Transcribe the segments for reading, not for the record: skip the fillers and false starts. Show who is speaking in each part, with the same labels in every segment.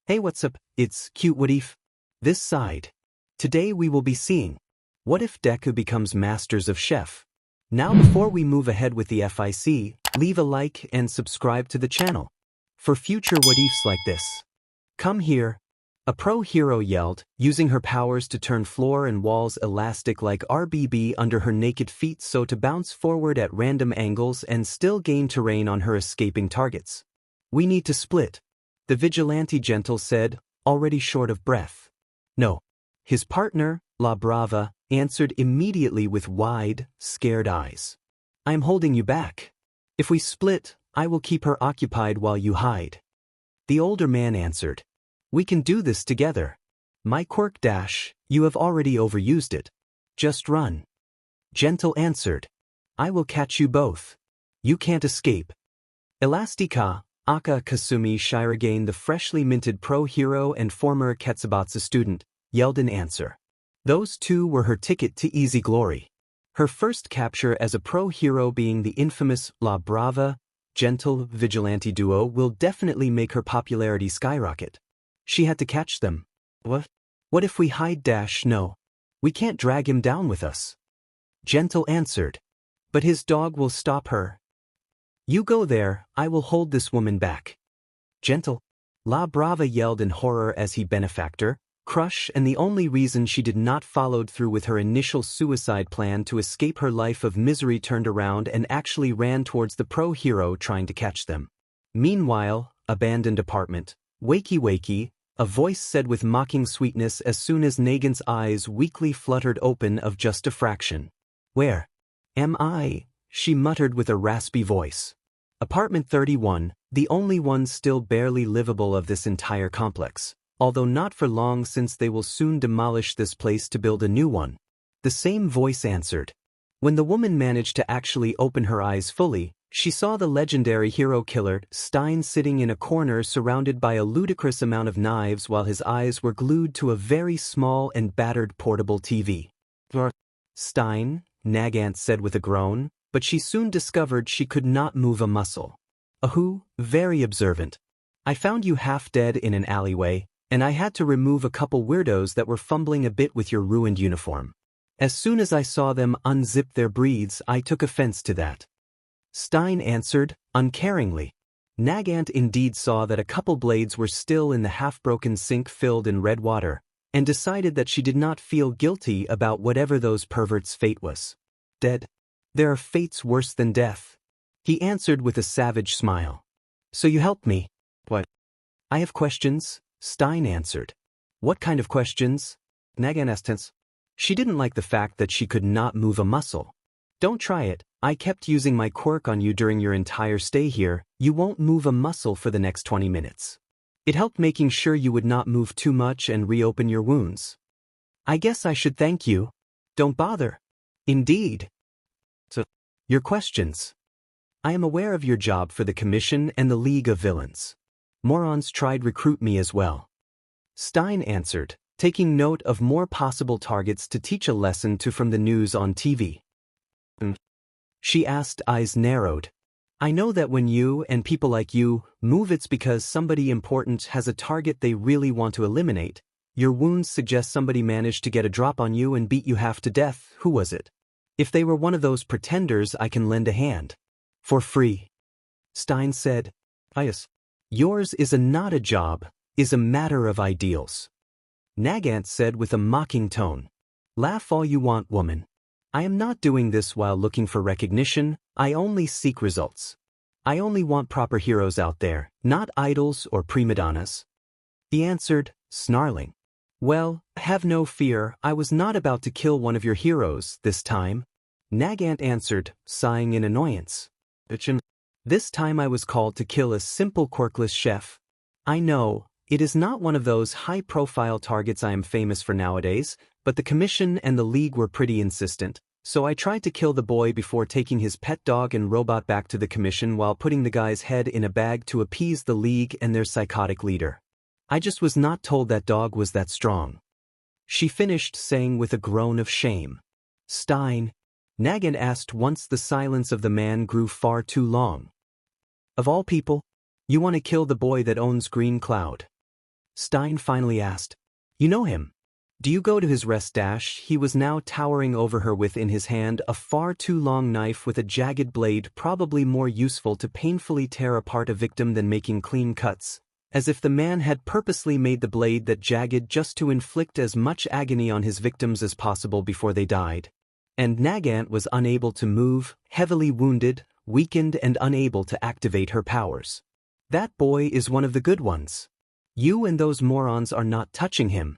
Speaker 1: Hey, what's up? It's Cute What If? This side. Today we will be seeing what if Deku becomes Masters of Chef. Now before we move ahead with the FIC, leave a like and subscribe to the channel for future what ifs like this. Come here. A pro hero yelled, using her powers to turn floor and walls elastic like RBB under her naked feet so to bounce forward at random angles and still gain terrain on her escaping targets. We need to split. The vigilante gentle said, already short of breath. No. His partner, La Brava, answered immediately with wide, scared eyes. I am holding you back. If we split, I will keep her occupied while you hide. The older man answered. We can do this together. My quirk dash, you have already overused it. Just run. Gentle answered. I will catch you both. You can't escape. Elastica, Aka Kasumi Shirogane, the freshly minted pro hero and former Ketsubatsu student, yelled in answer. Those two were her ticket to easy glory. Her first capture as a pro hero being the infamous La Brava, gentle vigilante duo will definitely make her popularity skyrocket. She had to catch them. What? What if we hide dash? No. We can't drag him down with us. Gentle answered. But his dog will stop her. You go there, I will hold this woman back. Gentle. La Brava yelled in horror as he benefactor, crush, and the only reason she did not follow through with her initial suicide plan to escape her life of misery turned around and actually ran towards the pro hero trying to catch them. Meanwhile, abandoned apartment. Wakey, a voice said with mocking sweetness as soon as Nagant's eyes weakly fluttered open of just a fraction. Where am I? She muttered with a raspy voice. Apartment 31, the only one still barely livable of this entire complex, although not for long since they will soon demolish this place to build a new one. The same voice answered. When the woman managed to actually open her eyes fully, she saw the legendary hero killer, Stein, sitting in a corner surrounded by a ludicrous amount of knives while his eyes were glued to a very small and battered portable TV. Stein, Nagant said with a groan, but she soon discovered she could not move a muscle. Ahu, very observant. I found you half dead in an alleyway, and I had to remove a couple weirdos that were fumbling a bit with your ruined uniform. As soon as I saw them unzip their breeds, I took offense to that. Stein answered, uncaringly. Nagant indeed saw that a couple blades were still in the half-broken sink filled in red water, and decided that she did not feel guilty about whatever those perverts' fate was. Dead? There are fates worse than death. He answered with a savage smile. So you helped me. What? I have questions, Stein answered. What kind of questions? Nagant asked. She didn't like the fact that she could not move a muscle. Don't try it. I kept using my quirk on you during your entire stay here. You won't move a muscle for the next 20 minutes. It helped making sure you would not move too much and reopen your wounds. I guess I should thank you. Don't bother. Indeed. So, your questions. I am aware of your job for the Commission and the League of Villains. Morons tried recruit me as well. Stein answered, taking note of more possible targets to teach a lesson to from the news on TV. She asked, eyes narrowed. I know that when you and people like you move, it's because somebody important has a target they really want to eliminate. Your wounds suggest somebody managed to get a drop on you and beat you half to death. Who was it? If they were one of those pretenders, I can lend a hand. For free. Stein said. Yes. Yours is not a job, is a matter of ideals. Nagant said with a mocking tone. Laugh all you want, woman. I am not doing this while looking for recognition, I only seek results. I only want proper heroes out there, not idols or prima donnas. He answered, snarling. Well, have no fear, I was not about to kill one of your heroes this time. Nagant answered, sighing in annoyance. This time I was called to kill a simple quirkless chef. I know, it is not one of those high-profile targets I am famous for nowadays, but the Commission and the League were pretty insistent, so I tried to kill the boy before taking his pet dog and robot back to the Commission while putting the guy's head in a bag to appease the League and their psychotic leader. I just was not told that dog was that strong. She finished saying with a groan of shame. Stein. Nagant asked once the silence of the man grew far too long. Of all people, you want to kill the boy that owns Green Cloud. Stein finally asked. You know him? Do you go to his rest dash? He was now towering over her with in his hand a far too long knife with a jagged blade, probably more useful to painfully tear apart a victim than making clean cuts, as if the man had purposely made the blade that jagged just to inflict as much agony on his victims as possible before they died. And Nagant was unable to move, heavily wounded, weakened and unable to activate her powers. That boy is one of the good ones. You and those morons are not touching him.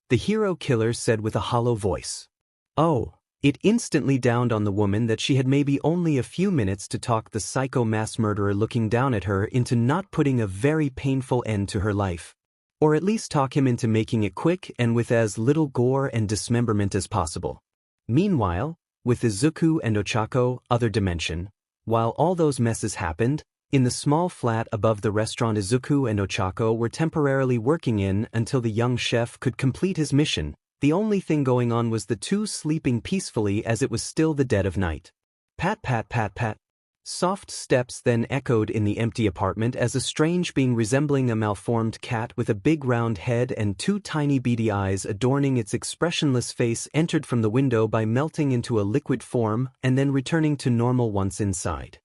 Speaker 1: The hero killer said with a hollow voice. Oh, it instantly dawned on the woman that she had maybe only a few minutes to talk the psycho mass murderer looking down at her into not putting a very painful end to her life. Or at least talk him into making it quick and with as little gore and dismemberment as possible. Meanwhile, with Izuku and Ochako, other dimension, while all those messes happened, in the small flat above the restaurant Izuku and Ochako were temporarily working in until the young chef could complete his mission. The only thing going on was the two sleeping peacefully as it was still the dead of night. Pat pat pat pat. Soft steps then echoed in the empty apartment as a strange being resembling a malformed cat with a big round head and two tiny beady eyes adorning its expressionless face entered from the window by melting into a liquid form and then returning to normal once inside.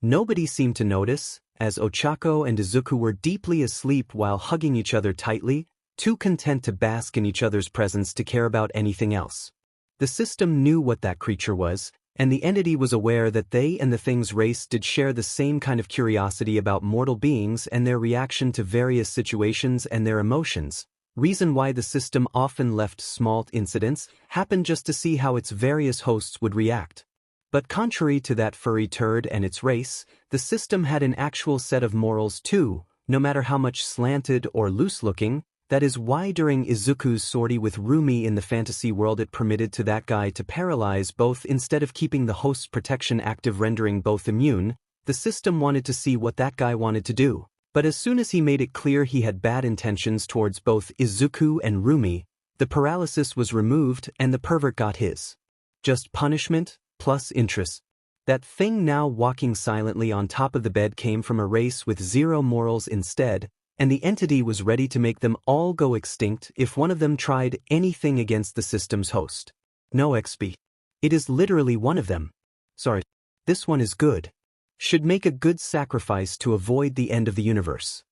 Speaker 1: Nobody seemed to notice, as Ochako and Izuku were deeply asleep while hugging each other tightly, too content to bask in each other's presence to care about anything else. The system knew what that creature was, and the entity was aware that they and the Thing's race did share the same kind of curiosity about mortal beings and their reaction to various situations and their emotions, reason why the system often left small incidents happen just to see how its various hosts would react. But contrary to that furry turd and its race, the system had an actual set of morals too, no matter how much slanted or loose-looking. That is why during Izuku's sortie with Rumi in the fantasy world it permitted to that guy to paralyze both instead of keeping the host's protection active rendering both immune. The system wanted to see what that guy wanted to do. But as soon as he made it clear he had bad intentions towards both Izuku and Rumi, the paralysis was removed and the pervert got his. Just punishment plus interest. That thing now walking silently on top of the bed came from a race with zero morals instead, and the entity was ready to make them all go extinct if one of them tried anything against the system's host. No XP. It is literally one of them. Sorry, this one is good. Should make a good sacrifice to avoid the end of the universe.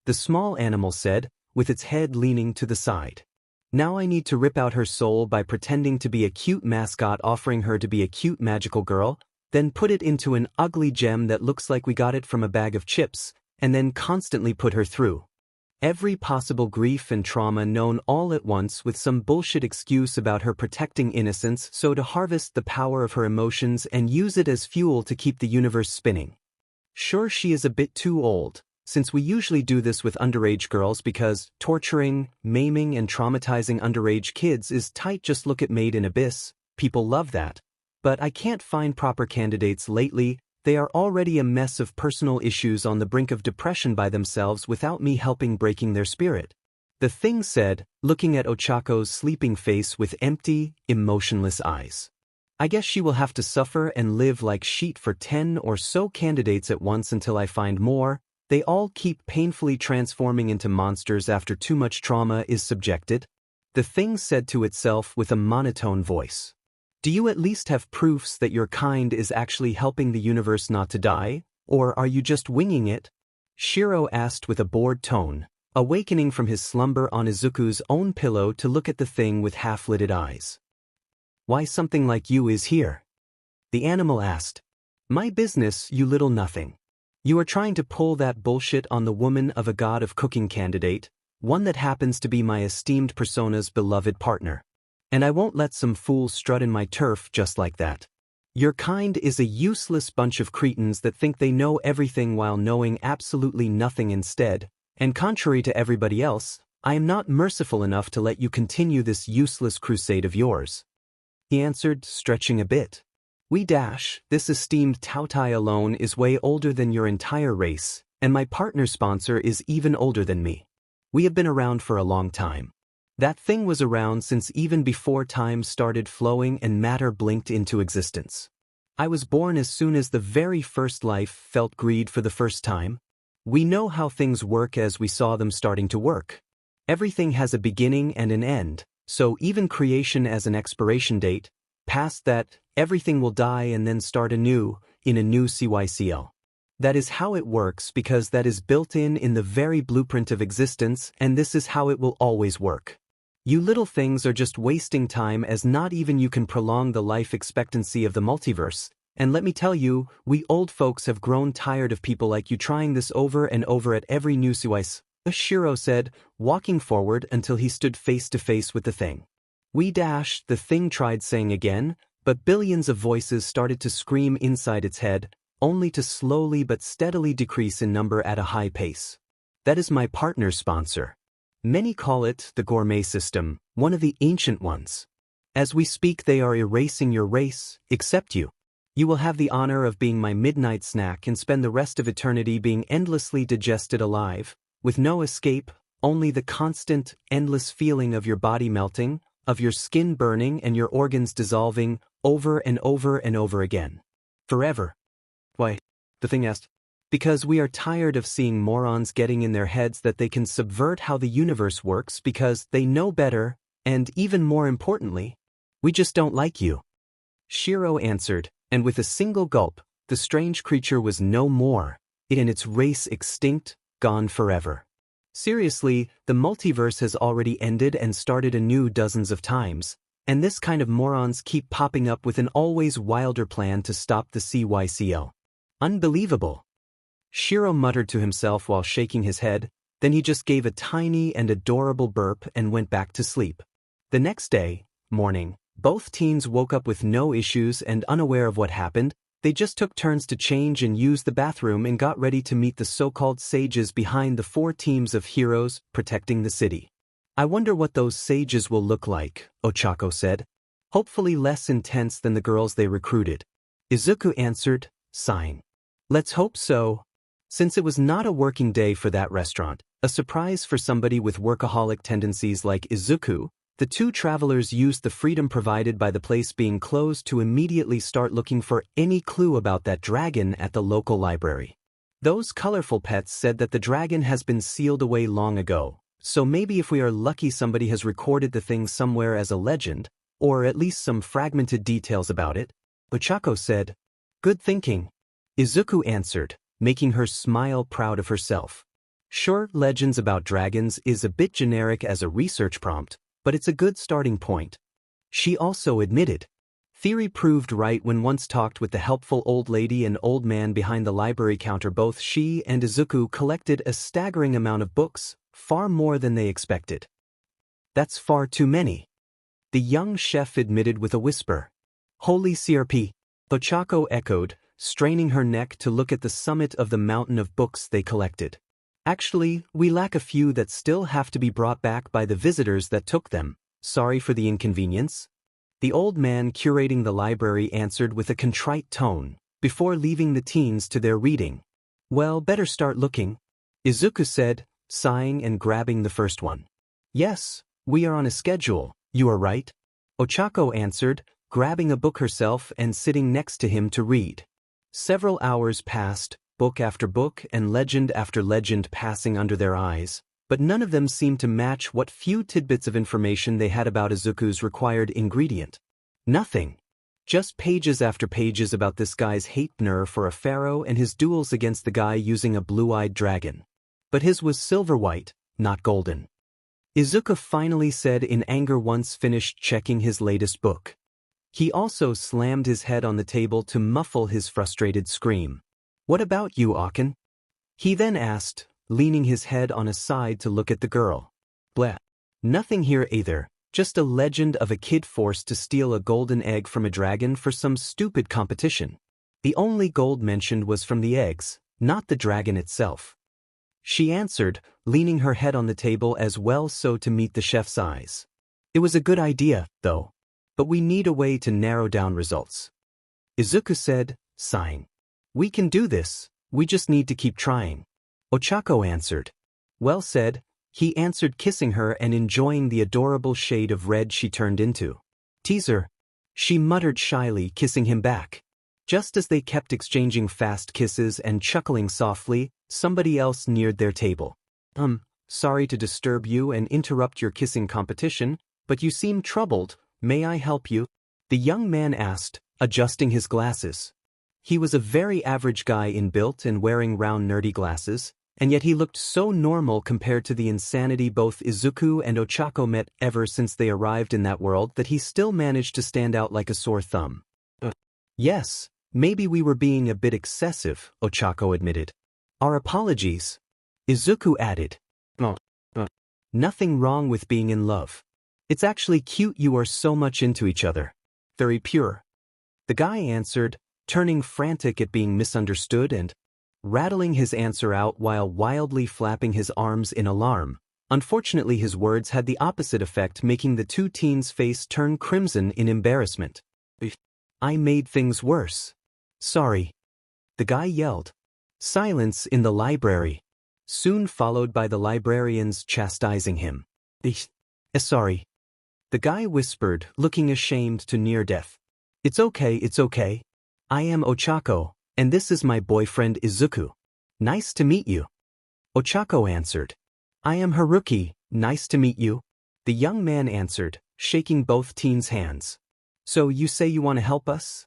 Speaker 1: The small animal said, with its head leaning to the side. Now I need to rip out her soul by pretending to be a cute mascot offering her to be a cute magical girl, then put it into an ugly gem that looks like we got it from a bag of chips, and then constantly put her through every possible grief and trauma known all at once with some bullshit excuse about her protecting innocence so to harvest the power of her emotions and use it as fuel to keep the universe spinning. Sure, she is a bit too old, since we usually do this with underage girls because torturing, maiming and traumatizing underage kids is tight. Just look at Made in Abyss, people love that. But I can't find proper candidates lately. They are already a mess of personal issues on the brink of depression by themselves without me helping breaking their spirit. The Thing said, looking at Ochako's sleeping face with empty, emotionless eyes. I guess she will have to suffer and live like shit for 10 or so candidates at once until I find more. They all keep painfully transforming into monsters after too much trauma is subjected. The Thing said to itself with a monotone voice. Do you at least have proofs that your kind is actually helping the universe not to die, or are you just winging it? Shiro asked with a bored tone, awakening from his slumber on Izuku's own pillow to look at the Thing with half-lidded eyes. Why something like you is here? The animal asked. My business, you little nothing. You are trying to pull that bullshit on the woman of a god of cooking candidate, one that happens to be my esteemed persona's beloved partner. And I won't let some fool strut in my turf just like that. Your kind is a useless bunch of cretins that think they know everything while knowing absolutely nothing instead, and contrary to everybody else, I am not merciful enough to let you continue this useless crusade of yours. He answered, stretching a bit. This esteemed Tautai alone is way older than your entire race, and my partner sponsor is even older than me. We have been around for a long time. That thing was around since even before time started flowing and matter blinked into existence. I was born as soon as the very first life felt greed for the first time. We know how things work as we saw them starting to work. Everything has a beginning and an end, so even creation has an expiration date. Past that, everything will die and then start anew, in a new cycle. That is how it works because that is built in the very blueprint of existence, and this is how it will always work. You little things are just wasting time, as not even you can prolong the life expectancy of the multiverse. And let me tell you, we old folks have grown tired of people like you trying this over and over at every new cycle, Shiro said, walking forward until he stood face to face with the thing. The thing tried saying again, but billions of voices started to scream inside its head, only to slowly but steadily decrease in number at a high pace. That is my partner's sponsor. Many call it the gourmet system, one of the ancient ones. As we speak, they are erasing your race, except you. You will have the honor of being my midnight snack and spend the rest of eternity being endlessly digested alive, with no escape, only the constant, endless feeling of your body melting, of your skin burning and your organs dissolving, over and over and over again. Forever. Why? The thing asked. Because we are tired of seeing morons getting in their heads that they can subvert how the universe works because they know better, and even more importantly, we just don't like you. Shiro answered, and with a single gulp, the strange creature was no more, it and its race extinct, gone forever. Seriously, the multiverse has already ended and started anew dozens of times, and this kind of morons keep popping up with an always wilder plan to stop the cycle. Unbelievable. Shiro muttered to himself while shaking his head, then he just gave a tiny and adorable burp and went back to sleep. The next day, morning, both teens woke up with no issues and unaware of what happened. They just took turns to change and use the bathroom and got ready to meet the so-called sages behind the 4 teams of heroes protecting the city. I wonder what those sages will look like, Ochako said. Hopefully less intense than the girls they recruited. Izuku answered, sighing. Let's hope so. Since it was not a working day for that restaurant, a surprise for somebody with workaholic tendencies like Izuku, the 2 travelers used the freedom provided by the place being closed to immediately start looking for any clue about that dragon at the local library. Those colorful pets said that the dragon has been sealed away long ago, so maybe if we are lucky somebody has recorded the thing somewhere as a legend, or at least some fragmented details about it. Ochako said, good thinking. Izuku answered, making her smile proud of herself. Sure, legends about dragons is a bit generic as a research prompt, but it's a good starting point. She also admitted. Theory proved right when once talked with the helpful old lady and old man behind the library counter. Both she and Izuku collected a staggering amount of books, far more than they expected. That's far too many. The young chef admitted with a whisper. Holy CRP. Ochako echoed, straining her neck to look at the summit of the mountain of books they collected. Actually, we lack a few that still have to be brought back by the visitors that took them. Sorry for the inconvenience. The old man curating the library answered with a contrite tone, before leaving the teens to their reading. Well, better start looking. Izuku said, sighing and grabbing the first one. Yes, we are on a schedule, you are right. Ochako answered, grabbing a book herself and sitting next to him to read. Several hours passed, book after book and legend after legend passing under their eyes, but none of them seemed to match what few tidbits of information they had about Izuku's required ingredient. Nothing. Just pages after pages about this guy's hate for a pharaoh and his duels against the guy using a blue-eyed dragon. But his was silver-white, not golden. Izuku finally said in anger once finished checking his latest book. He also slammed his head on the table to muffle his frustrated scream. What about you, Akin? He then asked, leaning his head on a side to look at the girl. Bleh. Nothing here either, just a legend of a kid forced to steal a golden egg from a dragon for some stupid competition. The only gold mentioned was from the eggs, not the dragon itself. She answered, leaning her head on the table as well so to meet the chef's eyes. It was a good idea, though. But we need a way to narrow down results. Izuku said, sighing. We can do this, we just need to keep trying. Ochako answered. Well said, he answered, kissing her and enjoying the adorable shade of red she turned into. Teaser. She muttered shyly, kissing him back. Just as they kept exchanging fast kisses and chuckling softly, somebody else neared their table. sorry to disturb you and interrupt your kissing competition, but you seem troubled. May I help you? The young man asked, adjusting his glasses. He was a very average guy in built and wearing round nerdy glasses, and yet he looked so normal compared to the insanity both Izuku and Ochako met ever since they arrived in that world that he still managed to stand out like a sore thumb. Yes, maybe we were being a bit excessive, Ochako admitted. Our apologies. Izuku added. Nothing wrong with being in love. It's actually cute you are so much into each other. Very pure. The guy answered, turning frantic at being misunderstood and rattling his answer out while wildly flapping his arms in alarm. Unfortunately, his words had the opposite effect, making the two teens' face turn crimson in embarrassment. I made things worse. Sorry. The guy yelled. Silence in the library, soon followed by the librarians chastising him. Sorry. The guy whispered, looking ashamed to near death. It's okay. I am Ochako, and this is my boyfriend Izuku. Nice to meet you. Ochako answered. I am Haruki, nice to meet you. The young man answered, shaking both teens' hands. So you say you want to help us?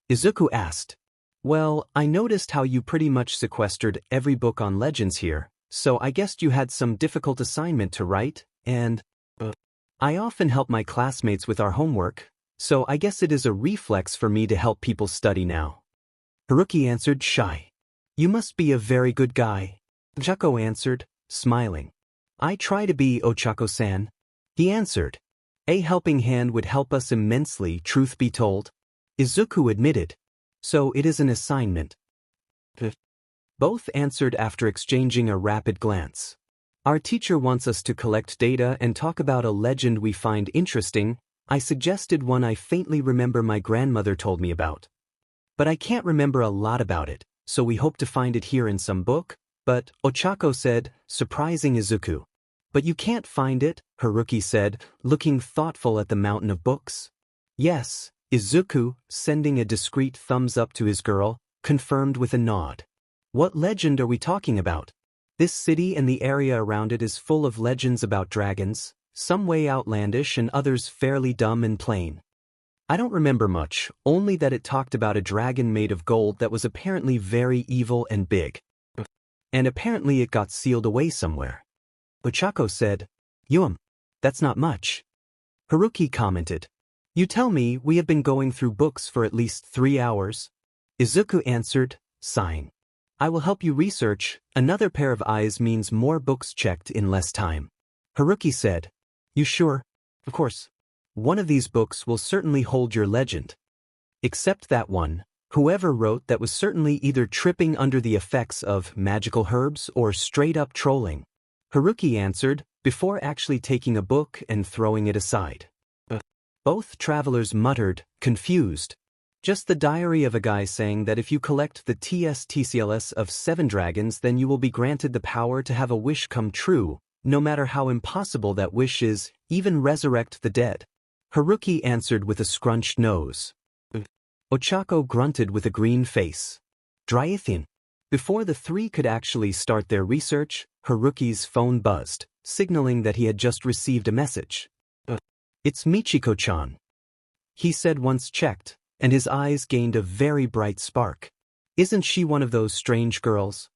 Speaker 1: Izuku asked. Well, I noticed how you pretty much sequestered every book on legends here, so I guessed you had some difficult assignment to write, and I often help my classmates with our homework, so I guess it is a reflex for me to help people study now. Haruki answered, shy. You must be a very good guy. Ochako answered, smiling. I try to be, Ochako-san. He answered. A helping hand would help us immensely, truth be told. Izuku admitted. So it is an assignment. Both answered after exchanging a rapid glance. Our teacher wants us to collect data and talk about a legend we find interesting. I suggested one I faintly remember my grandmother told me about. But I can't remember a lot about it, so we hope to find it here in some book, but, Ochako said, surprising Izuku. But you can't find it, Haruki said, looking thoughtful at the mountain of books. Yes, Izuku, sending a discreet thumbs up to his girl, confirmed with a nod. What legend are we talking about? This city and the area around it is full of legends about dragons, some way outlandish and others fairly dumb and plain. I don't remember much, only that it talked about a dragon made of gold that was apparently very evil and big. And apparently it got sealed away somewhere. Ochako said, that's not much. Haruki commented. You tell me we have been going through books for at least 3 hours. Izuku answered, sighing. I will help you research. Another pair of eyes means more books checked in less time. Haruki said. You sure? Of course. One of these books will certainly hold your legend. Except that one, whoever wrote that was certainly either tripping under the effects of magical herbs or straight up trolling. Haruki answered, before actually taking a book and throwing it aside. Both travelers muttered, confused. Just the diary of a guy saying that if you collect the TCLS of 7 dragons then you will be granted the power to have a wish come true, no matter how impossible that wish is, even resurrect the dead. Haruki answered with a scrunched nose. Ochako grunted with a green face. Dryithin. Before the three could actually start their research, Haruki's phone buzzed, signaling that he had just received a message. It's Michiko-chan. He said once checked, and his eyes gained a very bright spark. Isn't she one of those strange girls?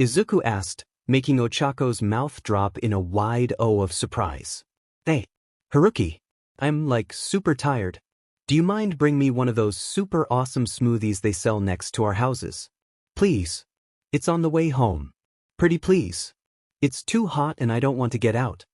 Speaker 1: Izuku asked, making Ochako's mouth drop in a wide O of surprise. Hey, Haruki, I'm super tired. Do you mind bring me one of those super awesome smoothies they sell next to our houses? Please. It's on the way home. Pretty please. It's too hot and I don't want to get out.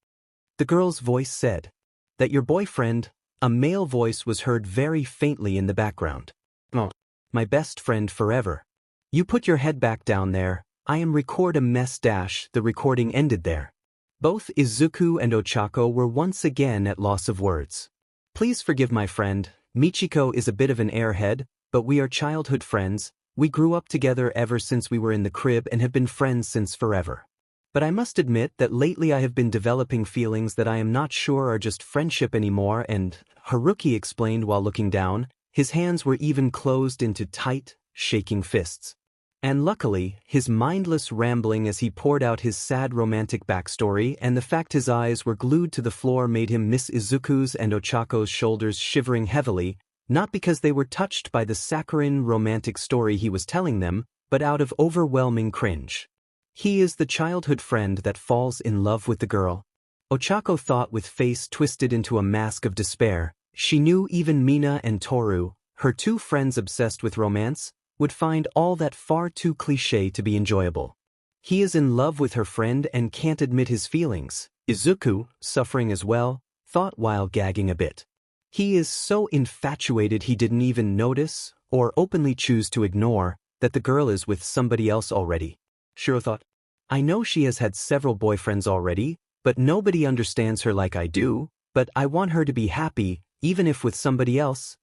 Speaker 1: The girl's voice said. That your boyfriend, a male voice was heard very faintly in the background. Oh, my best friend forever. You put your head back down there, I am record a mess dash, the recording ended there. Both Izuku and Ochako were once again at loss of words. Please forgive my friend, Michiko is a bit of an airhead, but we are childhood friends, we grew up together ever since we were in the crib and have been friends since forever. But I must admit that lately I have been developing feelings that I am not sure are just friendship anymore and, Haruki explained while looking down, his hands were even closed into tight, shaking fists. And luckily, his mindless rambling as he poured out his sad romantic backstory and the fact his eyes were glued to the floor made him miss Izuku's and Ochako's shoulders shivering heavily, not because they were touched by the saccharine romantic story he was telling them, but out of overwhelming cringe. He is the childhood friend that falls in love with the girl. Ochako thought with face twisted into a mask of despair. She knew even Mina and Toru, her two friends obsessed with romance, would find all that far too cliché to be enjoyable. He is in love with her friend and can't admit his feelings. Izuku, suffering as well, thought while gagging a bit. He is so infatuated he didn't even notice, or openly choose to ignore, that the girl is with somebody else already. Shiro thought, I know she has had several boyfriends already, but nobody understands her like I do, but I want her to be happy, even if with somebody else.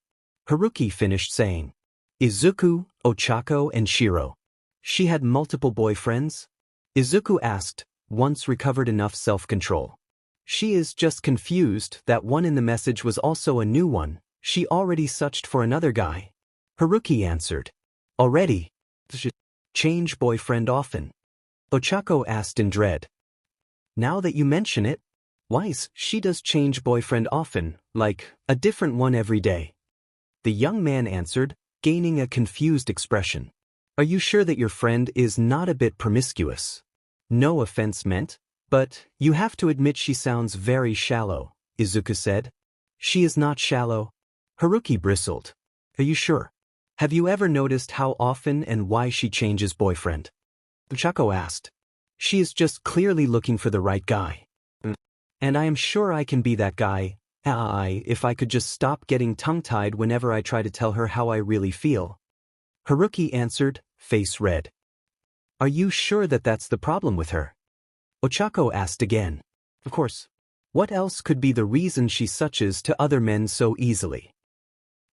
Speaker 1: Haruki finished saying. Izuku, Ochako, and Shiro. She had multiple boyfriends? Izuku asked, once recovered enough self-control. She is just confused that one in the message was also a new one. She already searched for another guy. Haruki answered. Already? Change boyfriend often? Ochako asked in dread. Now that you mention it, wise, she does change boyfriend often, like a different one every day. The young man answered, gaining a confused expression. Are you sure that your friend is not a bit promiscuous? No offense meant, but you have to admit she sounds very shallow, Izuku said. She is not shallow. Haruki bristled. Are you sure? Have you ever noticed how often and why she changes boyfriend? Ochako asked. She is just clearly looking for the right guy. And I am sure I can be that guy. If I could just stop getting tongue-tied whenever I try to tell her how I really feel. Haruki answered, face red. Are you sure that that's the problem with her? Ochako asked again. Of course. What else could be the reason she suches to other men so easily?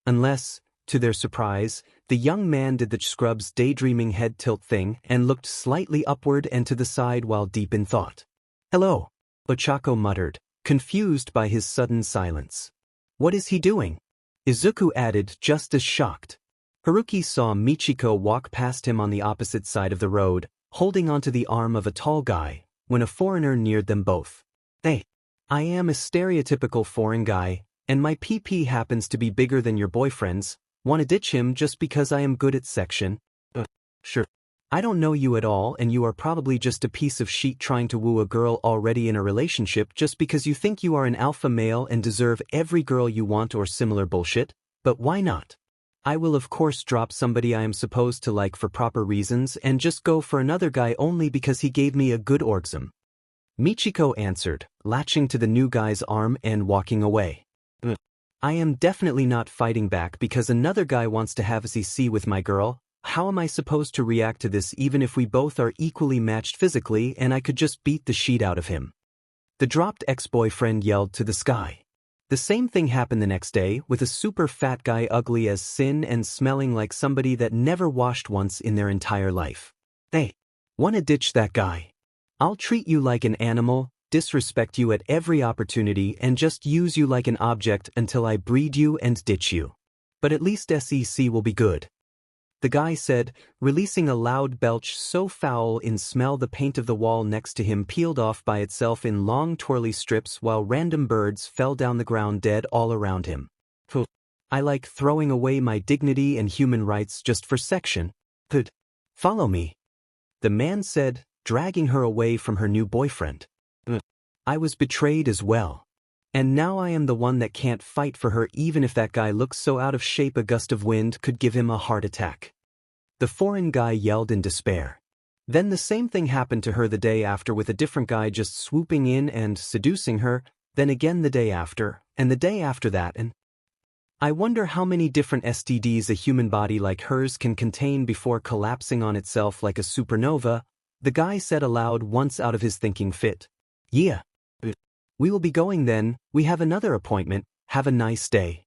Speaker 1: Unless, to their surprise, the young man did the scrub's daydreaming head tilt thing and looked slightly upward and to the side while deep in thought. Hello, Ochako muttered, confused by his sudden silence. What is he doing? Izuku added, just as shocked. Haruki saw Michiko walk past him on the opposite side of the road, holding onto the arm of a tall guy, when a foreigner neared them both. Hey, I am a stereotypical foreign guy, and my PP happens to be bigger than your boyfriend's. Want to ditch him just because I am good at section? Sure. I don't know you at all and you are probably just a piece of shit trying to woo a girl already in a relationship just because you think you are an alpha male and deserve every girl you want or similar bullshit, but why not? I will of course drop somebody I am supposed to like for proper reasons and just go for another guy only because he gave me a good orgasm. Michiko answered, latching to the new guy's arm and walking away. I am definitely not fighting back because another guy wants to have SEC with my girl. How am I supposed to react to this even if we both are equally matched physically and I could just beat the shit out of him? The dropped ex-boyfriend yelled to the sky. The same thing happened the next day with a super fat guy ugly as sin and smelling like somebody that never washed once in their entire life. Hey, wanna ditch that guy? I'll treat you like an animal, disrespect you at every opportunity and just use you like an object until I breed you and ditch you. But at least SEC will be good. The guy said, releasing a loud belch so foul in smell the paint of the wall next to him peeled off by itself in long twirly strips while random birds fell down the ground dead all around him. I like throwing away my dignity and human rights just for section. Follow me. The man said, dragging her away from her new boyfriend. I was betrayed as well. And now I am the one that can't fight for her even if that guy looks so out of shape a gust of wind could give him a heart attack. The foreign guy yelled in despair. Then the same thing happened to her the day after with a different guy just swooping in and seducing her, then again the day after, and the day after that and I wonder how many different STDs a human body like hers can contain before collapsing on itself like a supernova, the guy said aloud once out of his thinking fit. Yeah. We will be going then, we have another appointment, have a nice day.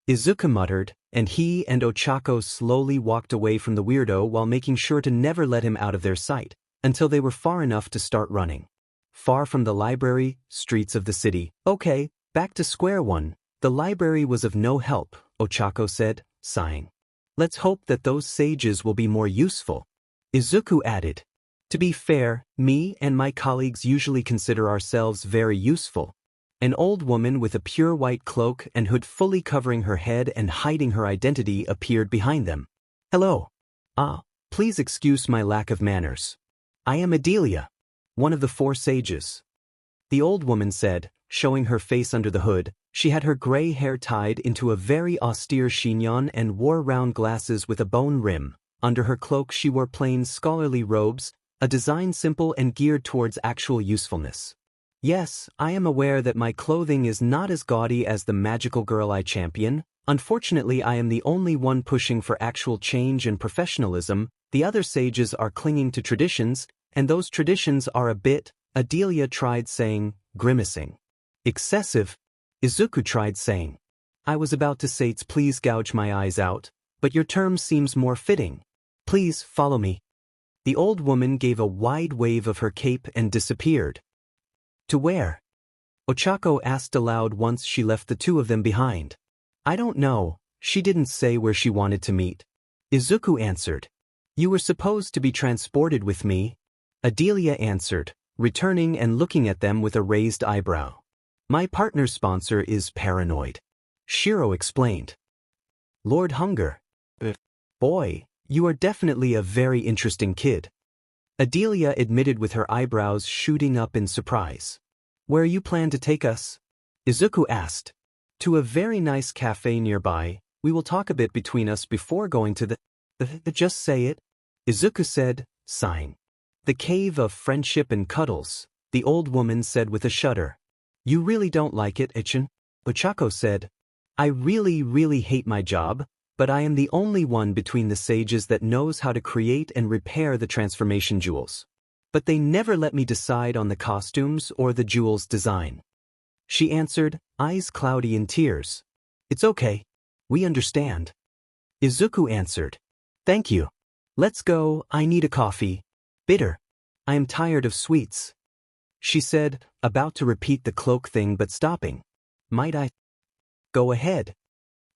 Speaker 1: Izuku muttered, and he and Ochako slowly walked away from the weirdo while making sure to never let him out of their sight, until they were far enough to start running. Far from the library, streets of the city. Okay, back to square one. The library was of no help, Ochako said, sighing. Let's hope that those sages will be more useful. Izuku added. To be fair, me and my colleagues usually consider ourselves very useful. An old woman with a pure white cloak and hood fully covering her head and hiding her identity appeared behind them. Hello. Please excuse my lack of manners. I am Adelia, one of the 4 sages. The old woman said, showing her face under the hood. She had her gray hair tied into a very austere chignon and wore round glasses with a bone rim. Under her cloak she wore plain scholarly robes, a design simple and geared towards actual usefulness. Yes, I am aware that my clothing is not as gaudy as the magical girl I champion. Unfortunately, I am the only one pushing for actual change and professionalism. The other sages are clinging to traditions, and those traditions are a bit, Adelia tried saying, grimacing. Excessive, Izuku tried saying. I was about to say please gouge my eyes out, but your term seems more fitting. Please follow me. The old woman gave a wide wave of her cape and disappeared. To where? Ochako asked aloud once she left the 2 of them behind. I don't know, she didn't say where she wanted to meet. Izuku answered. You were supposed to be transported with me. Adelia answered, returning and looking at them with a raised eyebrow. My partner's sponsor is paranoid. Shiro explained. Lord Hunger. Boy, you are definitely a very interesting kid. Adelia admitted with her eyebrows shooting up in surprise. Where you plan to take us? Izuku asked. To a very nice cafe nearby. We will talk a bit between us before going to the just say it. Izuku said, sighing. The cave of friendship and cuddles, the old woman said with a shudder. You really don't like it, Ichin? Ochako said. I really hate my job, but I am the only one between the sages that knows how to create and repair the transformation jewels. But they never let me decide on the costumes or the jewels' design. She answered, eyes cloudy in tears. It's okay. We understand. Izuku answered. Thank you. Let's go, I need a coffee. Bitter. I am tired of sweets. She said, about to repeat the cloak thing but stopping. Might I? Go ahead.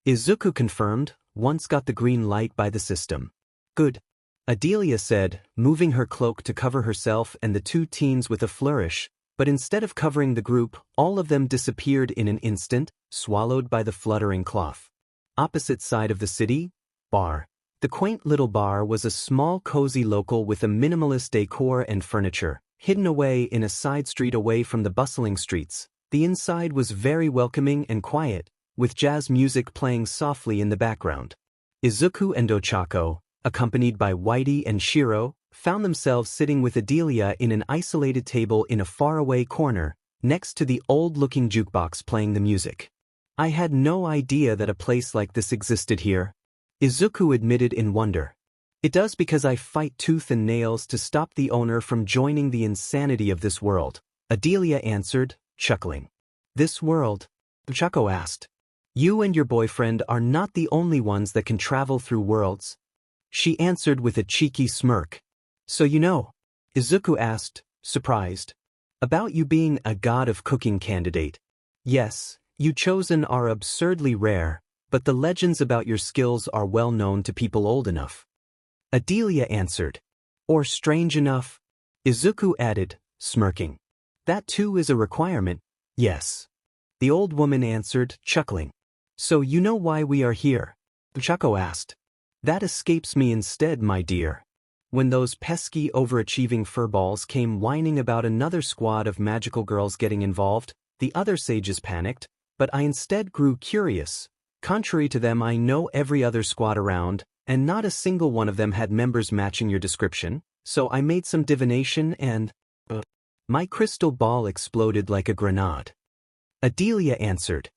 Speaker 1: Izuku confirmed, once got the green light by the system. Good. Adelia said, moving her cloak to cover herself and the 2 teens with a flourish, but instead of covering the group, all of them disappeared in an instant, swallowed by the fluttering cloth. Opposite side of the city, bar. The quaint little bar was a small cozy local with a minimalist decor and furniture, hidden away in a side street away from the bustling streets. The inside was very welcoming and quiet, with jazz music playing softly in the background. Izuku and Ochako, accompanied by Whitey and Shiro, found themselves sitting with Adelia in an isolated table in a faraway corner, next to the old-looking jukebox playing the music. I had no idea that a place like this existed here. Izuku admitted in wonder. It does because I fight tooth and nails to stop the owner from joining the insanity of this world, Adelia answered, chuckling. This world? Ochako asked. You and your boyfriend are not the only ones that can travel through worlds. She answered with a cheeky smirk. So you know? Izuku asked, surprised. About you being a god of cooking candidate. Yes, you chosen are absurdly rare, but the legends about your skills are well known to people old enough. Adelia answered. Or strange enough? Izuku added, smirking. That too is a requirement, yes. The old woman answered, chuckling. So you know why we are here? Ochako asked. That escapes me instead, my dear. When those pesky overachieving furballs came whining about another squad of magical girls getting involved, the other sages panicked, but I instead grew curious. Contrary to them, I know every other squad around, and not a single one of them had members matching your description, so I made some divination and… My crystal ball exploded like a grenade. Adelia answered.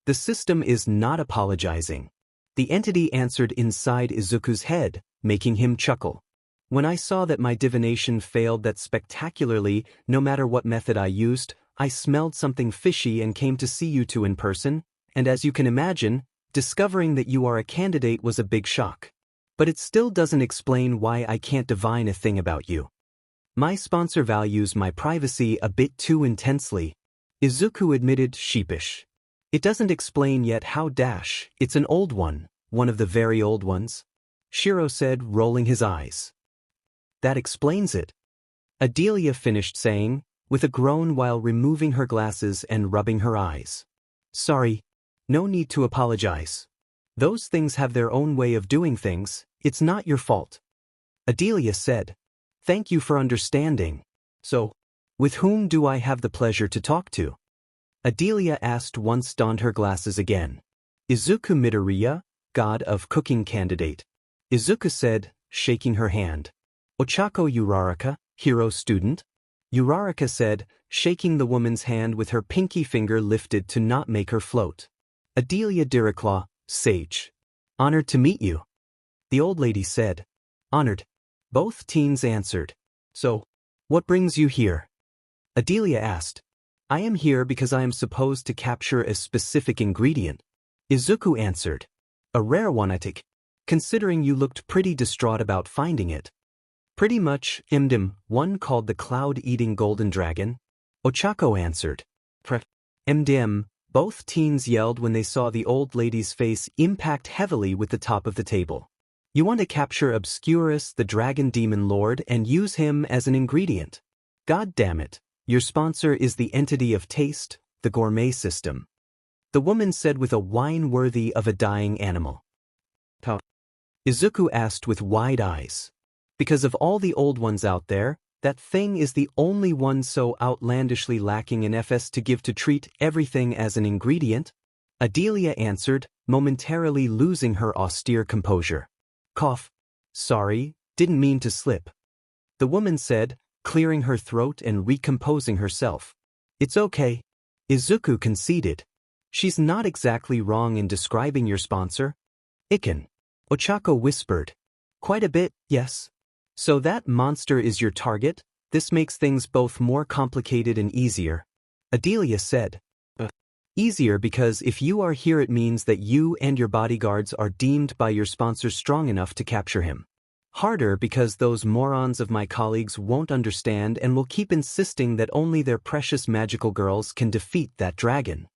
Speaker 1: The system is not apologizing. The entity answered inside Izuku's head, making him chuckle. When I saw that my divination failed that spectacularly, no matter what method I used, I smelled something fishy and came to see you two in person, and as you can imagine, discovering that you are a candidate was a big shock. But it still doesn't explain why I can't divine a thing about you. My sponsor values my privacy a bit too intensely, Izuku admitted, sheepish. It doesn't explain yet how it's an old one of the very old ones, Shiro said, rolling his eyes. That explains it. Adelia finished saying, with a groan while removing her glasses and rubbing her eyes. Sorry. No need to apologize. Those things have their own way of doing things, it's not your fault. Adelia said. Thank you for understanding. So, with whom do I have the pleasure to talk to? Adelia asked once donned her glasses again. Izuku Midoriya, god of cooking candidate. Izuku said, shaking her hand. Ochako Uraraka, hero student? Uraraka said, shaking the woman's hand with her pinky finger lifted to not make her float. Adelia Diriclaw, sage. Honored to meet you. The old lady said. Honored. Both teens answered. So, what brings you here? Adelia asked. I am here because I am supposed to capture a specific ingredient. Izuku answered. A rare one, I think. Considering you looked pretty distraught about finding it. Pretty much, one called the cloud-eating golden dragon. Ochako answered. Both teens yelled when they saw the old lady's face impact heavily with the top of the table. You want to capture Obscurus, the dragon demon lord, and use him as an ingredient. God damn it. Your sponsor is the entity of taste, the gourmet system. The woman said with a whine worthy of a dying animal. How? Izuku asked with wide eyes. Because of all the old ones out there, that thing is the only one so outlandishly lacking in FS to give to treat everything as an ingredient? Adelia answered, momentarily losing her austere composure. Cough. Sorry, didn't mean to slip. The woman said, clearing her throat and recomposing herself. It's okay. Izuku conceded. She's not exactly wrong in describing your sponsor. Iken. Ochako whispered. Quite a bit, yes. So that monster is your target? This makes things both more complicated and easier. Adelia said. Easier because if you are here it means that you and your bodyguards are deemed by your sponsor strong enough to capture him. Harder because those morons of my colleagues won't understand and will keep insisting that only their precious magical girls can defeat that dragon.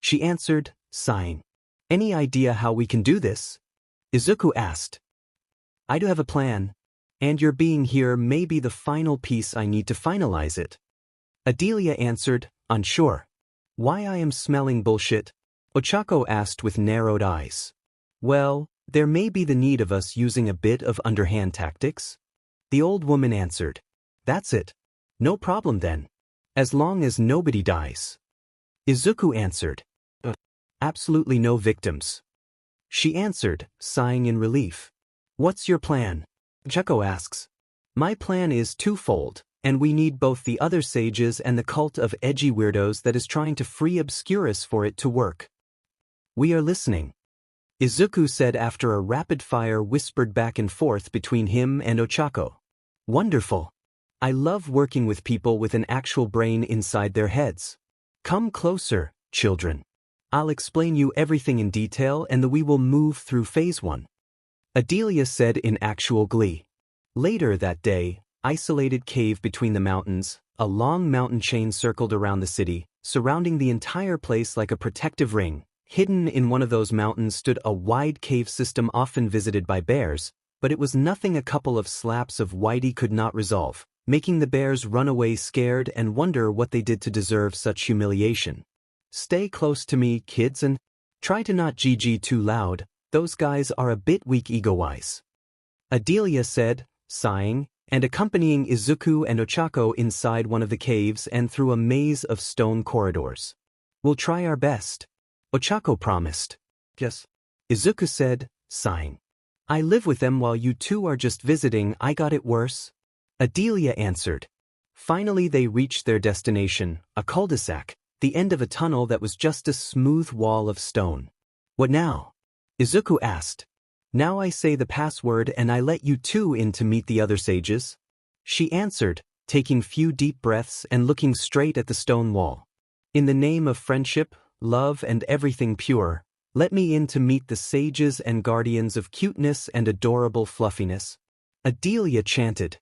Speaker 1: She answered, sighing. Any idea how we can do this? Izuku asked. I do have a plan. And your being here may be the final piece I need to finalize it. Adelia answered, unsure. Why I am smelling bullshit? Ochako asked with narrowed eyes. Well, there may be the need of us using a bit of underhand tactics. The old woman answered. That's it. No problem then. As long as nobody dies. Izuku answered. Absolutely no victims. She answered, sighing in relief. What's your plan? Ochako asks. My plan is twofold, and we need both the other sages and the cult of edgy weirdos that is trying to free Obscurus for it to work. We are listening. Izuku said after a rapid-fire whispered back and forth between him and Ochako. Wonderful. I love working with people with an actual brain inside their heads. Come closer, children. I'll explain you everything in detail and then we will move through phase 1. Adelia said in actual glee. Later that day, isolated cave between the mountains, a long mountain chain circled around the city, surrounding the entire place like a protective ring. Hidden in one of those mountains stood a wide cave system often visited by bears, but it was nothing a couple of slaps of Whitey could not resolve, making the bears run away scared and wonder what they did to deserve such humiliation. Stay close to me, kids, and try to not GG too loud, those guys are a bit weak ego-wise. Adelia said, sighing, and accompanying Izuku and Ochako inside one of the caves and through a maze of stone corridors. We'll try our best. Ochako promised. Yes. Izuku said, sighing. I live with them while you two are just visiting. I got it worse. Adelia answered. Finally they reached their destination, a cul-de-sac, the end of a tunnel that was just a smooth wall of stone. What now? Izuku asked. Now I say the password and I let you two in to meet the other sages. She answered, taking few deep breaths and looking straight at the stone wall. In the name of friendship, love and everything pure, let me in to meet the sages and guardians of cuteness and adorable fluffiness. Adelia chanted.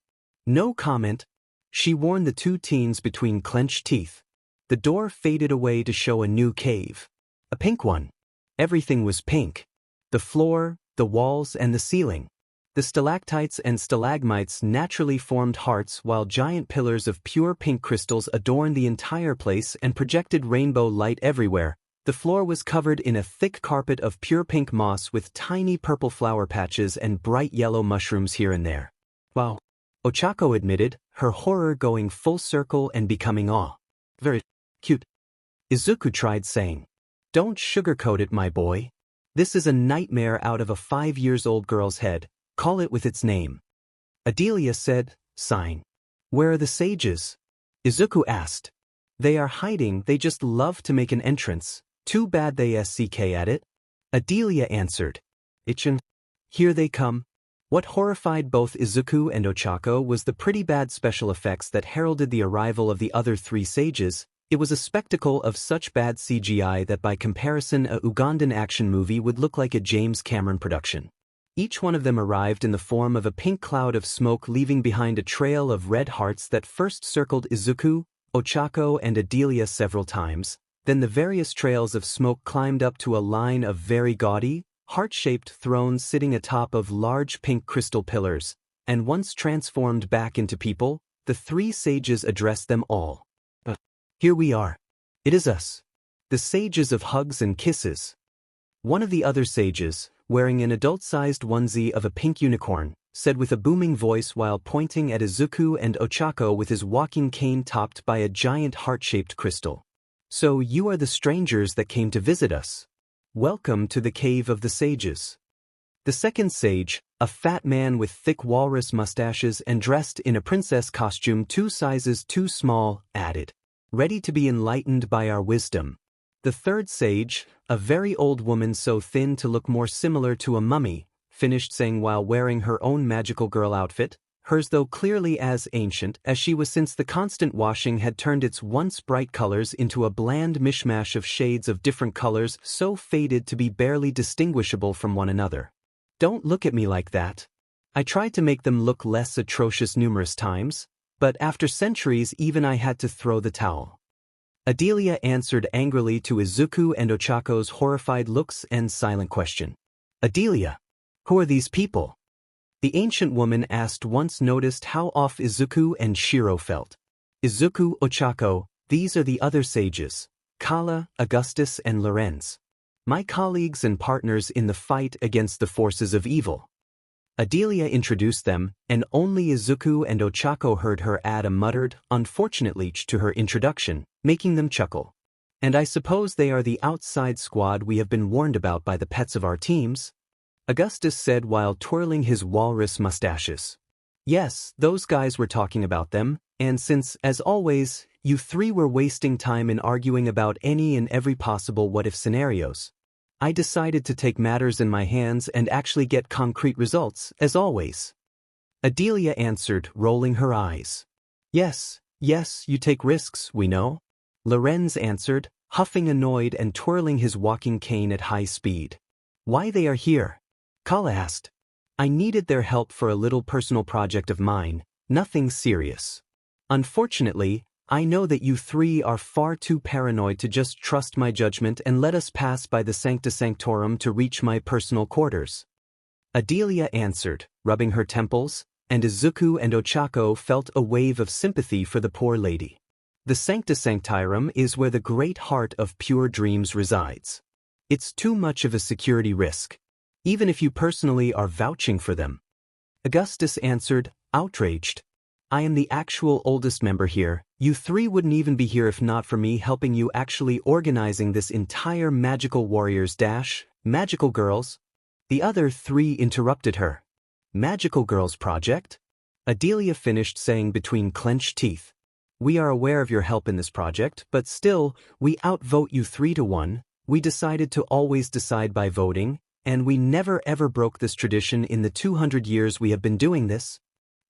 Speaker 1: No comment. She warned the two teens between clenched teeth. The door faded away to show a new cave. A pink one. Everything was pink. The floor, the walls and the ceiling. The stalactites and stalagmites naturally formed hearts while giant pillars of pure pink crystals adorned the entire place and projected rainbow light everywhere. The floor was covered in a thick carpet of pure pink moss with tiny purple flower patches and bright yellow mushrooms here and there. Wow, Ochako admitted, her horror going full circle and becoming awe. Very cute. Izuku tried saying, "Don't sugarcoat it, my boy. This is a nightmare out of a 5-year-old girl's head. Call it with its name." Adelia said, sighing. "Where are the sages?" Izuku asked. "They are hiding, they just love to make an entrance. Too bad they SCK at it." Adelia answered. "Ichin. Here they come." What horrified both Izuku and Ochako was the pretty bad special effects that heralded the arrival of the other 3 sages. It was a spectacle of such bad CGI that by comparison a Ugandan action movie would look like a James Cameron production. Each one of them arrived in the form of a pink cloud of smoke, leaving behind a trail of red hearts that first circled Izuku, Ochako and Adelia several times. Then the various trails of smoke climbed up to a line of very gaudy, heart-shaped thrones sitting atop of large pink crystal pillars, and once transformed back into people, the 3 sages addressed them all. "Here we are. It is us. The sages of hugs and kisses." One of the other sages, wearing an adult-sized onesie of a pink unicorn, said with a booming voice while pointing at Izuku and Ochako with his walking cane topped by a giant heart-shaped crystal. "So you are the strangers that came to visit us. Welcome to the Cave of the Sages." The second sage, a fat man with thick walrus mustaches and dressed in a princess costume 2 sizes too small, added, "Ready to be enlightened by our wisdom." The third sage, a very old woman so thin to look more similar to a mummy, finished saying while wearing her own magical girl outfit, hers though clearly as ancient as she was since the constant washing had turned its once bright colors into a bland mishmash of shades of different colors so faded to be barely distinguishable from one another. "Don't look at me like that. I tried to make them look less atrocious numerous times, but after centuries even I had to throw the towel." Adelia answered angrily to Izuku and Ochako's horrified looks and silent question. "Adelia, who are these people?" The ancient woman asked, once noticed how off Izuku and Shiro felt. "Izuku, Ochako, these are the other sages, Kala, Augustus and Lorenz. My colleagues and partners in the fight against the forces of evil." Adelia introduced them, and only Izuku and Ochako heard her add a muttered, "unfortunately" to her introduction, making them chuckle. "And I suppose they are the outside squad we have been warned about by the pets of our teams?" Augustus said while twirling his walrus mustaches. "Yes, those guys were talking about them, and since, as always, you 3 were wasting time in arguing about any and every possible what-if scenarios, I decided to take matters in my hands and actually get concrete results, as always." Adelia answered, rolling her eyes. Yes, you take risks, we know." Lorenz answered, huffing annoyed and twirling his walking cane at high speed. "Why they are here?" Kala asked. "I needed their help for a little personal project of mine, nothing serious. Unfortunately, I know that you 3 are far too paranoid to just trust my judgment and let us pass by the Sancta Sanctorum to reach my personal quarters." Adelia answered, rubbing her temples, and Izuku and Ochako felt a wave of sympathy for the poor lady. "The Sancta Sanctorum is where the great heart of pure dreams resides. It's too much of a security risk, even if you personally are vouching for them." Augustus answered, outraged. "I am the actual oldest member here. You 3 wouldn't even be here if not for me helping you actually organizing this entire magical warriors magical girls." The other 3 interrupted her. "Magical Girls Project?" Adelia finished saying between clenched teeth. "We are aware of your help in this project, but still, we outvote you 3-1. We decided to always decide by voting, and we never ever broke this tradition in the 200 years we have been doing this."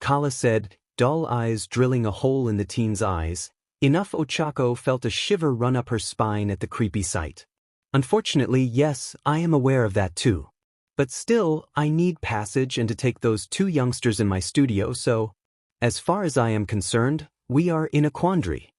Speaker 1: Kala said, dull eyes drilling a hole in the teen's eyes. Enough Ochako felt a shiver run up her spine at the creepy sight. "Unfortunately, yes, I am aware of that too. But still, I need passage and to take those 2 youngsters in my studio, so, as far as I am concerned, we are in a quandary."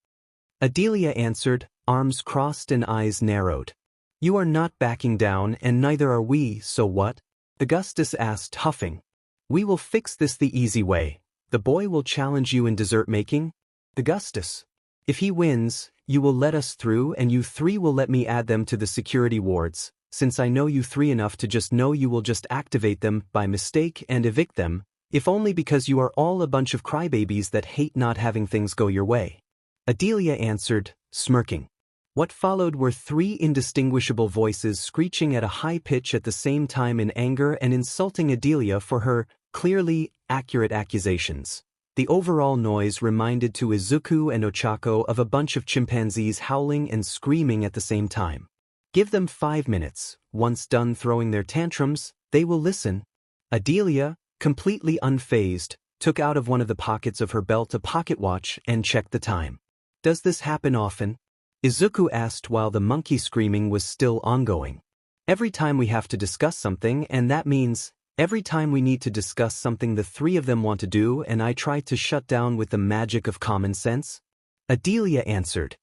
Speaker 1: Adelia answered, arms crossed and eyes narrowed. "You are not backing down and neither are we, so what?" Augustus asked, huffing. We will fix this the easy way. The boy will challenge you in dessert making. Augustus. If he wins, you will let us through and you three will let me add them to the security wards, since I know you three enough to just know you will just activate them by mistake and evict them, if only because you are all a bunch of crybabies that hate not having things go your way. Adelia answered, smirking. What followed were three indistinguishable voices screeching at a high pitch at the same time in anger and insulting Adelia for her, clearly, accurate accusations. The overall noise reminded to Izuku and Ochako of a bunch of chimpanzees howling and screaming at the same time. Give them 5 minutes. Once done throwing their tantrums, they will listen. Adelia, completely unfazed, took out of one of the pockets of her belt a pocket watch and checked the time. Does this happen often? Izuku asked while the monkey screaming was still ongoing. Every time we have to discuss something, and that means every time we need to discuss something the three of them want to do and I try to shut down with the magic of common sense? Adelia answered.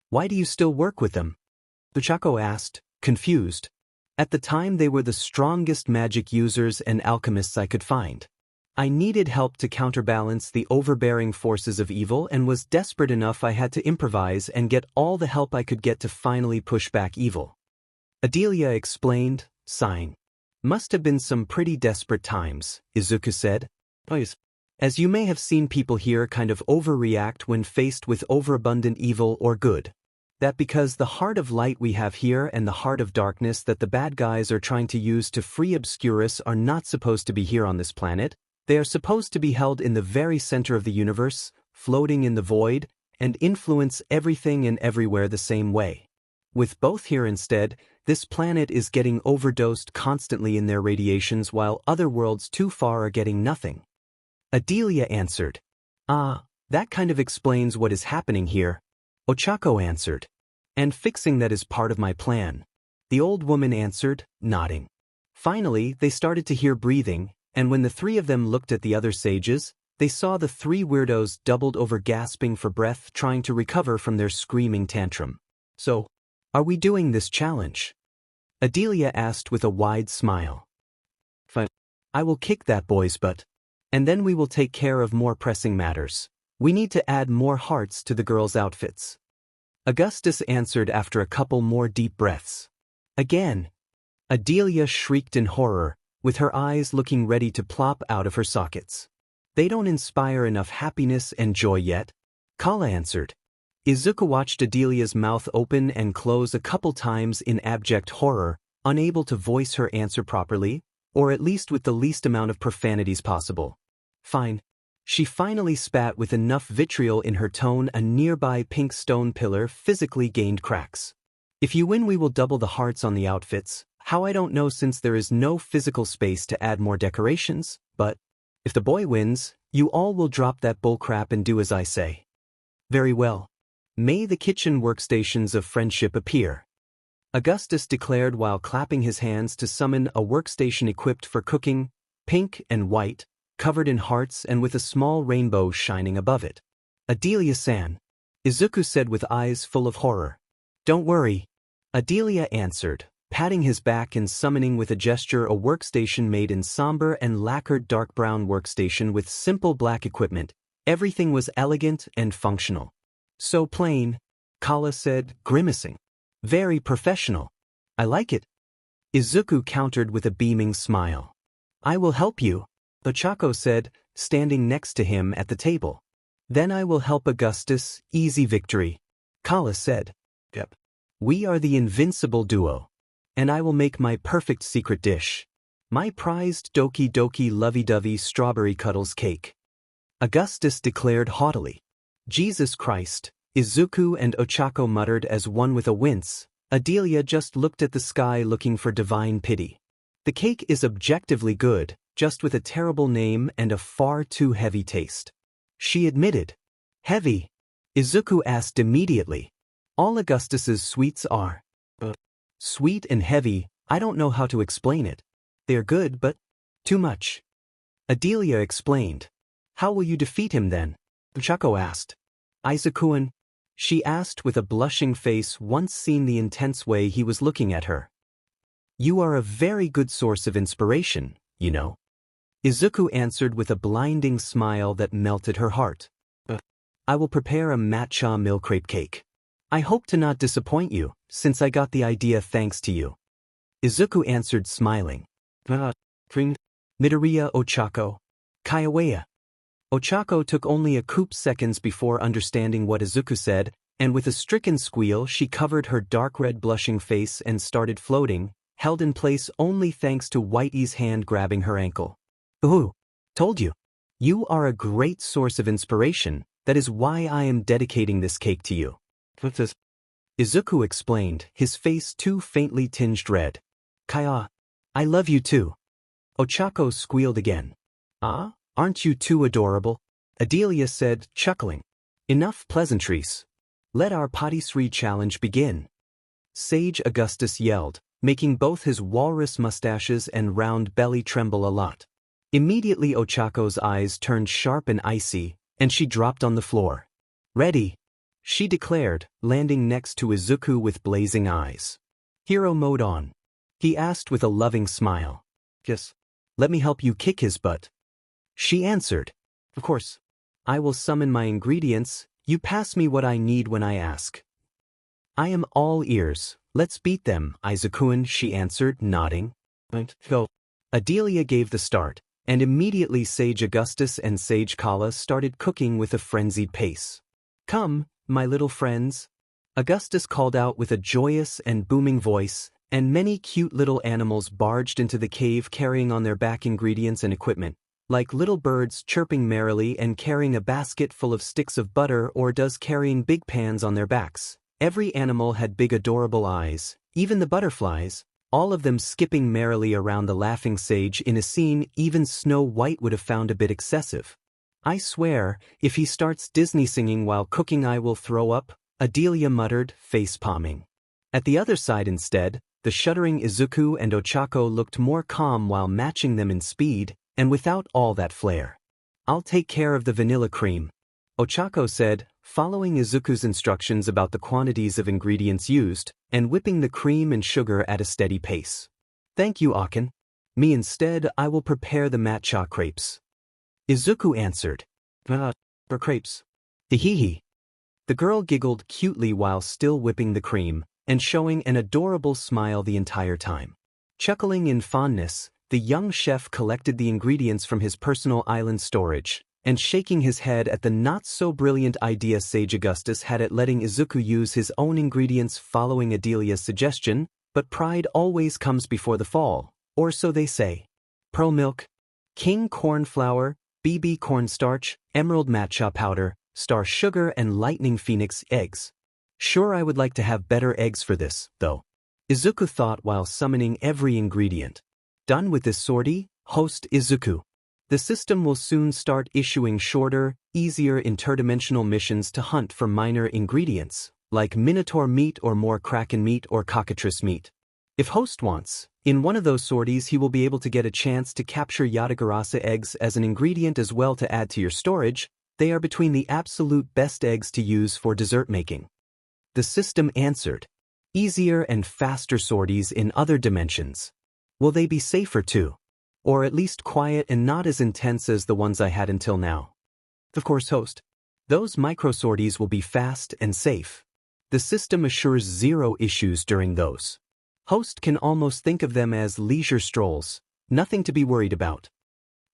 Speaker 1: Why do you still work with them? Ochako asked, confused. At the time they were the strongest magic users and alchemists I could find. I needed help to counterbalance the overbearing forces of evil and was desperate enough I had to improvise and get all the help I could get to finally push back evil. Adelia explained, sighing. Must have been some pretty desperate times, Izuku said. As you may have seen people here kind of overreact when faced with overabundant evil or good. That because the heart of light we have here and the heart of darkness that the bad guys are trying to use to free Obscurus are not supposed to be here on this planet, they are supposed to be held in the very center of the universe, floating in the void, and influence everything and everywhere the same way. With both here instead, this planet is getting overdosed constantly in their radiations while other worlds too far are getting nothing. Adelia answered. That kind of explains what is happening here. Ochako answered. And fixing that is part of my plan. The old woman answered, nodding. Finally, they started to hear breathing, and when the three of them looked at the other sages, they saw the three weirdos doubled over gasping for breath trying to recover from their screaming tantrum. So, are we doing this challenge? Adelia asked with a wide smile. Fine. I will kick that boy's butt. And then we will take care of more pressing matters. We need to add more hearts to the girls' outfits. Augustus answered after a couple more deep breaths. Again. Adelia shrieked in horror, with her eyes looking ready to plop out of her sockets. They don't inspire enough happiness and joy yet, Kala answered. Izuku watched Adelia's mouth open and close a couple times in abject horror, unable to voice her answer properly, or at least with the least amount of profanities possible. Fine. She finally spat with enough vitriol in her tone a nearby pink stone pillar physically gained cracks. If you win we will double the hearts on the outfits, how I don't know since there is no physical space to add more decorations, but if the boy wins, you all will drop that bullcrap and do as I say. Very well. May the kitchen workstations of friendship appear. Augustus declared while clapping his hands to summon a workstation equipped for cooking, pink and white, covered in hearts and with a small rainbow shining above it. Adelia-san, Izuku said with eyes full of horror. Don't worry. Adelia answered, patting his back and summoning with a gesture a workstation made in somber and lacquered dark brown workstation with simple black equipment. Everything was elegant and functional. So plain, Kala said, grimacing. Very professional. I like it. Izuku countered with a beaming smile. I will help you, Ochako said, standing next to him at the table. Then I will help Augustus, easy victory, Kala said. Yep. We are the invincible duo. And I will make my perfect secret dish. My prized Doki Doki lovey-dovey strawberry cuddles cake. Augustus declared haughtily. Jesus Christ, Izuku and Ochako muttered as one with a wince. Adelia just looked at the sky looking for divine pity. The cake is objectively good, just with a terrible name and a far too heavy taste. She admitted. Heavy? Izuku asked immediately. All Augustus's sweets are sweet and heavy. I don't know how to explain it. They are good but too much. Adelia explained. How will you defeat him then? Ochako asked. Izuku-an? She asked with a blushing face once seen the intense way he was looking at her. You are a very good source of inspiration, you know. Izuku answered with a blinding smile that melted her heart. I will prepare a matcha milk crepe cake. I hope to not disappoint you, since I got the idea thanks to you. Izuku answered smiling. Midoriya Ochako. Kaiowea. Ochako took only a couple seconds before understanding what Izuku said, and with a stricken squeal she covered her dark red blushing face and started floating, held in place only thanks to Whitey's hand grabbing her ankle. Ooh, told you. You are a great source of inspiration, that is why I am dedicating this cake to you. What's this? Izuku explained, his face too faintly tinged red. Kaya, I love you too. Ochako squealed again. Ah, aren't you too adorable? Adelia said, chuckling. Enough pleasantries. Let our patisserie challenge begin. Sage Augustus yelled, making both his walrus mustaches and round belly tremble a lot. Immediately Ochako's eyes turned sharp and icy, and she dropped on the floor. Ready, she declared, landing next to Izuku with blazing eyes. Hero mode on. He asked with a loving smile. Yes. Let me help you kick his butt. She answered. Of course. I will summon my ingredients, you pass me what I need when I ask. I am all ears, let's beat them, Izuku-an, she answered, nodding. Go. Adelia gave the start, and immediately Sage Augustus and Sage Kala started cooking with a frenzied pace. Come, my little friends. Augustus called out with a joyous and booming voice, and many cute little animals barged into the cave carrying on their back ingredients and equipment, like little birds chirping merrily and carrying a basket full of sticks of butter or does carrying big pans on their backs. Every animal had big adorable eyes, even the butterflies, all of them skipping merrily around the laughing sage in a scene even Snow White would have found a bit excessive. I swear, if he starts Disney singing while cooking I will throw up, Adelia muttered, face-palming. At the other side instead, the shuddering Izuku and Ochako looked more calm while matching them in speed, and without all that flair. I'll take care of the vanilla cream, Ochako said, following Izuku's instructions about the quantities of ingredients used, and whipping the cream and sugar at a steady pace. Thank you, Akin. Me instead, I will prepare the matcha crepes. Izuku answered. For crepes. Hehehe. The girl giggled cutely while still whipping the cream, and showing an adorable smile the entire time. Chuckling in fondness, the young chef collected the ingredients from his personal island storage, and shaking his head at the not-so-brilliant idea Sage Augustus had at letting Izuku use his own ingredients following Adelia's suggestion, but pride always comes before the fall, or so they say. Pearl milk, king corn flour, BB cornstarch, emerald matcha powder, star sugar and lightning phoenix eggs. Sure, I would like to have better eggs for this, though. Izuku thought while summoning every ingredient. Done with this sortie, host Izuku. The system will soon start issuing shorter, easier interdimensional missions to hunt for minor ingredients, like minotaur meat or more kraken meat or cockatrice meat. If host wants, in one of those sorties he will be able to get a chance to capture Yatagarasa eggs as an ingredient as well to add to your storage. They are between the absolute best eggs to use for dessert making. The system answered. Easier and faster sorties in other dimensions. Will they be safer too? Or at least quiet and not as intense as the ones I had until now? Of course, host. Those micro-sorties will be fast and safe. The system assures zero issues during those. Host can almost think of them as leisure strolls, nothing to be worried about.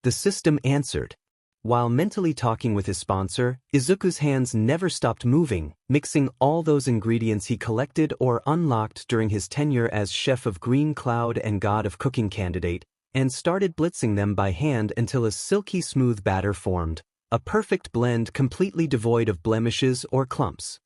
Speaker 1: The system answered. While mentally talking with his sponsor, Izuku's hands never stopped moving, mixing all those ingredients he collected or unlocked during his tenure as chef of Green Cloud and God of Cooking candidate, and started blitzing them by hand until a silky smooth batter formed, a perfect blend completely devoid of blemishes or clumps.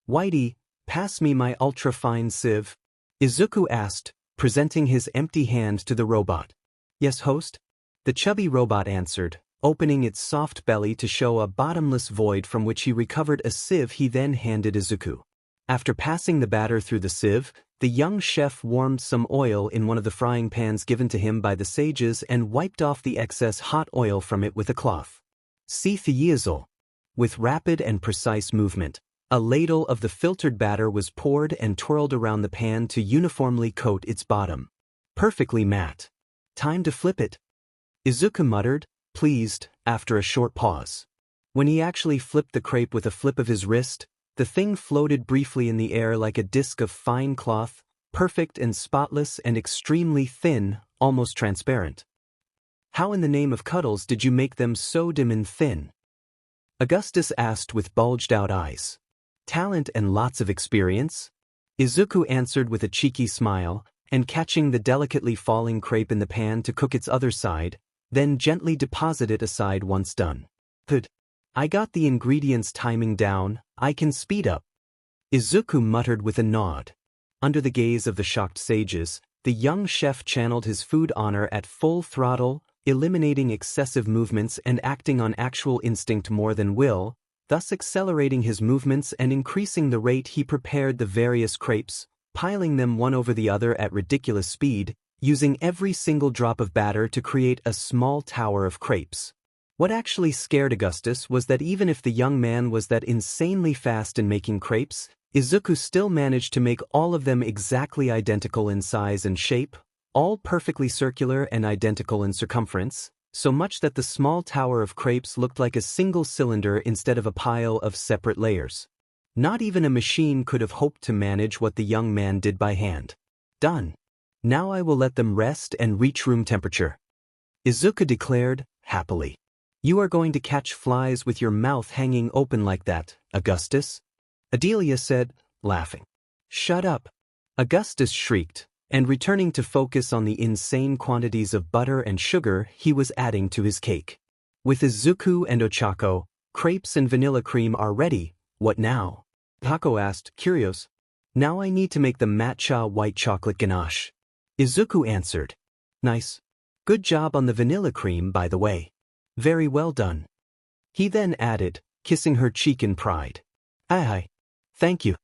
Speaker 1: Whitey, pass me my ultra-fine sieve, Izuku asked, presenting his empty hand to the robot. Yes, host? The chubby robot answered, opening its soft belly to show a bottomless void from which he recovered a sieve he then handed Izuku. After passing the batter through the sieve, the young chef warmed some oil in one of the frying pans given to him by the sages and wiped off the excess hot oil from it with a cloth. See Theizal. With rapid and precise movement, a ladle of the filtered batter was poured and twirled around the pan to uniformly coat its bottom. Perfectly matte. Time to flip it. Izuku muttered, pleased, after a short pause. When he actually flipped the crepe with a flip of his wrist, the thing floated briefly in the air like a disc of fine cloth, perfect and spotless and extremely thin, almost transparent. How in the name of cuddles did you make them so dim and thin? Augustus asked with bulged-out eyes. Talent and lots of experience? Izuku answered with a cheeky smile, and catching the delicately falling crepe in the pan to cook its other side, then gently deposit it aside once done. Good. I got the ingredients timing down, I can speed up. Izuku muttered with a nod. Under the gaze of the shocked sages, the young chef channeled his food honor at full throttle, eliminating excessive movements and acting on actual instinct more than will, thus accelerating his movements and increasing the rate he prepared the various crepes, piling them one over the other at ridiculous speed, using every single drop of batter to create a small tower of crepes. What actually scared Augustus was that even if the young man was that insanely fast in making crepes, Izuku still managed to make all of them exactly identical in size and shape, all perfectly circular and identical in circumference, so much that the small tower of crepes looked like a single cylinder instead of a pile of separate layers. Not even a machine could have hoped to manage what the young man did by hand. Done. Now I will let them rest and reach room temperature. Izuku declared, happily. You are going to catch flies with your mouth hanging open like that, Augustus? Adelia said, laughing. Shut up. Augustus shrieked, and returning to focus on the insane quantities of butter and sugar he was adding to his cake. With Izuku and Ochako, crepes and vanilla cream are ready, what now? Taco asked, curious. Now I need to make the matcha white chocolate ganache. Izuku answered. Nice. Good job on the vanilla cream, by the way. Very well done. He then added, kissing her cheek in pride. Aye. Thank you.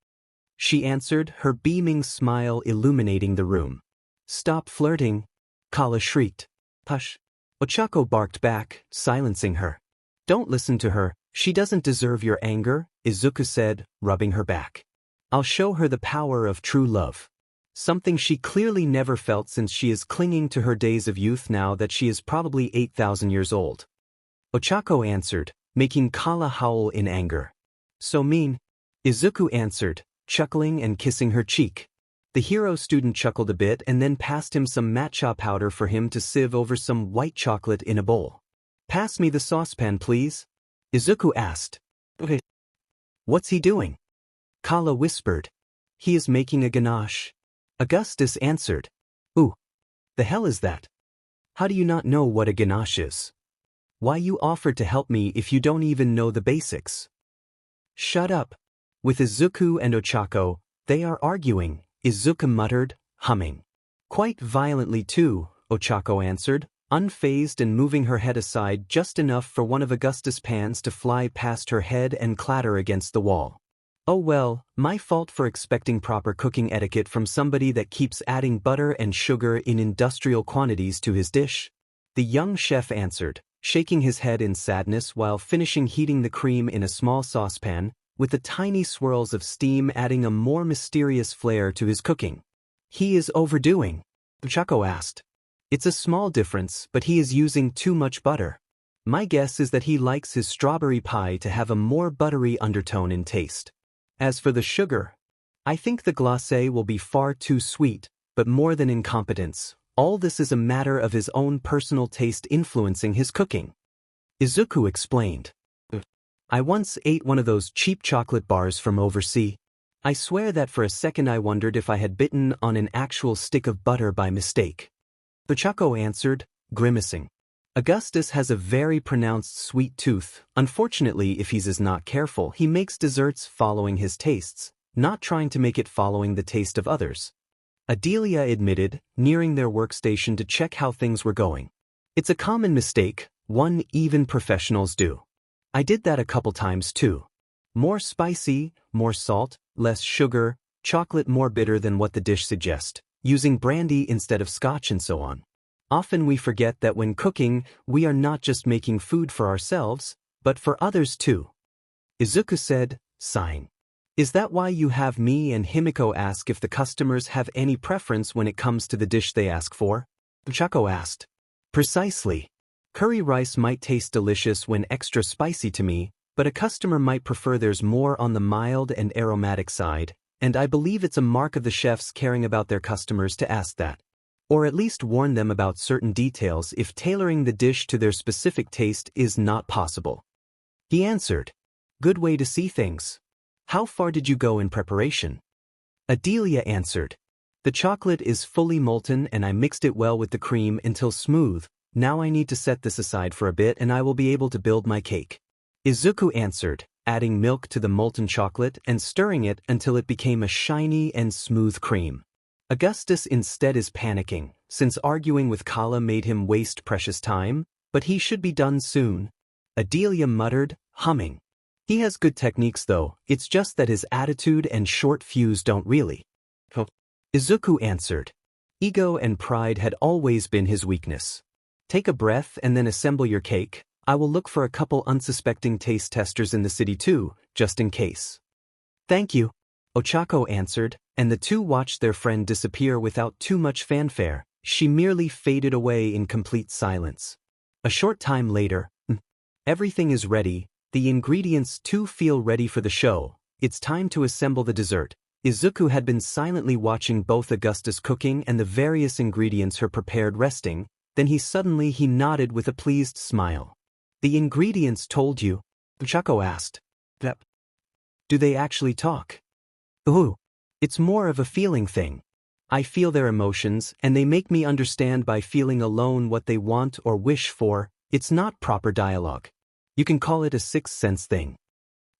Speaker 1: She answered, her beaming smile illuminating the room. Stop flirting. Kala shrieked. Hush. Ochako barked back, silencing her. Don't listen to her, she doesn't deserve your anger, Izuku said, rubbing her back. I'll show her the power of true love. Something she clearly never felt since she is clinging to her days of youth now that she is probably 8,000 years old. Ochako answered, making Kala howl in anger. So mean. Izuku answered, chuckling and kissing her cheek. The hero student chuckled a bit and then passed him some matcha powder for him to sieve over some white chocolate in a bowl. Pass me the saucepan, please. Izuku asked. Okay. What's he doing? Kala whispered. He is making a ganache. Augustus answered. Ooh. The hell is that? How do you not know what a ganache is? Why you offered to help me if you don't even know the basics? Shut up. With Izuku and Ochako, they are arguing, Izuku muttered, humming. Quite violently too, Ochako answered, unfazed and moving her head aside just enough for one of Augustus' pans to fly past her head and clatter against the wall. Oh well, my fault for expecting proper cooking etiquette from somebody that keeps adding butter and sugar in industrial quantities to his dish. The young chef answered, shaking his head in sadness while finishing heating the cream in a small saucepan, with the tiny swirls of steam adding a more mysterious flair to his cooking. He is overdoing, Ochako asked. It's a small difference, but he is using too much butter. My guess is that he likes his strawberry pie to have a more buttery undertone in taste. As for the sugar, I think the glacé will be far too sweet, but more than incompetence, all this is a matter of his own personal taste influencing his cooking. Izuku explained. I once ate one of those cheap chocolate bars from overseas. I swear that for a second I wondered if I had bitten on an actual stick of butter by mistake. Ochako answered, grimacing. Augustus has a very pronounced sweet tooth. Unfortunately, if he's not careful, he makes desserts following his tastes, not trying to make it following the taste of others. Adelia admitted, nearing their workstation to check how things were going. It's a common mistake, one even professionals do. I did that a couple times too. More spicy, more salt, less sugar, chocolate more bitter than what the dish suggests, using brandy instead of scotch and so on. Often we forget that when cooking, we are not just making food for ourselves, but for others too. Izuku said, sighing. Is that why you have me and Himiko ask if the customers have any preference when it comes to the dish they ask for? Ochako asked. Precisely. Curry rice might taste delicious when extra spicy to me, but a customer might prefer theirs more on the mild and aromatic side, and I believe it's a mark of the chefs caring about their customers to ask that. Or at least warn them about certain details if tailoring the dish to their specific taste is not possible. He answered. Good way to see things. How far did you go in preparation? Adelia answered. The chocolate is fully molten and I mixed it well with the cream until smooth. Now I need to set this aside for a bit and I will be able to build my cake. Izuku answered, adding milk to the molten chocolate and stirring it until it became a shiny and smooth cream. Augustus instead is panicking, since arguing with Kala made him waste precious time, but he should be done soon. Adelia muttered, humming. He has good techniques though, it's just that his attitude and short fuse don't really. Izuku answered. Ego and pride had always been his weakness. Take a breath and then assemble your cake. I will look for a couple unsuspecting taste testers in the city too, just in case. Thank you, Ochako answered, and the two watched their friend disappear without too much fanfare. She merely faded away in complete silence. A short time later, everything is ready, the ingredients too feel ready for the show, it's time to assemble the dessert. Izuku had been silently watching both Augustus cooking and the various ingredients her prepared resting, then he nodded with a pleased smile. The ingredients told you? Ochako asked. Yep. Do they actually talk? Ooh. It's more of a feeling thing. I feel their emotions and they make me understand by feeling alone what they want or wish for. It's not proper dialogue. You can call it a sixth sense thing.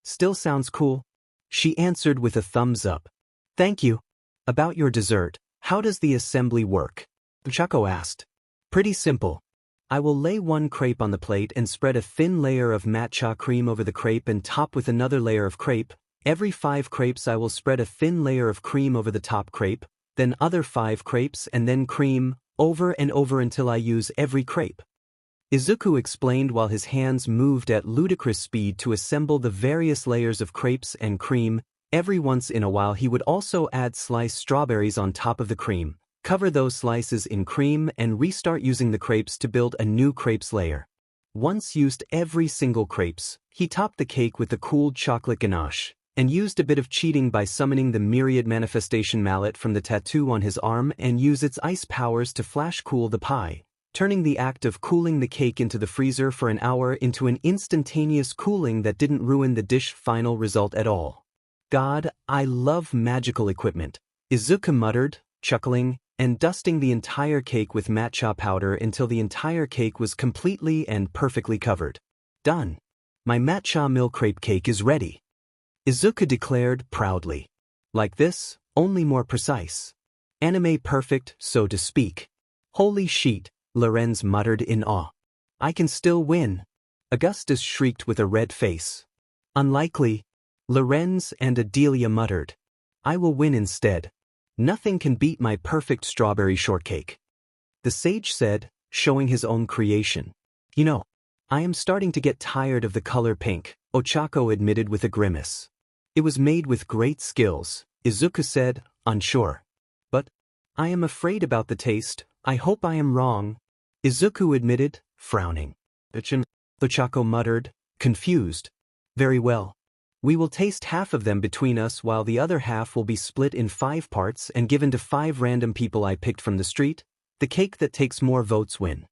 Speaker 1: Still sounds cool. She answered with a thumbs up. Thank you. About your dessert, how does the assembly work? Ochako asked. Pretty simple. I will lay one crepe on the plate and spread a thin layer of matcha cream over the crepe and top with another layer of crepe. Every 5 crepes I will spread a thin layer of cream over the top crepe, then other 5 crepes and then cream, over and over until I use every crepe. Izuku explained while his hands moved at ludicrous speed to assemble the various layers of crepes and cream. Every once in a while he would also add sliced strawberries on top of the cream, cover those slices in cream and restart using the crepes to build a new crepes layer. Once used every single crepes, he topped the cake with the cooled chocolate ganache, and used a bit of cheating by summoning the myriad manifestation mallet from the tattoo on his arm and use its ice powers to flash cool the pie, turning the act of cooling the cake into the freezer for an hour into an instantaneous cooling that didn't ruin the dish final result at all. God, I love magical equipment, Izuku muttered, chuckling, and dusting the entire cake with matcha powder until the entire cake was completely and perfectly covered. Done. My matcha milk crepe cake is ready. Izuku declared proudly. Like this, only more precise. Anime perfect, so to speak. Holy shit, Lorenz muttered in awe. I can still win. Augustus shrieked with a red face. Unlikely. Lorenz and Adelia muttered. I will win instead. Nothing can beat my perfect strawberry shortcake. The sage said, showing his own creation. You know, I am starting to get tired of the color pink, Ochako admitted with a grimace. It was made with great skills, Izuku said, unsure. But I am afraid about the taste, I hope I am wrong. Izuku admitted, frowning. Ochako muttered, confused. Very well. We will taste half of them between us while the other half will be split in 5 parts and given to 5 random people I picked from the street. The cake that takes more votes win.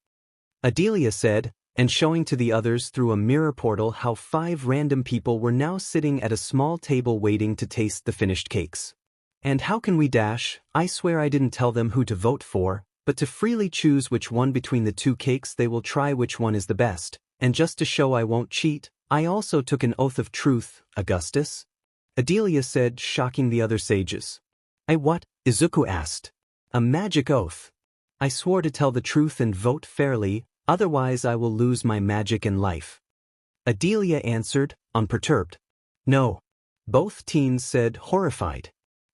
Speaker 1: Adelia said, and showing to the others through a mirror portal how 5 random people were now sitting at a small table waiting to taste the finished cakes. And how can we dash? I swear I didn't tell them who to vote for, but to freely choose which one between the 2 cakes they will try which one is the best, and just to show I won't cheat, I also took an oath of truth, Augustus. Adelia said, shocking the other sages. What? Izuku asked. A magic oath. I swore to tell the truth and vote fairly, otherwise I will lose my magic and life. Adelia answered, unperturbed. No. Both teens said, horrified.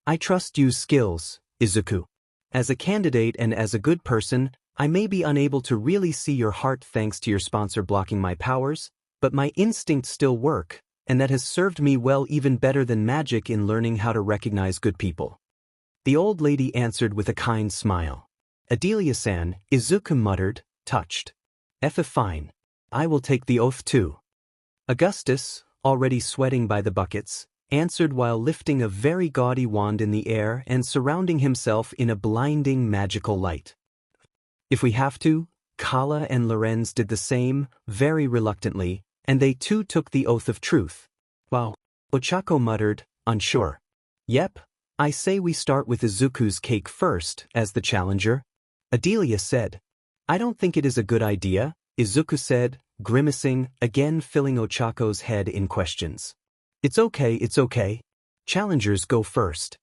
Speaker 1: I trust your skills, Izuku. As a candidate and as a good person, I may be unable to really see your heart thanks to your sponsor blocking my powers, but my instincts still work, and that has served me well even better than magic in learning how to recognize good people. The old lady answered with a kind smile. Adelia-san, Izuku muttered, touched. Fine. I will take the oath too. Augustus, already sweating by the buckets, answered while lifting a very gaudy wand in the air and surrounding himself in a blinding magical light. If we have to, Kala and Lorenz did the same, very reluctantly, and they too took the oath of truth. Wow. Ochako muttered, unsure. Yep, I say we start with Izuku's cake first, as the challenger. Adelia said. I don't think it is a good idea, Izuku said, grimacing, again filling Ochako's head in questions. It's okay. Challengers go first.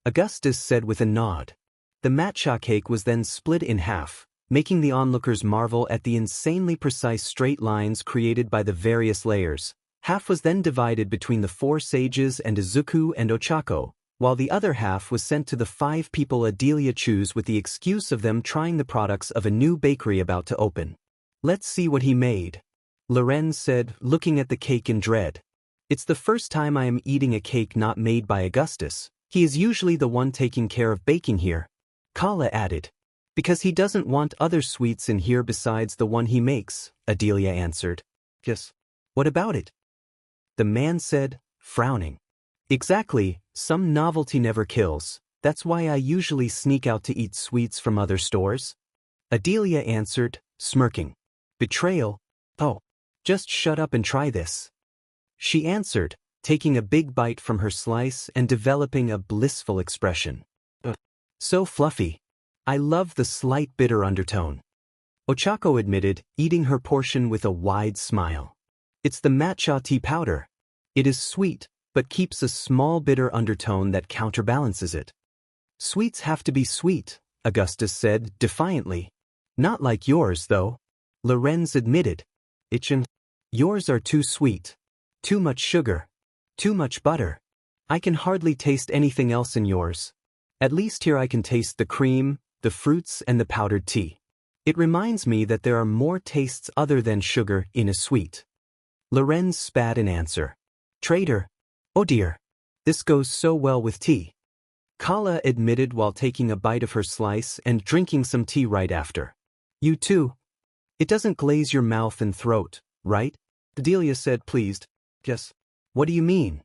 Speaker 1: Augustus said with a nod. The matcha cake was then split in half, making the onlookers marvel at the insanely precise straight lines created by the various layers. Half was then divided between the 4 sages and Izuku and Ochako, while the other half was sent to the 5 people Adelia chose with the excuse of them trying the products of a new bakery about to open. Let's see what he made. Lorenz said, looking at the cake in dread. It's the first time I am eating a cake not made by Augustus. He is usually the one taking care of baking here. Kala added. Because he doesn't want other sweets in here besides the one he makes, Adelia answered. Yes. What about it? The man said, frowning. Exactly, some novelty never kills. That's why I usually sneak out to eat sweets from other stores. Adelia answered, smirking. Betrayal? Oh. Just shut up and try this. She answered, taking a big bite from her slice and developing a blissful expression. So fluffy. I love the slight bitter undertone. Ochako admitted, eating her portion with a wide smile. It's the matcha tea powder. It is sweet, but keeps a small bitter undertone that counterbalances it. Sweets have to be sweet, Augustus said defiantly. Not like yours, though. Lorenz admitted. Yours are too sweet. Too much sugar. Too much butter. I can hardly taste anything else in yours. At least here I can taste the cream, the fruits and the powdered tea. It reminds me that there are more tastes other than sugar in a sweet. Lorenz spat in answer. Traitor. Oh dear. This goes so well with tea. Kala admitted while taking a bite of her slice and drinking some tea right after. You too. It doesn't glaze your mouth and throat, right? Adelia said pleased. Yes. What do you mean?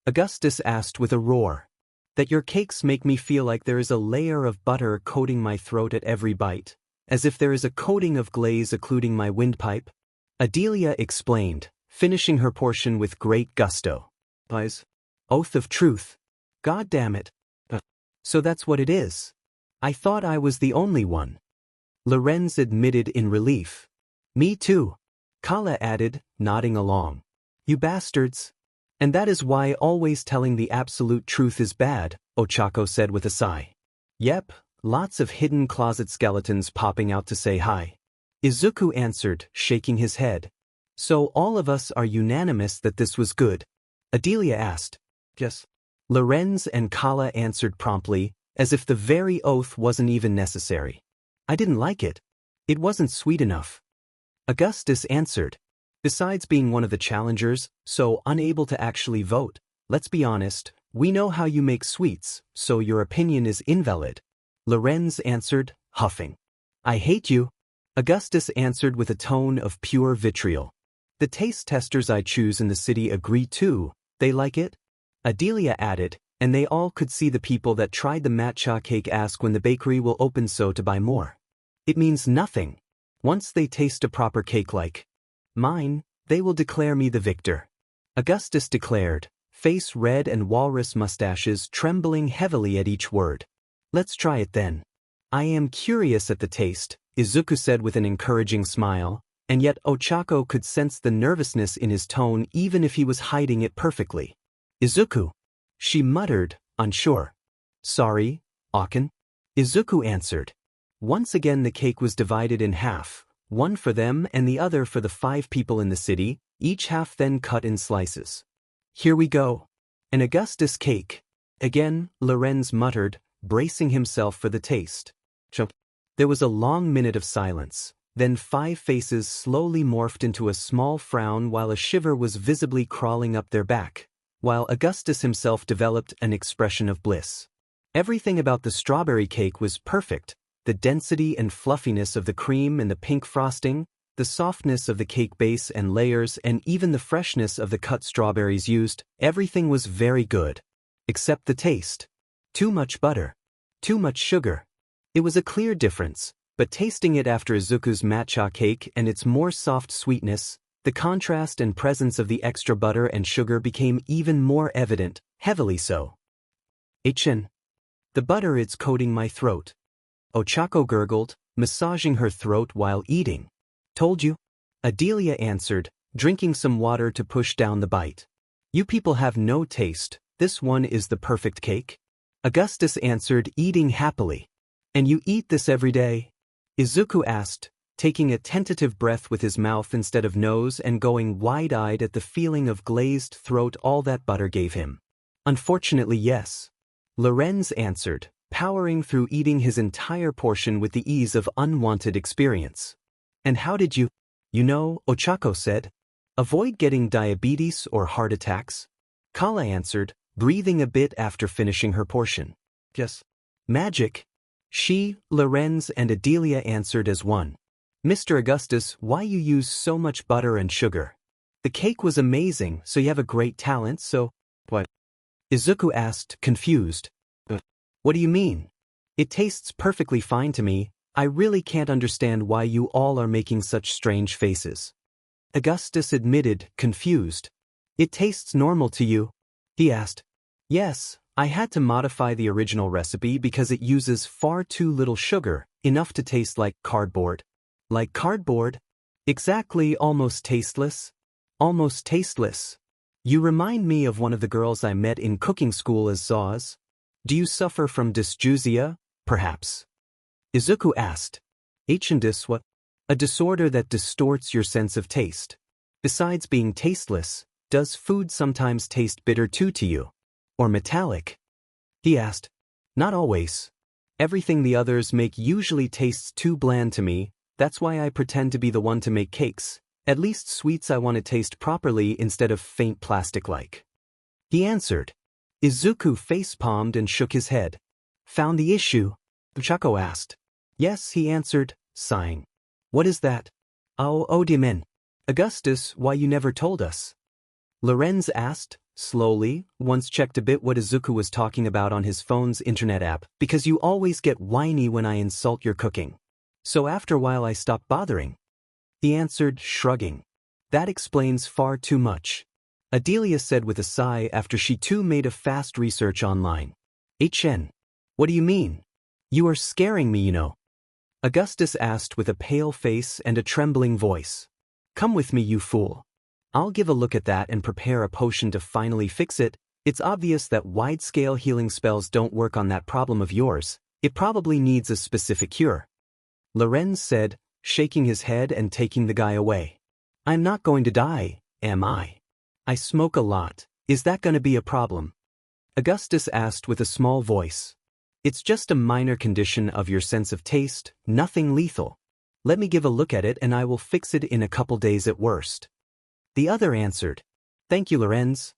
Speaker 1: Augustus asked with a roar. That your cakes make me feel like there is a layer of butter coating my throat at every bite, as if there is a coating of glaze occluding my windpipe. Adelia explained, finishing her portion with great gusto. Oath of truth. God damn it. So that's what it is. I thought I was the only one. Lorenz admitted in relief. Me too. Kala added, nodding along. You bastards. And that is why always telling the absolute truth is bad, Ochako said with a sigh. Yep, lots of hidden closet skeletons popping out to say hi. Izuku answered, shaking his head. So all of us are unanimous that this was good? Adelia asked. Yes. Lorenz and Kala answered promptly, as if the very oath wasn't even necessary. I didn't like it. It wasn't sweet enough. Augustus answered. Besides being one of the challengers, so unable to actually vote, let's be honest, we know how you make sweets, so your opinion is invalid. Lorenz answered, huffing. I hate you. Augustus answered with a tone of pure vitriol. The taste testers I choose in the city agree too. They like it? Adelia added, and they all could see the people that tried the matcha cake ask when the bakery will open so to buy more. It means nothing. Once they taste a proper cake like mine, they will declare me the victor. Augustus declared, face red and walrus mustaches trembling heavily at each word. Let's try it then. I am curious at the taste, Izuku said with an encouraging smile, and yet Ochako could sense the nervousness in his tone even if he was hiding it perfectly. Izuku. She muttered, unsure. Sorry, Aken. Izuku answered. Once again the cake was divided in half. One for them and the other for the 5 people in the city, each half then cut in slices. Here we go. An Augustus cake. Again, Lorenz muttered, bracing himself for the taste. There was a long minute of silence, then 5 faces slowly morphed into a small frown while a shiver was visibly crawling up their back, while Augustus himself developed an expression of bliss. Everything about the strawberry cake was perfect. The density and fluffiness of the cream and the pink frosting, the softness of the cake base and layers and even the freshness of the cut strawberries used, everything was very good. Except the taste. Too much butter. Too much sugar. It was a clear difference, but tasting it after Izuku's matcha cake and its more soft sweetness, the contrast and presence of the extra butter and sugar became even more evident, heavily so. Ichin. The butter is coating my throat. Ochako gurgled, massaging her throat while eating. Told you? Adelia answered, drinking some water to push down the bite. You people have no taste, this one is the perfect cake. Augustus answered, eating happily. And you eat this every day? Izuku asked, taking a tentative breath with his mouth instead of nose and going wide-eyed at the feeling of glazed throat all that butter gave him. Unfortunately, yes. Lorenz answered, powering through eating his entire portion with the ease of unwanted experience. And how did you? You know, Ochako said. Avoid getting diabetes or heart attacks? Kala answered, breathing a bit after finishing her portion. Yes. Magic. She, Lorenz and Adelia answered as one. Mr. Augustus, why you use so much butter and sugar? The cake was amazing, so you have a great talent, so… What? Izuku asked, confused. What do you mean? It tastes perfectly fine to me, I really can't understand why you all are making such strange faces. Augustus admitted, confused. It tastes normal to you? He asked. Yes, I had to modify the original recipe because it uses far too little sugar, enough to taste like cardboard. Like cardboard? Exactly, almost tasteless. Almost tasteless. You remind me of one of the girls I met in cooking school as Zaus. Do you suffer from dysgeusia, perhaps? Izuku asked. Dis what? A disorder that distorts your sense of taste. Besides being tasteless, does food sometimes taste bitter too to you? Or metallic? He asked. Not always. Everything the others make usually tastes too bland to me, that's why I pretend to be the one to make cakes. At least sweets I want to taste properly instead of faint plastic-like. He answered. Izuku face-palmed and shook his head. Found the issue? Ochako asked. Yes, he answered, sighing. What is that? Oh, Odimen. Augustus, why you never told us? Lorenz asked, slowly, once checked a bit what Izuku was talking about on his phone's internet app, because you always get whiny when I insult your cooking. So after a while I stopped bothering. He answered, shrugging. That explains far too much. Adelia said with a sigh after she too made a fast research online. What do you mean? You are scaring me, you know. Augustus asked with a pale face and a trembling voice. Come with me, you fool. I'll give a look at that and prepare a potion to finally fix it. It's obvious that wide-scale healing spells don't work on that problem of yours. It probably needs a specific cure. Lorenz said, shaking his head and taking the guy away. I'm not going to die, am I? I smoke a lot. Is that going to be a problem? Augustus asked with a small voice. It's just a minor condition of your sense of taste, nothing lethal. Let me give a look at it and I will fix it in a couple days at worst. The other answered. Thank you, Lorenz.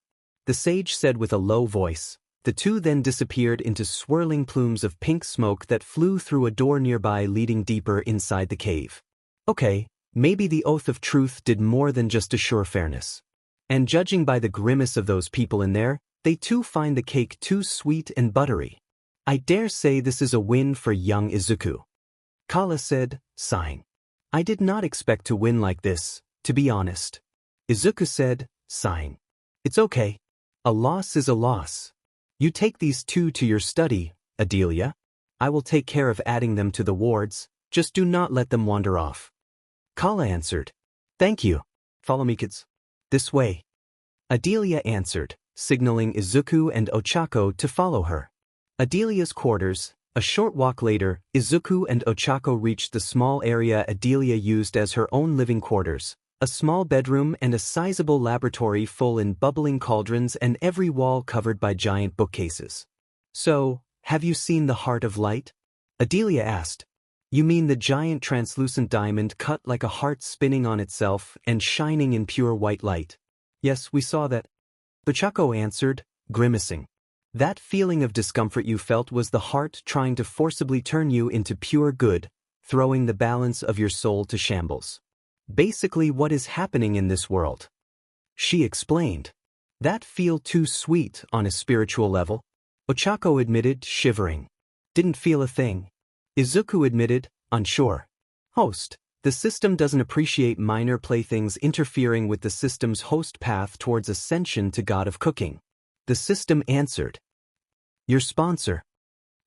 Speaker 1: The sage said with a low voice. The two then disappeared into swirling plumes of pink smoke that flew through a door nearby leading deeper inside the cave. Okay, maybe the oath of truth did more than just assure fairness. And judging by the grimace of those people in there, they too find the cake too sweet and buttery. I dare say this is a win for young Izuku. Kala said, sighing. I did not expect to win like this, to be honest. Izuku said, sighing. It's okay. A loss is a loss. You take these two to your study, Adelia. I will take care of adding them to the wards, just do not let them wander off. Kala answered. Thank you. Follow me, kids. This way. Adelia answered, signaling Izuku and Ochako to follow her. Adelia's quarters. A short walk later, Izuku and Ochako reached the small area Adelia used as her own living quarters. A small bedroom and a sizable laboratory full in bubbling cauldrons and every wall covered by giant bookcases. So, have you seen the Heart of Light? Adelia asked. You mean the giant translucent diamond cut like a heart spinning on itself and shining in pure white light? Yes, we saw that. Ochako answered, grimacing. That feeling of discomfort you felt was the heart trying to forcibly turn you into pure good, throwing the balance of your soul to shambles. Basically what is happening in this world. She explained. That feel too sweet on a spiritual level? Ochako admitted, shivering. Didn't feel a thing. Izuku admitted, unsure. Host. The system doesn't appreciate minor playthings interfering with the system's host path towards ascension to God of Cooking. The system answered. Your sponsor?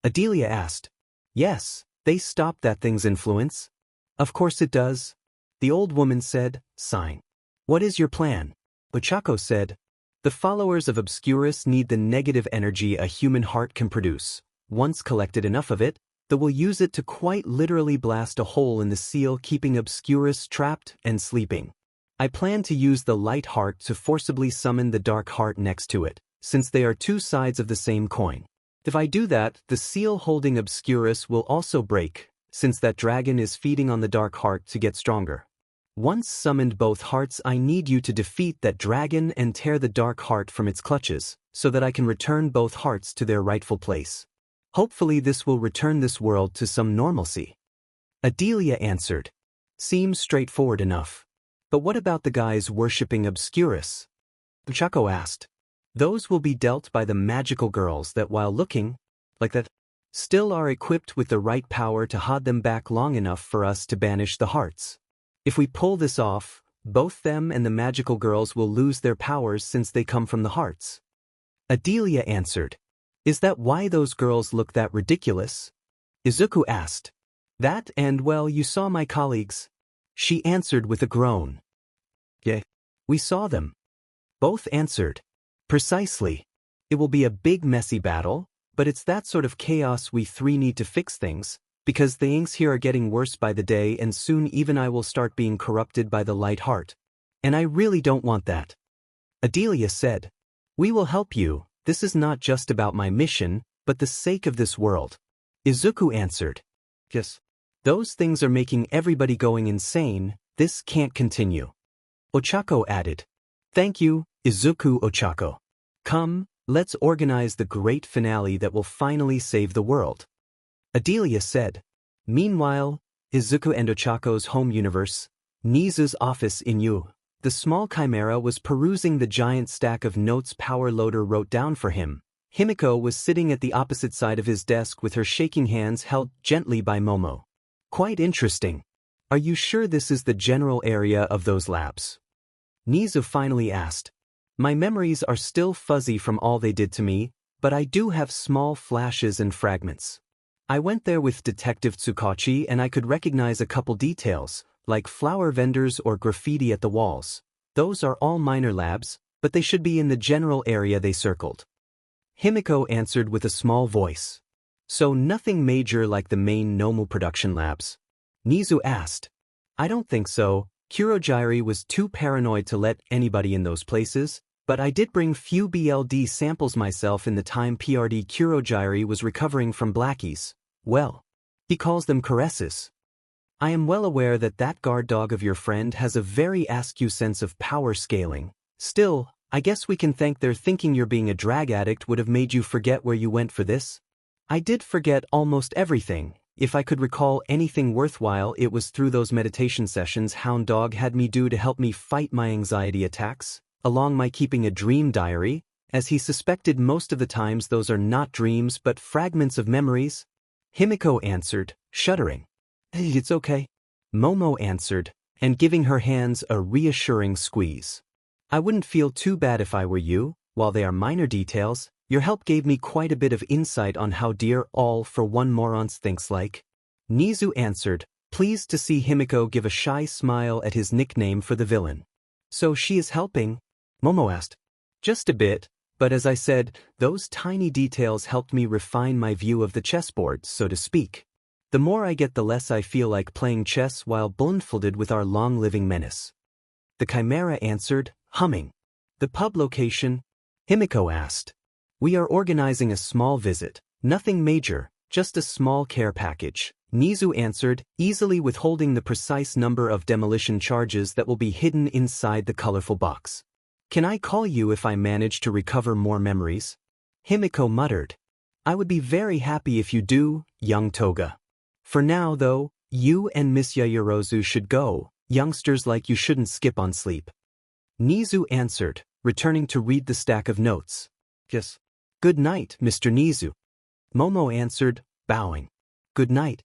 Speaker 1: Adelia asked. Yes, they stopped that thing's influence. Of course it does. The old woman said, sighing. What is your plan? Ochako said. The followers of Obscurus need the negative energy a human heart can produce. Once collected enough of it, they will use it to quite literally blast a hole in the seal, keeping Obscurus trapped and sleeping. I plan to use the light heart to forcibly summon the dark heart next to it, since they are two sides of the same coin. If I do that, the seal holding Obscurus will also break, since that dragon is feeding on the dark heart to get stronger. Once summoned both hearts, I need you to defeat that dragon and tear the dark heart from its clutches, so that I can return both hearts to their rightful place. Hopefully this will return this world to some normalcy. Adelia answered. Seems straightforward enough. But what about the guys worshipping Obscurus? Ochako asked. Those will be dealt by the magical girls that, while looking like that, still are equipped with the right power to hold them back long enough for us to banish the hearts. If we pull this off, both them and the magical girls will lose their powers since they come from the hearts. Adelia answered. Is that why those girls look that ridiculous? Izuku asked. That and, well, you saw my colleagues. She answered with a groan. Yeah, we saw them. Both answered. Precisely. It will be a big messy battle, but it's that sort of chaos we three need to fix things, because things here are getting worse by the day and soon even I will start being corrupted by the light heart. And I really don't want that. Adelia said. We will help you. This is not just about my mission, but the sake of this world. Izuku answered. Yes. Those things are making everybody going insane. This can't continue. Ochako added. Thank you, Izuku Ochako. Come, let's organize the great finale that will finally save the world. Adelia said. Meanwhile, Izuku and Ochako's home universe, Nizu's office in Yu. The small chimera was perusing the giant stack of notes Power Loader wrote down for him. Himiko was sitting at the opposite side of his desk with her shaking hands held gently by Momo. Quite interesting. Are you sure this is the general area of those labs? Nizu finally asked. My memories are still fuzzy from all they did to me, but I do have small flashes and fragments. I went there with Detective Tsukachi and I could recognize a couple details, like flower vendors or graffiti at the walls. Those are all minor labs, but they should be in the general area they circled. Himiko answered with a small voice. So nothing major like the main Nomu production labs? Nizu asked. I don't think so. Kurogiri was too paranoid to let anybody in those places, but I did bring few BLD samples myself in the time PRD Kurogiri was recovering from Blackie's. Well, he calls them caresses. I am well aware that that guard dog of your friend has a very askew sense of power scaling. Still, I guess we can thank their thinking you're being a drag addict would have made you forget where you went for this. I did forget almost everything. If I could recall anything worthwhile, it was through those meditation sessions Hound Dog had me do to help me fight my anxiety attacks, along my keeping a dream diary, as he suspected most of the times those are not dreams but fragments of memories. Himiko answered, shuddering. It's okay. Momo answered, and giving her hands a reassuring squeeze. I wouldn't feel too bad if I were you. While they are minor details, your help gave me quite a bit of insight on how dear all for one morons thinks like. Nizu answered, pleased to see Himiko give a shy smile at his nickname for the villain. So she is helping? Momo asked. Just a bit, but as I said, those tiny details helped me refine my view of the chessboard, so to speak. The more I get, the less I feel like playing chess while blindfolded with our long-living menace. The chimera answered, humming. The pub location? Himiko asked. We are organizing a small visit. Nothing major, just a small care package. Nizu answered, easily withholding the precise number of demolition charges that will be hidden inside the colorful box. Can I call you if I manage to recover more memories? Himiko muttered. I would be very happy if you do, young Toga. For now, though, you and Miss Yaoyorozu should go. Youngsters like you shouldn't skip on sleep. Nizu answered, returning to read the stack of notes. Yes. Good night, Mr. Nizu. Momo answered, bowing. Good night.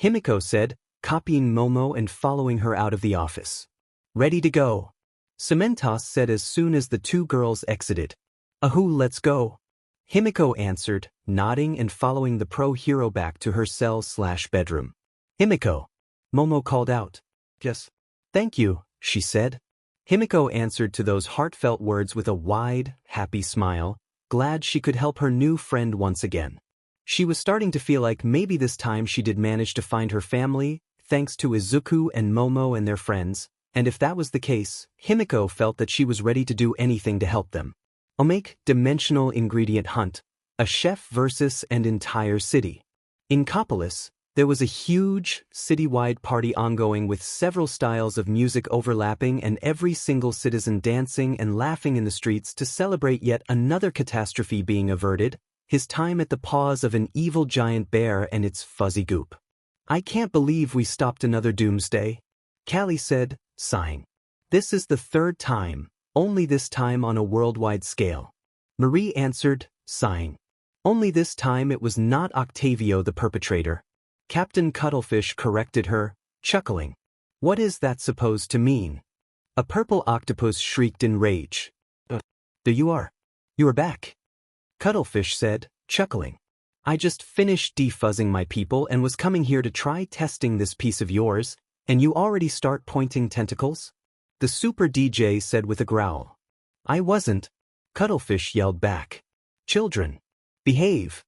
Speaker 1: Himiko said, copying Momo and following her out of the office. Ready to go. Cementos said as soon as the two girls exited. Ahoo, let's go. Himiko answered, nodding and following the pro-hero back to her cell/bedroom. Himiko. Momo called out. Yes. Thank you, she said. Himiko answered to those heartfelt words with a wide, happy smile, glad she could help her new friend once again. She was starting to feel like maybe this time she did manage to find her family, thanks to Izuku and Momo and their friends, and if that was the case, Himiko felt that she was ready to do anything to help them. Omake Dimensional Ingredient Hunt, a chef versus an entire city. In Copolis, there was a huge, citywide party ongoing with several styles of music overlapping and every single citizen dancing and laughing in the streets to celebrate yet another catastrophe being averted, his time at the paws of an evil giant bear and its fuzzy goop. I can't believe we stopped another doomsday, Callie said, sighing. This is the third time, only this time on a worldwide scale. Marie answered, sighing. Only this time it was not Octavio the perpetrator. Captain Cuttlefish corrected her, chuckling. What is that supposed to mean? A purple octopus shrieked in rage. There you are. You are back. Cuttlefish said, chuckling. I just finished defuzzing my people and was coming here to try testing this piece of yours, and you already start pointing tentacles? The super DJ said with a growl. I wasn't. Cuttlefish yelled back. Children. Behave.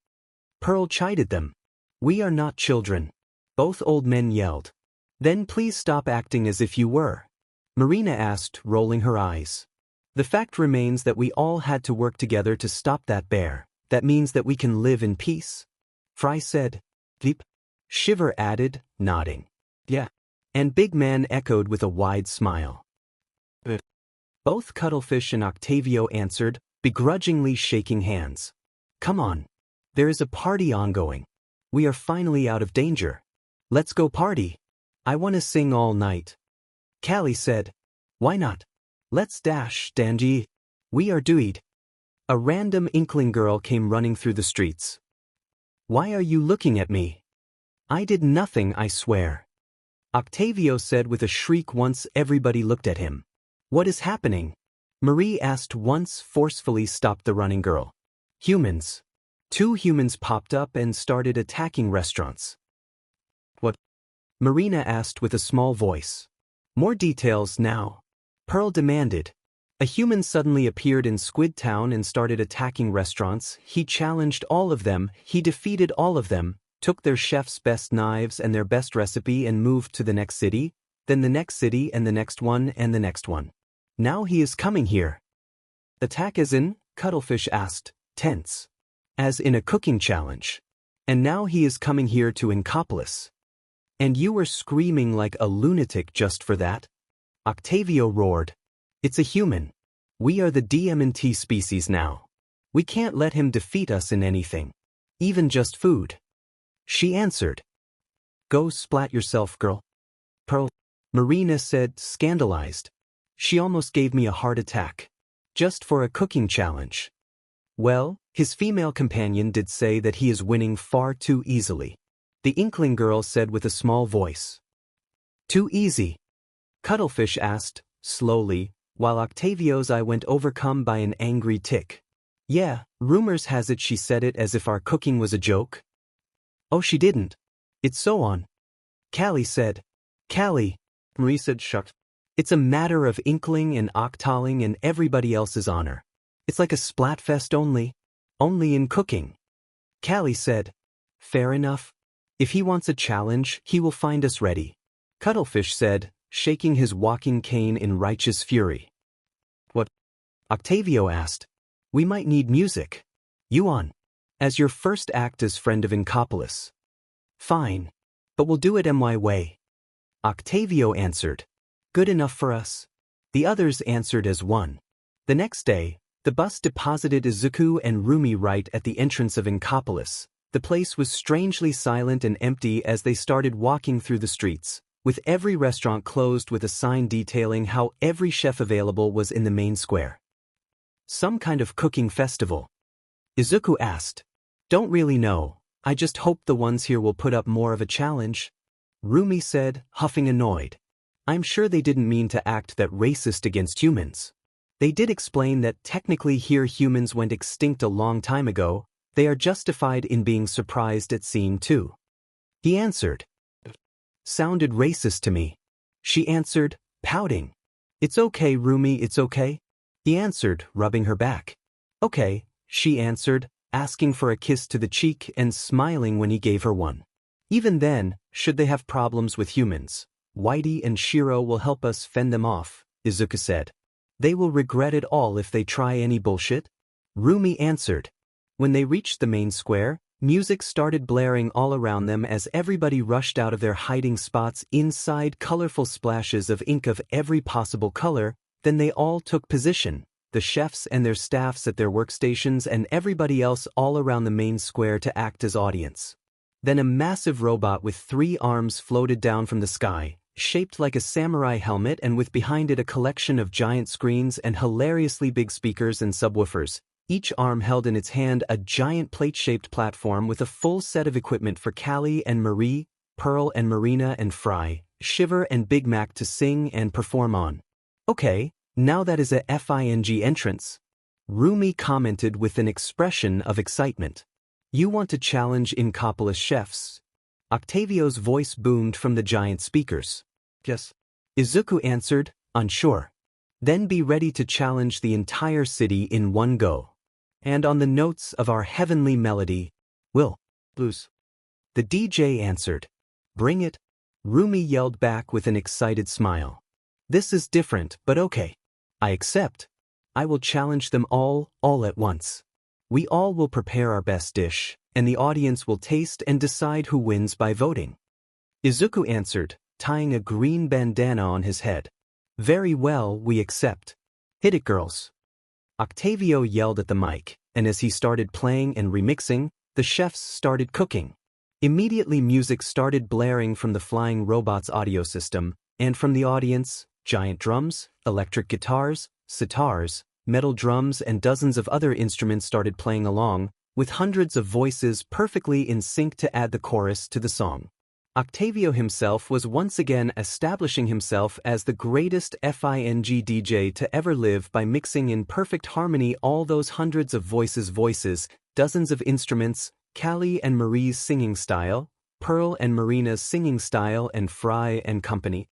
Speaker 1: Pearl chided them. We are not children. Both old men yelled. Then please stop acting as if you were. Marina asked, rolling her eyes. The fact remains that we all had to work together to stop that bear. That means that we can live in peace. Fry said. Deep. Shiver added, nodding. Yeah. And Big Man echoed with a wide smile. Both Cuttlefish and Octavio answered, begrudgingly shaking hands. Come on. There is a party ongoing. We are finally out of danger. Let's go party. I want to sing all night. Callie said. Why not? Let's dash, Danji. We are doed. A random inkling girl came running through the streets. Why are you looking at me? I did nothing, I swear. Octavio said with a shriek once everybody looked at him. What is happening? Marie asked once forcefully stopped the running girl. Humans. Two humans popped up and started attacking restaurants. What? Marina asked with a small voice. More details now. Pearl demanded. A human suddenly appeared in Squid Town and started attacking restaurants. He challenged all of them, he defeated all of them, took their chef's best knives and their best recipe and moved to the next city, then the next city and the next one and the next one. Now he is coming here. Attack as in? Cuttlefish asked, tense. As in a cooking challenge. And now he is coming here to Inkopolis. And you were screaming like a lunatic just for that? Octavio roared. It's a human. We are the DMT species now. We can't let him defeat us in anything. Even just food. She answered. Go splat yourself, girl. Pearl. Marina said, scandalized. She almost gave me a heart attack. Just for a cooking challenge. Well, his female companion did say that he is winning far too easily. The inkling girl said with a small voice. Too easy? Cuttlefish asked, slowly, while Octavio's eye went overcome by an angry tick. Yeah, rumors has it she said it as if our cooking was a joke. Oh, she didn't. It's so on. Callie said. Callie. Marie said shucks. It's a matter of inkling and octaling and everybody else's honor. It's like a splatfest only. Only in cooking. Callie said. Fair enough. If he wants a challenge, he will find us ready. Cuttlefish said, shaking his walking cane in righteous fury. What? Octavio asked. We might need music. You on. As your first act as friend of Inkopolis. Fine. But we'll do it my way. Octavio answered. Good enough for us. The others answered as one. The next day, the bus deposited Izuku and Rumi right at the entrance of Inkopolis. The place was strangely silent and empty as they started walking through the streets, with every restaurant closed with a sign detailing how every chef available was in the main square. Some kind of cooking festival? Izuku asked. Don't really know, I just hope the ones here will put up more of a challenge. Rumi said, huffing annoyed. I'm sure they didn't mean to act that racist against humans. They did explain that technically here humans went extinct a long time ago, they are justified in being surprised at seeing too. He answered. Sounded racist to me. She answered, pouting. It's okay, Rumi, it's okay. He answered, rubbing her back. Okay, she answered, asking for a kiss to the cheek and smiling when he gave her one. Even then, should they have problems with humans, Whitey and Shiro will help us fend them off, Izuku said. They will regret it all if they try any bullshit? Rumi answered. When they reached the main square, music started blaring all around them as everybody rushed out of their hiding spots inside colorful splashes of ink of every possible color. Then they all took position, the chefs and their staffs at their workstations and everybody else all around the main square to act as audience. Then a massive robot with 3 arms floated down from the sky, shaped like a samurai helmet and with behind it a collection of giant screens and hilariously big speakers and subwoofers. Each arm held in its hand a giant plate-shaped platform with a full set of equipment for Callie and Marie, Pearl and Marina and Fry, Shiver and Big Mac to sing and perform on. Okay, now that is a FING entrance. Rumi commented with an expression of excitement. You want to challenge Inkopolis chefs? Octavio's voice boomed from the giant speakers. Yes. Izuku answered, unsure. Then be ready to challenge the entire city in one go. And on the notes of our heavenly melody, we'll lose. The DJ answered. Bring it. Rumi yelled back with an excited smile. This is different, but okay. I accept. I will challenge them all at once. We all will prepare our best dish, and the audience will taste and decide who wins by voting. Izuku answered, tying a green bandana on his head. Very well, we accept. Hit it, girls. Octavio yelled at the mic, and as he started playing and remixing, the chefs started cooking. Immediately music started blaring from the flying robot's audio system, and from the audience, giant drums, electric guitars, sitars, metal drums and dozens of other instruments started playing along, with hundreds of voices perfectly in sync to add the chorus to the song. Octavio himself was once again establishing himself as the greatest FING DJ to ever live by mixing in perfect harmony all those hundreds of voices, dozens of instruments, Callie and Marie's singing style, Pearl and Marina's singing style and Fry and company's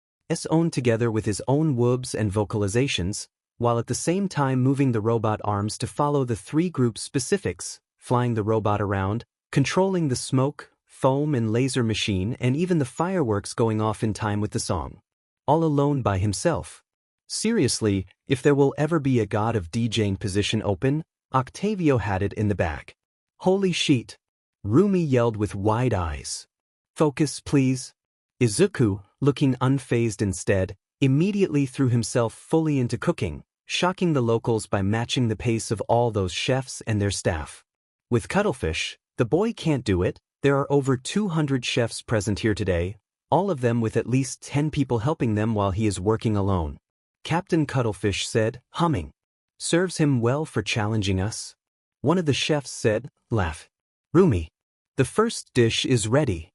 Speaker 1: own together with his own whoobs and vocalizations, while at the same time moving the robot arms to follow the 3 group specifics, flying the robot around, controlling the smoke, foam and laser machine and even the fireworks going off in time with the song. All alone by himself. Seriously, if there will ever be a god of DJing position open, Octavio had it in the bag. Holy shit! Rumi yelled with wide eyes. Focus, please. Izuku, looking unfazed instead, immediately threw himself fully into cooking, shocking the locals by matching the pace of all those chefs and their staff. With Cuttlefish, the boy can't do it. There are over 200 chefs present here today, all of them with at least 10 people helping them while he is working alone. Captain Cuttlefish said, humming. Serves him well for challenging us. One of the chefs said, laugh. Rumi. The first dish is ready.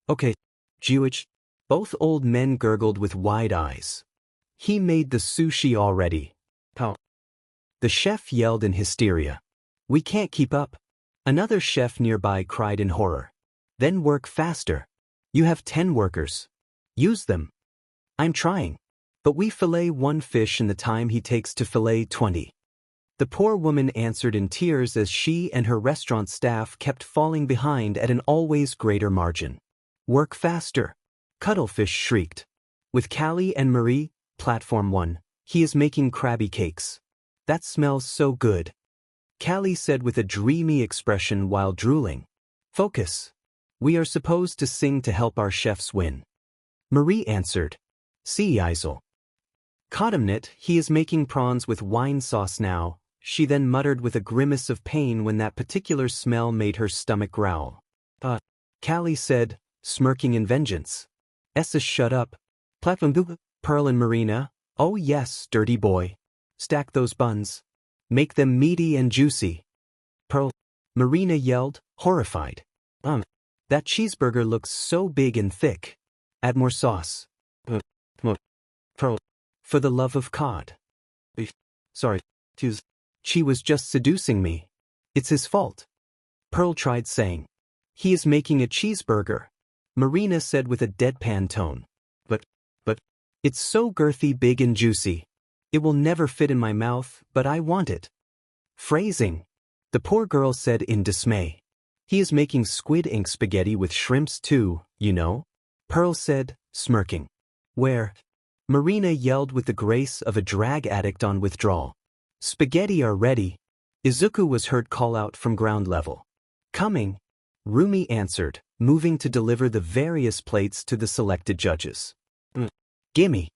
Speaker 1: Okay, Jewish. Both old men gurgled with wide eyes. He made the sushi already. How? The chef yelled in hysteria. We can't keep up. Another chef nearby cried in horror. Then work faster. You have 10 workers. Use them. I'm trying. But we fillet 1 fish in the time he takes to fillet 20. The poor woman answered in tears as she and her restaurant staff kept falling behind at an always greater margin. Work faster. Cuttlefish shrieked. With Callie and Marie, Platform 1, he is making Krabby Cakes. That smells so good. Callie said with a dreamy expression while drooling. Focus. We are supposed to sing to help our chefs win. Marie answered. See, Isel. Cautumnit, he is making prawns with wine sauce now, she then muttered with a grimace of pain when that particular smell made her stomach growl. Callie said, smirking in vengeance. Essa shut up. Platform Pearl and Marina, oh yes, dirty boy. Stack those buns. Make them meaty and juicy. Pearl. Marina yelled, horrified. That cheeseburger looks so big and thick. Add more sauce. Pearl. For the love of cod. Sorry. She was just seducing me. It's his fault. Pearl tried saying. He is making a cheeseburger. Marina said with a deadpan tone. But, it's so girthy, big and juicy. It will never fit in my mouth, but I want it. Phrasing. The poor girl said in dismay. He is making squid ink spaghetti with shrimps too, you know? Pearl said, smirking. Where? Marina yelled with the grace of a drag addict on withdrawal. Spaghetti are ready. Izuku was heard call out from ground level. Coming. Rumi answered, moving to deliver the various plates to the selected judges. Gimme.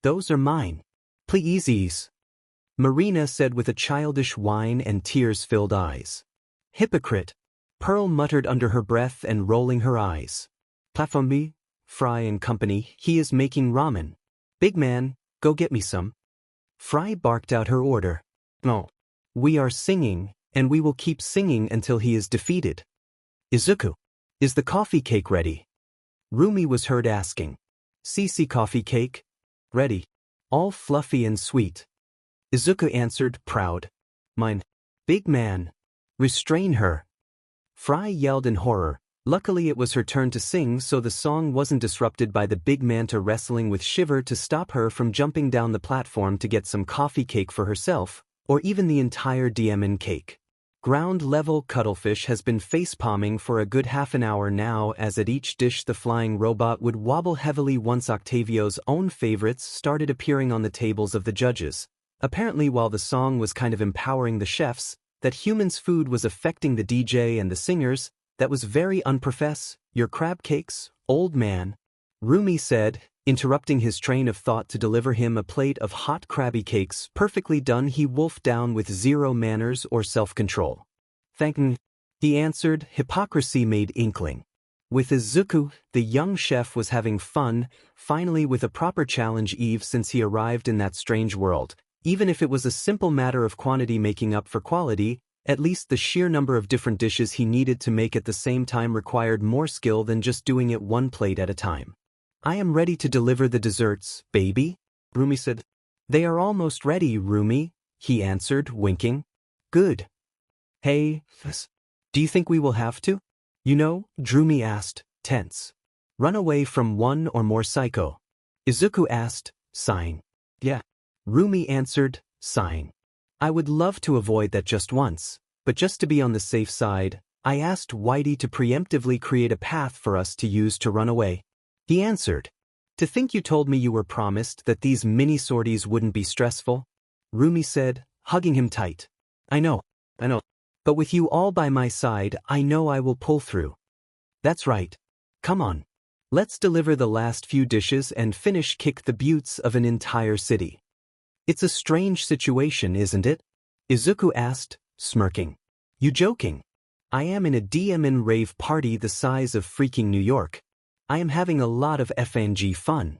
Speaker 1: Those are mine. Pleasees. Marina said with a childish whine and tears-filled eyes. Hypocrite. Pearl muttered under her breath and rolling her eyes. Platform me, Fry and company, he is making ramen. Big man, go get me some. Fry barked out her order. No. We are singing, and we will keep singing until he is defeated. Izuku. Is the coffee cake ready? Rumi was heard asking. CC coffee cake? Ready. All fluffy and sweet. Izuku answered, proud. Mine. Big man. Restrain her. Fry yelled in horror. Luckily it was her turn to sing, so the song wasn't disrupted by the big manta wrestling with Shiver to stop her from jumping down the platform to get some coffee cake for herself, or even the entire DMN cake. Ground-level cuttlefish has been facepalming for a good half an hour now, as at each dish the flying robot would wobble heavily once Octavio's own favorites started appearing on the tables of the judges. Apparently while the song was kind of empowering the chefs, that humans' food was affecting the DJ and the singers, that was very unprofess. Your crab cakes, old man. Rumi said, interrupting his train of thought to deliver him a plate of hot crabby cakes perfectly done. He wolfed down with zero manners or self-control. Thank. He answered, hypocrisy made inkling. With Izuku, the young chef was having fun, finally with a proper challenge Eve since he arrived in that strange world. Even if it was a simple matter of quantity making up for quality, at least the sheer number of different dishes he needed to make at the same time required more skill than just doing it one plate at a time. I am ready to deliver the desserts, baby, Rumi said. They are almost ready, Rumi, he answered, winking. Good. Hey, do you think we will have to? You know, Drumi asked, tense. Run away from one or more psycho. Izuku asked, sighing. Yeah. Rumi answered, sighing. I would love to avoid that just once, but just to be on the safe side, I asked Whitey to preemptively create a path for us to use to run away. He answered, to think you told me you were promised that these mini-sorties wouldn't be stressful? Rumi said, hugging him tight. I know. But with you all by my side, I know I will pull through. That's right. Come on. Let's deliver the last few dishes and kick the buttes of an entire city. It's a strange situation, isn't it? Izuku asked, smirking. You joking? I am in a DMN rave party the size of freaking New York. I am having a lot of FNG fun.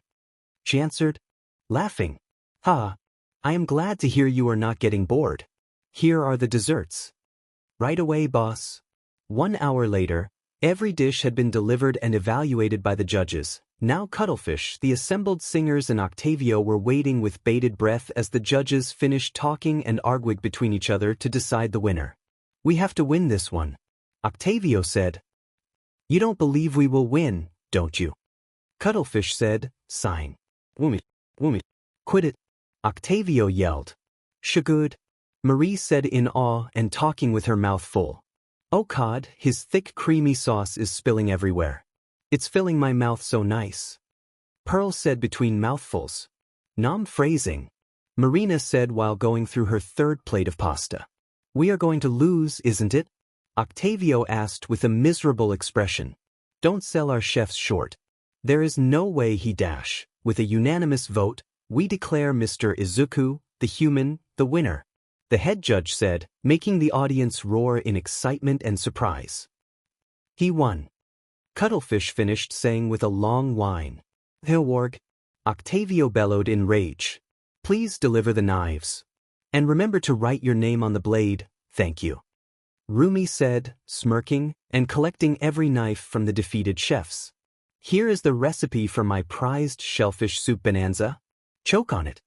Speaker 1: She answered, laughing. Ha! I am glad to hear you are not getting bored. Here are the desserts. Right away, boss. 1 hour later, every dish had been delivered and evaluated by the judges. Now Cuttlefish, the assembled singers and Octavio were waiting with bated breath as the judges finished talking and arguing between each other to decide the winner. We have to win this one, Octavio said. You don't believe we will win, don't you? Cuttlefish said, sighing. Wumi. Quit it. Octavio yelled. Shagood. Marie said in awe and talking with her mouth full. Oh God, his thick creamy sauce is spilling everywhere. It's filling my mouth so nice. Pearl said between mouthfuls. Nom phrasing. Marina said while going through her third plate of pasta. We are going to lose, isn't it? Octavio asked with a miserable expression. Don't sell our chefs short. There is no way he dash. With a unanimous vote, we declare Mr. Izuku, the human, the winner. The head judge said, making the audience roar in excitement and surprise. He won. Cuttlefish finished saying with a long whine. Hilwarg. Octavio bellowed in rage. Please deliver the knives. And remember to write your name on the blade, thank you. Rumi said, smirking, and collecting every knife from the defeated chefs. Here is the recipe for my prized shellfish soup bonanza. Choke on it.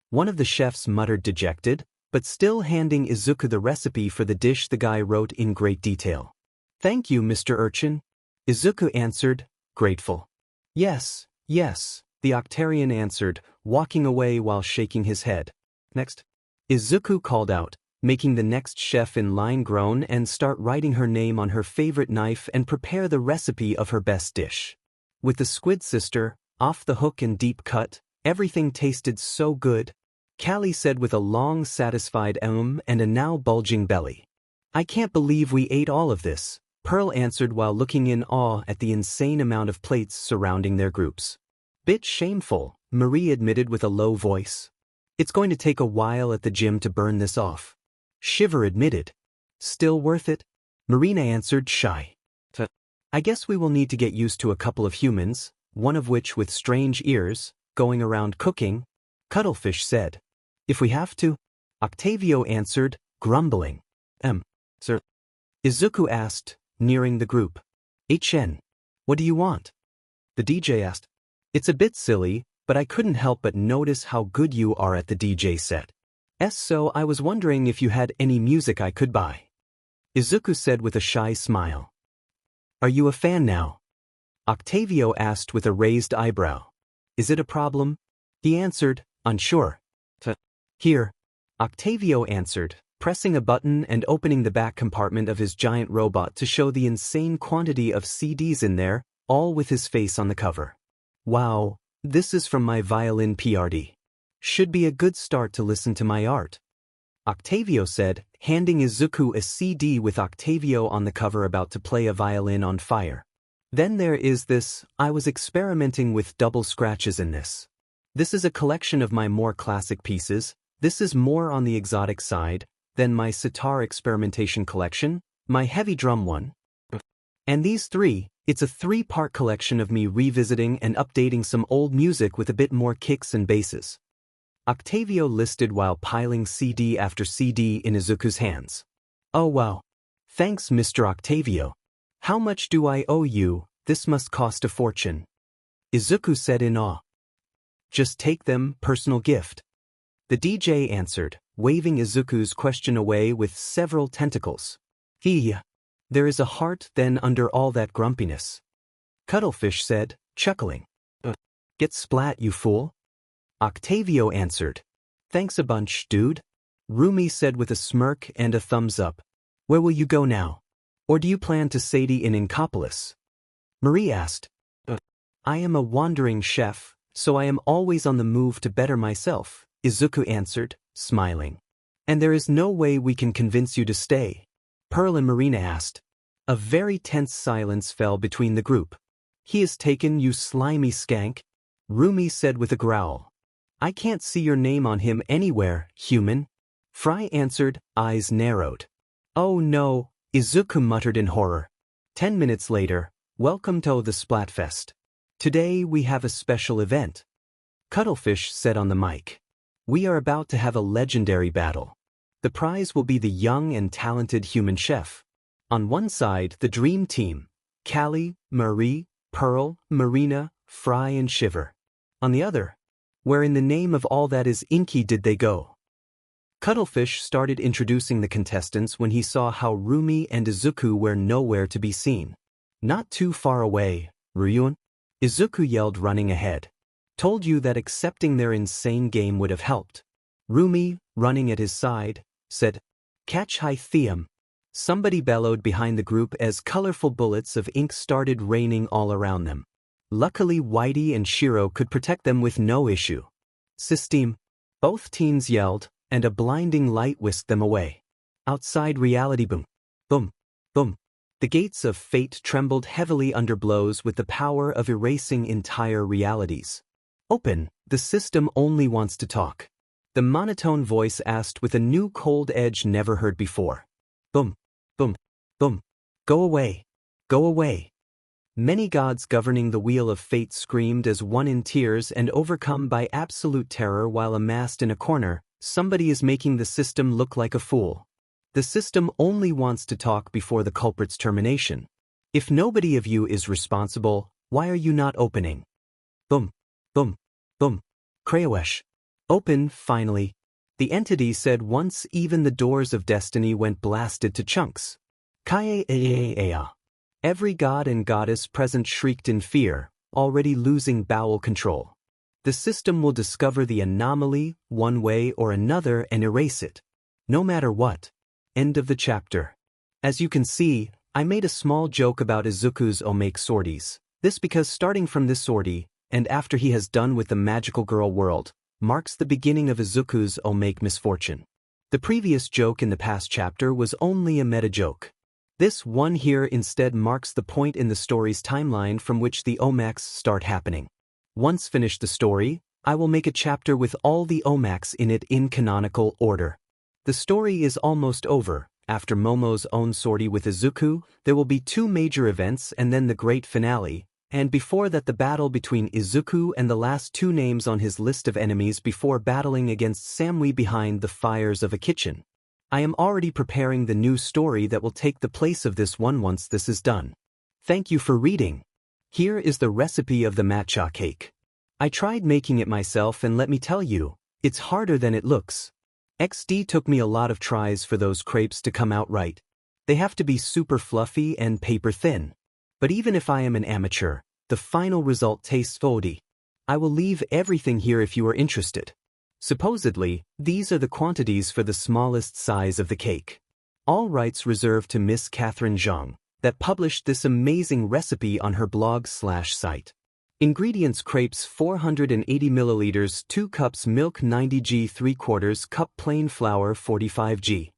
Speaker 1: One of the chefs muttered dejected, but still handing Izuku the recipe for the dish the guy wrote in great detail. Thank you, Mr. Urchin. Izuku answered, grateful. Yes, yes, the Octarian answered, walking away while shaking his head. Next. Izuku called out, making the next chef in line groan and start writing her name on her favorite knife and prepare the recipe of her best dish. With the squid sister, off the hook and deep cut, everything tasted so good. Callie said with a long satisfied and a now bulging belly. I can't believe we ate all of this, Pearl answered while looking in awe at the insane amount of plates surrounding their groups. Bit shameful, Marie admitted with a low voice. It's going to take a while at the gym to burn this off. Shiver admitted. Still worth it? Marina answered shy. I guess we will need to get used to a couple of humans, one of which with strange ears, going around cooking, Cuttlefish said. If we have to? Octavio answered, grumbling. Sir. Izuku asked, nearing the group. HN. What do you want? The DJ asked. It's a bit silly, but I couldn't help but notice how good you are at the DJ set. So I was wondering if you had any music I could buy. Izuku said with a shy smile. Are you a fan now? Octavio asked with a raised eyebrow. Is it a problem? He answered, unsure. Here. Octavio answered, pressing a button and opening the back compartment of his giant robot to show the insane quantity of CDs in there, all with his face on the cover. Wow, this is from my violin PRD. Should be a good start to listen to my art. Octavio said, handing Izuku a CD with Octavio on the cover about to play a violin on fire. Then there is this, I was experimenting with double scratches in this. This is a collection of my more classic pieces, this is more on the exotic side, than my sitar experimentation collection, my heavy drum one. And these three, it's a 3-part collection of me revisiting and updating some old music with a bit more kicks and basses. Octavio listed while piling CD after CD in Izuku's hands. Oh wow. Thanks Mr. Octavio. How much do I owe you? This must cost a fortune. Izuku said in awe. Just take them, personal gift. The DJ answered, waving Izuku's question away with several tentacles. There is a heart then under all that grumpiness. Cuttlefish said, chuckling. Get splat you fool. Octavio answered. Thanks a bunch, dude. Rumi said with a smirk and a thumbs up. Where will you go now? Or do you plan to Sadie in Inkopolis? Marie asked. I am a wandering chef, so I am always on the move to better myself, Izuku answered, smiling. And there is no way we can convince you to stay. Pearl and Marina asked. A very tense silence fell between the group. He is taken, you slimy skank, Rumi said with a growl. I can't see your name on him anywhere, human. Fry answered, eyes narrowed. Oh no, Izuku muttered in horror. 10 minutes later, welcome to the Splatfest. Today we have a special event. Cuttlefish said on the mic. We are about to have a legendary battle. The prize will be the young and talented human chef. On one side, the dream team, Callie, Marie, Pearl, Marina, Fry and Shiver. On the other, where in the name of all that is inky did they go? Cuttlefish started introducing the contestants when he saw how Rumi and Izuku were nowhere to be seen. Not too far away, Ryun? Izuku yelled running ahead. Told you that accepting their insane game would have helped. Rumi, running at his side, said, Catch high theum. Somebody bellowed behind the group as colorful bullets of ink started raining all around them. Luckily Whitey and Shiro could protect them with no issue. Systeme. Both teens yelled, and a blinding light whisked them away. Outside reality boom. Boom. Boom. The gates of fate trembled heavily under blows with the power of erasing entire realities. Open, the system only wants to talk. The monotone voice asked with a new cold edge never heard before. Boom. Boom. Boom. Go away. Go away. Many gods governing the wheel of fate screamed as one in tears and overcome by absolute terror while amassed in a corner. Somebody is making the system look like a fool. The system only wants to talk before the culprit's termination. If nobody of you is responsible, why are you not opening? Boom. Boom. Boom. Krayowesh. Open, finally. The entity said once even the doors of destiny went blasted to chunks. Kae-a-a-a-a. Every god and goddess present shrieked in fear, already losing bowel control. The system will discover the anomaly, one way or another, and erase it. No matter what. End of the chapter. As you can see, I made a small joke about Izuku's Omake sorties. This because starting from this sortie, and after he has done with the magical girl world, marks the beginning of Izuku's Omake misfortune. The previous joke in the past chapter was only a meta joke. This one here instead marks the point in the story's timeline from which the Omaks start happening. Once finished the story, I will make a chapter with all the Omaks in it in canonical order. The story is almost over. After Momo's own sortie with Izuku, there will be 2 major events and then the great finale, and before that the battle between Izuku and the last 2 names on his list of enemies before battling against Samui behind the fires of a kitchen. I am already preparing the new story that will take the place of this one once this is done. Thank you for reading. Here is the recipe of the matcha cake. I tried making it myself and let me tell you, it's harder than it looks. XD took me a lot of tries for those crepes to come out right. They have to be super fluffy and paper thin. But even if I am an amateur, the final result tastes foldy. I will leave everything here if you are interested. Supposedly, these are the quantities for the smallest size of the cake. All rights reserved to Miss Catherine Zhang, that published this amazing recipe on her blog/site. Ingredients: crepes 480 milliliters, 2 cups milk 90 g, 3/4 cup plain flour 45 g.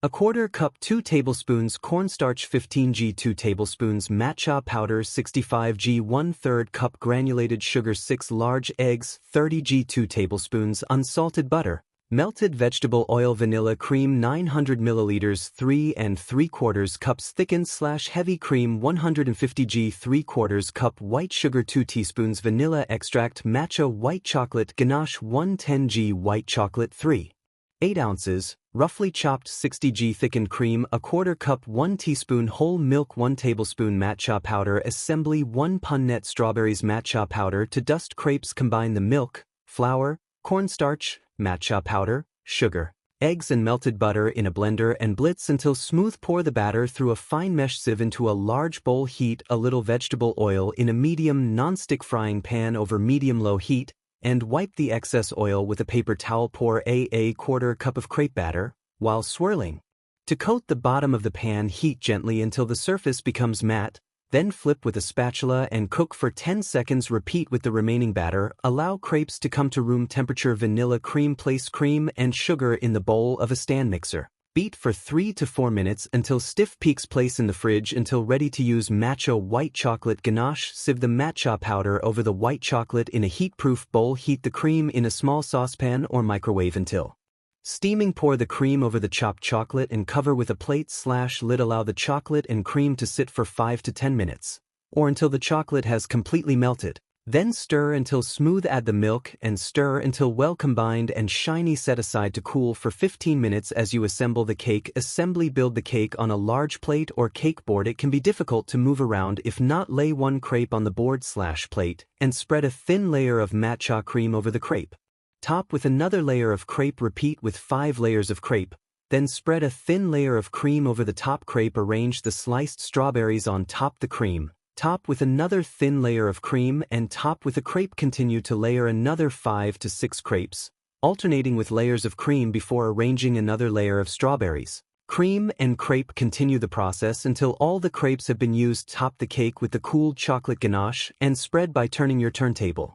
Speaker 1: 1/4 cup 2 tablespoons cornstarch 15 g, 2 tablespoons matcha powder 65 g, 1/3 cup granulated sugar, 6 large eggs 30 g, 2 tablespoons unsalted butter, melted vegetable oil, vanilla cream 900 milliliters, 3 3/4 cups thickened/heavy cream 150 g, 3/4 cup white sugar, 2 teaspoons vanilla extract, matcha white chocolate ganache 110 g, white chocolate 3/8 ounces, roughly chopped 60 g thickened cream, 1/4 cup 1 teaspoon whole milk, 1 tablespoon matcha powder, assembly 1 punnet strawberries, matcha powder to dust crepes. Combine the milk, flour, cornstarch, matcha powder, sugar, eggs and melted butter in a blender and blitz until smooth. Pour the batter through a fine mesh sieve into a large bowl. Heat a little vegetable oil in a medium non-stick frying pan over medium-low heat, and wipe the excess oil with a paper towel. Pour a 1/4 cup of crepe batter, while swirling. To coat the bottom of the pan, heat gently until the surface becomes matte, then flip with a spatula and cook for 10 seconds. Repeat with the remaining batter. Allow crepes to come to room temperature. Vanilla cream. Place cream and sugar in the bowl of a stand mixer. Beat for 3 to 4 minutes until stiff peaks. Place in the fridge until ready to use. Matcha white chocolate ganache. Sieve the matcha powder over the white chocolate in a heat-proof bowl. Heat the cream in a small saucepan or microwave until steaming. Pour the cream over the chopped chocolate and cover with a plate/lid. Allow the chocolate and cream to sit for 5 to 10 minutes, or until the chocolate has completely melted. Then stir until smooth. Add the milk and stir until well combined and shiny. Set aside to cool for 15 minutes as you assemble the cake. Assembly: build the cake on a large plate or cake board. It can be difficult to move around. If not, lay 1 crepe on the board/plate and spread a thin layer of matcha cream over the crepe. Top with another layer of crepe. Repeat with 5 layers of crepe. Then spread a thin layer of cream over the top crepe. Arrange the sliced strawberries on top the cream. Top with another thin layer of cream and top with a crepe. Continue to layer another 5 to 6 crepes, alternating with layers of cream before arranging another layer of strawberries. Cream and crepe. Continue the process until all the crepes have been used. Top the cake with the cooled chocolate ganache and spread by turning your turntable.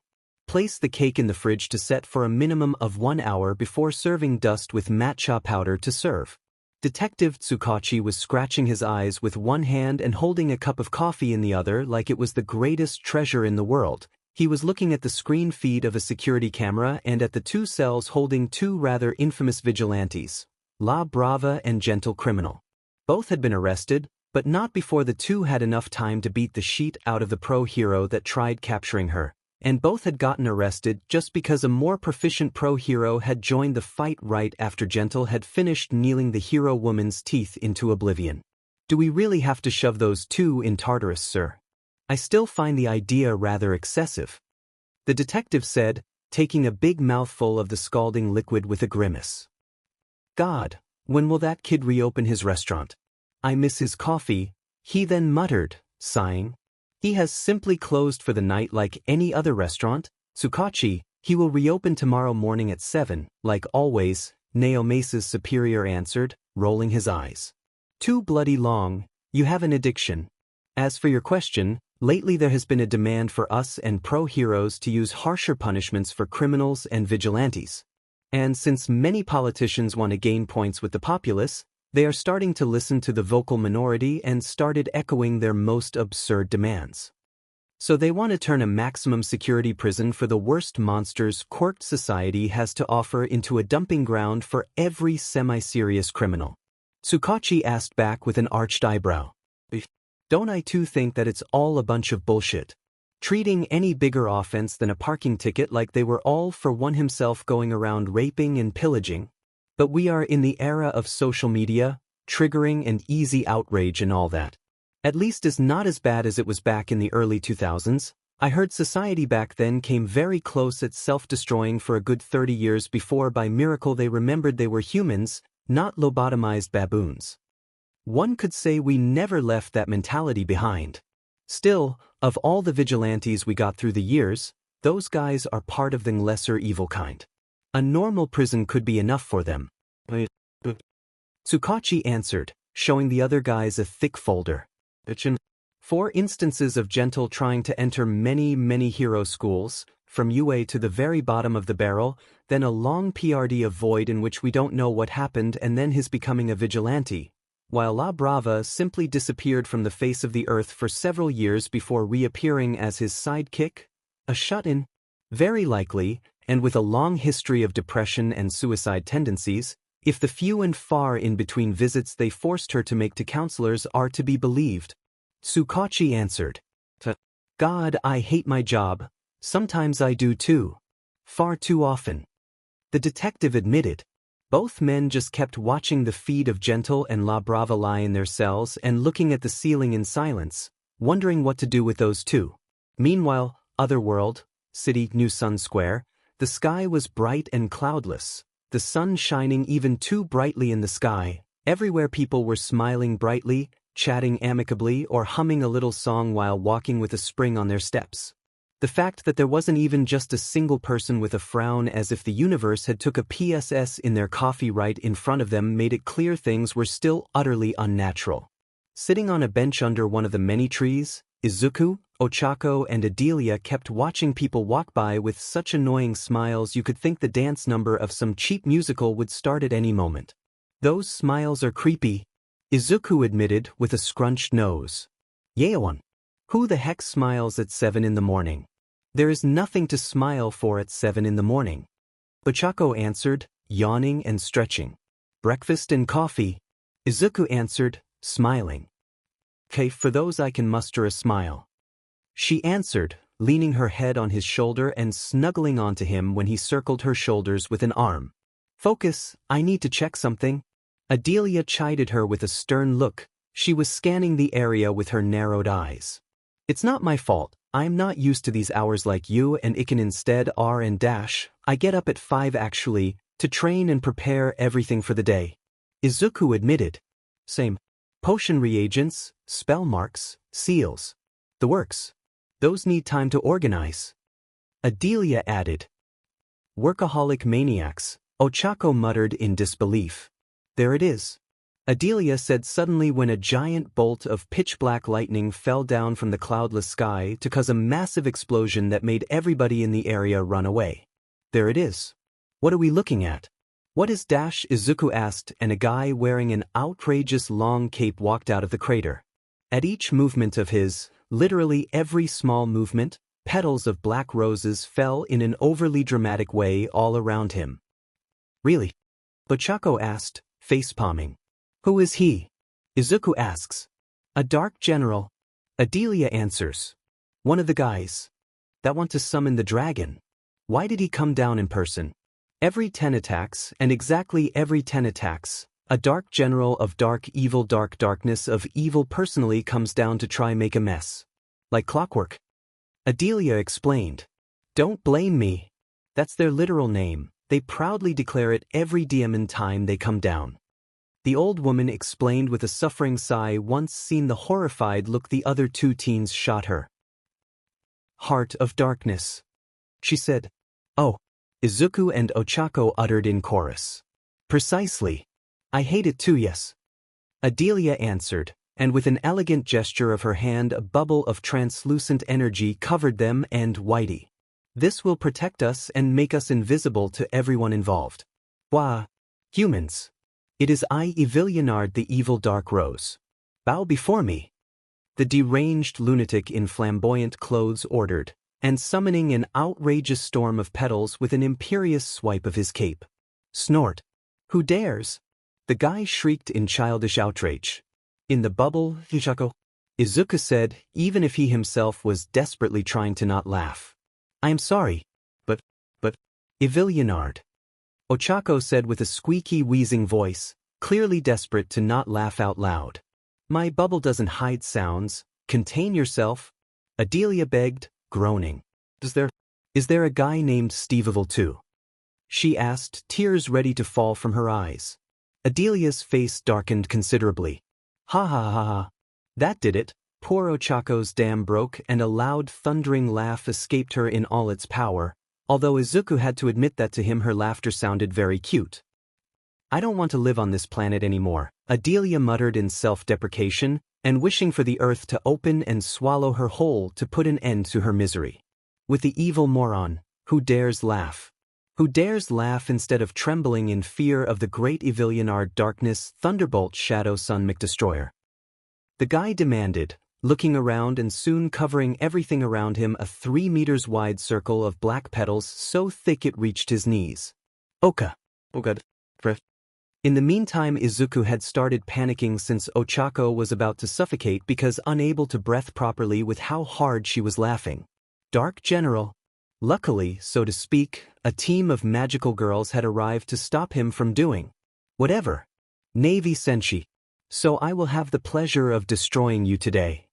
Speaker 1: Place the cake in the fridge to set for a minimum of 1 hour before serving. Dust with matcha powder to serve. Detective Tsukachi was scratching his eyes with one hand and holding a cup of coffee in the other like it was the greatest treasure in the world. He was looking at the screen feed of a security camera and at the 2 cells holding 2 rather infamous vigilantes, La Brava and Gentle Criminal. Both had been arrested, But not before the two had enough time to beat the sheet out of the pro hero that tried capturing her, and both had gotten arrested just because a more proficient pro hero had joined the fight right after Gentle had finished kneeling the hero woman's teeth into oblivion. Do we really have to shove those two in Tartarus, sir? I still find the idea rather excessive. The detective said, taking a big mouthful of the scalding liquid with a grimace. God, when will that kid reopen his restaurant? I miss his coffee, he then muttered, sighing. He has simply closed for the night like any other restaurant, Tsukachi. He will reopen tomorrow morning at 7, like always, Naomesa's superior answered, rolling his eyes. Too bloody long, you have an addiction. As for your question, lately there has been a demand for us and pro-heroes to use harsher punishments for criminals and vigilantes. And since many politicians want to gain points with the populace, they are starting to listen to the vocal minority and started echoing their most absurd demands. So they want to turn a maximum security prison for the worst monsters quirked society has to offer into a dumping ground for every semi-serious criminal. Tsukachi asked back with an arched eyebrow. Don't I too think that it's all a bunch of bullshit? Treating any bigger offense than a parking ticket like they were all for one himself going around raping and pillaging. But we are in the era of social media, triggering and easy outrage and all that. At least is not as bad as it was back in the early 2000s. I heard society back then came very close at self-destroying for a good 30 years before by miracle they remembered they were humans, not lobotomized baboons. One could say we never left that mentality behind. Still, of all the vigilantes we got through the years, those guys are part of the lesser evil kind. A normal prison could be enough for them. Tsukachi answered, showing the other guys a thick folder. 4 instances of Gentle trying to enter many hero schools, from UA to the very bottom of the barrel, then a long PRD of void in which we don't know what happened and then his becoming a vigilante, while La Brava simply disappeared from the face of the earth for several years before reappearing as his sidekick, a shut-in. Very likely, and with a long history of depression and suicide tendencies, if the few and far in between visits they forced her to make to counselors are to be believed. Tsukachi answered. God, I hate my job. Sometimes I do too. Far too often. The detective admitted. Both men just kept watching the feed of Gentle and La Brava lie in their cells and looking at the ceiling in silence, wondering what to do with those two. Meanwhile, Otherworld, City, New Sun Square, the sky was bright and cloudless, the sun shining even too brightly in the sky. Everywhere people were smiling brightly, chatting amicably, or humming a little song while walking with a spring on their steps. The fact that there wasn't even just a single person with a frown as if the universe had took a PSS in their coffee right in front of them made it clear things were still utterly unnatural. Sitting on a bench under one of the many trees, Izuku, Ochako and Adelia kept watching people walk by with such annoying smiles you could think the dance number of some cheap musical would start at any moment. Those smiles are creepy, Izuku admitted with a scrunched nose. Yaeon. Who the heck smiles at 7 in the morning? There is nothing to smile for at 7 in the morning. Ochako answered, yawning and stretching. Breakfast and coffee. Izuku answered, smiling. Okay, for those I can muster a smile. She answered, leaning her head on his shoulder and snuggling onto him when he circled her shoulders with an arm. Focus, I need to check something. Adelia chided her with a stern look. She was scanning the area with her narrowed eyes. It's not my fault. I'm not used to these hours like you and Iken instead are and dash. I get up at 5 actually, to train and prepare everything for the day. Izuku admitted. Same. Potion reagents, spell marks, seals. The works. Those need time to organize. Adelia added. Workaholic maniacs, Ochako muttered in disbelief. There it is. Adelia said suddenly when a giant bolt of pitch-black lightning fell down from the cloudless sky to cause a massive explosion that made everybody in the area run away. There it is. What are we looking at? What is dash? Izuku asked, and a guy wearing an outrageous long cape walked out of the crater. At each movement of his, literally every small movement, petals of black roses fell in an overly dramatic way all around him. Really? Ochako asked, face-palming. Who is he? Izuku asks. A dark general. Adelia answers. One of the guys that want to summon the dragon. Why did he come down in person? Every 10 attacks, and exactly every 10 attacks, a dark general of dark evil darkness of evil personally comes down to try make a mess. Like clockwork. Adelia explained. Don't blame me. That's their literal name. They proudly declare it every demon time they come down. The old woman explained with a suffering sigh. Once seen the horrified look the other two teens shot her. Heart of darkness. She said. Oh. Izuku and Ochako uttered in chorus. Precisely. I hate it too, yes. Adelia answered, and with an elegant gesture of her hand a bubble of translucent energy covered them and Whitey. This will protect us and make us invisible to everyone involved. Wah. Humans. It is I, Evilionard the evil dark rose. Bow before me. The deranged lunatic in flamboyant clothes ordered, and summoning an outrageous storm of petals with an imperious swipe of his cape. Snort. Who dares? The guy shrieked in childish outrage. In the bubble, Izuku. Izuku said, even if he himself was desperately trying to not laugh. I am sorry. But, Evilionard. Ochako said with a squeaky wheezing voice, clearly desperate to not laugh out loud. My bubble doesn't hide sounds. Contain yourself. Adelia begged, groaning. Is there a guy named Steveable too? She asked, tears ready to fall from her eyes. Adelia's face darkened considerably. Ha ha ha ha. That did it. Poor Ochako's dam broke and a loud thundering laugh escaped her in all its power, although Izuku had to admit that to him her laughter sounded very cute. I don't want to live on this planet anymore, Adelia muttered in self-deprecation, and wishing for the earth to open and swallow her whole to put an end to her misery. With the evil moron, who dares laugh? Who dares laugh instead of trembling in fear of the great Evilionard darkness thunderbolt shadow sun McDestroyer? The guy demanded, looking around and soon covering everything around him a 3 meters wide circle of black petals so thick it reached his knees. Oka. Oh god. In the meantime Izuku had started panicking since Ochako was about to suffocate because unable to breathe properly with how hard she was laughing. Dark General. Luckily, so to speak, a team of magical girls had arrived to stop him from doing whatever. Navy Senshi. So I will have the pleasure of destroying you today.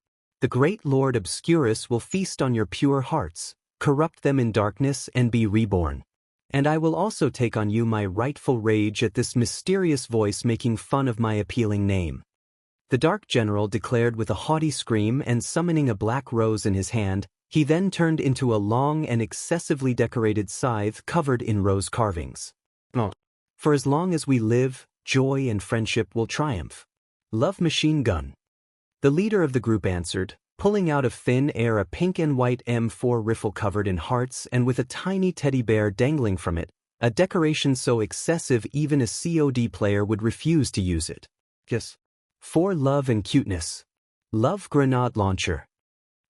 Speaker 1: The great Lord Obscurus will feast on your pure hearts, corrupt them in darkness and be reborn. And I will also take on you my rightful rage at this mysterious voice making fun of my appealing name. The Dark General declared with a haughty scream and summoning a black rose in his hand, he then turned into a long and excessively decorated scythe covered in rose carvings. Oh. For as long as we live, joy and friendship will triumph. Love machine gun. The leader of the group answered, pulling out of thin air a pink and white M4 rifle covered in hearts and with a tiny teddy bear dangling from it, a decoration so excessive even a COD player would refuse to use it. Yes. For love and cuteness. Love grenade launcher.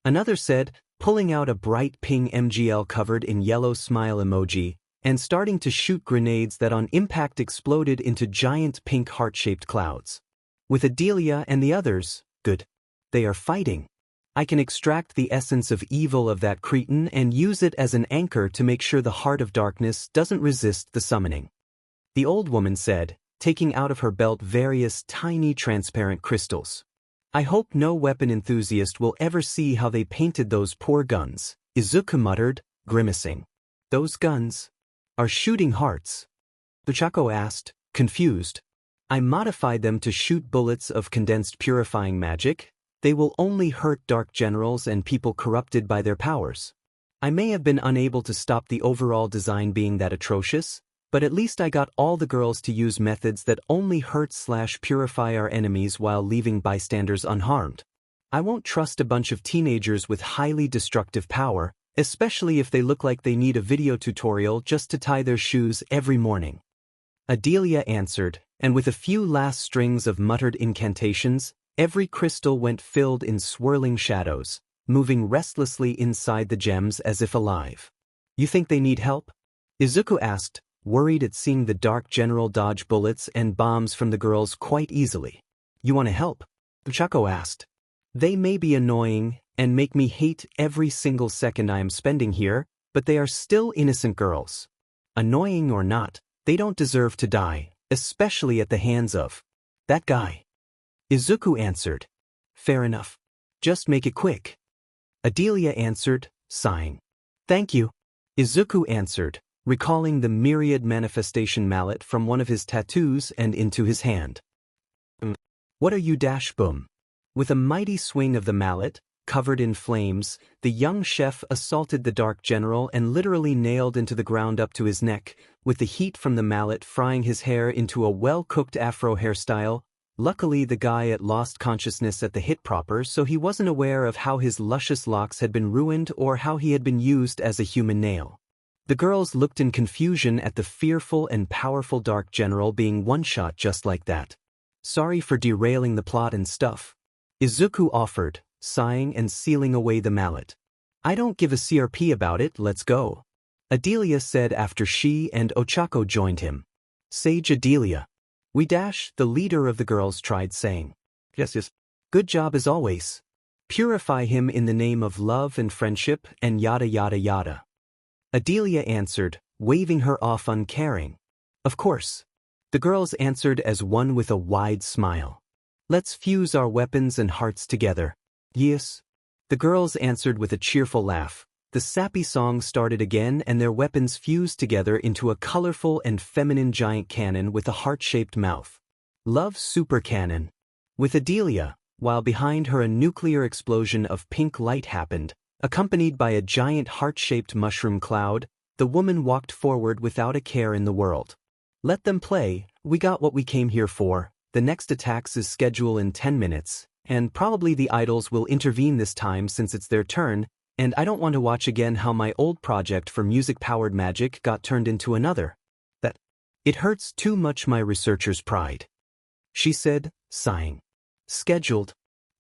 Speaker 1: Another said, pulling out a bright pink MGL covered in yellow smile emoji, and starting to shoot grenades that on impact exploded into giant pink heart-shaped clouds. With Adelia and the others, good. They are fighting. I can extract the essence of evil of that cretin and use it as an anchor to make sure the heart of darkness doesn't resist the summoning. The old woman said, taking out of her belt various tiny transparent crystals. I hope no weapon enthusiast will ever see how they painted those poor guns, Izuku muttered, grimacing. Those guns are shooting hearts. Ochako asked, confused. I modified them to shoot bullets of condensed purifying magic. They will only hurt dark generals and people corrupted by their powers. I may have been unable to stop the overall design being that atrocious, but at least I got all the girls to use methods that only hurt/purify our enemies while leaving bystanders unharmed. I won't trust a bunch of teenagers with highly destructive power, especially if they look like they need a video tutorial just to tie their shoes every morning. Adelia answered, and with a few last strings of muttered incantations, every crystal went filled in swirling shadows, moving restlessly inside the gems as if alive. You think they need help? Izuku asked, worried at seeing the Dark General dodge bullets and bombs from the girls quite easily. You want to help? Ochako asked. They may be annoying and make me hate every single second I am spending here, but they are still innocent girls. Annoying or not, they don't deserve to die, especially at the hands of that guy. Izuku answered. Fair enough. Just make it quick. Adelia answered, sighing. Thank you. Izuku answered, recalling the myriad manifestation mallet from one of his tattoos and into his hand. What are you? Boom. With a mighty swing of the mallet, covered in flames, the young chef assaulted the Dark General and literally nailed into the ground up to his neck, with the heat from the mallet frying his hair into a well-cooked afro hairstyle. Luckily the guy had lost consciousness at the hit proper, so he wasn't aware of how his luscious locks had been ruined or how he had been used as a human nail. The girls looked in confusion at the fearful and powerful Dark General being one-shot just like that. Sorry for derailing the plot and stuff. Izuku offered, sighing and sealing away the mallet. I don't give a CRP about it, let's go. Adelia said after she and Ochako joined him. Sage Adelia. We dash, the leader of the girls tried saying. Yes. Good job as always. Purify him in the name of love and friendship and yada yada yada. Adelia answered, waving her off uncaring. Of course. The girls answered as one with a wide smile. Let's fuse our weapons and hearts together. Yes. The girls answered with a cheerful laugh. The sappy song started again and their weapons fused together into a colorful and feminine giant cannon with a heart-shaped mouth. Love Super Cannon. With Adelia, while behind her a nuclear explosion of pink light happened, accompanied by a giant heart-shaped mushroom cloud, the woman walked forward without a care in the world. Let them play, we got what we came here for. The next attacks is scheduled in 10 minutes, and probably the idols will intervene this time since it's their turn, and I don't want to watch again how my old project for music-powered magic got turned into another. It hurts too much my researcher's pride. She said, sighing. Scheduled?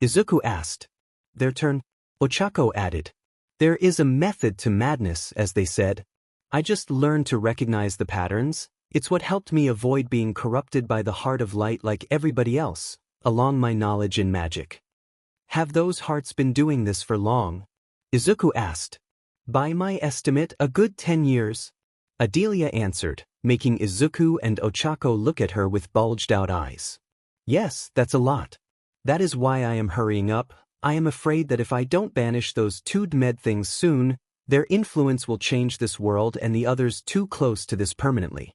Speaker 1: Izuku asked. Their turn? Ochako added. There is a method to madness, as they said. I just learned to recognize the patterns. It's what helped me avoid being corrupted by the heart of light like everybody else, along my knowledge in magic. Have those hearts been doing this for long? Izuku asked. By my estimate, a good 10 years. Adelia answered, making Izuku and Ochako look at her with bulged-out eyes. Yes, that's a lot. That is why I am hurrying up. I am afraid that if I don't banish those two Dmed things soon, their influence will change this world and the others too close to this permanently.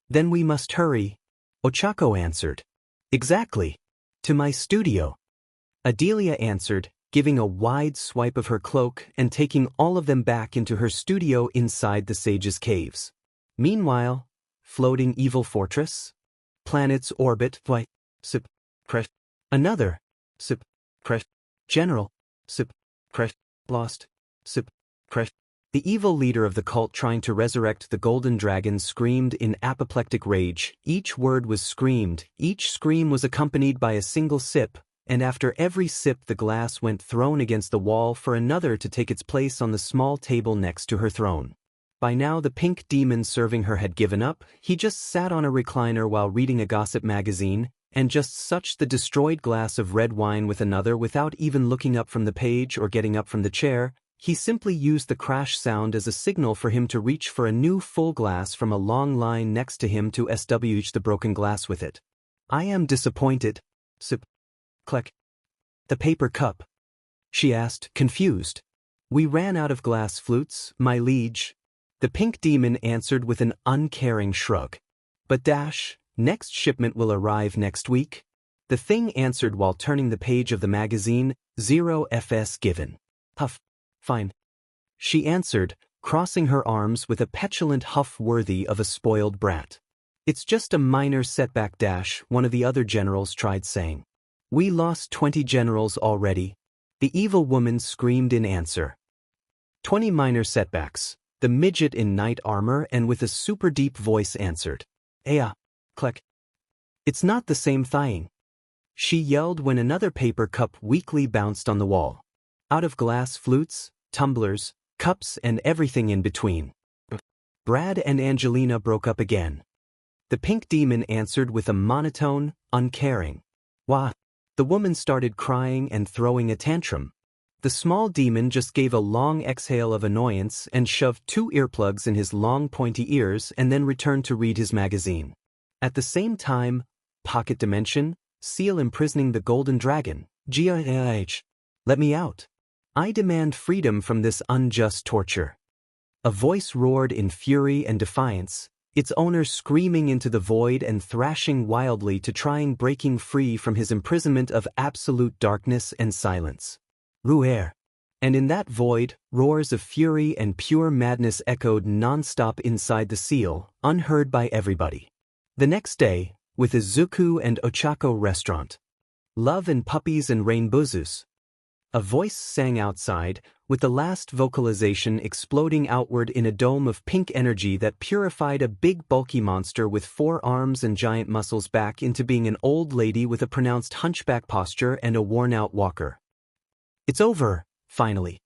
Speaker 1: Then we must hurry. Ochako answered. Exactly. To my studio. Adelia answered, giving a wide swipe of her cloak and taking all of them back into her studio inside the sage's caves. Meanwhile, floating evil fortress? Planets orbit, another, general, lost, the evil leader of the cult trying to resurrect the golden dragon screamed in apoplectic rage. Each word was screamed, each scream was accompanied by a single sip, and after every sip the glass went thrown against the wall for another to take its place on the small table next to her throne. By now the pink demon serving her had given up. He just sat on a recliner while reading a gossip magazine, and just sucked the destroyed glass of red wine with another without even looking up from the page or getting up from the chair. He simply used the crash sound as a signal for him to reach for a new full glass from a long line next to him to switch the broken glass with it. I am disappointed. Click. The paper cup? She asked, confused. We ran out of glass flutes, my liege. The pink demon answered with an uncaring shrug. But next shipment will arrive next week. The thing answered while turning the page of the magazine, 0 FS given. Huff. Fine. She answered, crossing her arms with a petulant huff worthy of a spoiled brat. It's just a minor setback. One of the other generals tried saying. We lost 20 generals already. The evil woman screamed in answer. 20 minor setbacks. The midget in knight armor and with a super deep voice answered. Click. It's not the same thing. She yelled when another paper cup weakly bounced on the wall. Out of glass flutes, tumblers, cups and everything in between. Brad and Angelina broke up again. The pink demon answered with a monotone, uncaring. Wah. The woman started crying and throwing a tantrum. The small demon just gave a long exhale of annoyance and shoved 2 earplugs in his long pointy ears and then returned to read his magazine. At the same time, Pocket Dimension, seal imprisoning the golden dragon, GIH. Let me out. I demand freedom from this unjust torture. A voice roared in fury and defiance, its owner screaming into the void and thrashing wildly to try breaking free from his imprisonment of absolute darkness and silence. Ruer. And in that void, roars of fury and pure madness echoed non-stop inside the seal, unheard by everybody. The next day, with Izuku and Ochako restaurant. Love and puppies and rainbows. A voice sang outside, with the last vocalization exploding outward in a dome of pink energy that purified a big bulky monster with 4 arms and giant muscles back into being an old lady with a pronounced hunchback posture and a worn-out walker. It's over, finally.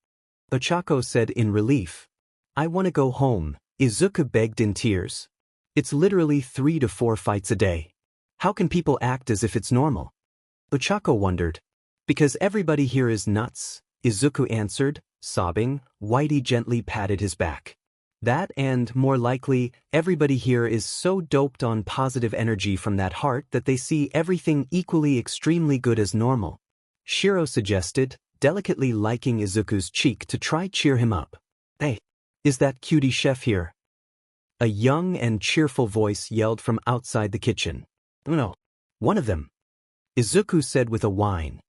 Speaker 1: Ochako said in relief. I want to go home, Izuku begged in tears. It's literally 3 to 4 fights a day. How can people act as if it's normal? Ochako wondered. Because everybody here is nuts, Izuku answered, sobbing. Whitey gently patted his back. That and, more likely, everybody here is so doped on positive energy from that heart that they see everything equally extremely good as normal. Shiro suggested, delicately liking Izuku's cheek to try cheer him up. Hey, is that cutie chef here? A young and cheerful voice yelled from outside the kitchen. No, one of them. Izuku said with a whine.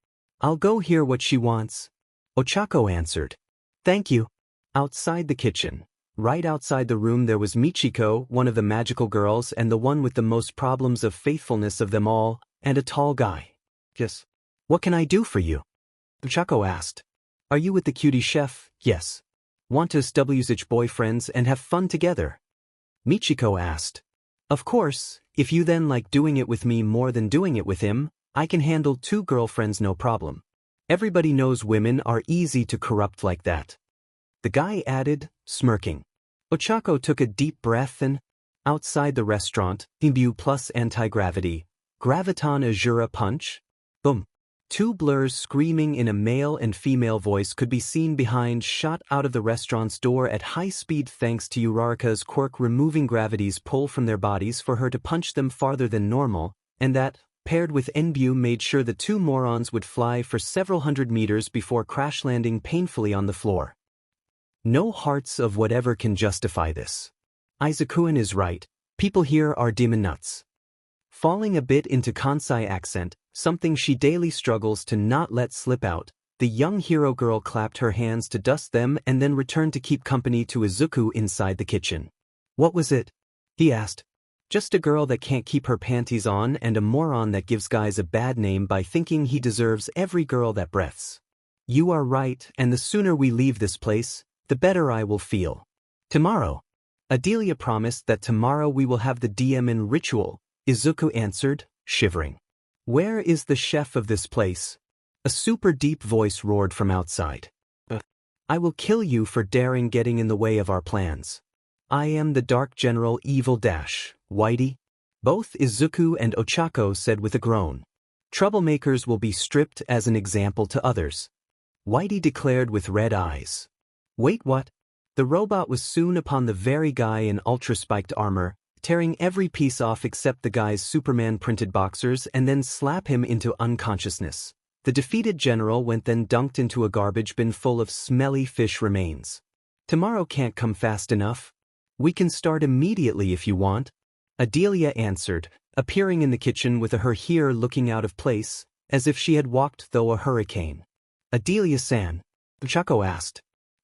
Speaker 1: I'll go hear what she wants. Ochako answered. Thank you. Outside the kitchen, right outside the room there was Michiko, one of the magical girls and the one with the most problems of faithfulness of them all, and a tall guy. Yes. What can I do for you? Ochako asked. Are you with the cutie chef? Yes. Want to establish boyfriends and have fun together? Michiko asked. Of course, if you then like doing it with me more than doing it with him, I can handle 2 girlfriends no problem. Everybody knows women are easy to corrupt like that. The guy added, smirking. Ochako took a deep breath and, outside the restaurant, Imbu plus anti-gravity, Graviton Azura punch. Boom. 2 blurs screaming in a male and female voice could be seen behind shot out of the restaurant's door at high speed thanks to Uraraka's quirk removing gravity's pull from their bodies for her to punch them farther than normal, and that, paired with Enbu made sure the 2 morons would fly for several hundred meters before crash landing painfully on the floor. No hearts of whatever can justify this. Izukuin is right, people here are demon nuts. Falling a bit into Kansai accent, something she daily struggles to not let slip out, the young hero girl clapped her hands to dust them and then returned to keep company to Izuku inside the kitchen. What was it? He asked. Just a girl that can't keep her panties on and a moron that gives guys a bad name by thinking he deserves every girl that breaths. You are right, and the sooner we leave this place, the better I will feel. Tomorrow. Adelia promised that tomorrow we will have the DM ritual, Izuku answered, shivering. Where is the chef of this place? A super deep voice roared from outside. I will kill you for daring getting in the way of our plans. I am the Dark General Evil Dash, Whitey. Both Izuku and Ochako said with a groan. Troublemakers will be stripped as an example to others. Whitey declared with red eyes. Wait, what? The robot was soon upon the very guy in ultra-spiked armor, tearing every piece off except the guy's Superman-printed boxers and then slap him into unconsciousness. The defeated general went then dunked into a garbage bin full of smelly fish remains. Tomorrow can't come fast enough. We can start immediately if you want. Adelia answered, appearing in the kitchen with her hair looking out of place, as if she had walked through a hurricane. Adelia-san, Ochako asked.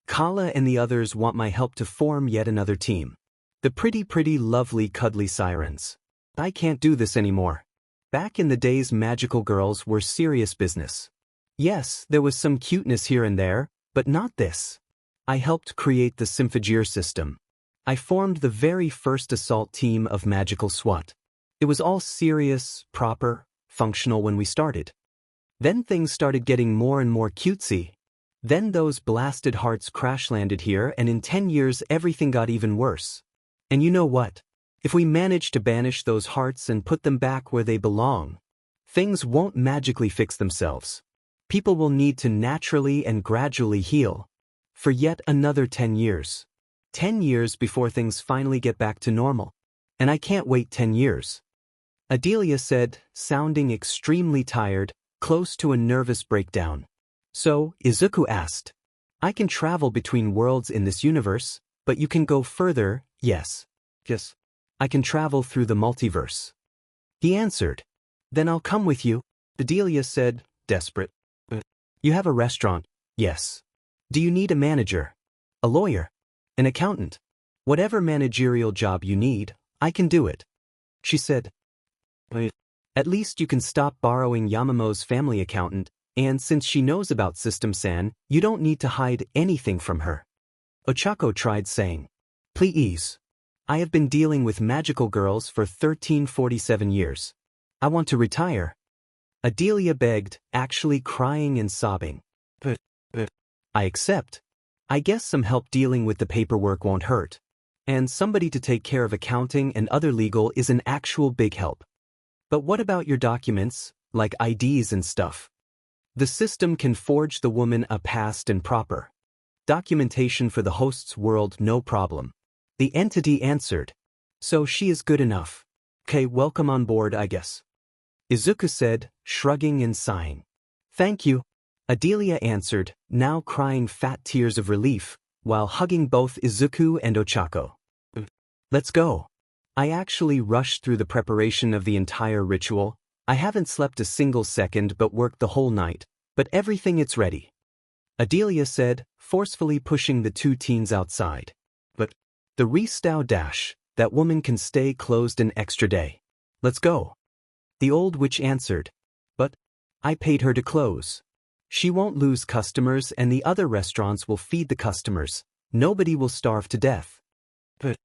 Speaker 1: Kala and the others want my help to form yet another team. The pretty lovely cuddly sirens. I can't do this anymore. Back in the days magical girls were serious business. Yes, there was some cuteness here and there, but not this. I helped create the Symphogear system. I formed the very first assault team of magical SWAT. It was all serious, proper, functional when we started. Then things started getting more and more cutesy. Then those blasted hearts crash-landed here and in 10 years everything got even worse. And you know what? If we manage to banish those hearts and put them back where they belong, Things won't magically fix themselves. People will need to naturally and gradually heal. For yet another 10 years. 10 years before things finally get back to normal. And I can't wait 10 years. Adelia said, sounding extremely tired, close to a nervous breakdown. So, Izuku asked. I can travel between worlds in this universe, but you can go further, yes. Yes. I can travel through the multiverse. He answered. Then I'll come with you, Adelia said, desperate. You have a restaurant, yes. Do you need a manager? A lawyer? An accountant? Whatever managerial job you need, I can do it. She said. At least you can stop borrowing Yamamo's family accountant, and since she knows about System-san, you don't need to hide anything from her. Ochako tried saying. Please. I have been dealing with magical girls for 1347 years. I want to retire. Adelia begged, actually crying and sobbing. But. I accept. I guess some help dealing with the paperwork won't hurt. And somebody to take care of accounting and other legal is an actual big help. But what about your documents, like IDs and stuff? The system can forge the woman a past and proper documentation for the host's world, no problem. The entity answered. So she is good enough. Okay, welcome on board, I guess. Izuku said, shrugging and sighing. Thank you. Adelia answered, now crying fat tears of relief, while hugging both Izuku and Ochako. Let's go. I actually rushed through the preparation of the entire ritual. I haven't slept a single second but worked the whole night, but everything it's ready. Adelia said, forcefully pushing the two teens outside. But the Restau dash, that woman can stay closed an extra day. Let's go. The old witch answered. But I paid her to close. She won't lose customers and the other restaurants will feed the customers. Nobody will starve to death. But.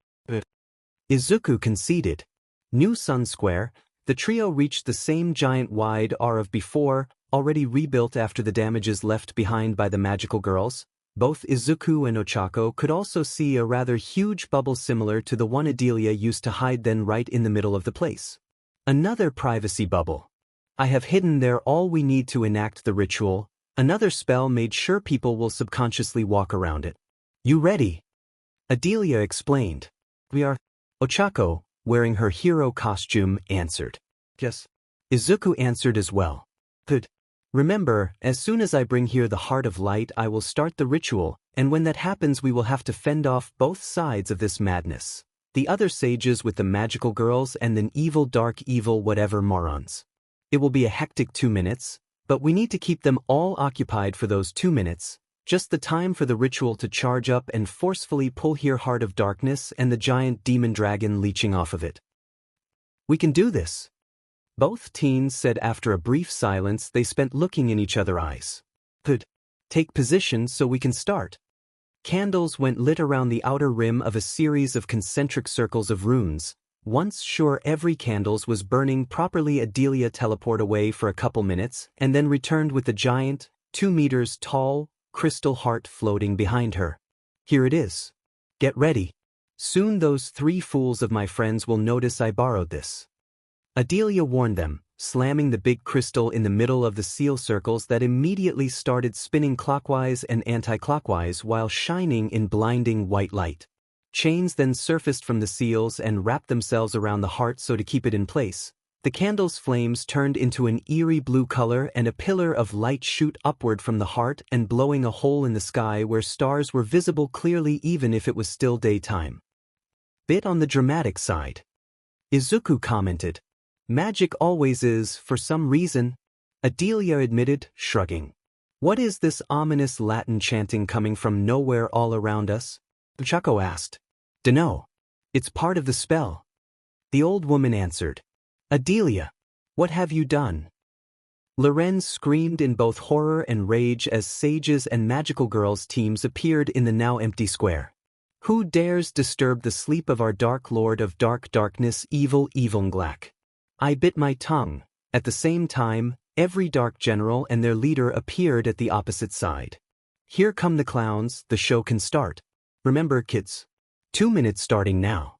Speaker 1: Izuku conceded. New Sun Square, the trio reached the same giant wide R of before, already rebuilt after the damages left behind by the magical girls. Both Izuku and Ochako could also see a rather huge bubble similar to the one Adelia used to hide then right in the middle of the place. Another privacy bubble. I have hidden there all we need to enact the ritual. Another spell made sure people will subconsciously walk around it. You ready? Adelia explained. We are. Ochako, wearing her hero costume, answered. Yes. Izuku answered as well. Good. Remember, as soon as I bring here the Heart of Light I will start the ritual, and when that happens we will have to fend off both sides of this madness. The other sages with the magical girls and then evil dark evil whatever morons. It will be a hectic 2 minutes, but we need to keep them all occupied for those 2 minutes, just the time for the ritual to charge up and forcefully pull here Heart of Darkness and the giant demon dragon leeching off of it. We can do this. Both teens said after a brief silence they spent looking in each other's eyes. Good. Take position so we can start. Candles went lit around the outer rim of a series of concentric circles of runes. Once sure every candles was burning properly, Adelia teleported away for a couple minutes and then returned with the giant, 2 meters tall, crystal heart floating behind her. Here it is. Get ready. Soon those 3 fools of my friends will notice I borrowed this. Adelia warned them, slamming the big crystal in the middle of the seal circles that immediately started spinning clockwise and anti-clockwise while shining in blinding white light. Chains then surfaced from the seals and wrapped themselves around the heart so to keep it in place. The candle's flames turned into an eerie blue color and a pillar of light shoot upward from the heart and blowing a hole in the sky where stars were visible clearly even if it was still daytime. Bit on the dramatic side. Izuku commented. Magic always is, for some reason. Adelia admitted, shrugging. What is this ominous Latin chanting coming from nowhere all around us? Ochako asked. Dunno. It's part of the spell. The old woman answered. Adelia, what have you done? Lorenz screamed in both horror and rage as sages and magical girls teams appeared in the now empty square. Who dares disturb the sleep of our dark lord of dark darkness, evil Evilnglak? I bit my tongue. At the same time, every dark general and their leader appeared at the opposite side. Here come the clowns, the show can start. Remember, kids. 2 minutes starting now.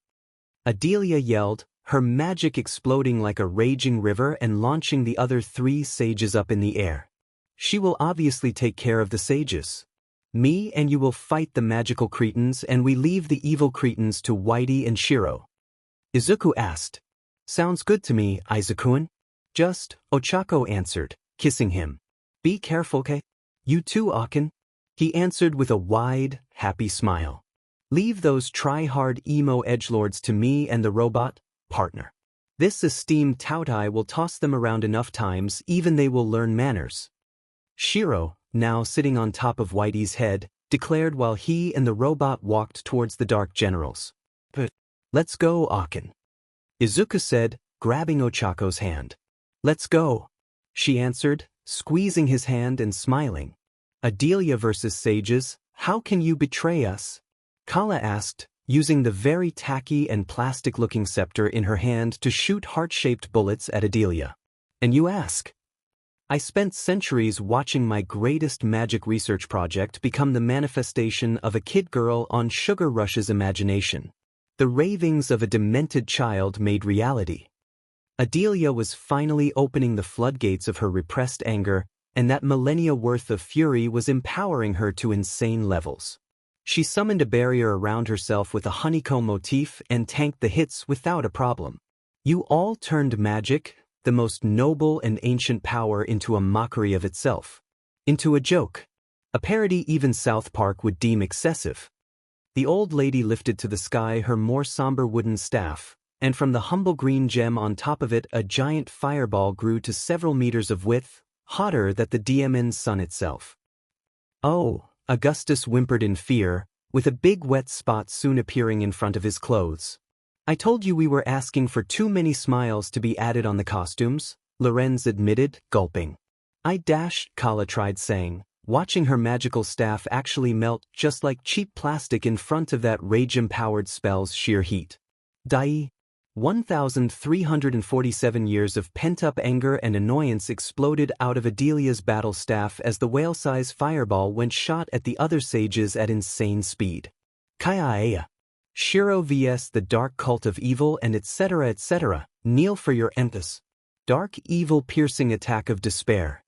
Speaker 1: Adelia yelled, her magic exploding like a raging river and launching the other 3 sages up in the air. She will obviously take care of the sages. Me and you will fight the magical cretins and we leave the evil cretins to Whitey and Shiro. Izuku asked. Sounds good to me, Izuku-kun. Just, Ochako answered, kissing him. Be careful, okay? You too, Akin. He answered with a wide, happy smile. Leave those try-hard emo edgelords to me and the robot, partner. This esteemed Tautai will toss them around enough times even they will learn manners. Shiro, now sitting on top of Whitey's head, declared while he and the robot walked towards the Dark Generals. But let's go, Akin. Izuku said, grabbing Ochako's hand. Let's go, she answered, squeezing his hand and smiling. Adelia versus Sages, how can you betray us? Kala asked, using the very tacky and plastic-looking scepter in her hand to shoot heart-shaped bullets at Adelia. And you ask? I spent centuries watching my greatest magic research project become the manifestation of a kid girl on Sugar Rush's imagination. The ravings of a demented child made reality. Adelia was finally opening the floodgates of her repressed anger, and that millennia worth of fury was empowering her to insane levels. She summoned a barrier around herself with a honeycomb motif and tanked the hits without a problem. You all turned magic, the most noble and ancient power, into a mockery of itself. Into a joke. A parody even South Park would deem excessive. The old lady lifted to the sky her more somber wooden staff, and from the humble green gem on top of it a giant fireball grew to several meters of width, hotter than the DMN's sun itself. Oh, Augustus whimpered in fear, with a big wet spot soon appearing in front of his clothes. I told you we were asking for too many smiles to be added on the costumes, Lorenz admitted, gulping. Kala tried saying, watching her magical staff actually melt just like cheap plastic in front of that rage-empowered spell's sheer heat. 1,347 years of pent-up anger and annoyance exploded out of Adelia's battle staff as the whale-size fireball went shot at the other sages at insane speed. Kaiaea. Shiro vs. the Dark Cult of Evil and etc. etc. Kneel for your emphasis. Dark Evil piercing attack of despair.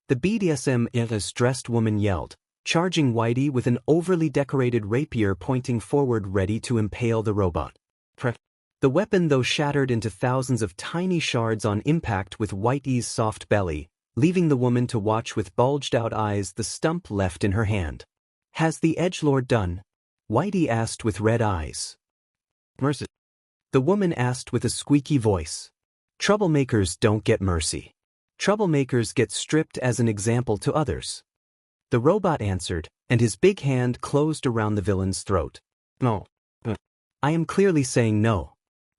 Speaker 1: The BDSM-dressed woman yelled, charging Whitey with an overly decorated rapier pointing forward ready to impale the robot. The weapon though shattered into thousands of tiny shards on impact with Whitey's soft belly, leaving the woman to watch with bulged-out eyes the stump left in her hand. Has the edgelord done? Whitey asked with red eyes. Mercy. The woman asked with a squeaky voice. Troublemakers don't get mercy. Troublemakers get stripped as an example to others. The robot answered, and his big hand closed around the villain's throat. No. I am clearly saying no.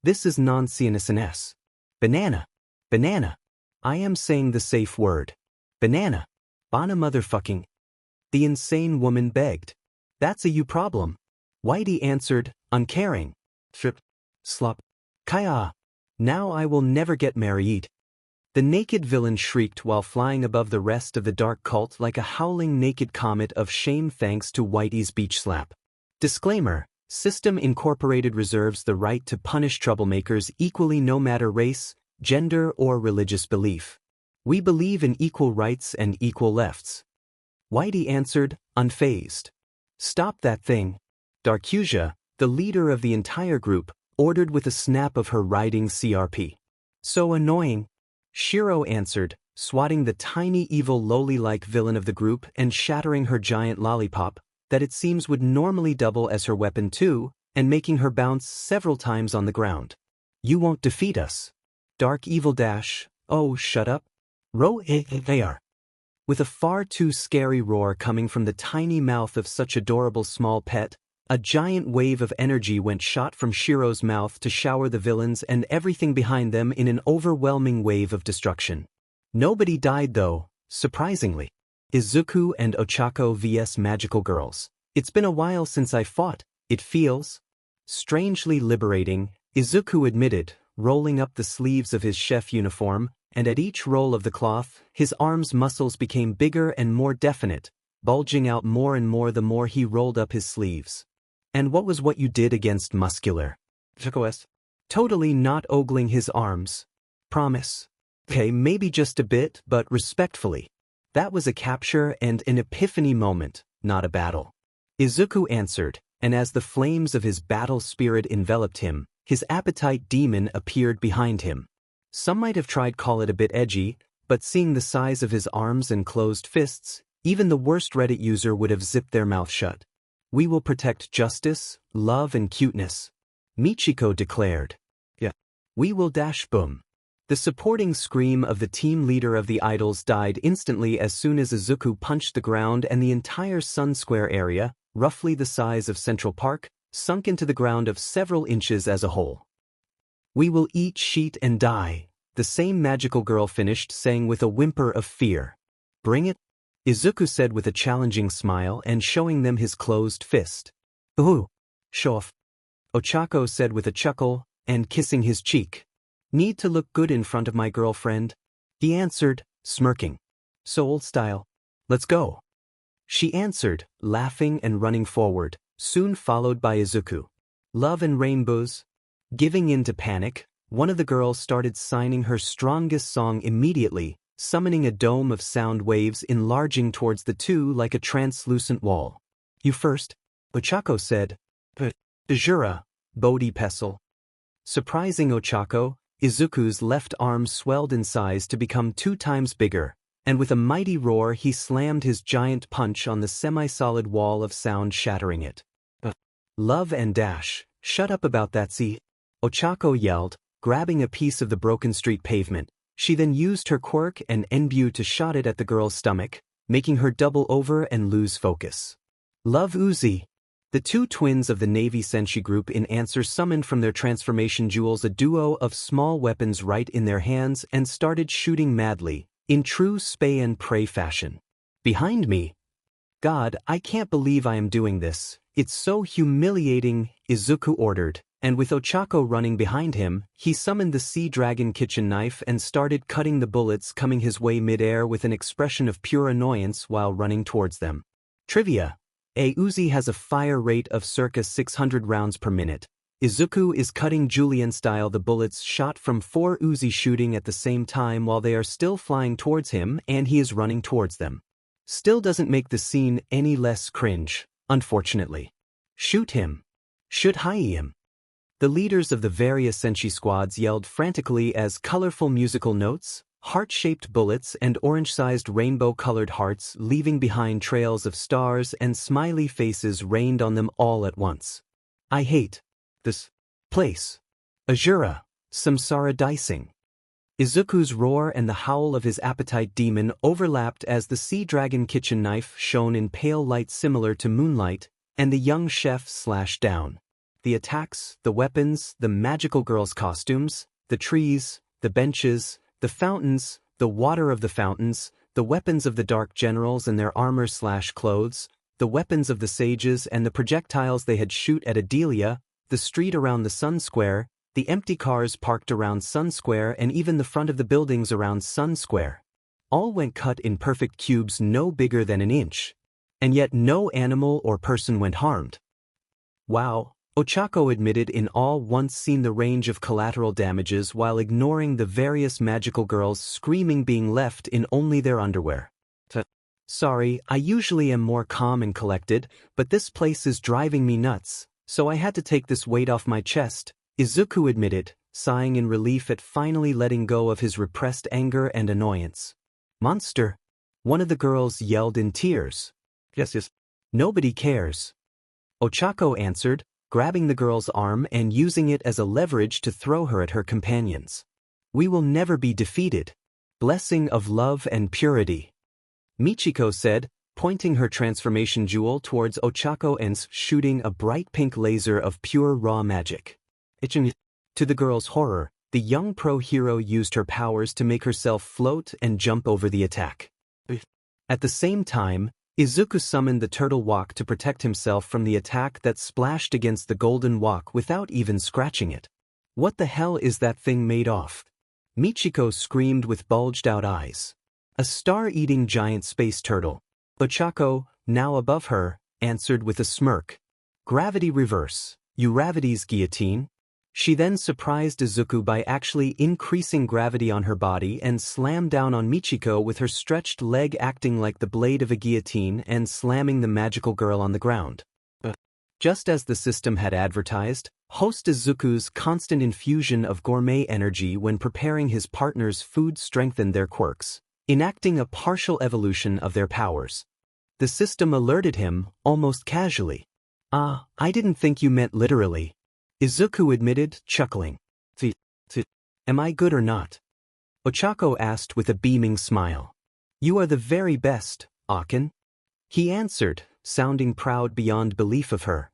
Speaker 1: This is non-CNSNS. Banana. Banana. I am saying the safe word. Banana. Bana motherfucking. The insane woman begged. That's a you problem. Whitey answered, uncaring. Trip. Slop. Kaya. Now I will never get married. The naked villain shrieked while flying above the rest of the dark cult like a howling naked comet of shame thanks to Whitey's beach slap. Disclaimer. System Incorporated reserves the right to punish troublemakers equally no matter race, gender or religious belief. We believe in equal rights and equal lefts. Whitey answered, unfazed. Stop that thing. Darkusia, the leader of the entire group, ordered with a snap of her riding CRP. So annoying. Shiro answered, swatting the tiny evil lowly-like villain of the group and shattering her giant lollipop, that it seems would normally double as her weapon too, and making her bounce several times on the ground. You won't defeat us. Dark Evil Dash, oh shut up. They are. With a far too scary roar coming from the tiny mouth of such adorable small pet, a giant wave of energy went shot from Shiro's mouth to shower the villains and everything behind them in an overwhelming wave of destruction. Nobody died though, surprisingly. Izuku and Ochako vs. Magical Girls. It's been a while since I fought, it feels strangely liberating, Izuku admitted, rolling up the sleeves of his chef uniform, and at each roll of the cloth, his arms' muscles became bigger and more definite, bulging out more and more the more he rolled up his sleeves. And what was what you did against Muscular? totally not ogling his arms. Promise. Okay, maybe just a bit, but respectfully. That was a capture and an epiphany moment, not a battle. Izuku answered, and as the flames of his battle spirit enveloped him, his appetite demon appeared behind him. Some might have tried call it a bit edgy, but seeing the size of his arms and closed fists, even the worst Reddit user would have zipped their mouth shut. We will protect justice, love and cuteness, Michiko declared. Yeah. We will dash boom. The supporting scream of the team leader of the idols died instantly as soon as Izuku punched the ground and the entire Sun Square area, roughly the size of Central Park, sunk into the ground of several inches as a whole. We will eat sheet and die, the same magical girl finished saying with a whimper of fear. Bring it? Izuku said with a challenging smile and showing them his closed fist. Ooh. Show off. Ochako said with a chuckle, and kissing his cheek. Need to look good in front of my girlfriend? He answered, smirking. So old style. Let's go. She answered, laughing and running forward, soon followed by Izuku. Love and rainbows. Giving in to panic, one of the girls started signing her strongest song immediately, summoning a dome of sound waves enlarging towards the two like a translucent wall. You first, Ochako said. Jura, Bodhi Pestle. Surprising Ochako, Izuku's left arm swelled in size to become 2 times bigger, and with a mighty roar he slammed his giant punch on the semi-solid wall of sound, shattering it. Love and dash, shut up about that, see? Ochako yelled, grabbing a piece of the broken street pavement. She then used her quirk and Enbu to shot it at the girl's stomach, making her double over and lose focus. Love Uzi. The 2 twins of the Navy Senshi group in answer summoned from their transformation jewels a duo of small weapons right in their hands and started shooting madly, in true spay and pray fashion. Behind me. God, I can't believe I am doing this, it's so humiliating, Izuku ordered, and with Ochako running behind him, he summoned the Sea Dragon kitchen knife and started cutting the bullets coming his way mid-air with an expression of pure annoyance while running towards them. Trivia. A Uzi has a fire rate of circa 600 rounds per minute. Izuku is cutting Julian-style the bullets shot from 4 Uzi shooting at the same time while they are still flying towards him and he is running towards them. Still doesn't make the scene any less cringe, unfortunately. Shoot him. Should hide him. The leaders of the various Senshi squads yelled frantically as colorful musical notes, heart-shaped bullets and orange-sized rainbow-colored hearts leaving behind trails of stars and smiley faces rained on them all at once. I hate this place. Ajura, samsara dicing. Izuku's roar and the howl of his appetite demon overlapped as the Sea Dragon kitchen knife shone in pale light similar to moonlight, and the young chef slashed down. The attacks, the weapons, the magical girls' costumes, the trees, the benches, the fountains, the water of the fountains, the weapons of the dark generals and their armor/clothes, the weapons of the sages and the projectiles they had shoot at Adelia, the street around the Sun Square, the empty cars parked around Sun Square and even the front of the buildings around Sun Square. All went cut in perfect cubes no bigger than an inch. And yet no animal or person went harmed. Wow. Ochako admitted in all once seen the range of collateral damages while ignoring the various magical girls screaming being left in only their underwear. Sorry, I usually am more calm and collected, but this place is driving me nuts, so I had to take this weight off my chest, Izuku admitted, sighing in relief at finally letting go of his repressed anger and annoyance. Monster! One of the girls yelled in tears. Yes. Nobody cares. Ochako answered, grabbing the girl's arm and using it as a leverage to throw her at her companions. We will never be defeated. Blessing of love and purity. Michiko said, pointing her transformation jewel towards Ochako and shooting a bright pink laser of pure raw magic. To the girl's horror, the young pro-hero used her powers to make herself float and jump over the attack. At the same time, Izuku summoned the turtle walk to protect himself from the attack that splashed against the golden walk without even scratching it. What the hell is that thing made of? Michiko screamed with bulged-out eyes. A star-eating giant space turtle. Ochako, now above her, answered with a smirk. Gravity reverse. Uravity's guillotine? She then surprised Izuku by actually increasing gravity on her body and slammed down on Michiko with her stretched leg acting like the blade of a guillotine and slamming the magical girl on the ground. Just as the system had advertised, host Izuku's constant infusion of gourmet energy when preparing his partner's food strengthened their quirks, enacting a partial evolution of their powers. The system alerted him, almost casually. "Ah, I didn't think you meant literally," Izuku admitted, chuckling. Am I good or not?" Ochako asked with a beaming smile. "You are the very best, Akin," he answered, sounding proud beyond belief of her.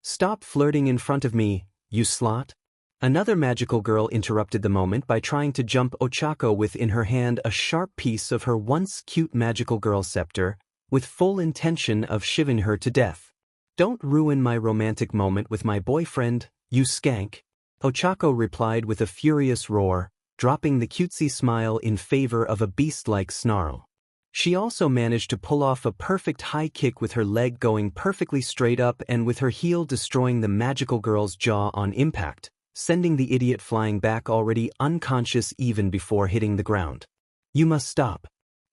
Speaker 1: "Stop flirting in front of me, you slut." Another magical girl interrupted the moment by trying to jump Ochako with in her hand a sharp piece of her once cute magical girl scepter, with full intention of shivving her to death. "Don't ruin my romantic moment with my boyfriend, you skank," Ochako replied with a furious roar, dropping the cutesy smile in favor of a beast-like snarl. She also managed to pull off a perfect high kick with her leg going perfectly straight up and with her heel destroying the magical girl's jaw on impact, sending the idiot flying back already unconscious even before hitting the ground. "You must stop.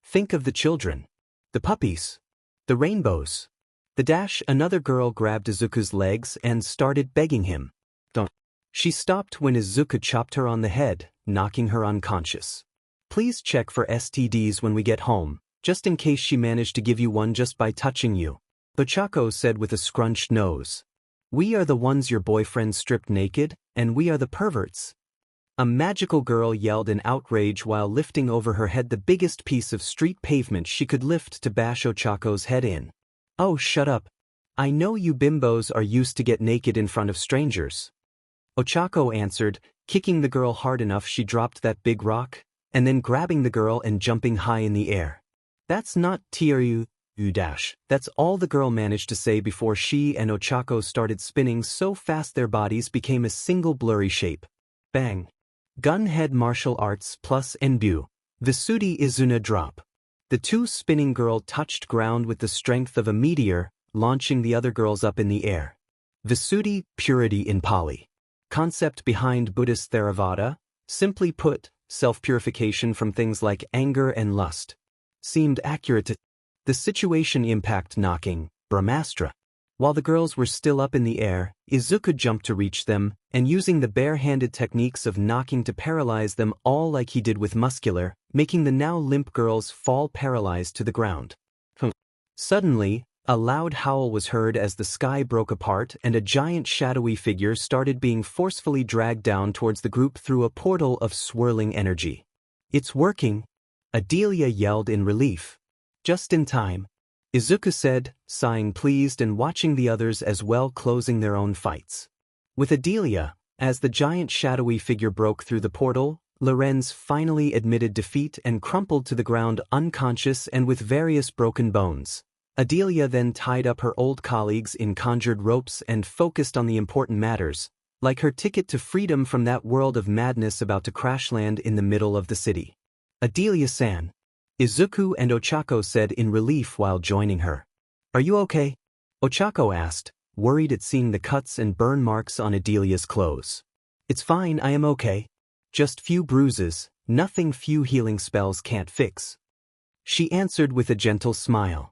Speaker 1: Think of the children. The puppies. The rainbows." The dash another girl grabbed Izuku's legs and started begging him. "Don't." She stopped when Izuku chopped her on the head, knocking her unconscious. "Please check for STDs when we get home, just in case she managed to give you one just by touching you," Ochako said with a scrunched nose. "We are the ones your boyfriend stripped naked, and we are the perverts." A magical girl yelled in outrage while lifting over her head the biggest piece of street pavement she could lift to bash Ochako's head in. "Oh, shut up. I know you bimbos are used to get naked in front of strangers," Ochako answered, kicking the girl hard enough she dropped that big rock, and then grabbing the girl and jumping high in the air. "That's not TRU, dash." That's all the girl managed to say before she and Ochako started spinning so fast their bodies became a single blurry shape. Bang. Gunhead martial arts plus Enbu. Visuti Izuna drop. The two spinning girl touched ground with the strength of a meteor, launching the other girls up in the air. Visuti, purity in Pali. Concept behind Buddhist Theravada, simply put, self-purification from things like anger and lust. Seemed accurate to the situation impact knocking, Brahmastra. While the girls were still up in the air, Izuku jumped to reach them, and using the bare-handed techniques of knocking to paralyze them all like he did with muscular, making the now limp girls fall paralyzed to the ground. Suddenly, a loud howl was heard as the sky broke apart and a giant shadowy figure started being forcefully dragged down towards the group through a portal of swirling energy. "It's working," Adelia yelled in relief. "Just in time," Izuku said, sighing pleased and watching the others as well closing their own fights. With Adelia, as the giant shadowy figure broke through the portal, Lorenz finally admitted defeat and crumpled to the ground unconscious and with various broken bones. Adelia then tied up her old colleagues in conjured ropes and focused on the important matters, like her ticket to freedom from that world of madness about to crash land in the middle of the city. "Adelia-san," Izuku and Ochako said in relief while joining her. "Are you okay?" Ochako asked, worried at seeing the cuts and burn marks on Adelia's clothes. "It's fine, I am okay. Just few bruises, nothing few healing spells can't fix," she answered with a gentle smile.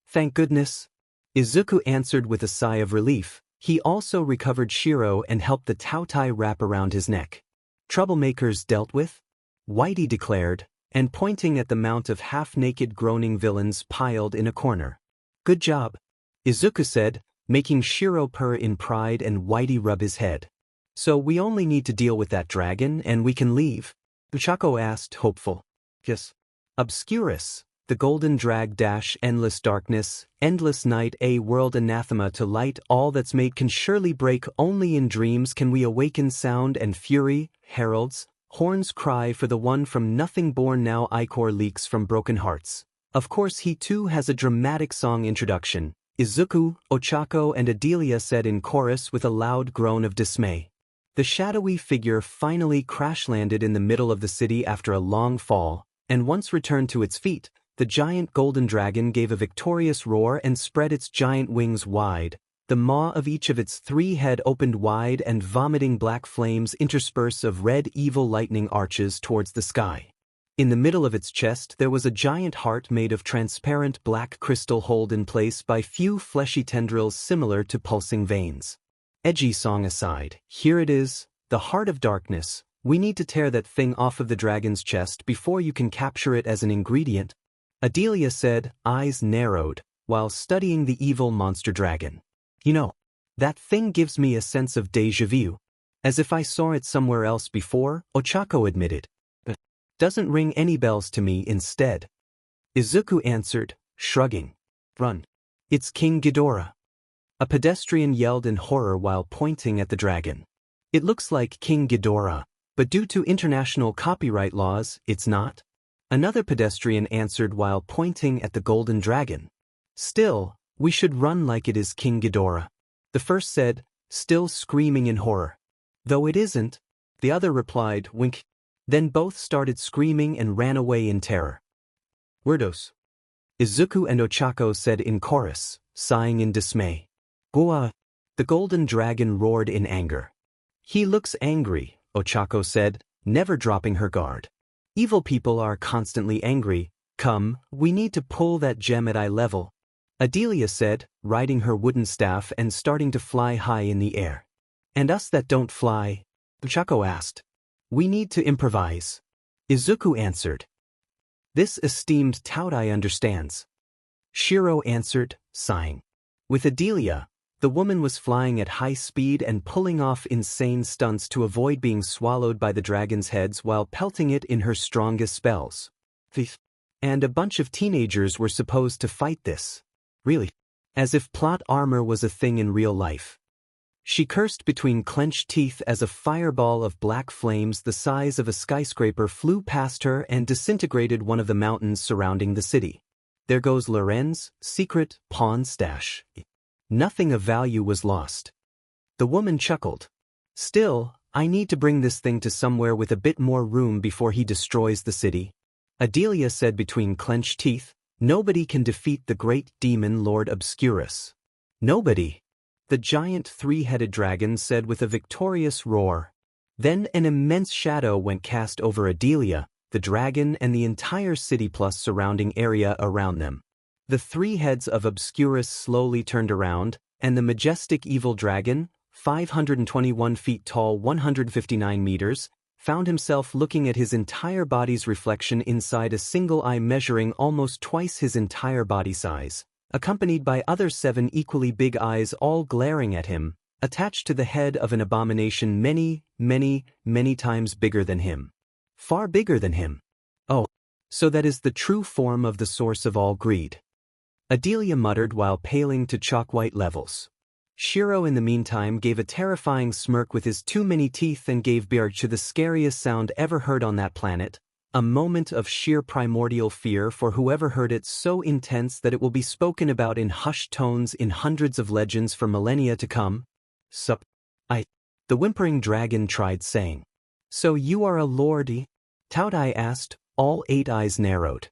Speaker 1: "Thank goodness," Izuku answered with a sigh of relief. He also recovered Shiro and helped the Tautai wrap around his neck. "Troublemakers dealt with?" Whitey declared, and pointing at the mount of half-naked groaning villains piled in a corner. "Good job," Izuku said, making Shiro purr in pride and Whitey rub his head. "So we only need to deal with that dragon and we can leave?" Ochako asked, hopeful. "Yes." Obscurus, the golden drag dash endless darkness, endless night a world anathema to light all that's made can surely break only in dreams can we awaken sound and fury, heralds, horns cry for the one from nothing born now ichor leaks from broken hearts. Of course he too has a dramatic song introduction, Izuku, Ochako and Adelia said in chorus with a loud groan of dismay. The shadowy figure finally crash-landed in the middle of the city after a long fall, and once returned to its feet, the giant golden dragon gave a victorious roar and spread its giant wings wide, The maw of each of its 3 head opened wide and vomiting black flames intersperse of red evil lightning arches towards the sky. In the middle of its chest there was a giant heart made of transparent black crystal held in place by few fleshy tendrils similar to pulsing veins. Edgy song aside, here it is, the heart of darkness. We need to tear that thing off of the dragon's chest before you can capture it as an ingredient, Adelia said, eyes narrowed, while studying the evil monster dragon. You know, that thing gives me a sense of déjà vu. As if I saw it somewhere else before, Ochako admitted. Doesn't ring any bells to me instead. Izuku answered, shrugging. Run. It's King Ghidorah. A pedestrian yelled in horror while pointing at the dragon. It looks like King Ghidorah, but due to international copyright laws, it's not. Another pedestrian answered while pointing at the golden dragon. Still, we should run like it is King Ghidorah. The first said, still screaming in horror. Though it isn't, the other replied, wink. Then both started screaming and ran away in terror. Wordos. Izuku and Ochako said in chorus, sighing in dismay. Goa. The golden dragon roared in anger. He looks angry, Ochako said, never dropping her guard. Evil people are constantly angry. Come, we need to pull that gem at eye level. Adelia said, riding her wooden staff and starting to fly high in the air. And us that don't fly? Ochako asked. We need to improvise. Izuku answered. This esteemed Taudai understands. Shiro answered, sighing. With Adelia, the woman was flying at high speed and pulling off insane stunts to avoid being swallowed by the dragon's heads while pelting it in her strongest spells. And a bunch of teenagers were supposed to fight this. Really? As if plot armor was a thing in real life. She cursed between clenched teeth as a fireball of black flames the size of a skyscraper flew past her and disintegrated one of the mountains surrounding the city. There goes Loren's secret pawn stash. Nothing of value was lost. The woman chuckled. Still, I need to bring this thing to somewhere with a bit more room before he destroys the city. Adelia said between clenched teeth, nobody can defeat the great demon Lord Obscurus. Nobody. The giant 3-headed dragon said with a victorious roar. Then an immense shadow went cast over Adelia, the dragon and the entire city plus surrounding area around them. The 3 heads of Obscurus slowly turned around, and the majestic evil dragon, 521 feet tall 159 meters, found himself looking at his entire body's reflection inside a single eye measuring almost twice his entire body size, accompanied by other 7 equally big eyes all glaring at him, attached to the head of an abomination many, many, many times bigger than him. Far bigger than him. Oh, so that is the true form of the source of all greed. Adelia muttered while paling to chalk-white levels. Shiro in the meantime gave a terrifying smirk with his too many teeth and gave birth to the scariest sound ever heard on that planet, a moment of sheer primordial fear for whoever heard it so intense that it will be spoken about in hushed tones in hundreds of legends for millennia to come. Sup? The whimpering dragon tried saying. So you are a lordy? Taudai asked, all 8 eyes narrowed.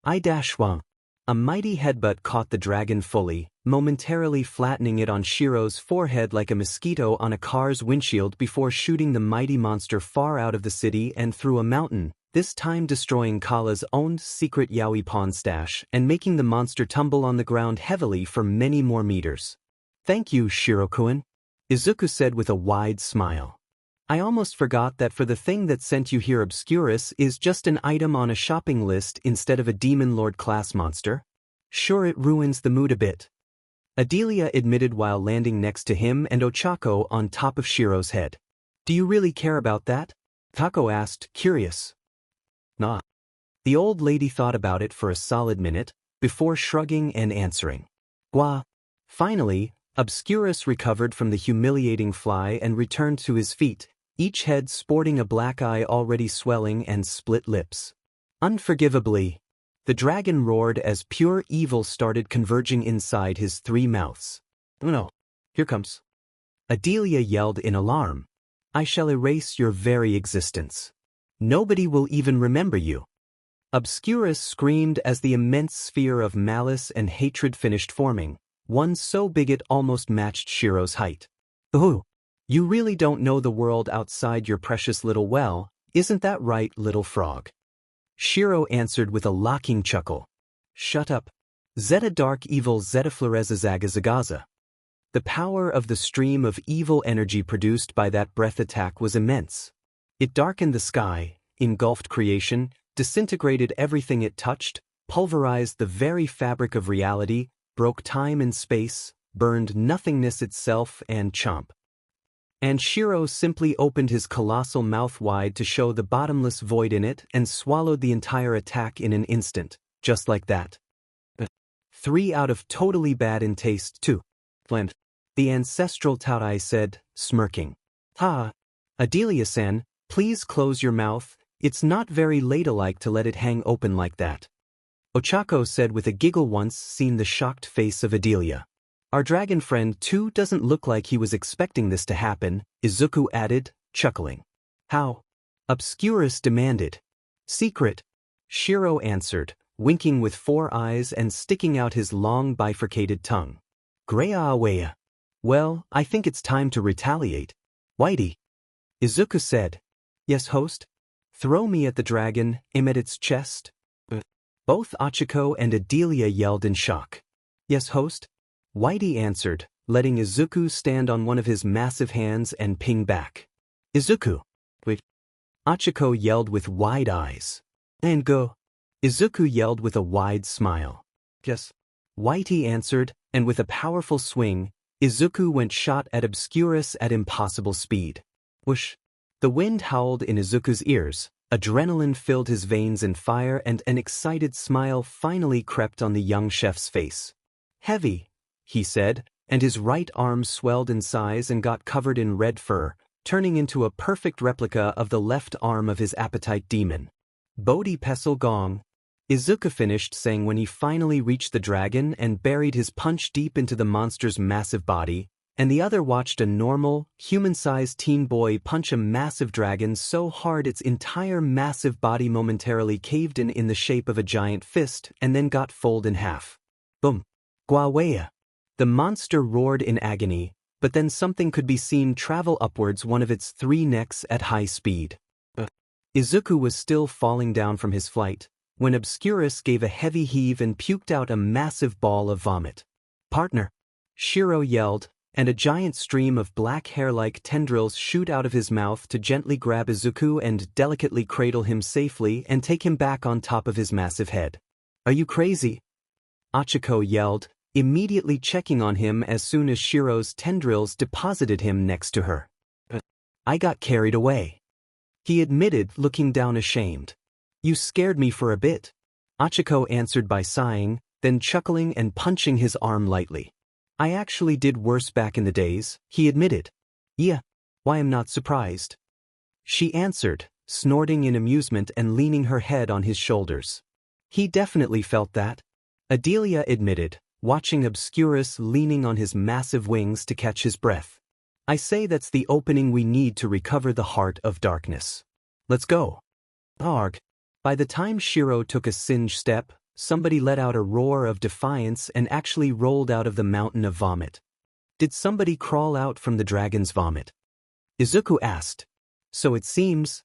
Speaker 1: I-Wang. A mighty headbutt caught the dragon fully, momentarily flattening it on Shiro's forehead like a mosquito on a car's windshield before shooting the mighty monster far out of the city and through a mountain, this time destroying Kala's own secret yaoi pawn stash and making the monster tumble on the ground heavily for many more meters. Thank you, Shiro-kun, Izuku said with a wide smile. I almost forgot that for the thing that sent you here Obscurus is just an item on a shopping list instead of a demon lord class monster. Sure it ruins the mood a bit. Adelia admitted while landing next to him and Ochako on top of Shiro's head. Do you really care about that? Tako asked, curious. Nah. The old lady thought about it for a solid minute, before shrugging and answering. Gwa. Finally, Obscurus recovered from the humiliating fly and returned to his feet, each head sporting a black eye already swelling and split lips. Unforgivably, the dragon roared as pure evil started converging inside his 3 mouths. Oh no, here comes. Adelia yelled in alarm. I shall erase your very existence. Nobody will even remember you. Obscurus screamed as the immense sphere of malice and hatred finished forming, one so big it almost matched Shiro's height. "Ooh, you really don't know the world outside your precious little well, isn't that right, little frog?" Shiro answered with a mocking chuckle. "Shut up. Zeta dark evil Zeta floreza zaga zagaza." The power of the stream of evil energy produced by that breath attack was immense. It darkened the sky, engulfed creation, disintegrated everything it touched, pulverized the very fabric of reality, broke time and space, burned nothingness itself and chomp. And Shiro simply opened his colossal mouth wide to show the bottomless void in it and swallowed the entire attack in an instant, just like that. 3 out of totally bad in taste too. Blend. The ancestral Taorai said, smirking. "Ha! Adelia-san, please close your mouth, it's not very ladylike to let it hang open like that." Ochako said with a giggle once seen the shocked face of Adelia. "Our dragon friend too doesn't look like he was expecting this to happen," Izuku added, chuckling. "How?" Obscurus demanded. "Secret," Shiro answered, winking with 4 eyes and sticking out his long bifurcated tongue. "Greya-aweya. Well, I think it's time to retaliate." "Whitey," Izuku said. "Yes, host?" "Throw me at the dragon, aim at its chest." Both Ochako and Adelia yelled in shock. "Yes, host?" Whitey answered, letting Izuku stand on one of his massive hands and ping back. "Izuku!" "Wait." Ochako yelled with wide eyes. "And go." Izuku yelled with a wide smile. "Yes." Whitey answered, and with a powerful swing, Izuku went shot at Obscurus at impossible speed. Whoosh! The wind howled in Izuku's ears, adrenaline filled his veins in fire and an excited smile finally crept on the young chef's face. "Heavy," he said, and his right arm swelled in size and got covered in red fur, turning into a perfect replica of the left arm of his appetite demon. "Bodhi pestle gong," Izuku finished saying when he finally reached the dragon and buried his punch deep into the monster's massive body, and the other watched a normal, human-sized teen boy punch a massive dragon so hard its entire massive body momentarily caved in the shape of a giant fist and then got folded in half. Boom! Gwaweya! The monster roared in agony, but then something could be seen travel upwards one of its 3 necks at high speed. Izuku was still falling down from his flight, when Obscurus gave a heavy heave and puked out a massive ball of vomit. "Partner!" Shiro yelled, and a giant stream of black hair-like tendrils shoot out of his mouth to gently grab Izuku and delicately cradle him safely and take him back on top of his massive head. "Are you crazy?" Ochako yelled, immediately checking on him as soon as Shiro's tendrils deposited him next to her. "I got carried away," he admitted, looking down ashamed. "You scared me for a bit," Ochako answered by sighing, then chuckling and punching his arm lightly. "I actually did worse back in the days," he admitted. "Yeah, why I'm not surprised," she answered, snorting in amusement and leaning her head on his shoulders. "He definitely felt that," Adelia admitted, watching Obscurus leaning on his massive wings to catch his breath. "I say that's the opening we need to recover the heart of darkness. Let's go." Arg! By the time Shiro took a singed step, somebody let out a roar of defiance and actually rolled out of the mountain of vomit. "Did somebody crawl out from the dragon's vomit?" Izuku asked. "So it seems."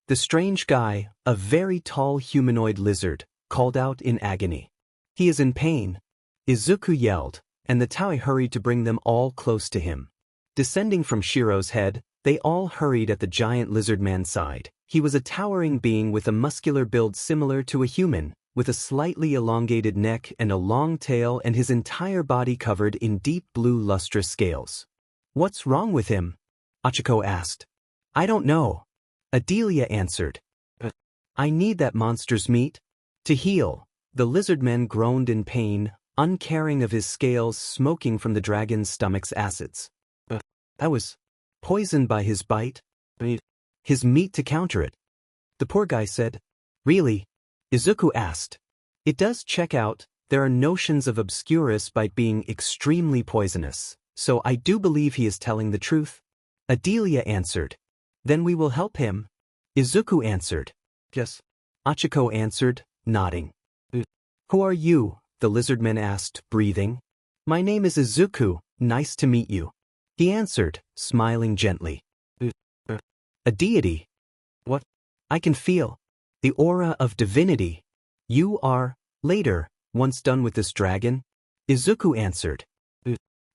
Speaker 1: The strange guy, a very tall humanoid lizard, called out in agony. "He is in pain," Izuku yelled, and the Taoi hurried to bring them all close to him. Descending from Shiro's head, they all hurried at the giant lizard man's side. He was a towering being with a muscular build similar to a human, with a slightly elongated neck and a long tail and his entire body covered in deep blue lustrous scales. "What's wrong with him?" Ochako asked. "I don't know," Adelia answered. "But I need that monster's meat to heal." The lizard man groaned in pain, uncaring of his scales smoking from the dragon's stomach's acids. "I was poisoned by his bite. I need his meat to counter it," the poor guy said. "Really?" Izuku asked. "It does check out. There are notions of Obscurus bite being extremely poisonous, so I do believe he is telling the truth," Adelia answered. "Then we will help him," Izuku answered. "Yes," Ochako answered, nodding. "Who are you?" the lizardman asked, breathing. My name is Izuku, nice to meet you. He answered, smiling gently. A deity? What? I can feel the aura of divinity. You are, later, once done with this dragon? Izuku answered.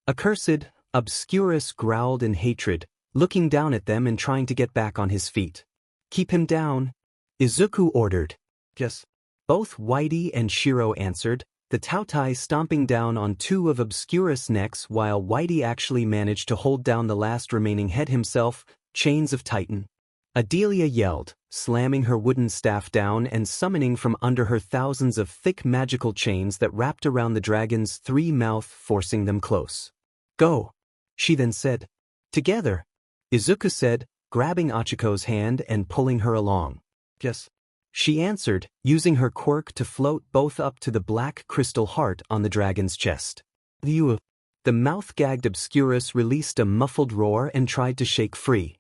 Speaker 1: Accursed, Obscurus growled in hatred, looking down at them and trying to get back on his feet. Keep him down, Izuku ordered. Yes. Both Whitey and Shiro answered, the Tautai stomping down on two of Obscurus' necks while Whitey actually managed to hold down the last remaining head himself, Chains of Titan. Adelia yelled, slamming her wooden staff down and summoning from under her thousands of thick magical chains that wrapped around the dragon's three-mouth, forcing them close. Go, she then said. Together, Izuku said, grabbing Achiko's hand and pulling her along. Yes. She answered, using her quirk to float both up to the black crystal heart on the dragon's chest. The mouth-gagged Obscurus released a muffled roar and tried to shake free.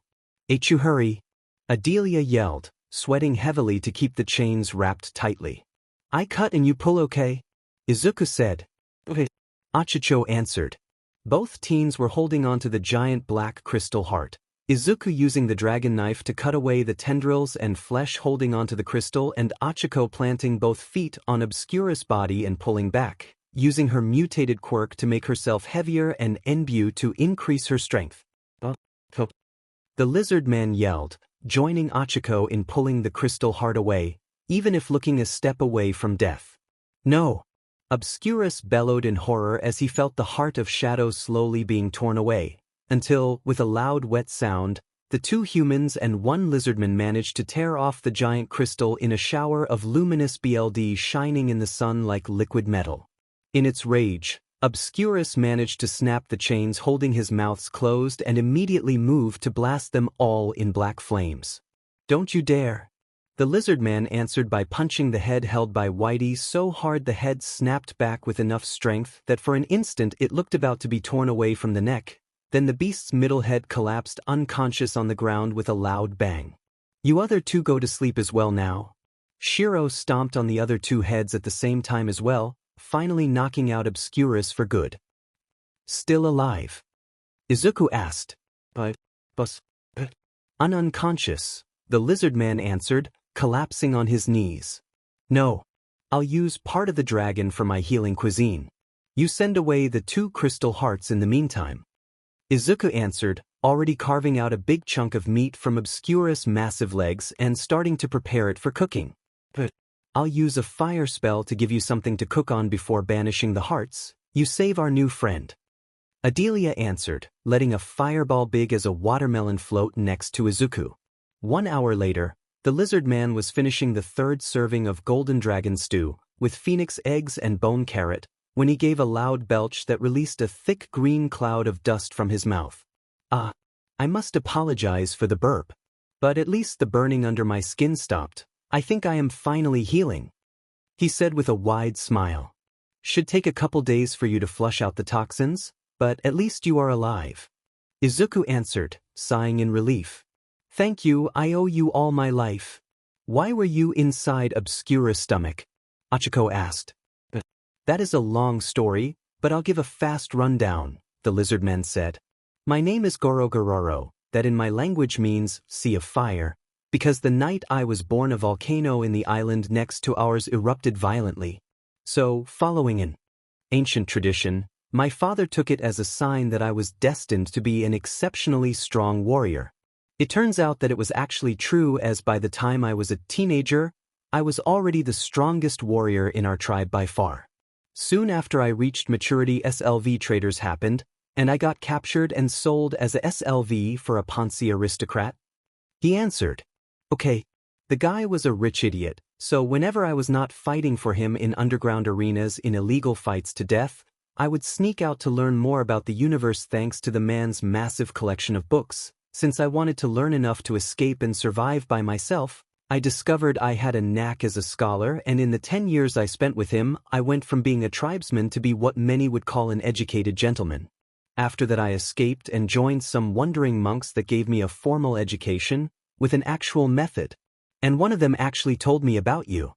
Speaker 1: Achu, hurry! Adelia yelled, sweating heavily to keep the chains wrapped tightly. I cut and you pull, okay? Izuku said. Okay. Achicho answered. Both teens were holding onto the giant black crystal heart. Izuku using the dragon knife to cut away the tendrils and flesh, holding onto the crystal, and Achiko planting both feet on Obscurus' body and pulling back, using her mutated quirk to make herself heavier and Enbu to increase her strength. The lizard man yelled, joining Achiko in pulling the crystal heart away, even if looking a step away from death. No! Obscurus bellowed in horror as he felt the heart of Shadow slowly being torn away, until, with a loud wet sound, the two humans and one lizardman managed to tear off the giant crystal in a shower of luminous BLD shining in the sun like liquid metal. In its rage, Obscurus managed to snap the chains holding his mouths closed and immediately moved to blast them all in black flames. Don't you dare! The lizard man answered by punching the head held by Whitey so hard the head snapped back with enough strength that for an instant it looked about to be torn away from the neck. Then the beast's middle head collapsed unconscious on the ground with a loud bang. You other two go to sleep as well now. Shiro stomped on the other two heads at the same time as well, finally knocking out Obscurus for good. Still alive? Izuku asked. Unconscious, the lizard man answered, collapsing on his knees. No. I'll use part of the dragon for my healing cuisine. You send away the two crystal hearts in the meantime. Izuku answered, already carving out a big chunk of meat from Obscurus' massive legs and starting to prepare it for cooking. But I'll use a fire spell to give you something to cook on before banishing the hearts. You save our new friend. Adelia answered, letting a fireball big as a watermelon float next to Izuku. 1 hour later, the lizard man was finishing the third serving of golden dragon stew, with phoenix eggs and bone carrot, when he gave a loud belch that released a thick green cloud of dust from his mouth. I must apologize for the burp. But at least the burning under my skin stopped. I think I am finally healing, he said with a wide smile. Should take a couple days for you to flush out the toxins, but at least you are alive. Izuku answered, sighing in relief. Thank you, I owe you all my life. Why were you inside Obscurus' stomach? Achiko asked. That is a long story, but I'll give a fast rundown, the lizardman said. My name is Gorogororo, that in my language means sea of fire, because the night I was born a volcano in the island next to ours erupted violently. So, following an ancient tradition, my father took it as a sign that I was destined to be an exceptionally strong warrior. It turns out that it was actually true, as by the time I was a teenager, I was already the strongest warrior in our tribe by far. Soon after I reached maturity, SLV traders happened, and I got captured and sold as a SLV for a Ponzi aristocrat. He answered. Okay, the guy was a rich idiot, so whenever I was not fighting for him in underground arenas in illegal fights to death, I would sneak out to learn more about the universe thanks to the man's massive collection of books. Since I wanted to learn enough to escape and survive by myself, I discovered I had a knack as a scholar, and in the 10 years I spent with him, I went from being a tribesman to be what many would call an educated gentleman. After that I escaped and joined some wandering monks that gave me a formal education, with an actual method. And one of them actually told me about you.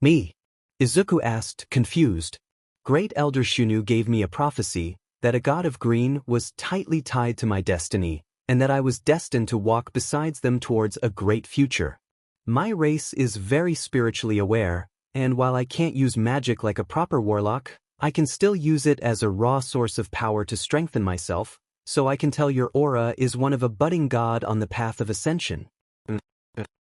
Speaker 1: Me? Izuku asked, confused. Great Elder Shunu gave me a prophecy that a god of green was tightly tied to my destiny, and that I was destined to walk beside them towards a great future. My race is very spiritually aware, and while I can't use magic like a proper warlock, I can still use it as a raw source of power to strengthen myself, so I can tell your aura is one of a budding god on the path of ascension.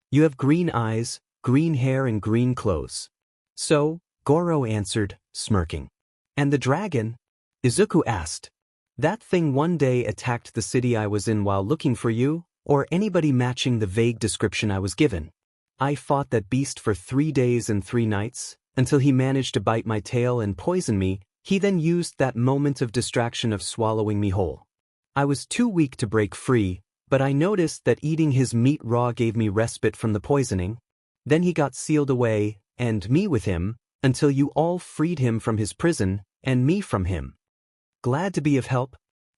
Speaker 1: You have green eyes, green hair and green clothes. So, Goro answered, smirking. And the dragon? Izuku asked. That thing one day attacked the city I was in while looking for you, or anybody matching the vague description I was given. I fought that beast for 3 days and 3 nights, until he managed to bite my tail and poison me. He then used that moment of distraction of swallowing me whole. I was too weak to break free, but I noticed that eating his meat raw gave me respite from the poisoning. Then he got sealed away, and me with him, until you all freed him from his prison, and me from him. Glad to be of help,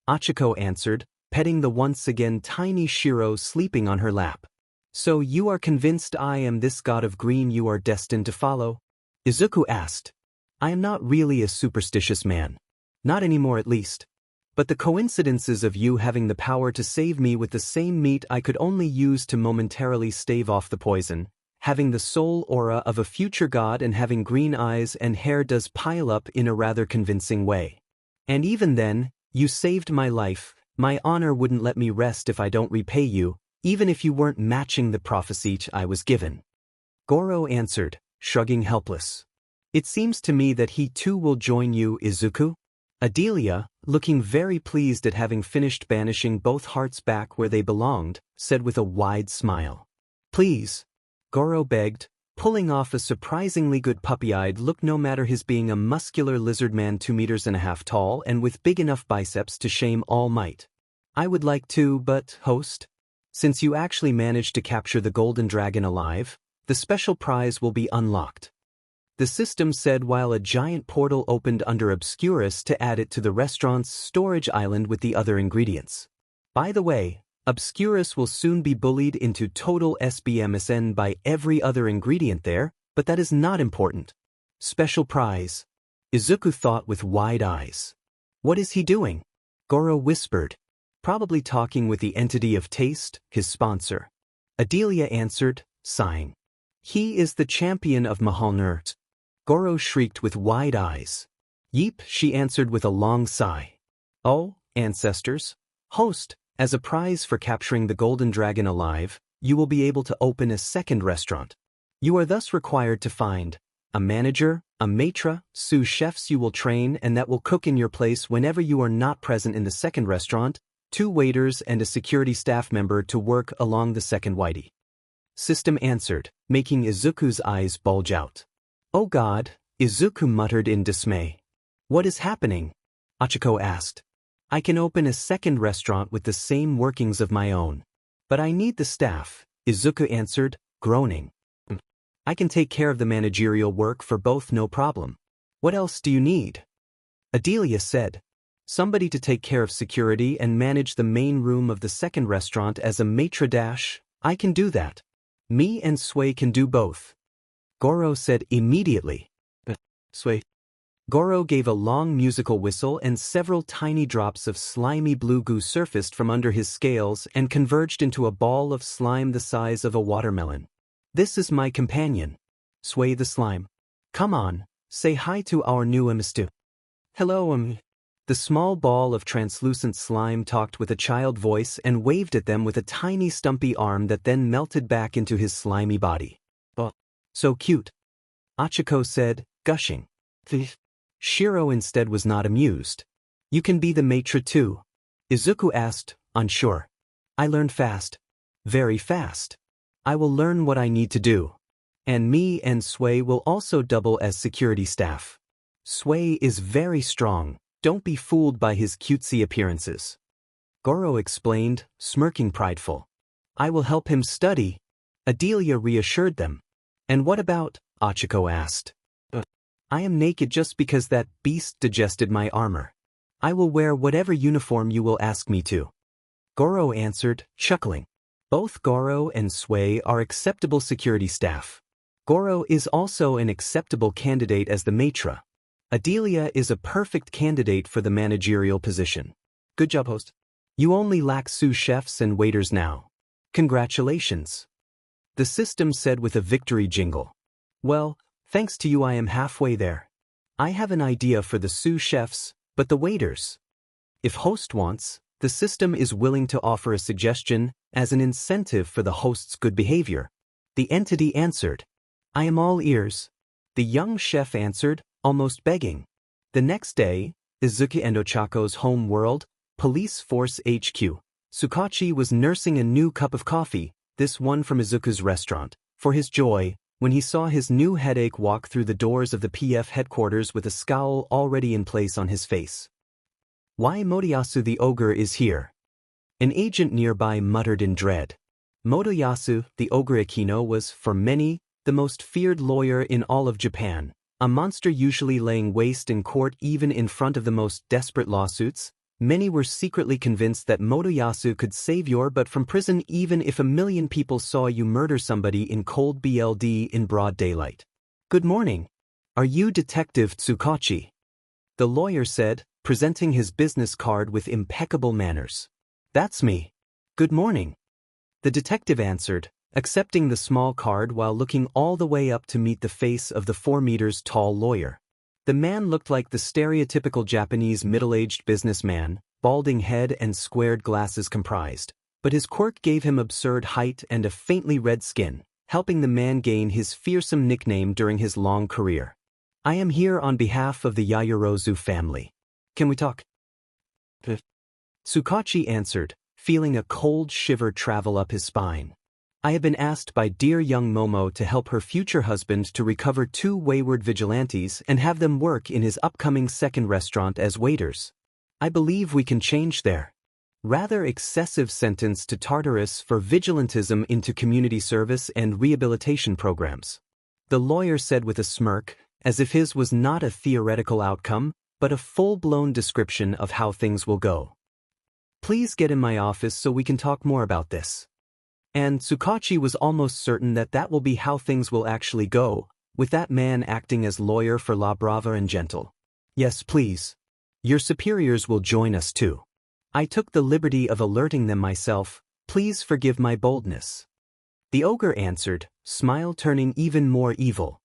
Speaker 1: Achiko answered, petting the once again tiny Shiro sleeping on her lap. So you are convinced I am this god of green you are destined to follow? Izuku asked. I am not really a superstitious man. Not anymore at least. But the coincidences of you having the power to save me with the same meat I could only use to momentarily stave off the poison, having the soul aura of a future god and having green eyes and hair does pile up in a rather convincing way. And even then, you saved my life. My honor wouldn't let me rest if I don't repay you, even if you weren't matching the prophecy I was given. Goro answered, shrugging helpless. It seems to me that he too will join you, Izuku. Adelia, looking very pleased at having finished banishing both hearts back where they belonged, said with a wide smile. Please, Goro begged, pulling off a surprisingly good puppy-eyed look no matter his being a muscular lizard man 2.5 meters tall and with big enough biceps to shame all might. I would like to, but, host, since you actually managed to capture the golden dragon alive, the special prize will be unlocked. The system said while a giant portal opened under Obscurus to add it to the restaurant's storage island with the other ingredients. By the way, Obscurus will soon be bullied into total SBMSN by every other ingredient there, but that is not important. Special prize. Izuku thought with wide eyes. What is he doing? Goro whispered. Probably talking with the entity of taste, his sponsor. Adelia answered, sighing. He is the champion of Mahalnert. Goro shrieked with wide eyes. Yeep, she answered with a long sigh. Oh, ancestors. Host, as a prize for capturing the golden dragon alive, you will be able to open a second restaurant. You are thus required to find a manager, a maitre, sous chefs you will train and that will cook in your place whenever you are not present in the second restaurant, 2 waiters and a security staff member to work along the second whitey. System answered, making Izuku's eyes bulge out. Oh God, Izuku muttered in dismay. What is happening? Achiko asked. I can open a second restaurant with the same workings of my own. But I need the staff, Izuku answered, groaning. I can take care of the managerial work for both no problem. What else do you need? Adelia said. Somebody to take care of security and manage the main room of the second restaurant as a maitre dash. I can do that. Me and Sway can do both. Goro said immediately. Sway. Goro gave a long musical whistle and several tiny drops of slimy blue goo surfaced from under his scales and converged into a ball of slime the size of a watermelon. This is my companion. Sway the slime. Come on, say hi to our new Amistu. Hello, The small ball of translucent slime talked with a child voice and waved at them with a tiny stumpy arm that then melted back into his slimy body. Oh, so cute. Achiko said, gushing. Shiro instead was not amused. You can be the maitre too? Izuku asked, unsure. I learned fast. Very fast. I will learn what I need to do. And me and Sway will also double as security staff. Sway is very strong. Don't be fooled by his cutesy appearances. Goro explained, smirking prideful. I will help him study. Adelia reassured them. And what about? Achiko asked. I am naked just because that beast digested my armor. I will wear whatever uniform you will ask me to. Goro answered, chuckling. Both Goro and Sway are acceptable security staff. Goro is also an acceptable candidate as the maitre. Adelia is a perfect candidate for the managerial position. Good job, host. You only lack sous chefs and waiters now. Congratulations. The system said with a victory jingle. Well, thanks to you I am halfway there. I have an idea for the sous chefs, but the waiters. If host wants, the system is willing to offer a suggestion as an incentive for the host's good behavior. The entity answered. I am all ears. The young chef answered, almost begging. The next day, Izuku and Ochako's home world, Police Force HQ. Tsukachi was nursing a new cup of coffee, this one from Izuku's restaurant, for his joy, when he saw his new headache walk through the doors of the PF headquarters with a scowl already in place on his face. Why Motoyasu the ogre is here? An agent nearby muttered in dread. Motoyasu, the ogre Akino, was, for many, the most feared lawyer in all of Japan, a monster usually laying waste in court even in front of the most desperate lawsuits. Many were secretly convinced that Motoyasu could save your butt from prison even if 1,000,000 people saw you murder somebody in cold blood in broad daylight. Good morning. Are you Detective Tsukachi? The lawyer said, presenting his business card with impeccable manners. That's me. Good morning. The detective answered, accepting the small card while looking all the way up to meet the face of the 4 meters tall lawyer. The man looked like the stereotypical Japanese middle-aged businessman, balding head and squared glasses comprised, but his quirk gave him absurd height and a faintly red skin, helping the man gain his fearsome nickname during his long career. I am here on behalf of the Yayorozu family. Can we talk? Tsukachi answered, feeling a cold shiver travel up his spine. I have been asked by dear young Momo to help her future husband to recover 2 wayward vigilantes and have them work in his upcoming second restaurant as waiters. I believe we can change their rather excessive sentence to Tartarus for vigilantism into community service and rehabilitation programs. The lawyer said with a smirk, as if his was not a theoretical outcome, but a full-blown description of how things will go. Please get in my office so we can talk more about this. And Tsukachi was almost certain that that will be how things will actually go, with that man acting as lawyer for La Brava and Gentle. Yes, please. Your superiors will join us too. I took the liberty of alerting them myself, please forgive my boldness. The ogre answered, smile turning even more evil.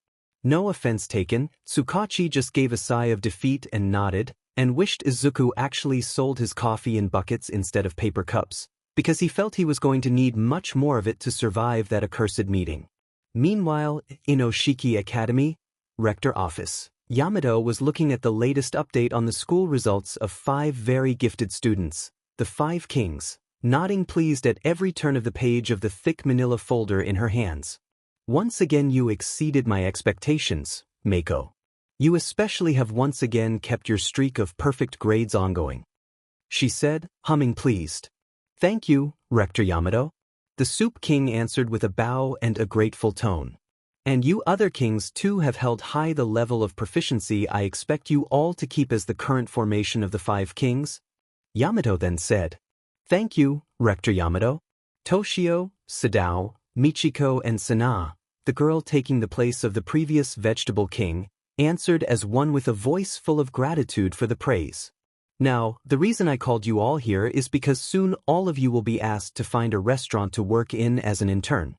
Speaker 1: No offense taken, Tsukachi just gave a sigh of defeat and nodded, and wished Izuku actually sold his coffee in buckets instead of paper cups, because he felt he was going to need much more of it to survive that accursed meeting. Meanwhile, in Oshiki Academy, Rector Office, Yamato was looking at the latest update on the school results of 5 very gifted students, the 5 kings, nodding pleased at every turn of the page of the thick manila folder in her hands. Once again you exceeded my expectations, Meiko. You especially have once again kept your streak of perfect grades ongoing. She said, humming pleased. Thank you, Rector Yamato. The Soup King answered with a bow and a grateful tone. And you other kings too have held high the level of proficiency I expect you all to keep as the current formation of the 5 kings. Yamato then said. Thank you, Rector Yamato. Toshio, Sadao, Michiko and Sana, the girl taking the place of the previous vegetable king, answered as one with a voice full of gratitude for the praise. Now, the reason I called you all here is because soon all of you will be asked to find a restaurant to work in as an intern.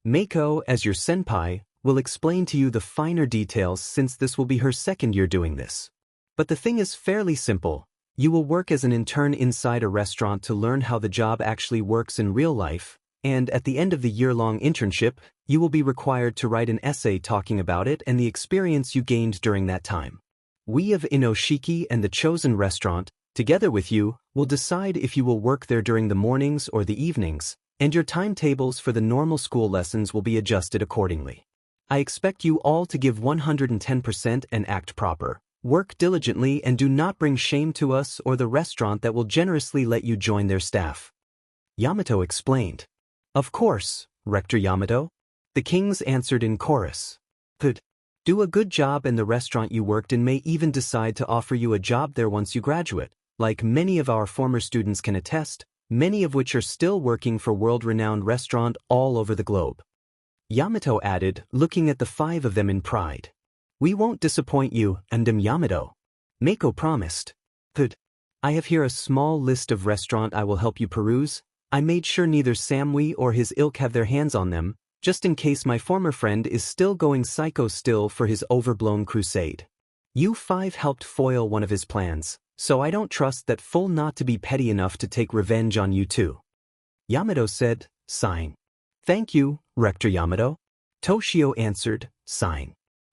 Speaker 1: Meiko, as your senpai, will explain to you the finer details since this will be her second year doing this. But the thing is fairly simple. You will work as an intern inside a restaurant to learn how the job actually works in real life, and at the end of the year-long internship, you will be required to write an essay talking about it and the experience you gained during that time. We of Inoshiki and the chosen restaurant, together with you, will decide if you will work there during the mornings or the evenings, and your timetables for the normal school lessons will be adjusted accordingly. I expect you all to give 110% and act proper. Work diligently and do not bring shame to us or the restaurant that will generously let you join their staff. Yamato explained. Of course, Rector Yamato. The kings answered in chorus. Good. Do a good job and the restaurant you worked in may even decide to offer you a job there once you graduate, like many of our former students can attest, many of which are still working for world-renowned restaurant all over the globe. Yamato added, looking at the 5 of them in pride. We won't disappoint you, Andam Yamato. Mako promised. Good. I have here a small list of restaurant I will help you peruse. I made sure neither Samui or his ilk have their hands on them, just in case my former friend is still going psycho still for his overblown crusade. You five helped foil one of his plans, so I don't trust that fool not to be petty enough to take revenge on you too. Yamato said, sighing. Thank you, Rector Yamato. Toshio answered, sighing.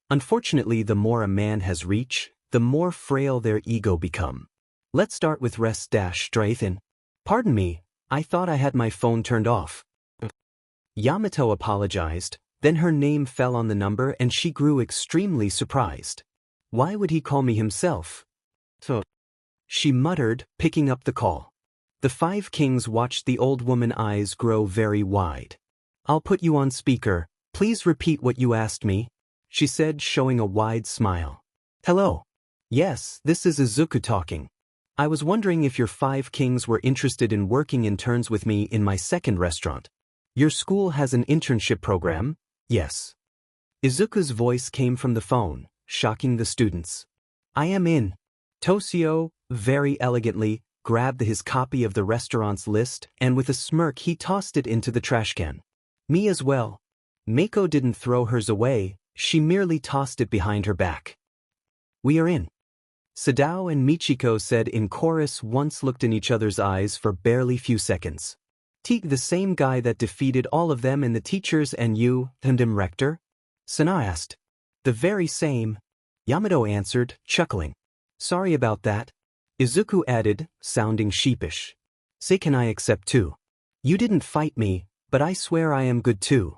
Speaker 1: Unfortunately, the more a man has reach, the more frail their ego become. Let's start with rest-Strathen. Pardon me, I thought I had my phone turned off. Yamato apologized, then her name fell on the number and she grew extremely surprised. Why would he call me himself? So, she muttered, picking up the call. The five kings watched the old woman's eyes grow very wide. I'll put you on speaker, please repeat what you asked me, she said, showing a wide smile. Hello. Yes, this is Izuku talking. I was wondering if your five kings were interested in working in turns with me in my second restaurant. Your school has an internship program? Yes. Izuku's voice came from the phone, shocking the students. I am in. Toshio, very elegantly, grabbed his copy of the restaurant's list and with a smirk he tossed it into the trash can. Me as well. Mako didn't throw hers away, she merely tossed it behind her back. We are in. Sadao and Michiko said in chorus, once looked in each other's eyes for barely few seconds. Teak, the same guy that defeated all of them and the teachers and you, Tandem Rector? Sana asked. The very same. Yamato answered, chuckling. Sorry about that. Izuku added, sounding sheepish. Say, can I accept too? You didn't fight me, but I swear I am good too.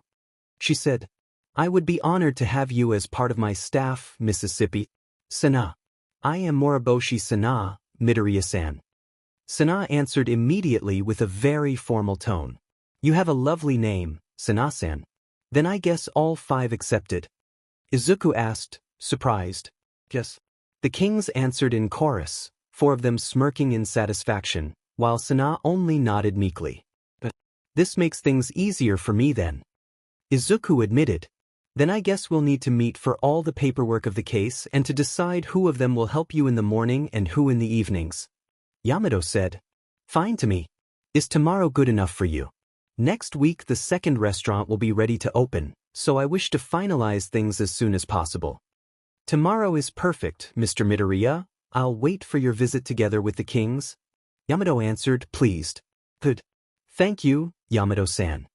Speaker 1: She said. I would be honored to have you as part of my staff, Mississippi. Sana. I am Moriboshi Sana, Midoriya-san. Sana answered immediately with a very formal tone. You have a lovely name, Sana-san. Then I guess all five accepted. Izuku asked, surprised. Yes. The kings answered in chorus, four of them smirking in satisfaction, while Sana only nodded meekly. But this makes things easier for me then. Izuku admitted. Then I guess we'll need to meet for all the paperwork of the case and to decide who of them will help you in the morning and who in the evenings. Yamato said. Fine to me. Is tomorrow good enough for you? Next week the second restaurant will be ready to open, so I wish to finalize things as soon as possible. Tomorrow is perfect, Mr. Midoriya. I'll wait for your visit together with the kings. Yamato answered, pleased. Good. Thank you, Yamato-san.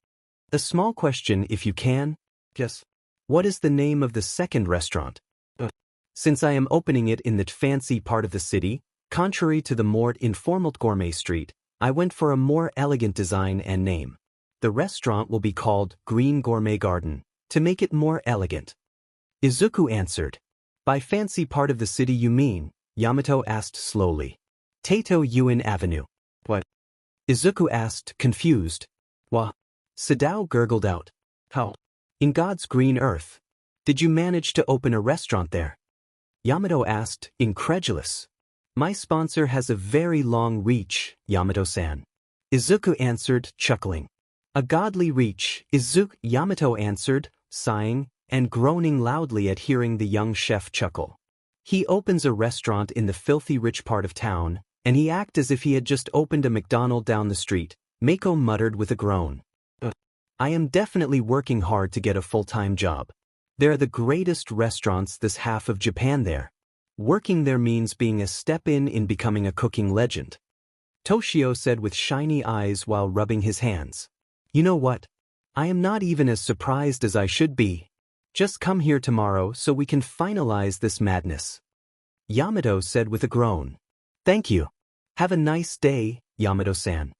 Speaker 1: A small question if you can. Yes. What is the name of the second restaurant? Since I am opening it in the fancy part of the city, contrary to the more informal gourmet street, I went for a more elegant design and name. The restaurant will be called Green Gourmet Garden, to make it more elegant. Izuku answered. By fancy part of the city you mean? Yamato asked slowly. Taito Yuin Avenue. What? Izuku asked, confused. Wha? Sadao gurgled out. How? In God's green earth. Did you manage to open a restaurant there? Yamato asked, incredulous. My sponsor has a very long reach, Yamato-san. Izuku answered, chuckling. A godly reach, Yamato answered, sighing, and groaning loudly at hearing the young chef chuckle. He opens a restaurant in the filthy rich part of town, and he acts as if he had just opened a McDonald's down the street, Mako muttered with a groan. I am definitely working hard to get a full-time job. There are the greatest restaurants this half of Japan there. Working there means being a step in becoming a cooking legend. Toshio said with shiny eyes while rubbing his hands. You know what? I am not even as surprised as I should be. Just come here tomorrow so we can finalize this madness. Yamato said with a groan. Thank you. Have a nice day, Yamato-san.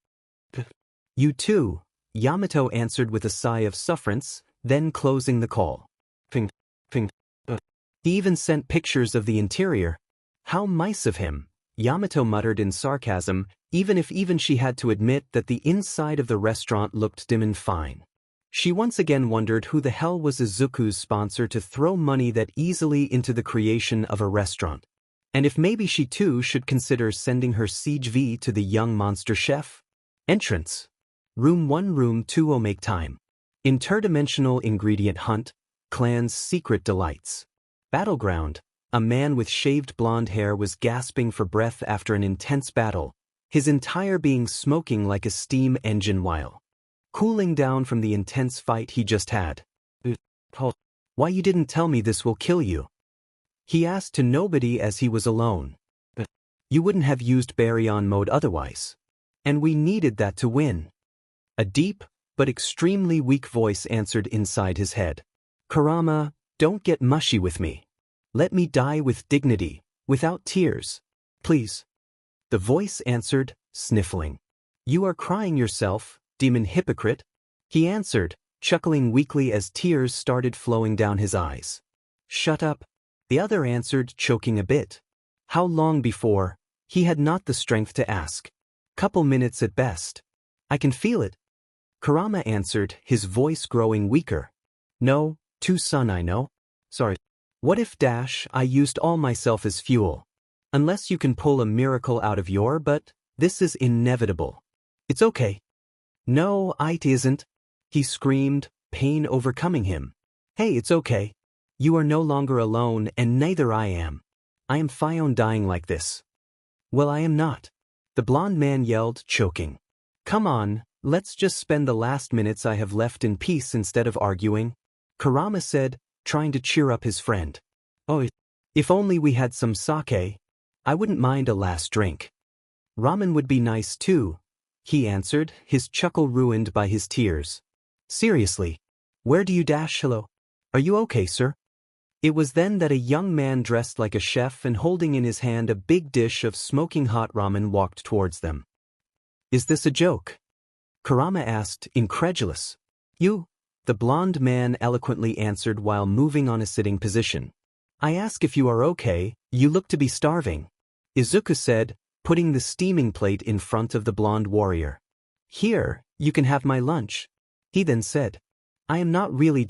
Speaker 1: You too, Yamato answered with a sigh of sufferance, then closing the call. He even sent pictures of the interior. How nice of him, Yamato muttered in sarcasm, even if she had to admit that the inside of the restaurant looked dim and fine. She once again wondered who the hell was Izuku's sponsor to throw money that easily into the creation of a restaurant. And if maybe she too should consider sending her Siege V to the young monster chef? Entrance. Room 1, Room 2 will make time. Interdimensional ingredient hunt, clan's secret delights. Battleground. A man with shaved blonde hair was gasping for breath after an intense battle, his entire being smoking like a steam engine while cooling down from the intense fight he just had. Why you didn't tell me this will kill you? He asked to nobody as he was alone. You wouldn't have used baryon mode otherwise. And we needed that to win. A deep, but extremely weak voice answered inside his head. Kurama, don't get mushy with me. Let me die with dignity, without tears. Please. The voice answered, sniffling. You are crying yourself, demon hypocrite. He answered, chuckling weakly as tears started flowing down his eyes. Shut up. The other answered, choking a bit. How long before? He had not the strength to ask. Couple minutes at best. I can feel it. Kurama answered, his voice growing weaker. No, too son I know. Sorry. What if I used all myself as fuel? Unless you can pull a miracle out of your butt, this is inevitable. It's okay. No, it isn't. He screamed, pain overcoming him. Hey, it's okay. You are no longer alone and neither I am. I am fine dying like this. Well, I am not. The blonde man yelled, choking. Come on, let's just spend the last minutes I have left in peace instead of arguing. Kurama said, trying to cheer up his friend. Oh, if only we had some sake. I wouldn't mind a last drink. Ramen would be nice too, he answered, his chuckle ruined by his tears. Seriously. Where do you hello? Are you okay, sir? It was then that a young man dressed like a chef and holding in his hand a big dish of smoking hot ramen walked towards them. Is this a joke? Kurama asked, incredulous. You? The blonde man eloquently answered while moving on a sitting position. I ask if you are okay, you look to be starving. Izuku said, putting the steaming plate in front of the blonde warrior. Here, you can have my lunch. He then said. I am not really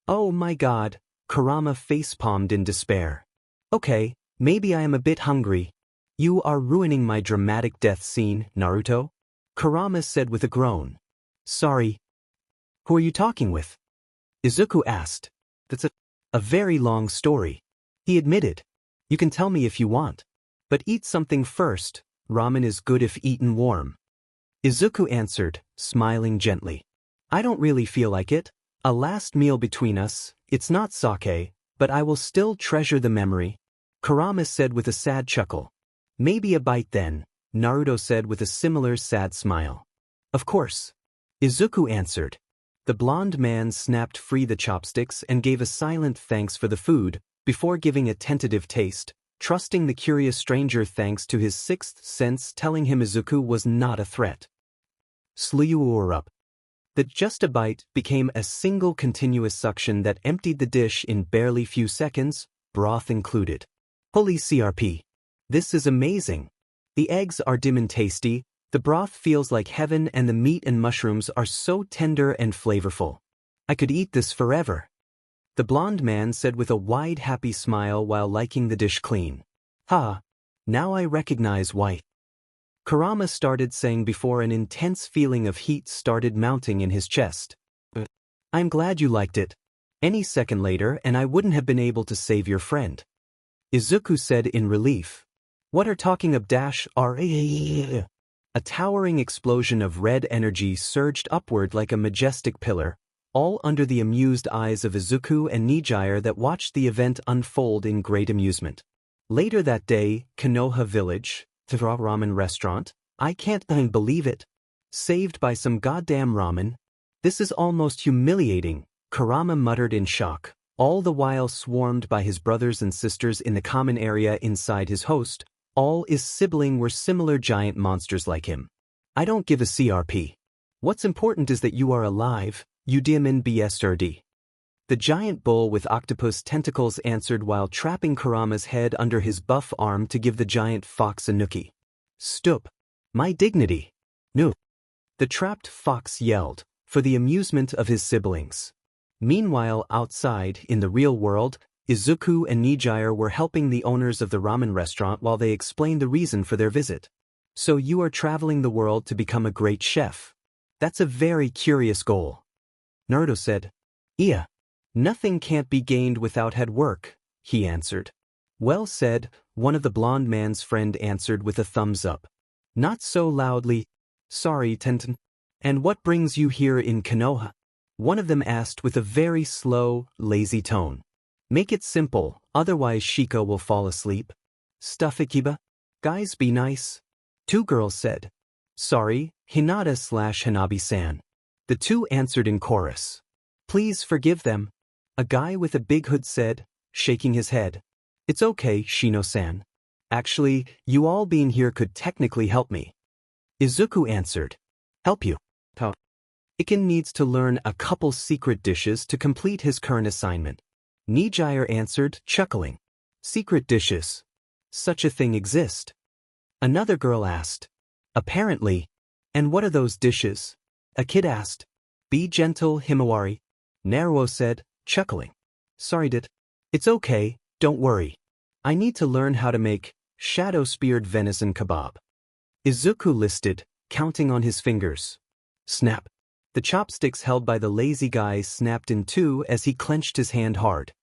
Speaker 1: Oh my god, Kurama facepalmed in despair. Okay, maybe I am a bit hungry. You are ruining my dramatic death scene, Naruto. Kurama said with a groan. Sorry. Who are you talking with? Izuku asked. That's a very long story. He admitted. You can tell me if you want. But eat something first, ramen is good if eaten warm. Izuku answered, smiling gently. I don't really feel like it. A last meal between us, it's not sake, but I will still treasure the memory. Kurama said with a sad chuckle. Maybe a bite then, Naruto said with a similar sad smile. Of course. Izuku answered. The blonde man snapped free the chopsticks and gave a silent thanks for the food, before giving a tentative taste, trusting the curious stranger thanks to his sixth sense telling him Izuku was not a threat. Slurp up. That just a bite became a single continuous suction that emptied the dish in barely few seconds, broth included. Holy CRP. This is amazing. The eggs are dim and tasty, the broth feels like heaven and the meat and mushrooms are so tender and flavorful. I could eat this forever. The blonde man said with a wide happy smile while liking the dish clean. Ha! Now I recognize why. Kurama started saying before an intense feeling of heat started mounting in his chest. I'm glad you liked it. Any second later and I wouldn't have been able to save your friend. Izuku said in relief. What are talking of A towering explosion of red energy surged upward like a majestic pillar, all under the amused eyes of Izuku and Nijire that watched the event unfold in great amusement. Later that day, Konoha Village, the ramen restaurant, I can't believe it. Saved by some goddamn ramen. This is almost humiliating, Kurama muttered in shock, all the while swarmed by his brothers and sisters in the common area inside his host. All his sibling were similar giant monsters like him. I don't give a CRP. What's important is that you are alive, you diamin BSRD. The giant bull with octopus tentacles answered while trapping Kurama's head under his buff arm to give the giant fox a nookie. Stup. My dignity. No. The trapped fox yelled, for the amusement of his siblings. Meanwhile, outside, in the real world, Izuku and Nijire were helping the owners of the ramen restaurant while they explained the reason for their visit. So you are traveling the world to become a great chef. That's a very curious goal. Naruto said. Yeah. Nothing can't be gained without hard work, he answered. Well said, one of the blond man's friend answered with a thumbs up. Not so loudly. Sorry, Tenten. And what brings you here in Konoha? One of them asked with a very slow, lazy tone. Make it simple, otherwise Shiko will fall asleep. Stuff Ikiba? Guys be nice. Two girls said. Sorry, Hinata/Hanabi-san. The two answered in chorus. Please forgive them. A guy with a big hood said, shaking his head. It's okay, Shino-san. Actually, you all being here could technically help me. Izuku answered. Help you? How? Iken needs to learn a couple secret dishes to complete his current assignment. Nijire answered, chuckling. Secret dishes. Such a thing exist. Another girl asked. Apparently. And what are those dishes? A kid asked. Be gentle, Himawari. Naruo said, chuckling. Sorry, Dit. It's okay, don't worry. I need to learn how to make shadow-speared venison kebab. Izuku listed, counting on his fingers. Snap. The chopsticks held by the lazy guy snapped in two as he clenched his hand hard.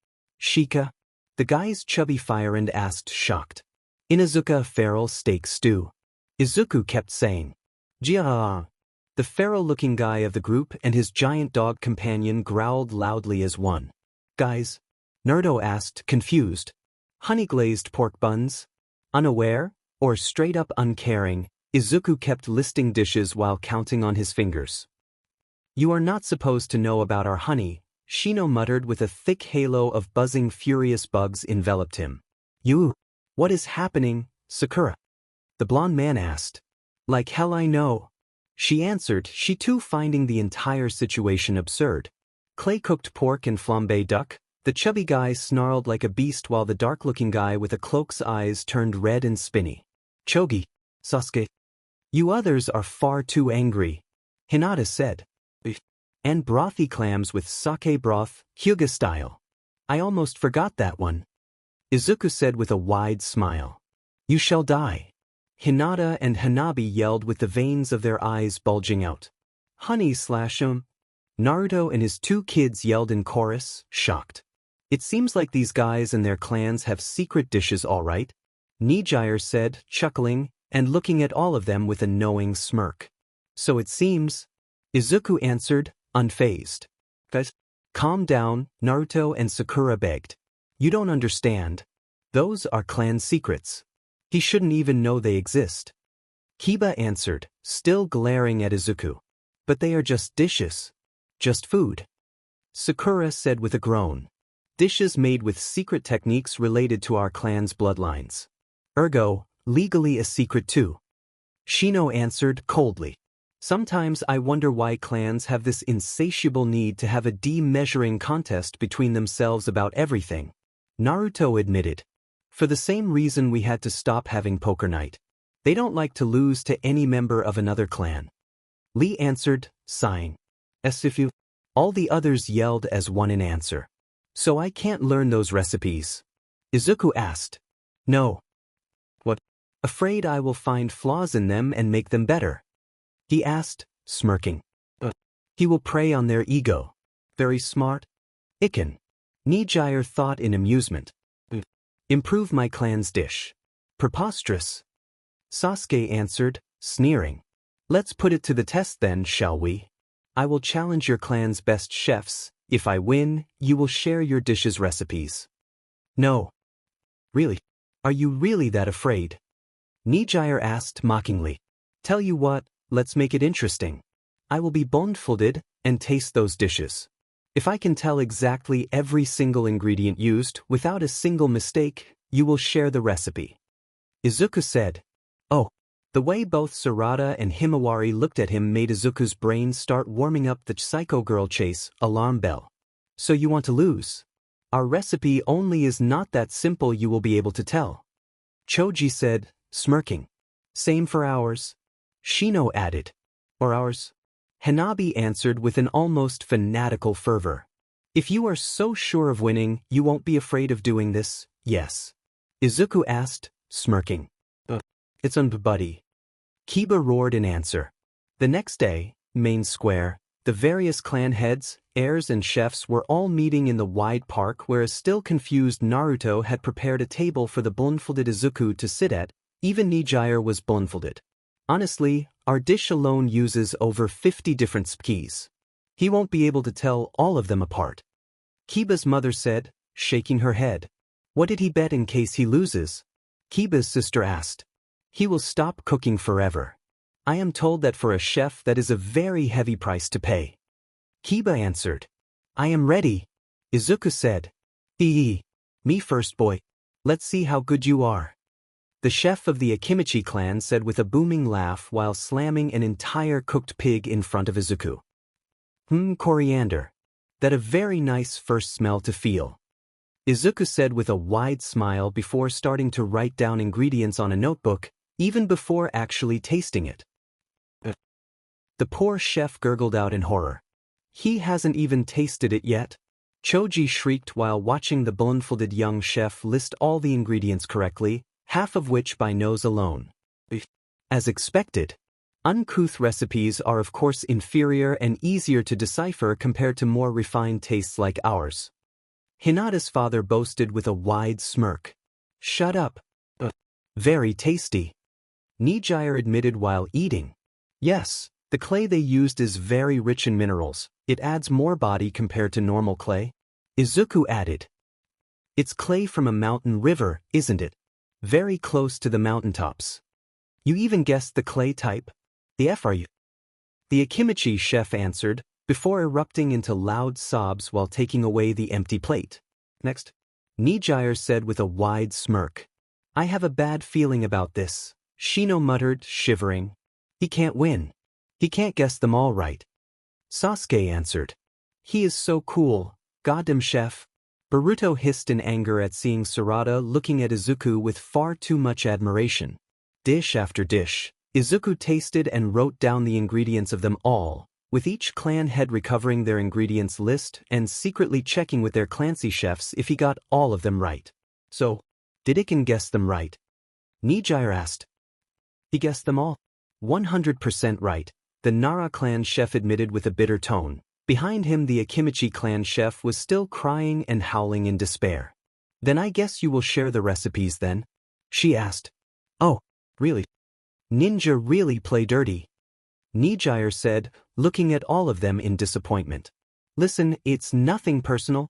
Speaker 1: Shika? The guy's chubby fire-end asked, shocked. Inazuka feral steak stew. Izuku kept saying. Jia. The feral-looking guy of the group and his giant dog companion growled loudly as one. Guys? Naruto asked, confused. Honey-glazed pork buns? Unaware, or straight-up uncaring, Izuku kept listing dishes while counting on his fingers. You are not supposed to know about our honey, Shino muttered with a thick halo of buzzing furious bugs enveloped him. You? What is happening, Sakura? The blond man asked. Like hell I know. She answered, she too finding the entire situation absurd. Clay-cooked pork and flambé duck? The chubby guy snarled like a beast while the dark-looking guy with a cloak's eyes turned red and spinny. Chogi. Sasuke. You others are far too angry. Hinata said. And brothy clams with sake broth, Hyuga style. I almost forgot that one. Izuku said with a wide smile. You shall die. Hinata and Hanabi yelled with the veins of their eyes bulging out. Honey/him. Naruto and his two kids yelled in chorus, shocked. It seems like these guys and their clans have secret dishes all right, Nijire said, chuckling, and looking at all of them with a knowing smirk. So it seems. Izuku answered, unfazed. Guys, calm down, Naruto and Sakura begged. You don't understand. Those are clan secrets. He shouldn't even know they exist. Kiba answered, still glaring at Izuku. But they are just dishes. Just food. Sakura said with a groan. Dishes made with secret techniques related to our clan's bloodlines. Ergo, legally a secret too. Shino answered coldly. Sometimes I wonder why clans have this insatiable need to have a de-measuring contest between themselves about everything. Naruto admitted. For the same reason we had to stop having poker night. They don't like to lose to any member of another clan. Lee answered, sighing. As if you. All the others yelled as one in answer. So I can't learn those recipes. Izuku asked. No. What? Afraid I will find flaws in them and make them better. He asked, smirking. He will prey on their ego. Very smart. Iken. Nijire thought in amusement. Improve my clan's dish. Preposterous. Sasuke answered, sneering. Let's put it to the test then, shall we? I will challenge your clan's best chefs. If I win, you will share your dishes' recipes. No. Really? Are you really that afraid? Nijire asked mockingly. Tell you what, let's make it interesting. I will be blindfolded and taste those dishes. If I can tell exactly every single ingredient used without a single mistake, you will share the recipe. Izuku said. Oh. The way both Sarada and Himawari looked at him made Izuku's brain start warming up the psycho girl chase alarm bell. So you want to lose? Our recipe only is not that simple, you will be able to tell. Choji said, smirking. Same for ours. Shino added. Or ours? Hanabi answered with an almost fanatical fervor. If you are so sure of winning, you won't be afraid of doing this, yes? Izuku asked, smirking. It's buddy. Kiba roared in answer. The next day, main square, The various clan heads, heirs and chefs were all meeting in the wide park where a still confused Naruto had prepared a table for the blindfolded Izuku to sit at. Even Nijire was blindfolded. Honestly, our dish alone uses over 50 different skis. He won't be able to tell all of them apart. Kiba's mother said, shaking her head. What did he bet in case he loses? Kiba's sister asked. He will stop cooking forever. I am told that for a chef that is a very heavy price to pay. Kiba answered. I am ready. Izuku said. Me first, boy. Let's see how good you are. The chef of the Akimichi clan said with a booming laugh while slamming an entire cooked pig in front of Izuku. Coriander. That a very nice first smell to feel. Izuku said with a wide smile before starting to write down ingredients on a notebook, even before actually tasting it. The poor chef gurgled out in horror. He hasn't even tasted it yet. Choji shrieked while watching the blindfolded young chef list all the ingredients correctly, half of which by nose alone. As expected, uncouth recipes are of course inferior and easier to decipher compared to more refined tastes like ours. Hinata's father boasted with a wide smirk. Shut up. Very tasty. Nijire admitted while eating. Yes, the clay they used is very rich in minerals. It adds more body compared to normal clay. Izuku added. It's clay from a mountain river, isn't it? Very close to the mountaintops. You even guessed the clay type? The F are you? The Akimichi chef answered, before erupting into loud sobs while taking away the empty plate. Next. Nijire said with a wide smirk. I have a bad feeling about this, Shino muttered, shivering. He can't win. He can't guess them all right. Sasuke answered. He is so cool, goddamn chef. Boruto hissed in anger at seeing Sarada looking at Izuku with far too much admiration. Dish after dish, Izuku tasted and wrote down the ingredients of them all, with each clan head recovering their ingredients list and secretly checking with their clancy chefs if he got all of them right. So, did Iken guess them right? Nijire asked. He guessed them all. 100% right, the Nara clan chef admitted with a bitter tone. Behind him the Akimichi clan chef was still crying and howling in despair. Then I guess you will share the recipes then? She asked. Oh, really? Ninja really play dirty. Nijire said, looking at all of them in disappointment. Listen, it's nothing personal.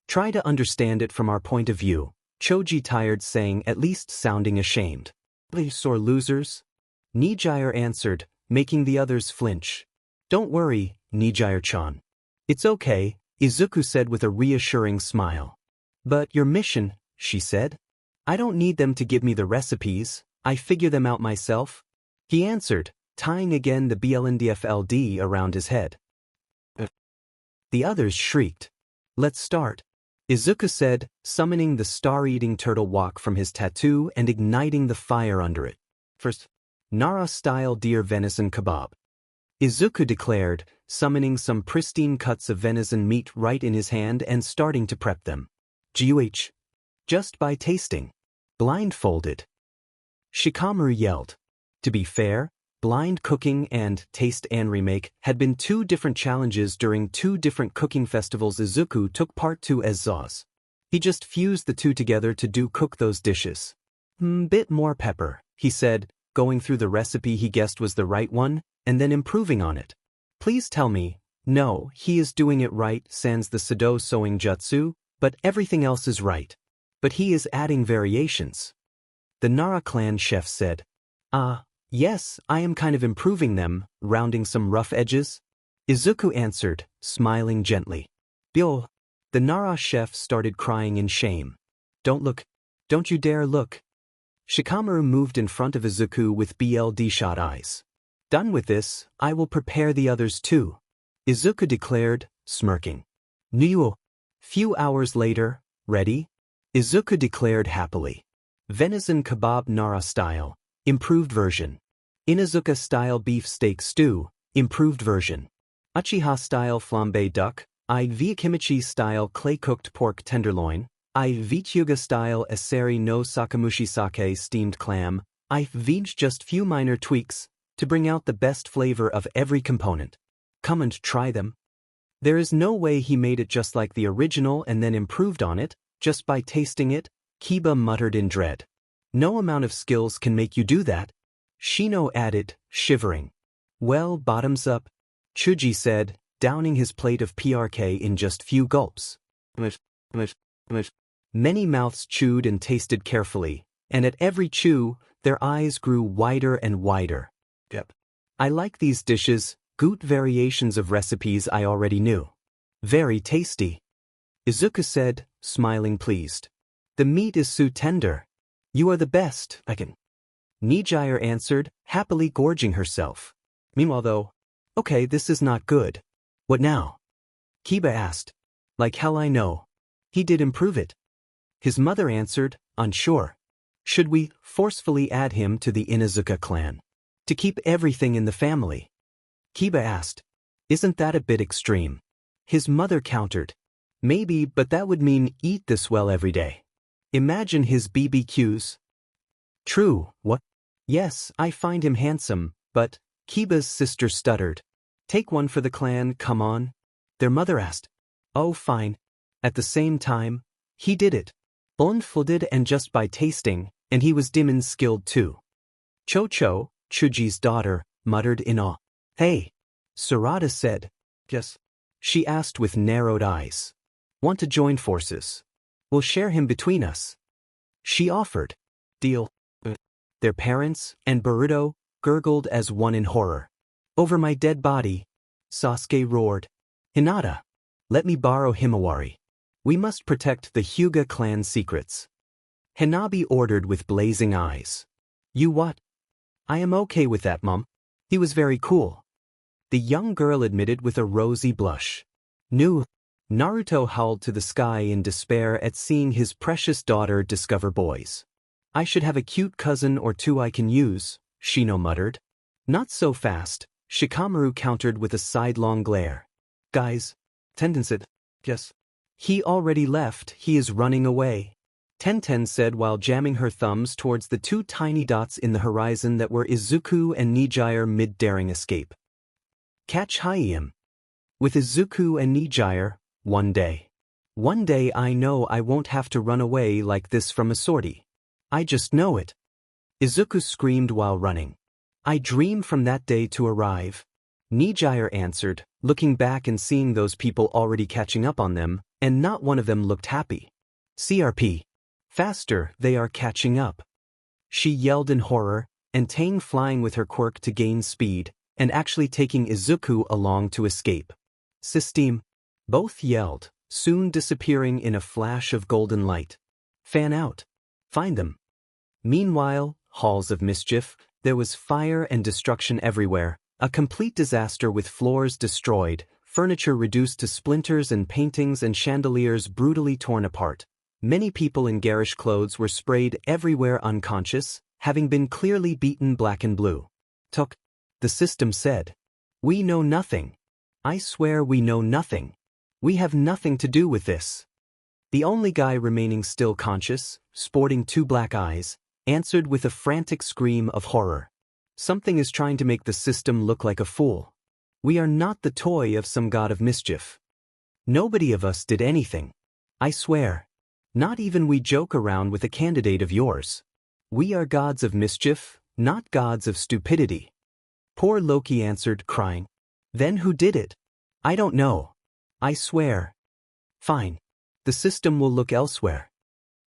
Speaker 1: Try to understand it from our point of view, Choji tired saying, at least sounding ashamed. Please, sore losers. Nijire answered, making the others flinch. Don't worry, Nijire-chan. It's okay, Izuku said with a reassuring smile. But your mission, she said. I don't need them to give me the recipes, I figure them out myself. He answered, tying again the BLNDFLD around his head. The others shrieked. Let's start. Izuku said, summoning the star-eating turtle walk from his tattoo and igniting the fire under it. First, Nara-style deer venison kebab. Izuku declared, summoning some pristine cuts of venison meat right in his hand and starting to prep them. GUH. Just by tasting. Blindfolded. Shikamaru yelled. To be fair, blind cooking and taste and remake had been two different challenges during two different cooking festivals Izuku took part to as Zaus. He just fused the two together to cook those dishes. Bit more pepper, he said, going through the recipe he guessed was the right one, and then improving on it. Please tell me, no, he is doing it right sans the Sado sewing jutsu, but everything else is right. But he is adding variations. The Nara clan chef said. Yes, I am kind of improving them, rounding some rough edges. Izuku answered, smiling gently. Byo. The Nara chef started crying in shame. Don't look. Don't you dare look. Shikamaru moved in front of Izuku with BLD-shot eyes. Done with this, I will prepare the others too. Izuku declared, smirking. Nuyo. Few hours later, ready? Izuku declared happily. Venison kebab Nara style, improved version. Inazuka style beef steak stew, improved version. Uchiha style flambe duck, IV Akimichi style clay-cooked pork tenderloin, IV Hyuga style Asari no Sakamushi sake steamed clam, IV just few minor tweaks, to bring out the best flavor of every component. Come and try them. There is no way he made it just like the original and then improved on it, just by tasting it, Kiba muttered in dread. No amount of skills can make you do that, Shino added, shivering. Well, bottoms up, Chuji said, downing his plate of PRK in just few gulps. Many mouths chewed and tasted carefully, and at every chew, their eyes grew wider and wider. Yep. I like these dishes, good variations of recipes I already knew. Very tasty. Izuku said, smiling pleased. The meat is so tender. You are the best, I can. Nijire answered, happily gorging herself. Meanwhile though, okay, this is not good. What now? Kiba asked. Like hell I know. He did improve it. His mother answered, unsure. Should we forcefully add him to the Inuzuka clan? To keep everything in the family? Kiba asked. Isn't that a bit extreme? His mother countered. Maybe, but that would mean eat this well every day. Imagine his BBQs. True, what? Yes, I find him handsome, but, Kiba's sister stuttered. Take one for the clan, come on. Their mother asked. Oh fine. At the same time, he did it. Blindfolded and just by tasting, and he was dim and skilled too. Cho-Cho, Chuji's daughter, muttered in awe. Hey. Sarada said. Yes. She asked with narrowed eyes. Want to join forces? We'll share him between us. She offered. Deal. Their parents and Boruto gurgled as one in horror. Over my dead body, Sasuke roared. Hinata. Let me borrow Himawari. We must protect the Hyuga clan secrets. Hanabi ordered with blazing eyes. You what? I am okay with that, Mom. He was very cool. The young girl admitted with a rosy blush. No. Naruto howled to the sky in despair at seeing his precious daughter discover boys. I should have a cute cousin or two I can use, Shino muttered. Not so fast, Shikamaru countered with a sidelong glare. Guys. Tenten said. Yes. He already left, he is running away. Tenten said while jamming her thumbs towards the two tiny dots in the horizon that were Izuku and Nijire mid-daring escape. Catch Hyem. With Izuku and Nijire, one day. One day I know I won't have to run away like this from a sortie. I just know it. Izuku screamed while running. I dream from that day to arrive. Nijire answered, looking back and seeing those people already catching up on them, and not one of them looked happy. CRP. Faster, they are catching up. She yelled in horror, and Tang flying with her quirk to gain speed, and actually taking Izuku along to escape. System. Both yelled, soon disappearing in a flash of golden light. Fan out. Find them. Meanwhile, halls of mischief, there was fire and destruction everywhere, a complete disaster with floors destroyed, furniture reduced to splinters and paintings and chandeliers brutally torn apart. Many people in garish clothes were sprayed everywhere unconscious, having been clearly beaten black and blue. Tok. The system said. We know nothing. I swear we know nothing. We have nothing to do with this. The only guy remaining still conscious, sporting two black eyes, answered with a frantic scream of horror. Something is trying to make the system look like a fool. We are not the toy of some god of mischief. Nobody of us did anything. I swear. Not even we joke around with a candidate of yours. We are gods of mischief, not gods of stupidity. Poor Loki answered, crying. Then who did it? I don't know. I swear. Fine. The system will look elsewhere.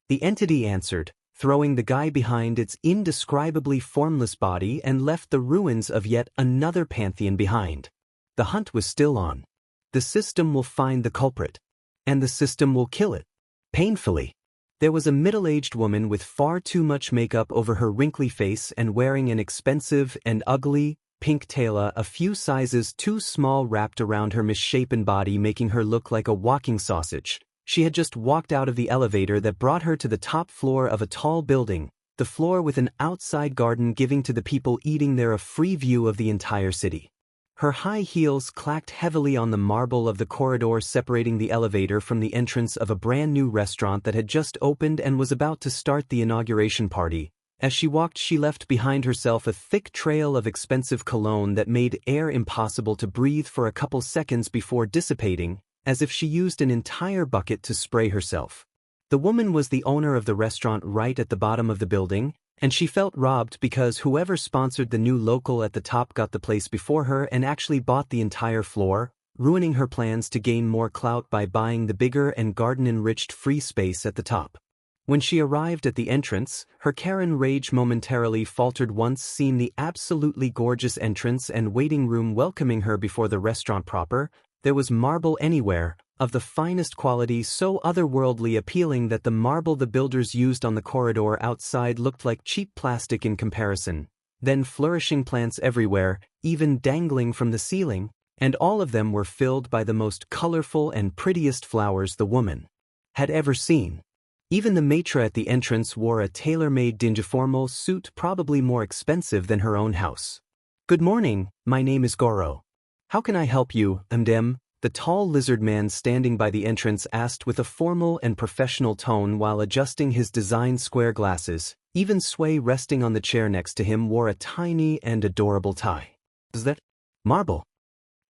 Speaker 1: The entity answered, throwing the guy behind its indescribably formless body and left the ruins of yet another pantheon behind. The hunt was still on. The system will find the culprit. And the system will kill it. Painfully. There was a middle-aged woman with far too much makeup over her wrinkly face and wearing an expensive and ugly, pink taila a few sizes too small wrapped around her misshapen body, making her look like a walking sausage. She had just walked out of the elevator that brought her to the top floor of a tall building, the floor with an outside garden giving to the people eating there a free view of the entire city. Her high heels clacked heavily on the marble of the corridor separating the elevator from the entrance of a brand new restaurant that had just opened and was about to start the inauguration party, As she walked, she left behind herself a thick trail of expensive cologne that made air impossible to breathe for a couple seconds before dissipating, as if she used an entire bucket to spray herself. The woman was the owner of the restaurant right at the bottom of the building, and she felt robbed because whoever sponsored the new local at the top got the place before her and actually bought the entire floor, ruining her plans to gain more clout by buying the bigger and garden-enriched free space at the top. When she arrived at the entrance, her Karen rage momentarily faltered once seeing the absolutely gorgeous entrance and waiting room welcoming her before the restaurant proper. There was marble anywhere, of the finest quality, so otherworldly appealing that the marble the builders used on the corridor outside looked like cheap plastic in comparison. Then flourishing plants everywhere, even dangling from the ceiling, and all of them were filled by the most colorful and prettiest flowers the woman had ever seen. Even the maitre at the entrance wore a tailor-made dingiformal suit probably more expensive than her own house. "Good morning, my name is Goro. How can I help you, Mdem?" The tall lizard man standing by the entrance asked with a formal and professional tone while adjusting his designed square glasses. Even Sway resting on the chair next to him wore a tiny and adorable tie. "Is that marble?"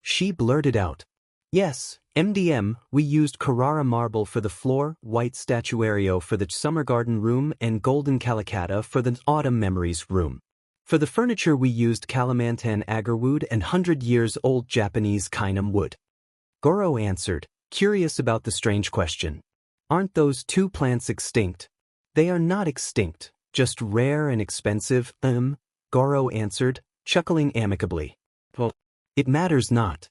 Speaker 1: She blurted out. "Yes, MDM, we used Carrara marble for the floor, white statuario for the summer garden room and golden calicut for the autumn memories room. For the furniture we used Kalimantan agarwood and 100-years-old Japanese kainam wood." Goro answered, curious about the strange question. "Aren't those two plants extinct?" "They are not extinct, just rare and expensive, Goro answered, chuckling amicably. "Well, it matters not.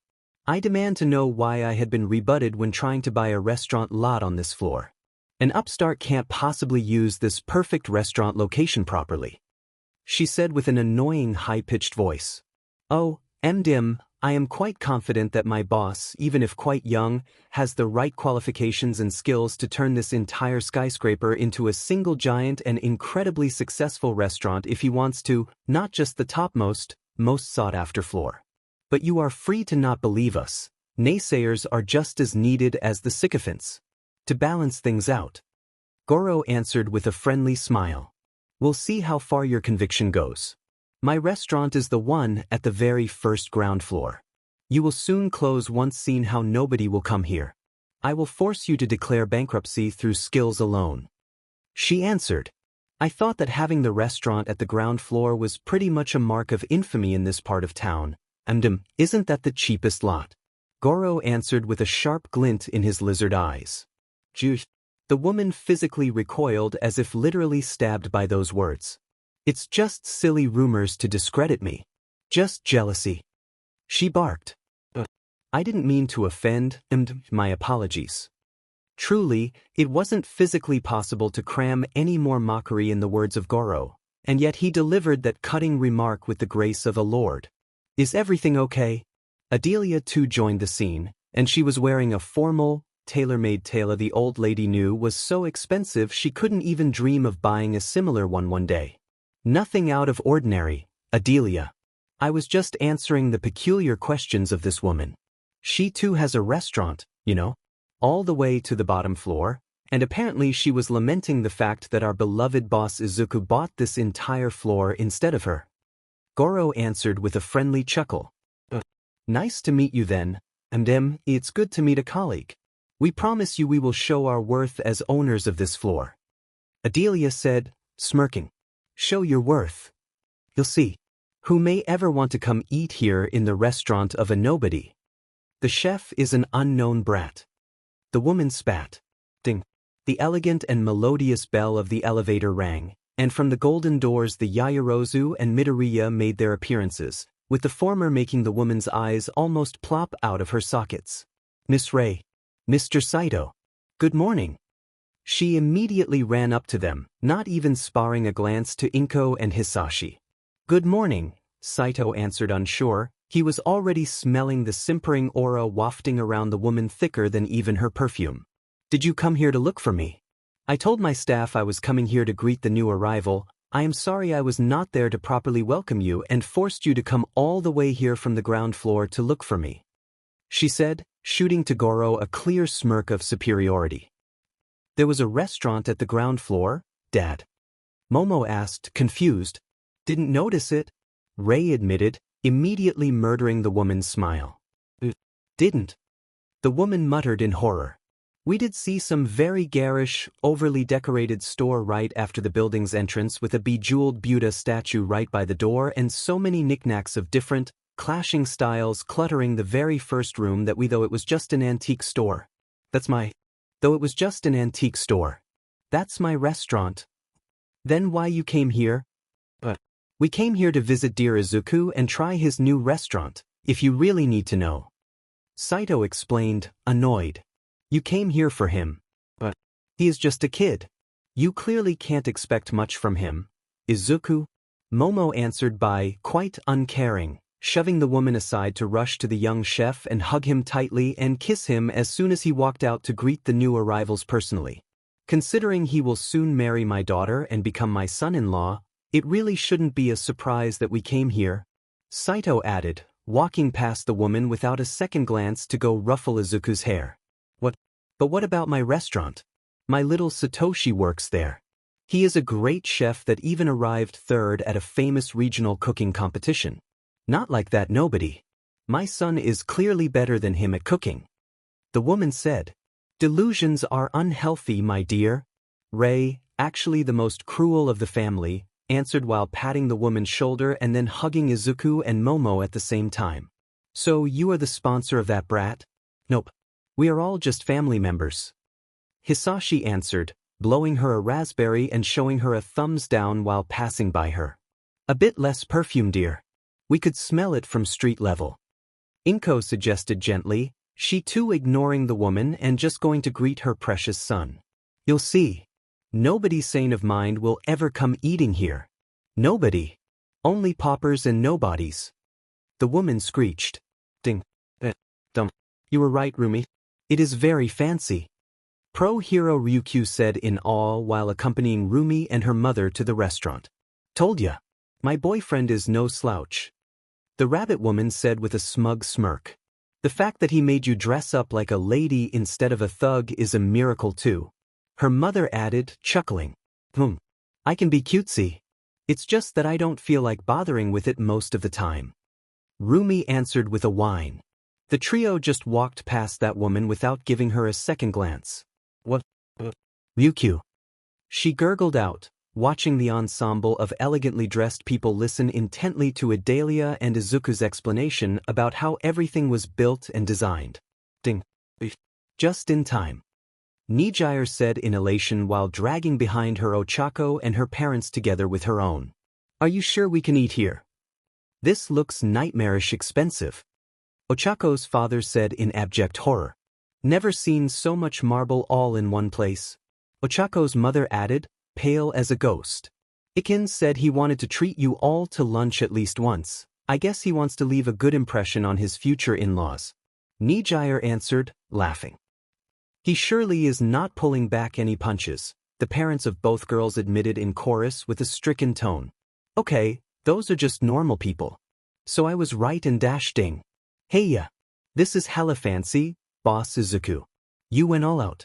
Speaker 1: I demand to know why I had been rebutted when trying to buy a restaurant lot on this floor. An upstart can't possibly use this perfect restaurant location properly," she said with an annoying high-pitched voice. "Oh, MDM, I am quite confident that my boss, even if quite young, has the right qualifications and skills to turn this entire skyscraper into a single giant and incredibly successful restaurant if he wants to, not just the topmost, most sought-after floor. But you are free to not believe us. Naysayers are just as needed as the sycophants. To balance things out," Goro answered with a friendly smile. "We'll see how far your conviction goes. My restaurant is the one at the very first ground floor. You will soon close once seen how nobody will come here. I will force you to declare bankruptcy through skills alone." She answered, "I thought that having the restaurant at the ground floor was pretty much a mark of infamy in this part of town. Isn't that the cheapest lot?" Goro answered with a sharp glint in his lizard eyes. "Juh." The woman physically recoiled as if literally stabbed by those words. "It's just silly rumors to discredit me. Just jealousy," she barked. "I didn't mean to offend, my apologies." Truly, it wasn't physically possible to cram any more mockery in the words of Goro, and yet he delivered that cutting remark with the grace of a lord. "Is everything okay?" Adelia too joined the scene, and she was wearing a formal, tailor-made tailor the old lady knew was so expensive she couldn't even dream of buying a similar one day. "Nothing out of ordinary, Adelia. I was just answering the peculiar questions of this woman. She too has a restaurant, you know, all the way to the bottom floor, and apparently she was lamenting the fact that our beloved boss Izuku bought this entire floor instead of her." Goro answered with a friendly chuckle. "Nice to meet you then, MDM. It's good to meet a colleague. We promise you we will show our worth as owners of this floor." Adelia said, smirking. "Show your worth. You'll see. Who may ever want to come eat here in the restaurant of a nobody? The chef is an unknown brat." The woman spat. Ding. The elegant and melodious bell of the elevator rang, and from the golden doors the Yaoyorozu and Midoriya made their appearances, with the former making the woman's eyes almost plop out of her sockets. "Miss Ray. Mr. Saito. Good morning." She immediately ran up to them, not even sparing a glance to Inko and Hisashi. "Good morning," Saito answered unsure. He was already smelling the simpering aura wafting around the woman thicker than even her perfume. "Did you come here to look for me?" "I told my staff I was coming here to greet the new arrival. I am sorry I was not there to properly welcome you and forced you to come all the way here from the ground floor to look for me," she said, shooting to Goro a clear smirk of superiority. "There was a restaurant at the ground floor, Dad?" Momo asked, confused. Didn't notice it. Ray admitted, immediately murdering the woman's smile. Didn't. The woman muttered in horror. We did see some very garish, overly decorated store right after the building's entrance with a bejeweled Buddha statue right by the door and so many knickknacks of different, clashing styles cluttering the very first room that though it was just an antique store. Though it was just an antique store. That's my restaurant. Then why you came here? We came here to visit dear Izuku and try his new restaurant, if you really need to know. Saito explained, annoyed. You came here for him. But he is just a kid. You clearly can't expect much from him. Izuku? Momo answered by, quite uncaring, shoving the woman aside to rush to the young chef and hug him tightly and kiss him as soon as he walked out to greet the new arrivals personally. Considering he will soon marry my daughter and become my son-in-law, it really shouldn't be a surprise that we came here. Saito added, walking past the woman without a second glance to go ruffle Izuku's hair. But what about my restaurant? My little Satoshi works there. He is a great chef that even arrived third at a famous regional cooking competition. Not like that, nobody. My son is clearly better than him at cooking. The woman said. Delusions are unhealthy, my dear. Ray, actually the most cruel of the family, answered while patting the woman's shoulder and then hugging Izuku and Momo at the same time. So you are the sponsor of that brat? Nope. We are all just family members. Hisashi answered, blowing her a raspberry and showing her a thumbs down while passing by her. A bit less perfume, dear. We could smell it from street level. Inko suggested gently, she too ignoring the woman and just going to greet her precious son. You'll see. Nobody sane of mind will ever come eating here. Nobody. Only paupers and nobodies. The woman screeched. Ding. Dump. You were right, Rumi. It is very fancy. Pro-hero Ryukyu said in awe while accompanying Rumi and her mother to the restaurant. Told ya. My boyfriend is no slouch. The rabbit woman said with a smug smirk. The fact that he made you dress up like a lady instead of a thug is a miracle too. Her mother added, chuckling. I can be cutesy. It's just that I don't feel like bothering with it most of the time. Rumi answered with a whine. The trio just walked past that woman without giving her a second glance. What? Ryukyu. She gurgled out, watching the ensemble of elegantly dressed people listen intently to Idalia and Izuku's explanation about how everything was built and designed. Ding. Just in time. Nijire said in elation while dragging behind her Ochako and her parents together with her own. Are you sure we can eat here? This looks nightmarish expensive. Ochako's father said in abject horror. Never seen so much marble all in one place. Ochako's mother added, pale as a ghost. Ikin said he wanted to treat you all to lunch at least once. I guess he wants to leave a good impression on his future in-laws. Nijire answered, laughing. He surely is not pulling back any punches, the parents of both girls admitted in chorus with a stricken tone. Okay, those are just normal people. So I was right and dash ding. Hey ya. This is hella fancy, boss Izuku. You went all out.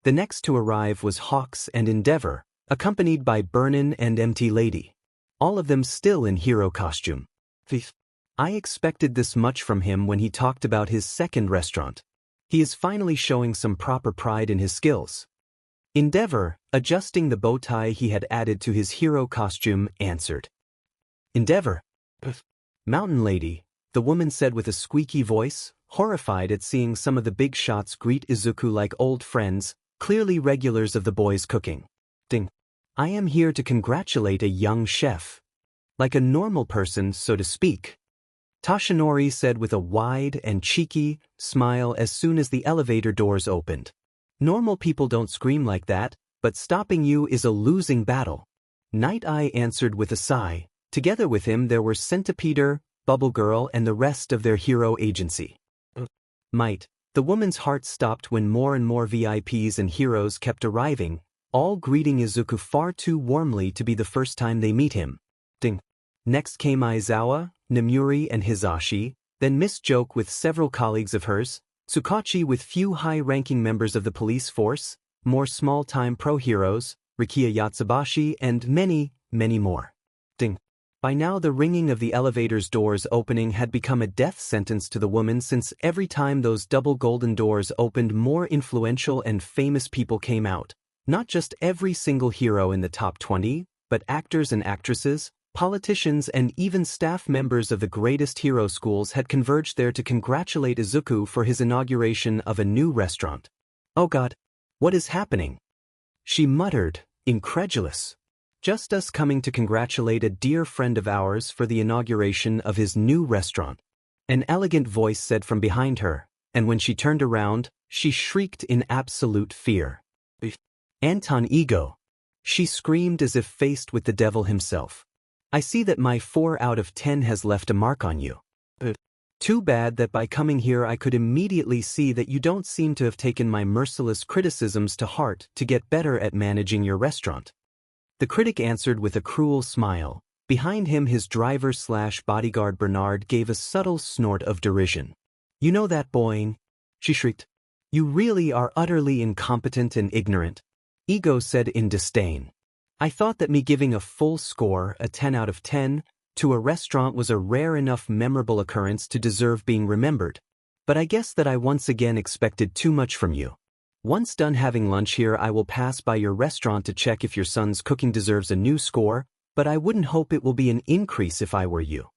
Speaker 1: The next to arrive was Hawks and Endeavor, accompanied by Burnin and Empty Lady. All of them still in hero costume. I expected this much from him when he talked about his second restaurant. He is finally showing some proper pride in his skills. Endeavor, adjusting the bow tie he had added to his hero costume, answered. Endeavor. Mountain Lady, the woman said with a squeaky voice, horrified at seeing some of the big shots greet Izuku like old friends, clearly regulars of the boys' cooking. Ding. I am here to congratulate a young chef. Like a normal person, so to speak. Tashinori said with a wide and cheeky smile as soon as the elevator doors opened. Normal people don't scream like that, but stopping you is a losing battle. Night Eye answered with a sigh. Together with him there were Centipeder, Bubble Girl and the rest of their hero agency. Might. The woman's heart stopped when more and more VIPs and heroes kept arriving, all greeting Izuku far too warmly to be the first time they meet him. Ding. Next came Aizawa, Namuri and Hisashi, then Miss Joke with several colleagues of hers, Tsukachi with few high-ranking members of the police force, more small-time pro-heroes, Rikiya Yatsubashi, and many, many more. Ding. By now the ringing of the elevator's doors opening had become a death sentence to the woman, since every time those double golden doors opened, more influential and famous people came out. Not just every single hero in the top 20, but actors and actresses, politicians, and even staff members of the greatest hero schools had converged there to congratulate Izuku for his inauguration of a new restaurant. "Oh God, what is happening?" she muttered, incredulous. "Just us coming to congratulate a dear friend of ours for the inauguration of his new restaurant," an elegant voice said from behind her, and when she turned around, she shrieked in absolute fear. "Anton Ego!" she screamed as if faced with the devil himself. "I see that my 4 out of 10 has left a mark on you. Too bad that by coming here I could immediately see that you don't seem to have taken my merciless criticisms to heart to get better at managing your restaurant." The critic answered with a cruel smile. Behind him his driver/bodyguard Bernard gave a subtle snort of derision. "You know that, boing?" she shrieked. "You really are utterly incompetent and ignorant," Ego said in disdain. "I thought that me giving a full score, a 10 out of 10, to a restaurant was a rare enough memorable occurrence to deserve being remembered. But I guess that I once again expected too much from you. Once done having lunch here, I will pass by your restaurant to check if your son's cooking deserves a new score, but I wouldn't hope it will be an increase if I were you."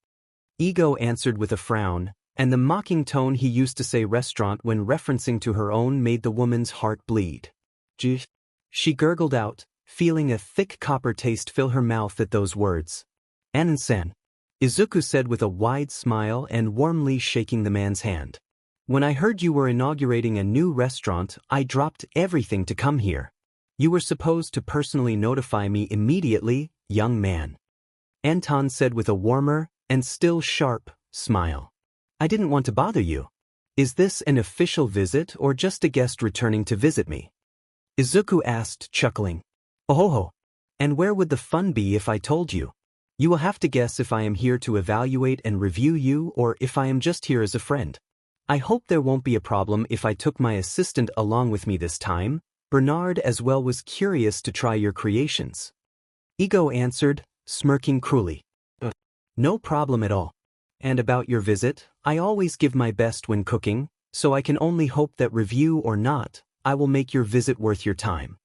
Speaker 1: Ego answered with a frown, and the mocking tone he used to say restaurant when referencing to her own made the woman's heart bleed. "Gee," she gurgled out, feeling a thick copper taste fill her mouth at those words. "Anan-san," Izuku said with a wide smile and warmly shaking the man's hand. "When I heard you were inaugurating a new restaurant, I dropped everything to come here. You were supposed to personally notify me immediately, young man," Anton said with a warmer, and still sharp, smile. "I didn't want to bother you. Is this an official visit or just a guest returning to visit me?" Izuku asked, chuckling. "Oh, and where would the fun be if I told you? You will have to guess if I am here to evaluate and review you or if I am just here as a friend. I hope there won't be a problem if I took my assistant along with me this time. Bernard as well was curious to try your creations." Ego answered, smirking cruelly. "No problem at all. And about your visit, I always give my best when cooking, so I can only hope that, review or not, I will make your visit worth your time."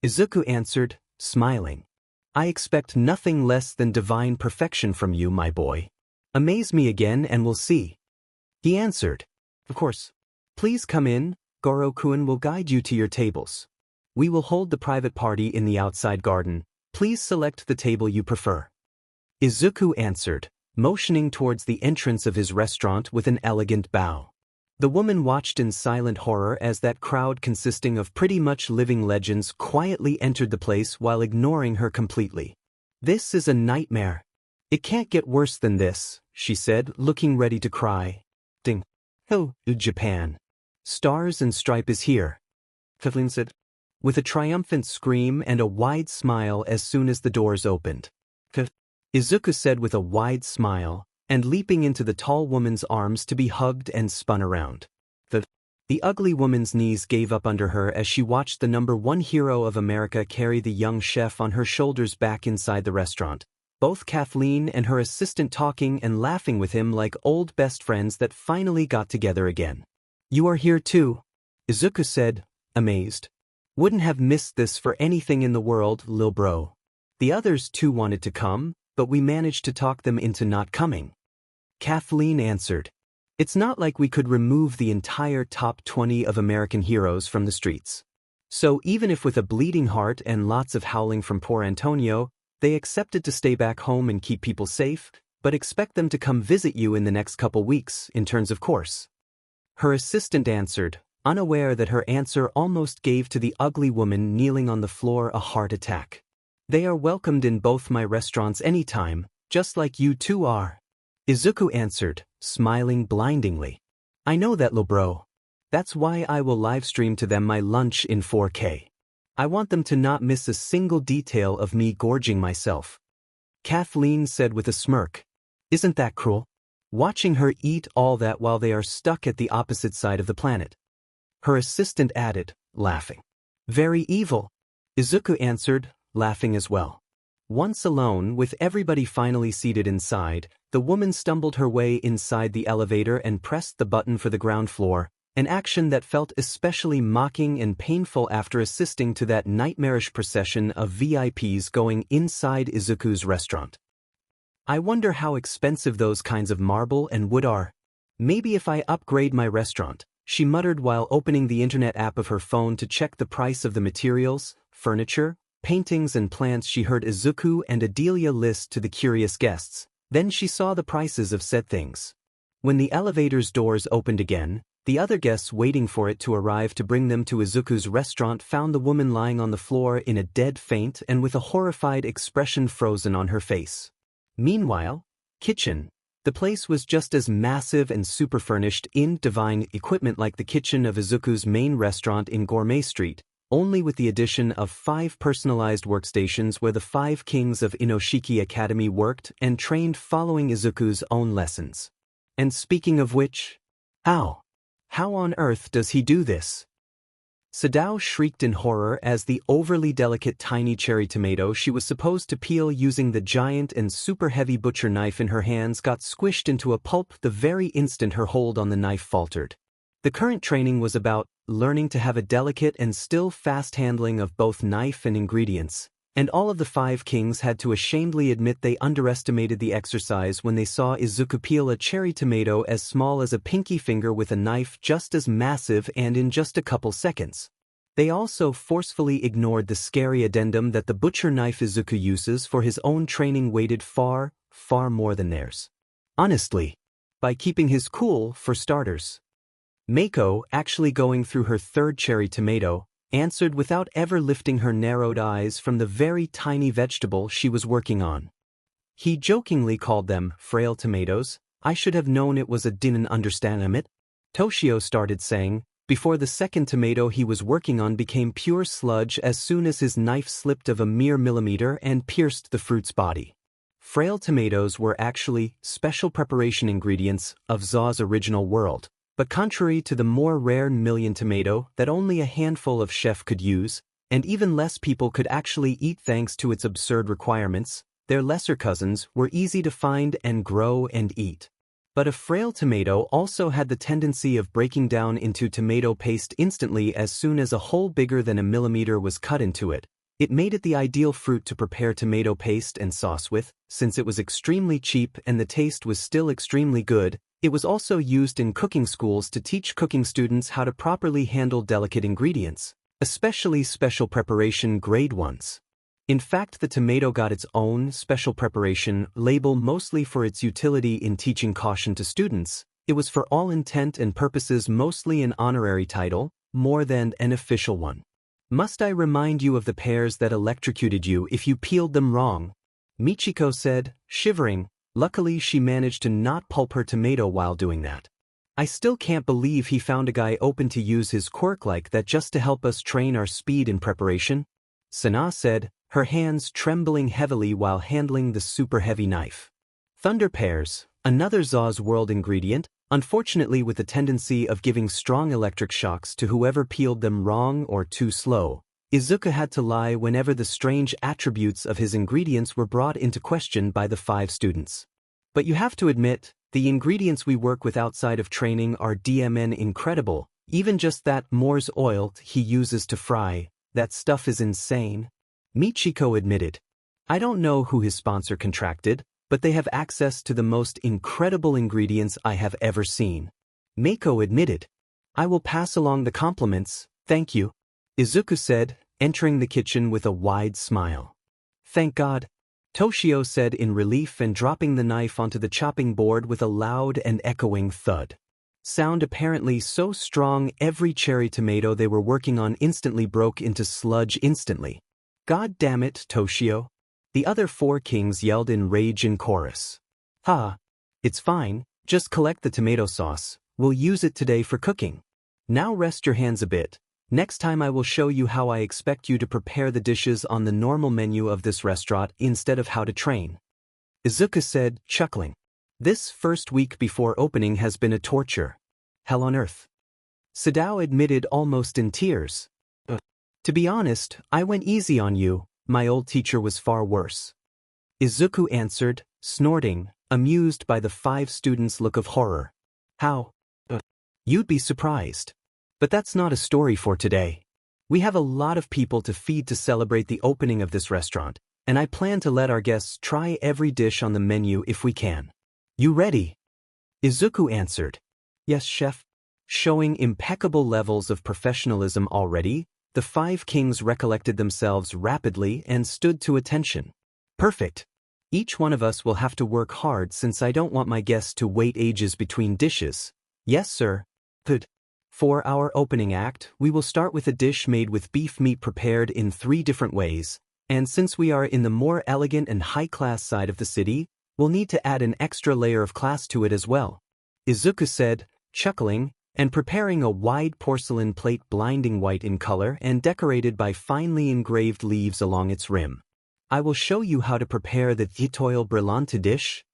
Speaker 1: Izuku answered, smiling. "I expect nothing less than divine perfection from you, my boy. Amaze me again and we'll see." He answered, "Of course. Please come in, Goro-kun will guide you to your tables. We will hold the private party in the outside garden. Please select the table you prefer." Izuku answered, motioning towards the entrance of his restaurant with an elegant bow. The woman watched in silent horror as that crowd consisting of pretty much living legends quietly entered the place while ignoring her completely. "This is a nightmare. It can't get worse than this," she said, looking ready to cry. "Ding. Oh, Japan. Stars and Stripe is here," Kathleen said, with a triumphant scream and a wide smile as soon as the doors opened. Izuku said with a wide smile, and leaping into the tall woman's arms to be hugged and spun around. The ugly woman's knees gave up under her as she watched the #1 hero of America carry the young chef on her shoulders back inside the restaurant, both Kathleen and her assistant talking and laughing with him like old best friends that finally got together again. "You are here too," Izuku said, amazed. "Wouldn't have missed this for anything in the world, lil bro. The others too wanted to come, but we managed to talk them into not coming." Kathleen answered, "It's not like we could remove the entire top 20 of American heroes from the streets. So even if with a bleeding heart and lots of howling from poor Antonio, they accepted to stay back home and keep people safe, but expect them to come visit you in the next couple weeks, in turns of course." Her assistant answered, unaware that her answer almost gave to the ugly woman kneeling on the floor a heart attack. "They are welcomed in both my restaurants anytime, just like you two are," Izuku answered, smiling blindingly. "I know that, lil bro. That's why I will livestream to them my lunch in 4K. I want them to not miss a single detail of me gorging myself." Kathleen said with a smirk. "Isn't that cruel? Watching her eat all that while they are stuck at the opposite side of the planet." Her assistant added, laughing. "Very evil." Izuku answered, laughing as well. Once alone, with everybody finally seated inside, the woman stumbled her way inside the elevator and pressed the button for the ground floor, an action that felt especially mocking and painful after assisting to that nightmarish procession of VIPs going inside Izuku's restaurant. I wonder how expensive those kinds of marble and wood are. Maybe if I upgrade my restaurant, she muttered while opening the internet app of her phone to check the price of the materials, furniture, paintings and plants. She heard Izuku and Adelia list to the curious guests. Then she saw the prices of said things. When the elevator's doors opened again, the other guests waiting for it to arrive to bring them to Izuku's restaurant found the woman lying on the floor in a dead faint and with a horrified expression frozen on her face. Meanwhile, kitchen. The place was just as massive and super furnished in divine equipment like the kitchen of Izuku's main restaurant in Gourmet Street, only with the addition of 5 personalized workstations where the 5 kings of Inoshiki Academy worked and trained following Izuku's own lessons. And speaking of which, ow! How on earth does he do this? Sadao shrieked in horror as the overly delicate tiny cherry tomato she was supposed to peel using the giant and super heavy butcher knife in her hands got squished into a pulp the very instant her hold on the knife faltered. The current training was about learning to have a delicate and still fast handling of both knife and ingredients, and all of the 5 kings had to ashamedly admit they underestimated the exercise when they saw Izuku peel a cherry tomato as small as a pinky finger with a knife just as massive and in just a couple seconds. They also forcefully ignored the scary addendum that the butcher knife Izuku uses for his own training weighted far, far more than theirs. Honestly, by keeping his cool, for starters. Mako, actually going through her 3rd cherry tomato, answered without ever lifting her narrowed eyes from the very tiny vegetable she was working on. He jokingly called them frail tomatoes. I should have known it was a didn't understand it. Toshio started saying, before the 2nd tomato he was working on became pure sludge as soon as his knife slipped of a mere millimeter and pierced the fruit's body. Frail tomatoes were actually special preparation ingredients of Zaus' original world. But contrary to the more rare million tomato that only a handful of chefs could use, and even less people could actually eat thanks to its absurd requirements, their lesser cousins were easy to find and grow and eat. But a frail tomato also had the tendency of breaking down into tomato paste instantly as soon as a hole bigger than a millimeter was cut into it. It made it the ideal fruit to prepare tomato paste and sauce with, since it was extremely cheap and the taste was still extremely good. It was also used in cooking schools to teach cooking students how to properly handle delicate ingredients, especially special preparation grade ones. In fact, the tomato got its own special preparation label mostly for its utility in teaching caution to students. It was for all intent and purposes mostly an honorary title, more than an official one. Must I remind you of the pears that electrocuted you if you peeled them wrong? Michiko said, shivering. Luckily she managed to not pulp her tomato while doing that. I still can't believe he found a guy open to use his quirk like that just to help us train our speed in preparation. Sana said, her hands trembling heavily while handling the super heavy knife. Thunder pears, another Zaus world ingredient, unfortunately with the tendency of giving strong electric shocks to whoever peeled them wrong or too slow. Izuku had to lie whenever the strange attributes of his ingredients were brought into question by the 5 students. But you have to admit, the ingredients we work with outside of training are DMN incredible, even just that Moore's oil he uses to fry, that stuff is insane. Michiko admitted. I don't know who his sponsor contracted, but they have access to the most incredible ingredients I have ever seen. Mako admitted. I will pass along the compliments, thank you. Izuku said, entering the kitchen with a wide smile. Thank God. Toshio said in relief and dropping the knife onto the chopping board with a loud and echoing thud. Sound apparently so strong every cherry tomato they were working on instantly broke into sludge instantly. God damn it, Toshio. The other 4 kings yelled in rage in chorus. Ha! It's fine, just collect the tomato sauce, we'll use it today for cooking. Now rest your hands a bit. Next time I will show you how I expect you to prepare the dishes on the normal menu of this restaurant instead of how to train. Izuku said, chuckling. This first week before opening has been a torture. Hell on earth. Sadao admitted almost in tears. To be honest, I went easy on you, my old teacher was far worse. Izuku answered, snorting, amused by the 5 students' look of horror. How? You'd be surprised. But that's not a story for today. We have a lot of people to feed to celebrate the opening of this restaurant, and I plan to let our guests try every dish on the menu if we can. You ready? Izuku answered. Yes, chef. Showing impeccable levels of professionalism already, the 5 kings recollected themselves rapidly and stood to attention. Perfect. Each one of us will have to work hard since I don't want my guests to wait ages between dishes. Yes, sir. Good. For our opening act, we will start with a dish made with beef meat prepared in 3 different ways, and since we are in the more elegant and high-class side of the city, we'll need to add an extra layer of class to it as well. Izuku said, chuckling, and preparing a wide porcelain plate blinding white in color and decorated by finely engraved leaves along its rim. I will show you how to prepare the Unnatural brillante dish,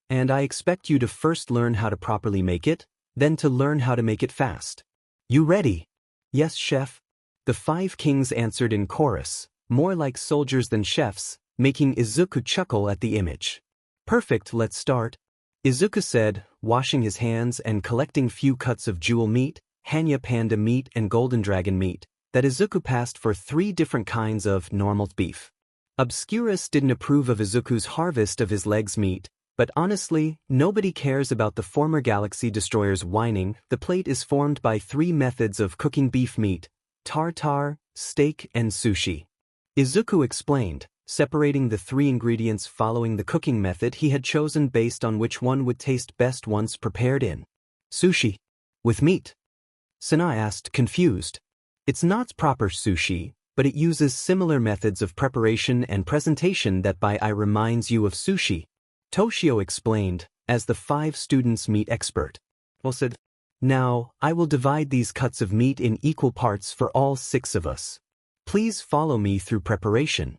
Speaker 1: and I expect you to first learn how to properly make it, then to learn how to make it fast. You ready? Yes, chef. The 5 kings answered in chorus, more like soldiers than chefs, making Izuku chuckle at the image. Perfect, let's start. Izuku said, washing his hands and collecting few cuts of jewel meat, Hanya panda meat and golden dragon meat, that Izuku passed for 3 different kinds of normal beef. Obscurus didn't approve of Izuku's harvest of his legs meat, but honestly, nobody cares about the former Galaxy Destroyer's whining. The plate is formed by 3 methods of cooking beef meat: tartare, steak, and sushi. Izuku explained, separating the 3 ingredients following the cooking method he had chosen based on which one would taste best once prepared in sushi. With meat? Sana asked, confused. It's not proper sushi, but it uses similar methods of preparation and presentation that by I reminds you of sushi. Toshio explained, as the 5 students' meat expert. Well said. Now, I will divide these cuts of meat in equal parts for all 6 of us. Please follow me through preparation.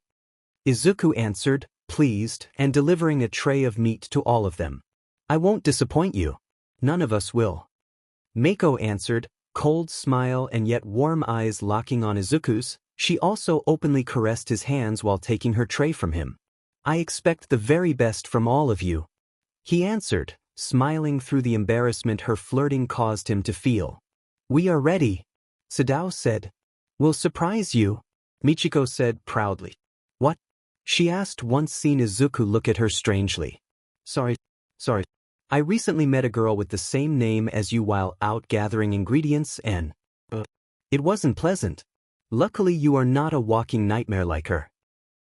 Speaker 1: Izuku answered, pleased, and delivering a tray of meat to all of them. I won't disappoint you. None of us will. Mako answered, cold smile and yet warm eyes locking on Izuku's. She also openly caressed his hands while taking her tray from him. I expect the very best from all of you. He answered, smiling through the embarrassment her flirting caused him to feel. We are ready. Sadao said. We'll surprise you, Michiko said proudly. What? She asked once seeing Izuku look at her strangely. Sorry. I recently met a girl with the same name as you while out gathering ingredients and it wasn't pleasant. Luckily you are not a walking nightmare like her.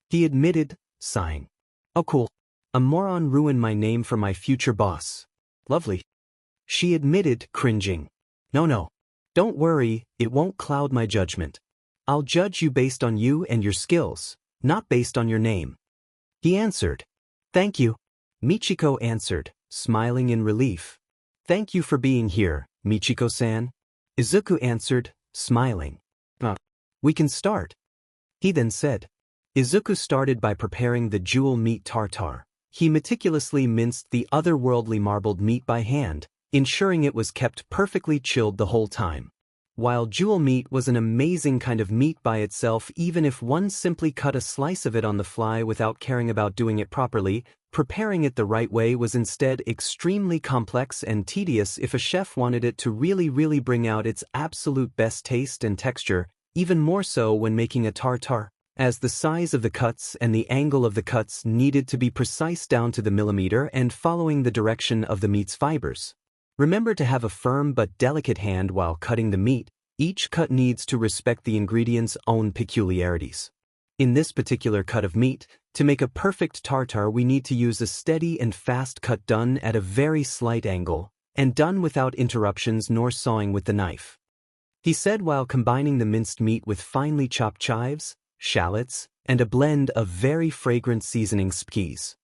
Speaker 1: He admitted, sighing. Oh cool. A moron ruined my name for my future boss. Lovely. She admitted, cringing. No. Don't worry, it won't cloud my judgment. I'll judge you based on you and your skills, not based on your name. He answered. Thank you. Michiko answered, smiling in relief. Thank you for being here, Michiko-san. Izuku answered, smiling. We can start. He then said. Izuku started by preparing the jewel meat tartare. He meticulously minced the otherworldly marbled meat by hand, ensuring it was kept perfectly chilled the whole time. While jewel meat was an amazing kind of meat by itself, even if one simply cut a slice of it on the fly without caring about doing it properly, preparing it the right way was instead extremely complex and tedious if a chef wanted it to really bring out its absolute best taste and texture, even more so when making a tartare, as the size of the cuts and the angle of the cuts needed to be precise down to the millimeter and following the direction of the meat's fibers. Remember to have a firm but delicate hand while cutting the meat. Each cut needs to respect the ingredient's own peculiarities. In this particular cut of meat, to make a perfect tartare we need to use a steady and fast cut done at a very slight angle, and done without interruptions nor sawing with the knife. He said while combining the minced meat with finely chopped chives, shallots, and a blend of very fragrant seasoning spices.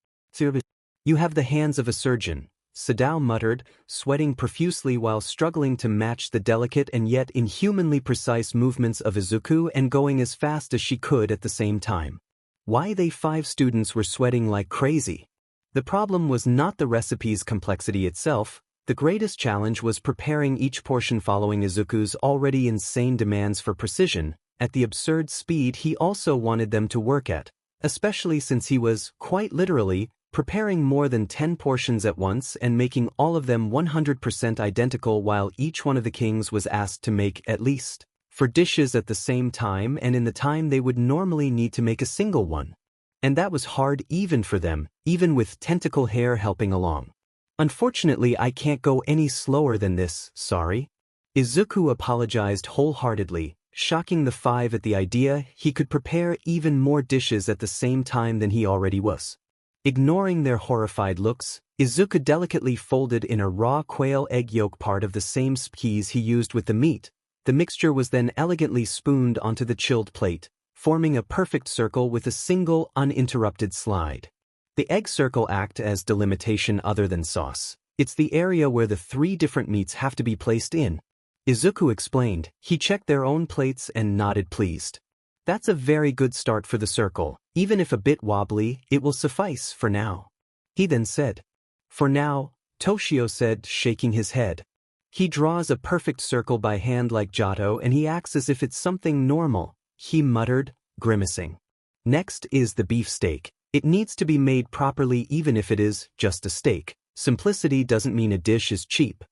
Speaker 1: You have the hands of a surgeon, Sadao muttered, sweating profusely while struggling to match the delicate and yet inhumanly precise movements of Izuku and going as fast as she could at the same time. Why they 5 students were sweating like crazy. The problem was not the recipe's complexity itself. The greatest challenge was preparing each portion following Izuku's already insane demands for precision, at the absurd speed he also wanted them to work at, especially since he was, quite literally, preparing more than 10 portions at once and making all of them 100% identical while each one of the kings was asked to make at least 4 dishes at the same time and in the time they would normally need to make a single one. And that was hard even for them, even with tentacle hair helping along. Unfortunately, I can't go any slower than this, sorry. Izuku apologized wholeheartedly, shocking the 5 at the idea he could prepare even more dishes at the same time than he already was. Ignoring their horrified looks, Izuku delicately folded in a raw quail egg yolk part of the same skis he used with the meat. The mixture was then elegantly spooned onto the chilled plate, forming a perfect circle with a single, uninterrupted slide. The egg circle acts as delimitation other than sauce. It's the area where the 3 different meats have to be placed in. Izuku explained. He checked their own plates and nodded pleased. That's a very good start for the circle. Even if a bit wobbly, it will suffice for now. He then said. For now, Toshio said, shaking his head. He draws a perfect circle by hand like Giotto and he acts as if it's something normal, he muttered, grimacing. Next is the beef steak. It needs to be made properly even if it is just a steak. Simplicity doesn't mean a dish is cheap.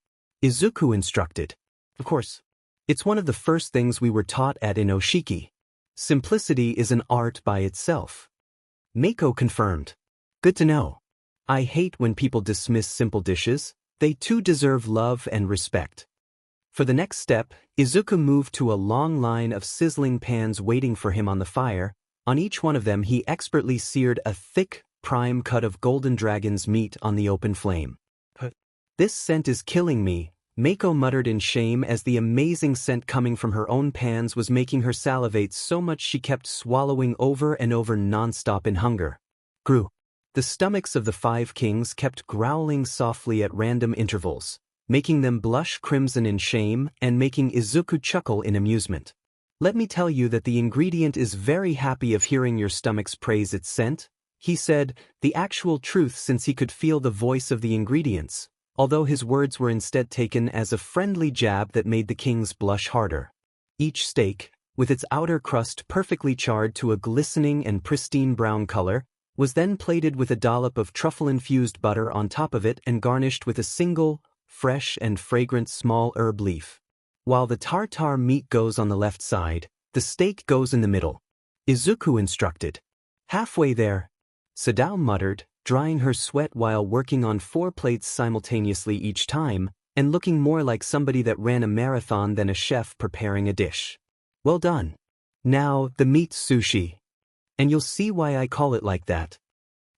Speaker 1: Izuku instructed. Of course. It's one of the first things we were taught at Inoshiki. Simplicity is an art by itself. Mako confirmed. Good to know. I hate when people dismiss simple dishes. They too deserve love and respect. For the next step, Izuku moved to a long line of sizzling pans waiting for him on the fire. On each one of them he expertly seared a thick, prime cut of golden dragon's meat on the open flame. This scent is killing me, Mako muttered in shame as the amazing scent coming from her own pans was making her salivate so much she kept swallowing over and over non-stop in hunger. Grew. The stomachs of the 5 kings kept growling softly at random intervals, making them blush crimson in shame and making Izuku chuckle in amusement. Let me tell you that the ingredient is very happy of hearing your stomachs praise its scent, he said, the actual truth since he could feel the voice of the ingredients, although his words were instead taken as a friendly jab that made the kings blush harder. Each steak, with its outer crust perfectly charred to a glistening and pristine brown color, was then plated with a dollop of truffle-infused butter on top of it and garnished with a single, fresh and fragrant small herb leaf. While the tartare meat goes on the left side, the steak goes in the middle. Izuku instructed. Halfway there, Sadao muttered, drying her sweat while working on 4 plates simultaneously each time, and looking more like somebody that ran a marathon than a chef preparing a dish. Well done. Now, the meat sushi. And you'll see why I call it like that.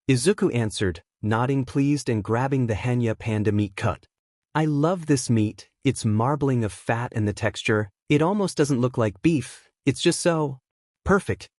Speaker 1: Izuku answered, nodding pleased and grabbing the Hanya panda meat cut. I love this meat, its marbling of fat and the texture, it almost doesn't look like beef, it's just so perfect.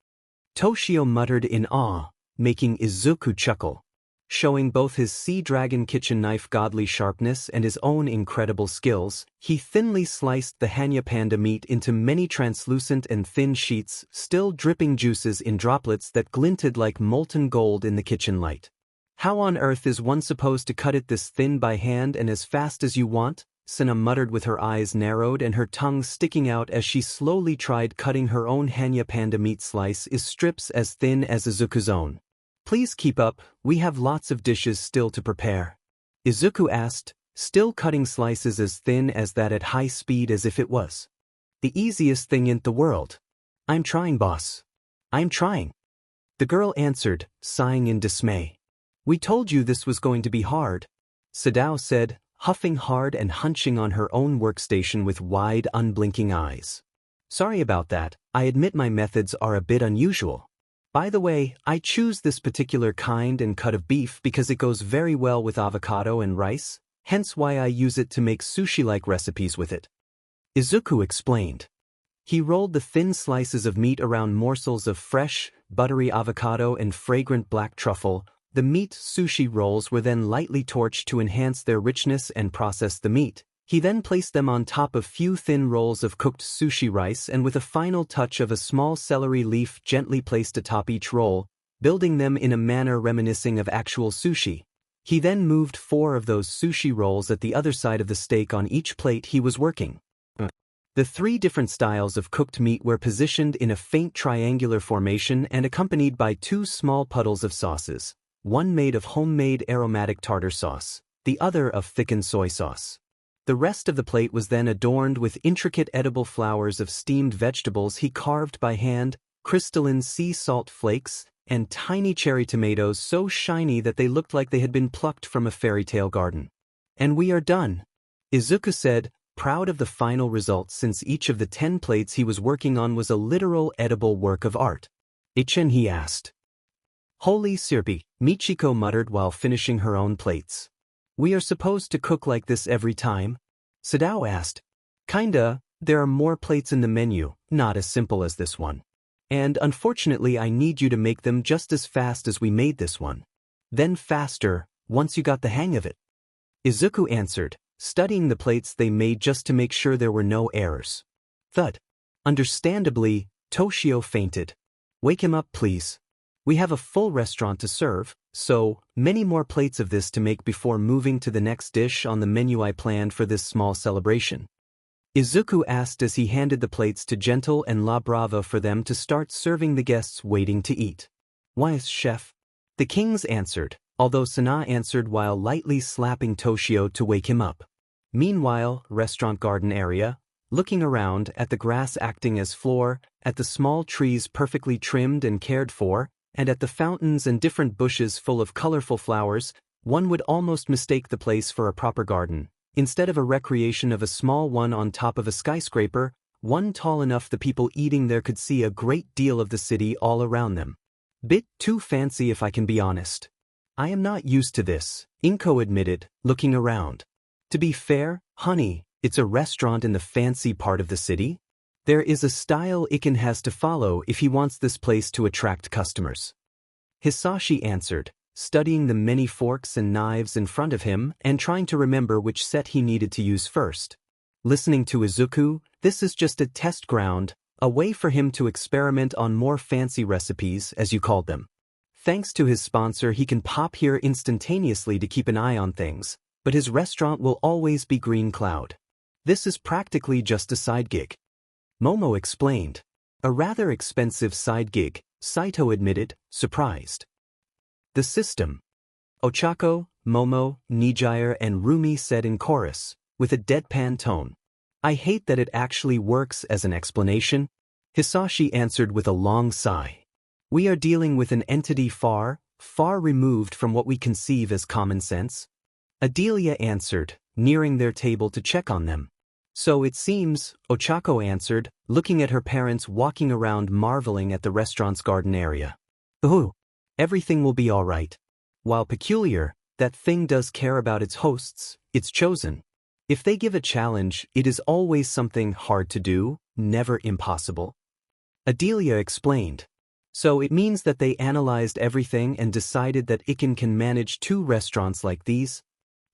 Speaker 1: Toshio muttered in awe, making Izuku chuckle. Showing both his sea dragon kitchen knife godly sharpness and his own incredible skills, he thinly sliced the Hanya panda meat into many translucent and thin sheets, still dripping juices in droplets that glinted like molten gold in the kitchen light. How on earth is one supposed to cut it this thin by hand and as fast as you want? Sina muttered with her eyes narrowed and her tongue sticking out as she slowly tried cutting her own Hanya panda meat slice in strips as thin as Izuku's own. Please keep up, we have lots of dishes still to prepare. Izuku asked, still cutting slices as thin as that at high speed as if it was the easiest thing in the world. I'm trying, boss. I'm trying. The girl answered, sighing in dismay. We told you this was going to be hard, Sadao said, huffing hard and hunching on her own workstation with wide, unblinking eyes. Sorry about that, I admit my methods are a bit unusual. By the way, I choose this particular kind and cut of beef because it goes very well with avocado and rice, hence why I use it to make sushi-like recipes with it. Izuku explained. He rolled the thin slices of meat around morsels of fresh, buttery avocado and fragrant black truffle. The meat sushi rolls were then lightly torched to enhance their richness and process the meat. He then placed them on top of few thin rolls of cooked sushi rice and with a final touch of a small celery leaf gently placed atop each roll, building them in a manner reminiscing of actual sushi. He then moved 4 of those sushi rolls at the other side of the steak on each plate he was working. The 3 different styles of cooked meat were positioned in a faint triangular formation and accompanied by 2 small puddles of sauces, one made of homemade aromatic tartar sauce, the other of thickened soy sauce. The rest of the plate was then adorned with intricate edible flowers of steamed vegetables he carved by hand, crystalline sea salt flakes, and tiny cherry tomatoes so shiny that they looked like they had been plucked from a fairy tale garden. "And we are done," Izuku said, proud of the final result since each of the 10 plates he was working on was a literal edible work of art. "Ichen?" he asked. "Holy sirpi," Michiko muttered while finishing her own plates. "We are supposed to cook like this every time?" Sadao asked. "Kinda, there are more plates in the menu, not as simple as this one. And unfortunately I need you to make them just as fast as we made this one. Then faster, once you got the hang of it," Izuku answered, studying the plates they made just to make sure there were no errors. Thud. Understandably, Toshio fainted. "Wake him up, please. We have a full restaurant to serve, so many more plates of this to make before moving to the next dish on the menu I planned for this small celebration," Izuku asked as he handed the plates to Gentle and La Brava for them to start serving the guests waiting to eat. "Why, chef?" the kings answered, although Sana answered while lightly slapping Toshio to wake him up. Meanwhile, restaurant garden area, looking around at the grass acting as floor, at the small trees perfectly trimmed and cared for, and at the fountains and different bushes full of colorful flowers, one would almost mistake the place for a proper garden. Instead of a recreation of a small one on top of a skyscraper, one tall enough the people eating there could see a great deal of the city all around them. "Bit too fancy if I can be honest. I am not used to this," Inko admitted, looking around. "To be fair, honey, it's a restaurant in the fancy part of the city. There is a style Iken has to follow if he wants this place to attract customers," Hisashi answered, studying the many forks and knives in front of him and trying to remember which set he needed to use first. Listening to Izuku, this is just a test ground, a way for him to experiment on more fancy recipes, as you called them. Thanks to his sponsor, he can pop here instantaneously to keep an eye on things, but his restaurant will always be Green Cloud. This is practically just a side gig. Momo explained. "A rather expensive side gig," Saito admitted, surprised. "The system," Ochako, Momo, Nijire and Rumi said in chorus, with a deadpan tone. "I hate that it actually works as an explanation," Hisashi answered with a long sigh. "We are dealing with an entity far, far removed from what we conceive as common sense." Adelia answered, nearing their table to check on them. "So it seems," Ochako answered, looking at her parents walking around marveling at the restaurant's garden area. "Ooh, everything will be all right. While peculiar, that thing does care about its hosts, its chosen. If they give a challenge, it is always something hard to do, never impossible," Adelia explained. "So it means that they analyzed everything and decided that Iken can manage 2 restaurants like these?"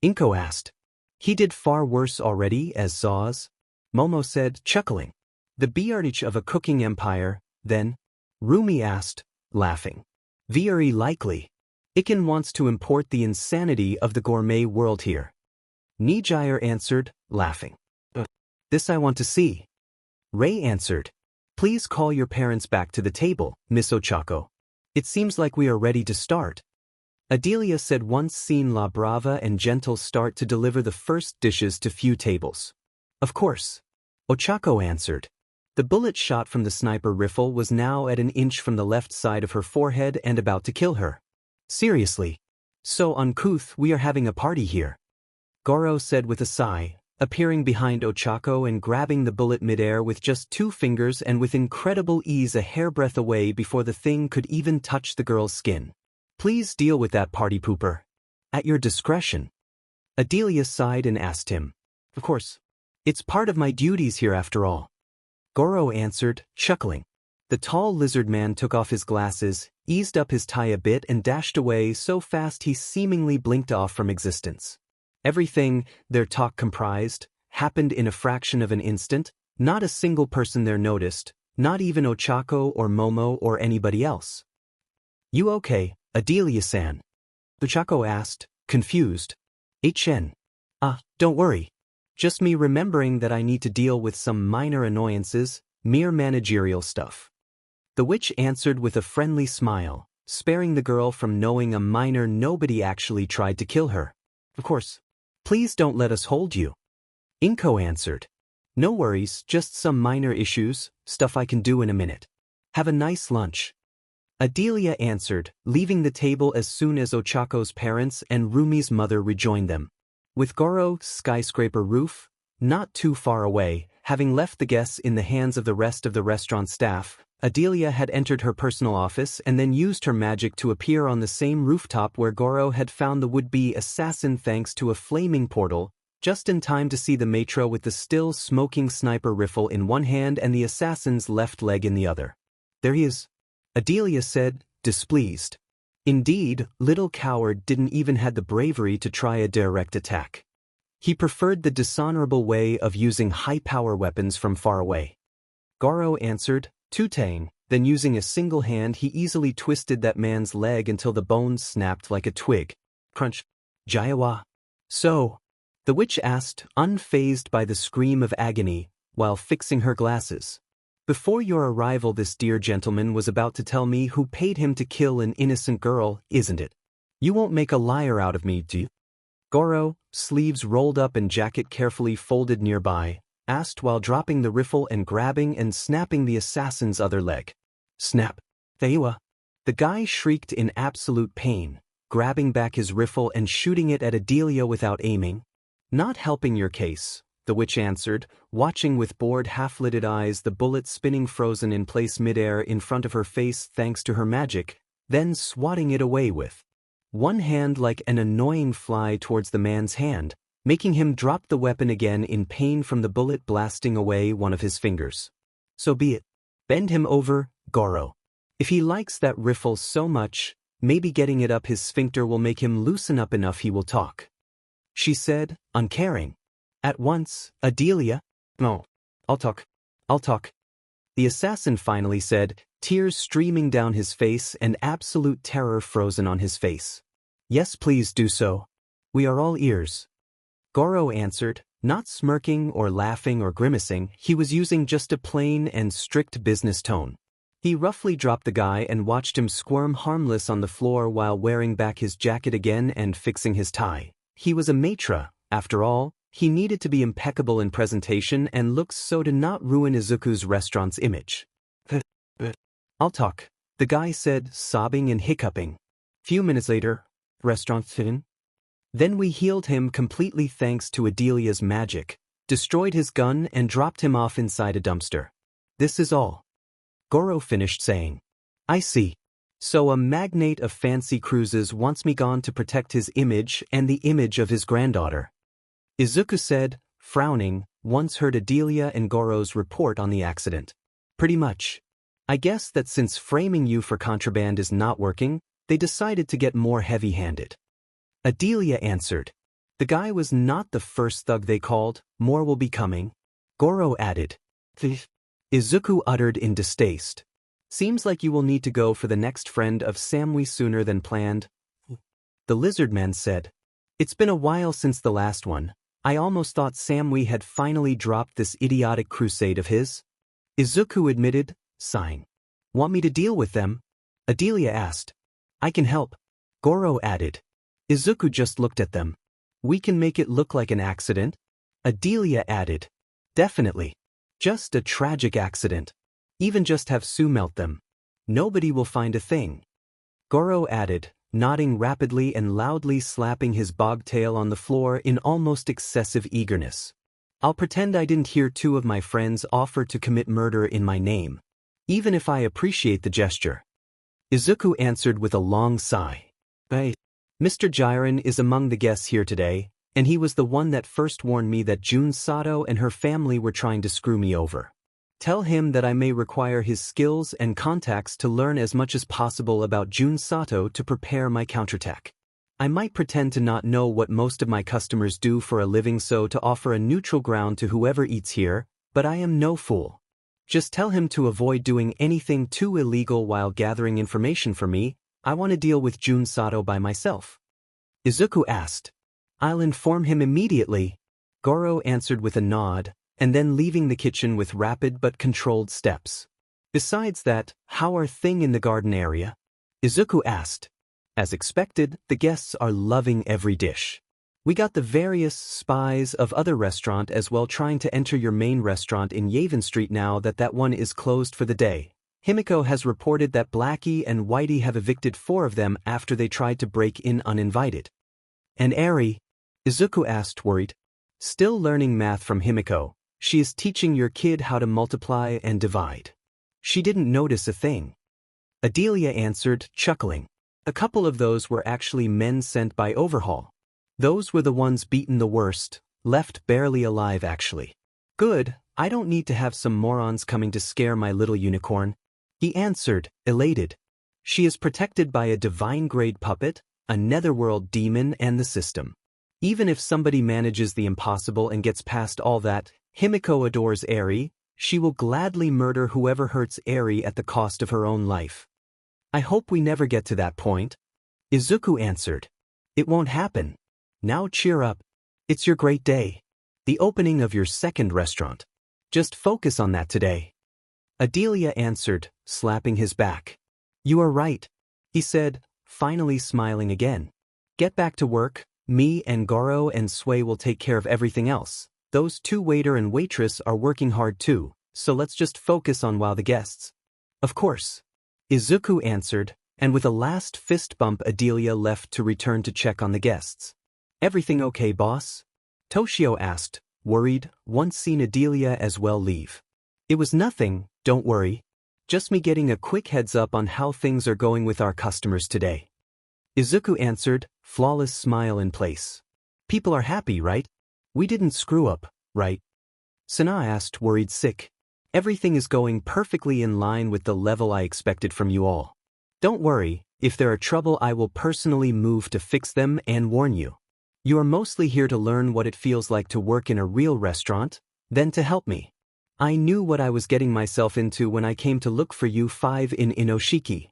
Speaker 1: Inko asked. "He did far worse already as Zaus," Momo said, chuckling. "The Biartich of a cooking empire, then?" Rumi asked, laughing. "Very likely. Iken wants to import the insanity of the gourmet world here," Nijire answered, laughing. "This I want to see." Ray answered. "Please call your parents back to the table, Miss Ochako. It seems like we are ready to start." Adelia said once seen La Brava and Gentle start to deliver the first dishes to few tables. "Of course," Ochako answered. The bullet shot from the sniper rifle was now at an inch from the left side of her forehead and about to kill her. "Seriously? So uncouth we are having a party here," Goro said with a sigh, appearing behind Ochako and grabbing the bullet midair with just 2 fingers and with incredible ease a hairbreadth away before the thing could even touch the girl's skin. "Please deal with that party pooper. At your discretion." Adelia sighed and asked him. "Of course. It's part of my duties here after all," Goro answered, chuckling. The tall lizard man took off his glasses, eased up his tie a bit and dashed away so fast he seemingly blinked off from existence. Everything their talk comprised happened in a fraction of an instant. Not a single person there noticed, not even Ochako or Momo or anybody else. "You okay, Adelia-san?" Ochako asked, confused. "HN. Don't worry. Just me remembering that I need to deal with some minor annoyances, mere managerial stuff. The witch answered with a friendly smile, sparing the girl from knowing a minor nobody actually tried to kill her. Of course. Please don't let us hold you. Inko answered. No worries, just some minor issues, stuff I can do in a minute. Have a nice lunch. Adelia answered, leaving the table as soon as Ochako's parents and Rumi's mother rejoined them. With Goro's skyscraper roof, not too far away, having left the guests in the hands of the rest of the restaurant staff, Adelia had entered her personal office and then used her magic to appear on the same rooftop where Goro had found the would-be assassin thanks to a flaming portal, just in time to see the maître with the still smoking sniper rifle in one hand and the assassin's left leg in the other. There he is, Adelia said, displeased. Indeed, little coward didn't even have the bravery to try a direct attack. He preferred the dishonorable way of using high-power weapons from far away. Goro answered, Tutang, then using a single hand he easily twisted that man's leg until the bones snapped like a twig. Crunch. Jayawa. So? The witch asked, unfazed by the scream of agony, while fixing her glasses. Before your arrival this dear gentleman was about to tell me who paid him to kill an innocent girl, isn't it? You won't make a liar out of me, do you? Goro, sleeves rolled up and jacket carefully folded nearby, asked while dropping the rifle and grabbing and snapping the assassin's other leg. Snap. Theiwa. The guy shrieked in absolute pain, grabbing back his rifle and shooting it at Adelia without aiming. Not helping your case, the witch answered, watching with bored half-lidded eyes the bullet spinning frozen in place midair in front of her face thanks to her magic, then swatting it away with one hand like an annoying fly towards the man's hand, making him drop the weapon again in pain from the bullet blasting away one of his fingers. So be it. Bend him over, Goro. If he likes that rifle so much, maybe getting it up his sphincter will make him loosen up enough he will talk. She said, uncaring. At once, Adelia. No. I'll talk. The assassin finally said, tears streaming down his face and absolute terror frozen on his face. Yes, please do so. We are all ears. Goro answered, not smirking or laughing or grimacing, he was using just a plain and strict business tone. He roughly dropped the guy and watched him squirm harmless on the floor while wearing back his jacket again and fixing his tie. He was a maître, after all. He needed to be impeccable in presentation and look so to not ruin Izuku's restaurant's image. I'll talk, the guy said, sobbing and hiccuping. Few minutes later, restaurant fin. Then we healed him completely thanks to Adelia's magic, destroyed his gun and dropped him off inside a dumpster. This is all. Goro finished saying. I see. So a magnate of fancy cruises wants me gone to protect his image and the image of his granddaughter. Izuku said, frowning, once heard Adelia and Goro's report on the accident. Pretty much. I guess that since framing you for contraband is not working, they decided to get more heavy-handed. Adelia answered. The guy was not the first thug they called, more will be coming. Goro added. Thief. Izuku uttered in distaste. Seems like you will need to go for the next friend of Samui sooner than planned. The lizard man said. It's been a while since the last one. I almost thought Samui had finally dropped this idiotic crusade of his. Izuku admitted, sighing. Want me to deal with them? Adelia asked. I can help. Goro added. Izuku just looked at them. We can make it look like an accident. Adelia added. Definitely. Just a tragic accident. Even just have Sue melt them. Nobody will find a thing. Goro added, nodding rapidly and loudly slapping his bobtail on the floor in almost excessive eagerness. I'll pretend I didn't hear two of my friends offer to commit murder in my name. Even if I appreciate the gesture. Izuku answered with a long sigh. Hey. Mr. Jiren is among the guests here today, and he was the one that first warned me that Jun Sato and her family were trying to screw me over. Tell him that I may require his skills and contacts to learn as much as possible about Jun Sato to prepare my counterattack. I might pretend to not know what most of my customers do for a living so to offer a neutral ground to whoever eats here, but I am no fool. Just tell him to avoid doing anything too illegal while gathering information for me. I want to deal with Jun Sato by myself. Izuku asked. I'll inform him immediately. Goro answered with a nod, and then leaving the kitchen with rapid but controlled steps. Besides that, how are things in the garden area? Izuku asked. As expected, the guests are loving every dish. We got the various spies of other restaurant as well trying to enter your main restaurant in Yavin Street now that one is closed for the day. Himiko has reported that Blackie and Whitey have evicted 4 of them after they tried to break in uninvited. And Eri? Izuku asked worried. Still learning math from Himiko, she is teaching your kid how to multiply and divide. She didn't notice a thing. Adelia answered, chuckling. A couple of those were actually men sent by Overhaul. Those were the ones beaten the worst, left barely alive actually. Good, I don't need to have some morons coming to scare my little unicorn. He answered, elated. She is protected by a divine-grade puppet, a netherworld demon and the system. Even if somebody manages the impossible and gets past all that, Himiko adores Eri, she will gladly murder whoever hurts Eri at the cost of her own life. I hope we never get to that point. Izuku answered. It won't happen. Now cheer up. It's your great day. The opening of your second restaurant. Just focus on that today. Adelia answered, slapping his back. You are right, he said, finally smiling again. Get back to work, me and Goro and Sway will take care of everything else. Those 2 waiter and waitress are working hard too, so let's just focus on the guests. Of course. Izuku answered, and with a last fist bump Adelia left to return to check on the guests. Everything okay, boss? Toshio asked, worried, once seen Adelia as well leave. It was nothing, don't worry. Just me getting a quick heads up on how things are going with our customers today. Izuku answered, flawless smile in place. People are happy, right? We didn't screw up, right? Sana asked, worried sick. Everything is going perfectly in line with the level I expected from you all. Don't worry, if there are trouble I will personally move to fix them and warn you. You are mostly here to learn what it feels like to work in a real restaurant, then to help me. I knew what I was getting myself into when I came to look for you 5 in Inoshiki.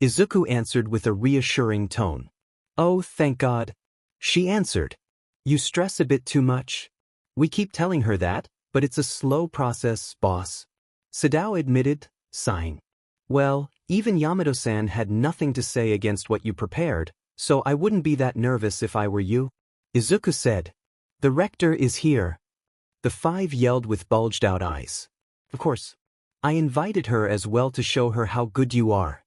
Speaker 1: Izuku answered with a reassuring tone. Oh, thank God. She answered. You stress a bit too much. We keep telling her that, but it's a slow process, boss. Sadao admitted, sighing. Well, even Yamato-san had nothing to say against what you prepared, so I wouldn't be that nervous if I were you. Izuku said. The rector is here. The 5 yelled with bulged-out eyes. Of course. I invited her as well to show her how good you are.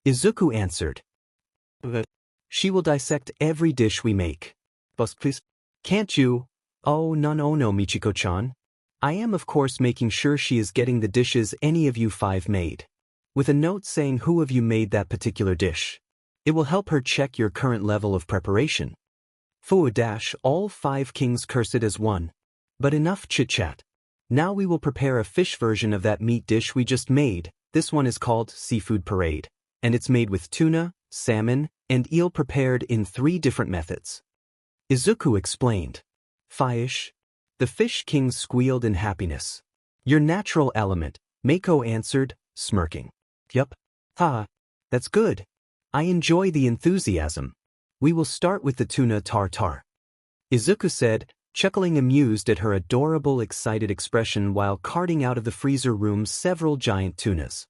Speaker 1: Izuku answered. She will dissect every dish we make. Boss, please. Can't you? Oh, no, Michiko-chan. I am of course making sure she is getting the dishes any of you 5 made. With a note saying who of you made that particular dish. It will help her check your current level of preparation. All 5 kings curse it as one. But enough chit-chat. Now we will prepare a fish version of that meat dish we just made. This one is called Seafood Parade, and it's made with tuna, salmon, and eel prepared in 3 different methods. Izuku explained. Fish. The fish king squealed in happiness. Your natural element, Mako answered, smirking. Yup. Ha. That's good. I enjoy the enthusiasm. We will start with the tuna tartare. Izuku said, chuckling amused at her adorable excited expression while carting out of the freezer room several giant tunas.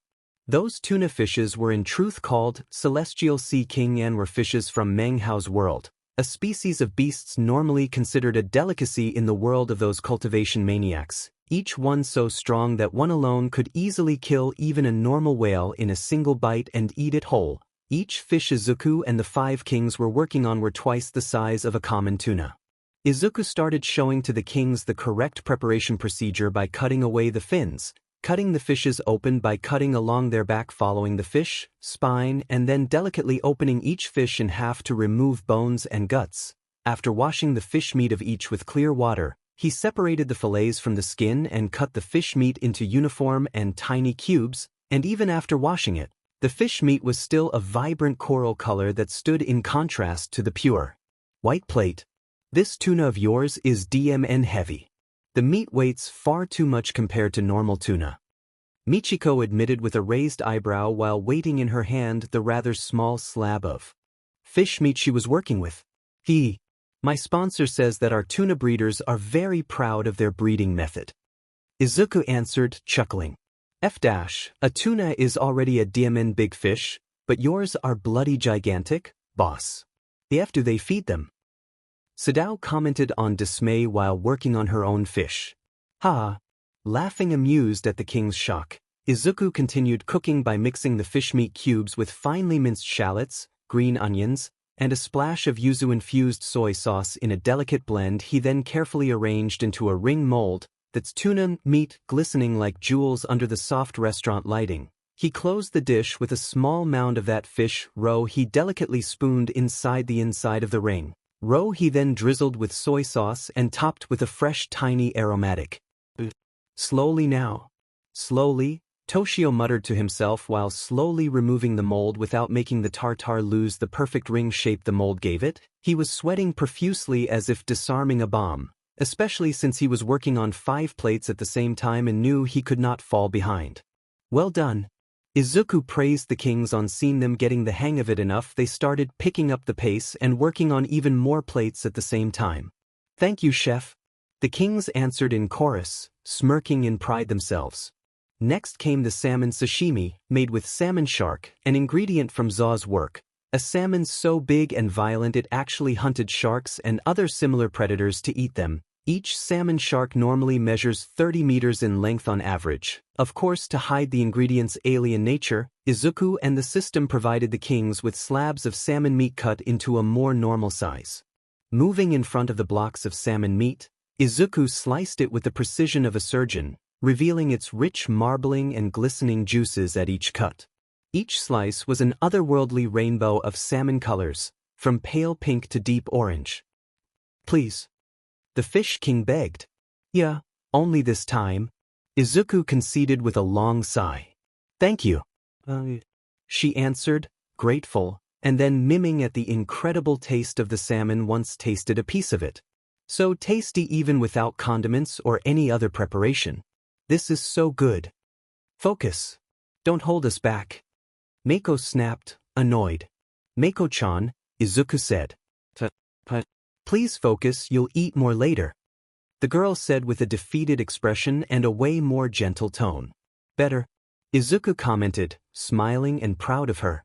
Speaker 1: Those tuna fishes were in truth called celestial sea king and were fishes from Menghao's world, a species of beasts normally considered a delicacy in the world of those cultivation maniacs, each one so strong that one alone could easily kill even a normal whale in a single bite and eat it whole. Each fish Izuku and the 5 kings were working on were twice the size of a common tuna. Izuku started showing to the kings the correct preparation procedure by cutting away the fins, cutting the fishes open by cutting along their back following the fish, spine and then delicately opening each fish in half to remove bones and guts. After washing the fish meat of each with clear water, he separated the fillets from the skin and cut the fish meat into uniform and tiny cubes, and even after washing it, the fish meat was still a vibrant coral color that stood in contrast to the pure white plate. This tuna of yours is DMN heavy. The meat weighs far too much compared to normal tuna. Michiko admitted with a raised eyebrow while weighting in her hand the rather small slab of fish meat she was working with. My sponsor says that our tuna breeders are very proud of their breeding method. Izuku answered, chuckling. A tuna is already a diamond big fish, but yours are bloody gigantic, boss. Do they feed them? Sadao commented on dismay while working on her own fish. Ha! Laughing amused at the king's shock, Izuku continued cooking by mixing the fish meat cubes with finely minced shallots, green onions, and a splash of yuzu-infused soy sauce in a delicate blend he then carefully arranged into a ring mold, that's tuna meat glistening like jewels under the soft restaurant lighting. He closed the dish with a small mound of that fish roe he delicately spooned inside of the ring. Roe he then drizzled with soy sauce and topped with a fresh tiny aromatic. Slowly now. Slowly, Toshio muttered to himself while slowly removing the mold without making the tartar lose the perfect ring shape the mold gave it. He was sweating profusely as if disarming a bomb, especially since he was working on 5 plates at the same time and knew he could not fall behind. Well done. Izuku praised the kings on seeing them getting the hang of it enough they started picking up the pace and working on even more plates at the same time. Thank you, chef. The kings answered in chorus, smirking in pride themselves. Next came the salmon sashimi, made with salmon shark, an ingredient from Zaus' work. A salmon so big and violent it actually hunted sharks and other similar predators to eat them. Each salmon shark normally measures 30 meters in length on average. Of course, to hide the ingredient's alien nature, Izuku and the system provided the kings with slabs of salmon meat cut into a more normal size. Moving in front of the blocks of salmon meat, Izuku sliced it with the precision of a surgeon, revealing its rich marbling and glistening juices at each cut. Each slice was an otherworldly rainbow of salmon colors, from pale pink to deep orange. Please. The Fish King begged. Yeah, only this time. Izuku conceded with a long sigh. Thank you. She answered, grateful, and then miming at the incredible taste of the salmon once tasted a piece of it. So tasty even without condiments or any other preparation. This is so good. Focus. Don't hold us back. Mako snapped, annoyed. Mako-chan, Izuku said. Please focus, you'll eat more later. The girl said with a defeated expression and a way more gentle tone. Better. Izuku commented, smiling and proud of her.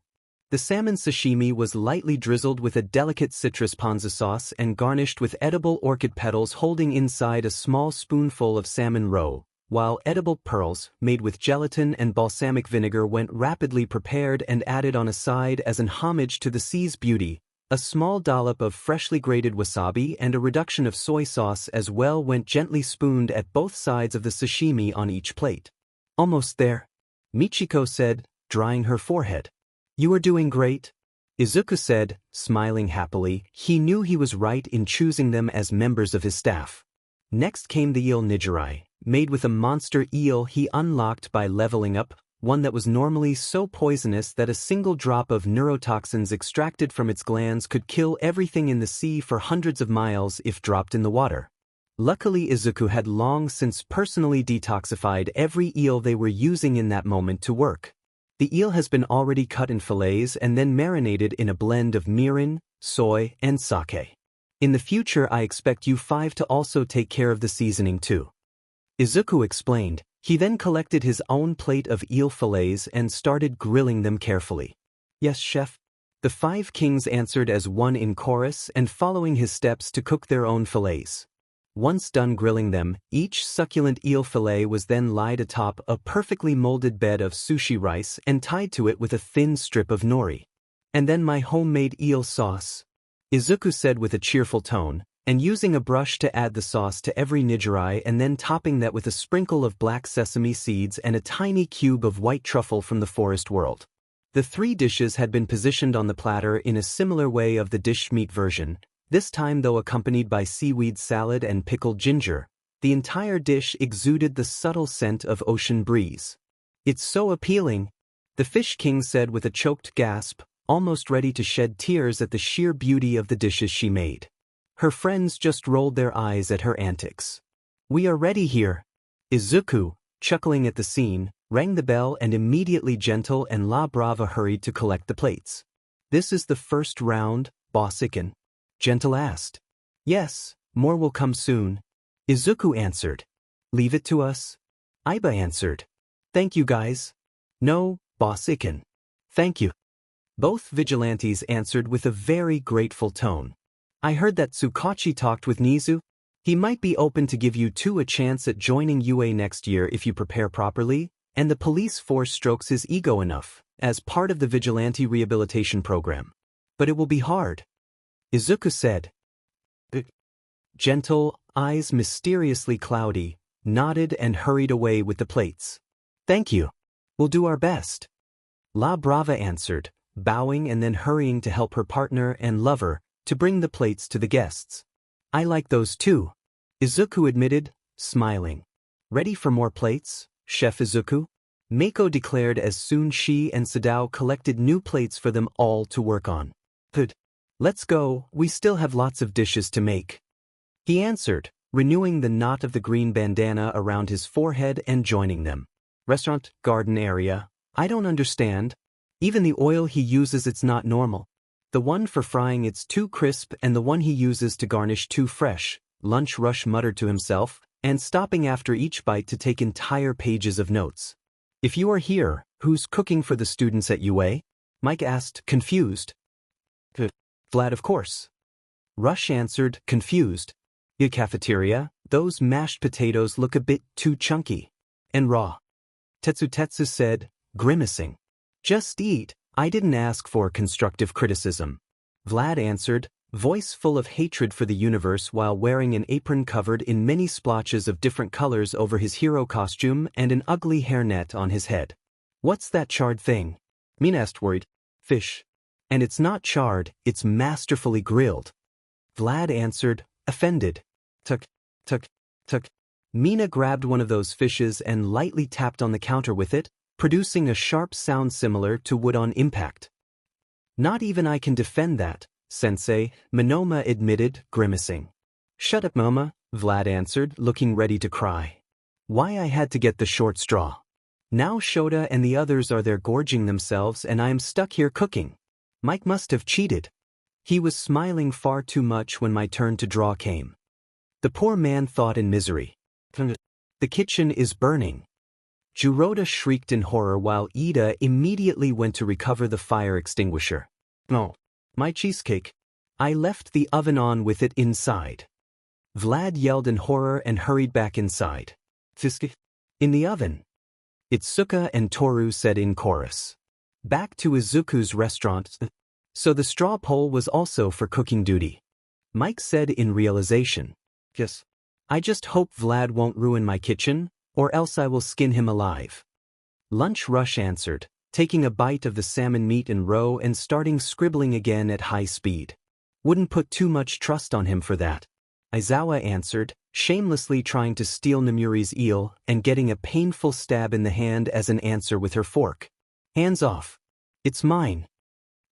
Speaker 1: The salmon sashimi was lightly drizzled with a delicate citrus ponzu sauce and garnished with edible orchid petals holding inside a small spoonful of salmon roe, while edible pearls, made with gelatin and balsamic vinegar went rapidly prepared and added on a side as an homage to the sea's beauty. A small dollop of freshly grated wasabi and a reduction of soy sauce as well went gently spooned at both sides of the sashimi on each plate. Almost there. Michiko said, drying her forehead. You are doing great. Izuku said, smiling happily. He knew he was right in choosing them as members of his staff. Next came the eel nijiri, made with a monster eel he unlocked by leveling up, one that was normally so poisonous that a single drop of neurotoxins extracted from its glands could kill everything in the sea for hundreds of miles if dropped in the water. Luckily, Izuku had long since personally detoxified every eel they were using in that moment to work. The eel has been already cut in fillets and then marinated in a blend of mirin, soy, and sake. In the future, I expect you 5 to also take care of the seasoning too. Izuku explained. He then collected his own plate of eel fillets and started grilling them carefully. Yes, chef. The 5 kings answered as one in chorus and following his steps to cook their own fillets. Once done grilling them, each succulent eel fillet was then laid atop a perfectly molded bed of sushi rice and tied to it with a thin strip of nori. And then my homemade eel sauce, Izuku said with a cheerful tone, and using a brush to add the sauce to every nijiri and then topping that with a sprinkle of black sesame seeds and a tiny cube of white truffle from the forest world. The 3 dishes had been positioned on the platter in a similar way of the dish meat version, this time though accompanied by seaweed salad and pickled ginger. The entire dish exuded the subtle scent of ocean breeze. It's so appealing, the Fish King said with a choked gasp, almost ready to shed tears at the sheer beauty of the dishes she made. Her friends just rolled their eyes at her antics. We are ready here. Izuku, chuckling at the scene, rang the bell and immediately Gentle and La Brava hurried to collect the plates. This is the first round, Bossican? Gentle asked. Yes, more will come soon. Izuku answered. Leave it to us? Iba answered. Thank you guys. No, Boss Iken. Thank you. Both vigilantes answered with a very grateful tone. I heard that Tsukachi talked with Nizu. He might be open to give you two a chance at joining UA next year if you prepare properly, and the police force strokes his ego enough, as part of the vigilante rehabilitation program. But it will be hard. Izuku said. Gentle, eyes mysteriously cloudy, nodded and hurried away with the plates. Thank you. We'll do our best. La Brava answered, bowing and then hurrying to help her partner and lover to bring the plates to the guests. I like those too, Izuku admitted, smiling. Ready for more plates, Chef Izuku? Mako declared as soon she and Sadao collected new plates for them all to work on. Good. Let's go, we still have lots of dishes to make. He answered, renewing the knot of the green bandana around his forehead and joining them. Restaurant, garden area. I don't understand. Even the oil he uses, it's not normal. The one for frying, it's too crisp, and the one he uses to garnish too fresh. Lunch Rush muttered to himself, and stopping after each bite to take entire pages of notes. If you are here, who's cooking for the students at UA? Mike asked, confused. Vlad, of course. Rush answered, confused. The cafeteria, those mashed potatoes look a bit too chunky. And raw. Tetsu said, grimacing. Just eat, I didn't ask for constructive criticism. Vlad answered, voice full of hatred for the universe while wearing an apron covered in many splotches of different colors over his hero costume and an ugly hairnet on his head. What's that charred thing? Mina asked worried. Fish. And it's not charred, it's masterfully grilled. Vlad answered, offended. Tuk. Mina grabbed one of those fishes and lightly tapped on the counter with it, producing a sharp sound similar to wood on impact. Not even I can defend that, Sensei, Monoma admitted, grimacing. Shut up, Moma, Vlad answered, looking ready to cry. Why I had to get the short straw. Now Shota and the others are there gorging themselves and I am stuck here cooking. Mike must have cheated. He was smiling far too much when my turn to draw came. The poor man thought in misery. The kitchen is burning. Juroda shrieked in horror while Ida immediately went to recover the fire extinguisher. No. My cheesecake. I left the oven on with it inside. Vlad yelled in horror and hurried back inside. Fiske? In the oven. Itsuka and Toru said in chorus. Back to Izuku's restaurant. So the straw pole was also for cooking duty. Mike said in realization. Yes. I just hope Vlad won't ruin my kitchen, or else I will skin him alive. Lunch Rush answered, taking a bite of the salmon meat in row and starting scribbling again at high speed. Wouldn't put too much trust on him for that. Aizawa answered, shamelessly trying to steal Namuri's eel and getting a painful stab in the hand as an answer with her fork. Hands off. It's mine.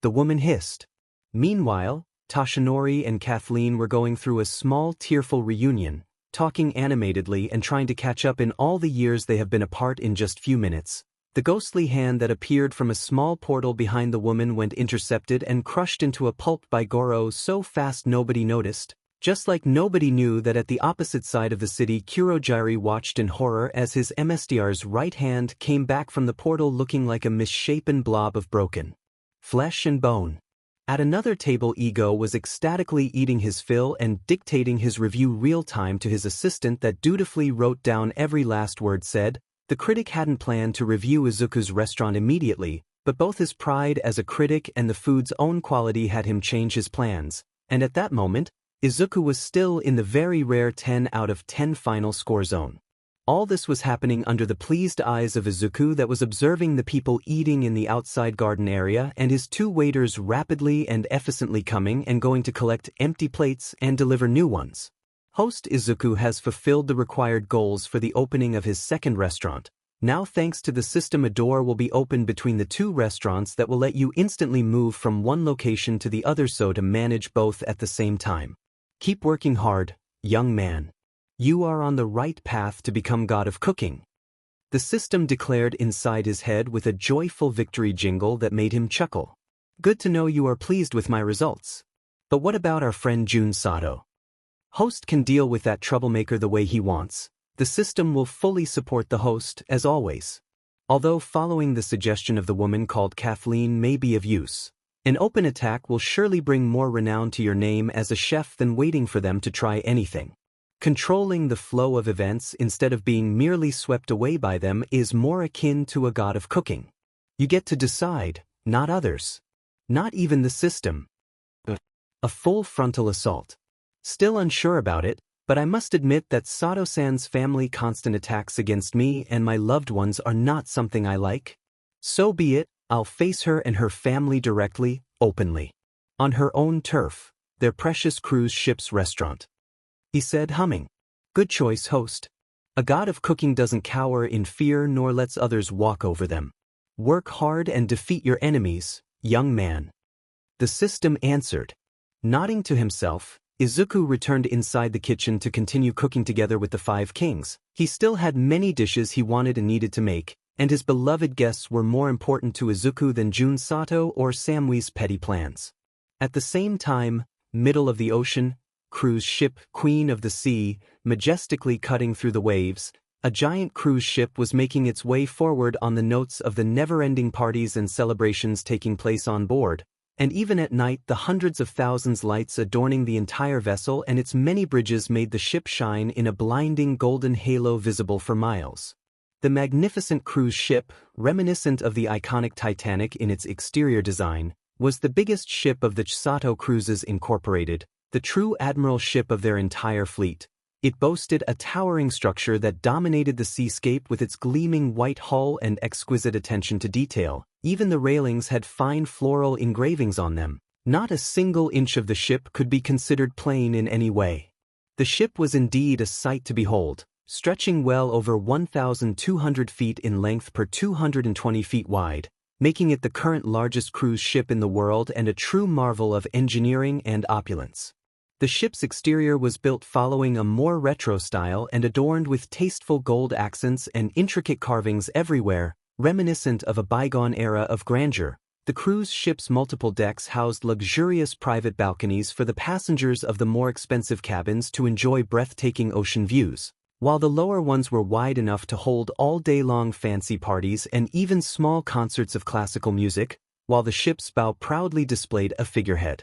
Speaker 1: The woman hissed. Meanwhile, Toshinori and Kathleen were going through a small tearful reunion, talking animatedly and trying to catch up in all the years they have been apart in just few minutes. The ghostly hand that appeared from a small portal behind the woman went intercepted and crushed into a pulp by Goro so fast nobody noticed, just like nobody knew that at the opposite side of the city Kurojiri watched in horror as his MSDR's right hand came back from the portal looking like a misshapen blob of broken flesh and bone. At another table Ego was ecstatically eating his fill and dictating his review real-time to his assistant that dutifully wrote down every last word said. The critic hadn't planned to review Izuku's restaurant immediately, but both his pride as a critic and the food's own quality had him change his plans, and at that moment, Izuku was still in the very rare 10 out of 10 final score zone. All this was happening under the pleased eyes of Izuku that was observing the people eating in the outside garden area and his two waiters rapidly and efficiently coming and going to collect empty plates and deliver new ones. Host Izuku has fulfilled the required goals for the opening of his second restaurant. Now thanks to the system a door will be opened between the two restaurants that will let you instantly move from one location to the other so to manage both at the same time. Keep working hard, young man. You are on the right path to become god of cooking. The system declared inside his head with a joyful victory jingle that made him chuckle. Good to know you are pleased with my results. But what about our friend Jun Sato? Host can deal with that troublemaker the way he wants. The system will fully support the host, as always. Although following the suggestion of the woman called Kathleen may be of use, an open attack will surely bring more renown to your name as a chef than waiting for them to try anything. Controlling the flow of events instead of being merely swept away by them is more akin to a god of cooking. You get to decide, not others. Not even the system. A full frontal assault. Still unsure about it, but I must admit that Sato-san's family constant attacks against me and my loved ones are not something I like. So be it, I'll face her and her family directly, openly. On her own turf, their precious cruise ship's restaurant. He said, humming. Good choice, host. A god of cooking doesn't cower in fear nor lets others walk over them. Work hard and defeat your enemies, young man. The system answered. Nodding to himself, Izuku returned inside the kitchen to continue cooking together with the 5 kings. He still had many dishes he wanted and needed to make, and his beloved guests were more important to Izuku than Jun Sato or Samui's petty plans. At the same time, middle of the ocean, cruise ship Queen of the Sea, majestically cutting through the waves, a giant cruise ship was making its way forward on the notes of the never-ending parties and celebrations taking place on board, and even at night the hundreds of thousands lights adorning the entire vessel and its many bridges made the ship shine in a blinding golden halo visible for miles. The magnificent cruise ship, reminiscent of the iconic Titanic in its exterior design, was the biggest ship of the Chisato Cruises Incorporated, the true admiral ship of their entire fleet. It boasted a towering structure that dominated the seascape with its gleaming white hull and exquisite attention to detail. Even the railings had fine floral engravings on them. Not a single inch of the ship could be considered plain in any way. The ship was indeed a sight to behold, stretching well over 1,200 feet in length per 220 feet wide, making it the current largest cruise ship in the world and a true marvel of engineering and opulence. The ship's exterior was built following a more retro style and adorned with tasteful gold accents and intricate carvings everywhere, reminiscent of a bygone era of grandeur. The cruise ship's multiple decks housed luxurious private balconies for the passengers of the more expensive cabins to enjoy breathtaking ocean views, while the lower ones were wide enough to hold all-day-long fancy parties and even small concerts of classical music, while the ship's bow proudly displayed a figurehead.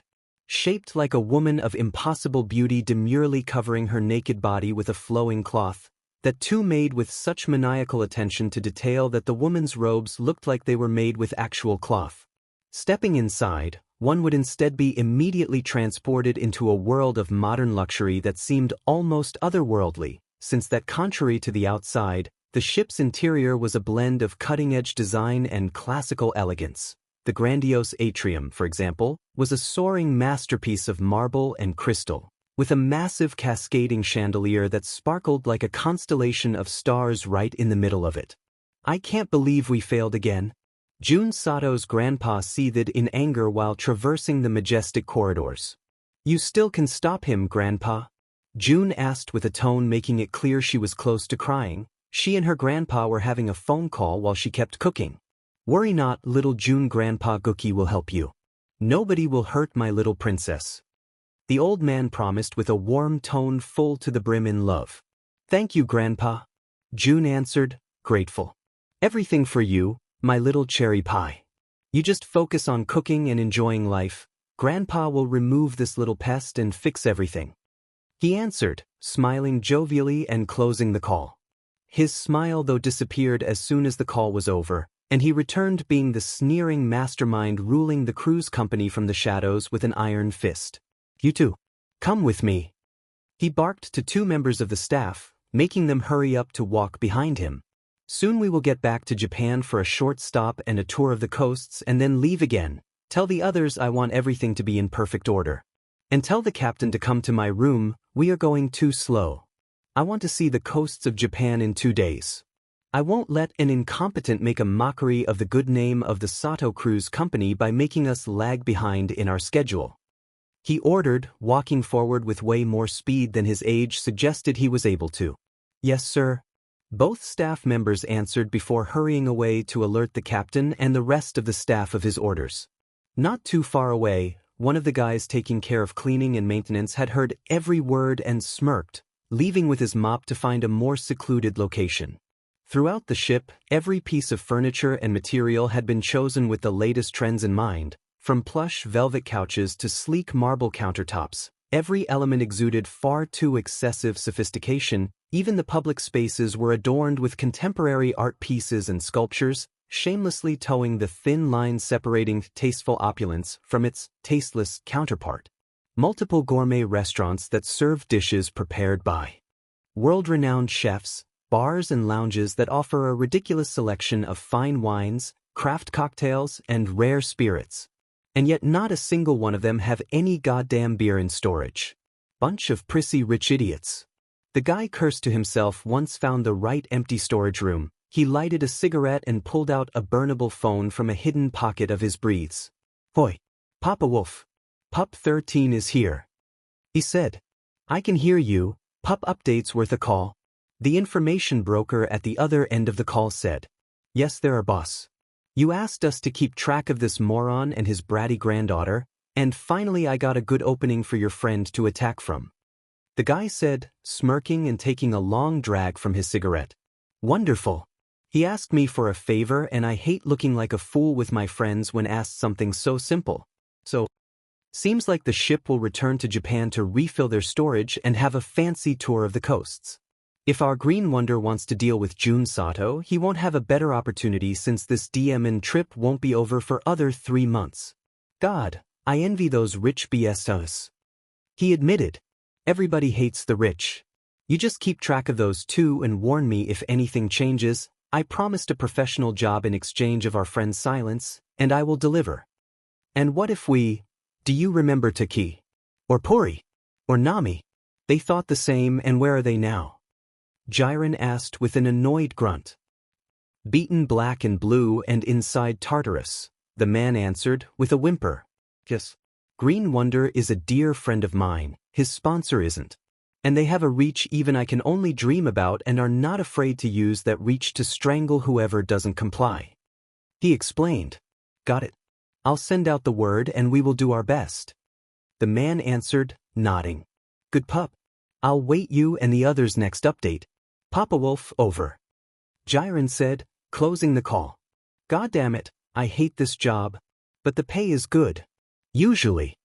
Speaker 1: Shaped like a woman of impossible beauty demurely covering her naked body with a flowing cloth, that too made with such maniacal attention to detail that the woman's robes looked like they were made with actual cloth. Stepping inside, one would instead be immediately transported into a world of modern luxury that seemed almost otherworldly, since that contrary to the outside, the ship's interior was a blend of cutting-edge design and classical elegance. The grandiose atrium, for example, was a soaring masterpiece of marble and crystal, with a massive cascading chandelier that sparkled like a constellation of stars right in the middle of it. I can't believe we failed again. Jun Sato's grandpa seethed in anger while traversing the majestic corridors. You still can stop him, Grandpa? Jun asked with a tone making it clear she was close to crying. She and her grandpa were having a phone call while she kept cooking. Worry not, little Jun, Grandpa Gookie will help you. Nobody will hurt my little princess. The old man promised with a warm tone full to the brim in love. Thank you, Grandpa. Jun answered, grateful. Everything for you, my little cherry pie. You just focus on cooking and enjoying life. Grandpa will remove this little pest and fix everything. He answered, smiling jovially and closing the call. His smile though disappeared as soon as the call was over, and he returned being the sneering mastermind ruling the cruise company from the shadows with an iron fist. You two, come with me. He barked to 2 members of the staff, making them hurry up to walk behind him. Soon we will get back to Japan for a short stop and a tour of the coasts and then leave again. Tell the others I want everything to be in perfect order. And tell the captain to come to my room, we are going too slow. I want to see the coasts of Japan in 2 days. I won't let an incompetent make a mockery of the good name of the Sato Cruise Company by making us lag behind in our schedule. He ordered, walking forward with way more speed than his age suggested he was able to. Yes, sir. Both staff members answered before hurrying away to alert the captain and the rest of the staff of his orders. Not too far away, one of the guys taking care of cleaning and maintenance had heard every word and smirked, leaving with his mop to find a more secluded location. Throughout the ship, every piece of furniture and material had been chosen with the latest trends in mind, from plush velvet couches to sleek marble countertops. Every element exuded far too excessive sophistication. Even the public spaces were adorned with contemporary art pieces and sculptures, shamelessly towing the thin line separating tasteful opulence from its tasteless counterpart. Multiple gourmet restaurants that served dishes prepared by world-renowned chefs, bars and lounges that offer a ridiculous selection of fine wines, craft cocktails, and rare spirits. And yet not a single one of them have any goddamn beer in storage. Bunch of prissy rich idiots. The guy cursed to himself once found the right empty storage room. He lighted a cigarette and pulled out a burnable phone from a hidden pocket of his breathes. "Hoi, Papa Wolf. Pup 13 is here," he said. "I can hear you. Pup update's worth a call." The information broker at the other end of the call said, "Yes, there are, boss. You asked us to keep track of this moron and his bratty granddaughter, and finally I got a good opening for your friend to attack from." The guy said, smirking and taking a long drag from his cigarette. "Wonderful. He asked me for a favor and I hate looking like a fool with my friends when asked something so simple. So, seems like the ship will return to Japan to refill their storage and have a fancy tour of the coasts. If our Green Wonder wants to deal with Jun Sato, he won't have a better opportunity since this DMN trip won't be over for other 3 months. God, I envy those rich BSs." He admitted, "Everybody hates the rich. You just keep track of those two and warn me if anything changes. I promised a professional job in exchange of our friend's silence, and I will deliver." "And what if do you remember Taki? Or Pori? Or Nami? They thought the same, and where are they now?" Jiren asked with an annoyed grunt. "Beaten black and blue and inside Tartarus," the man answered with a whimper. "Yes. Green Wonder is a dear friend of mine, his sponsor isn't. And they have a reach even I can only dream about and are not afraid to use that reach to strangle whoever doesn't comply." He explained. "Got it. I'll send out the word and we will do our best." The man answered, nodding. "Good pup. I'll wait you and the others' next update. Papa Wolf, over." Jiren said, closing the call. "God damn it, I hate this job. But the pay is good. Usually."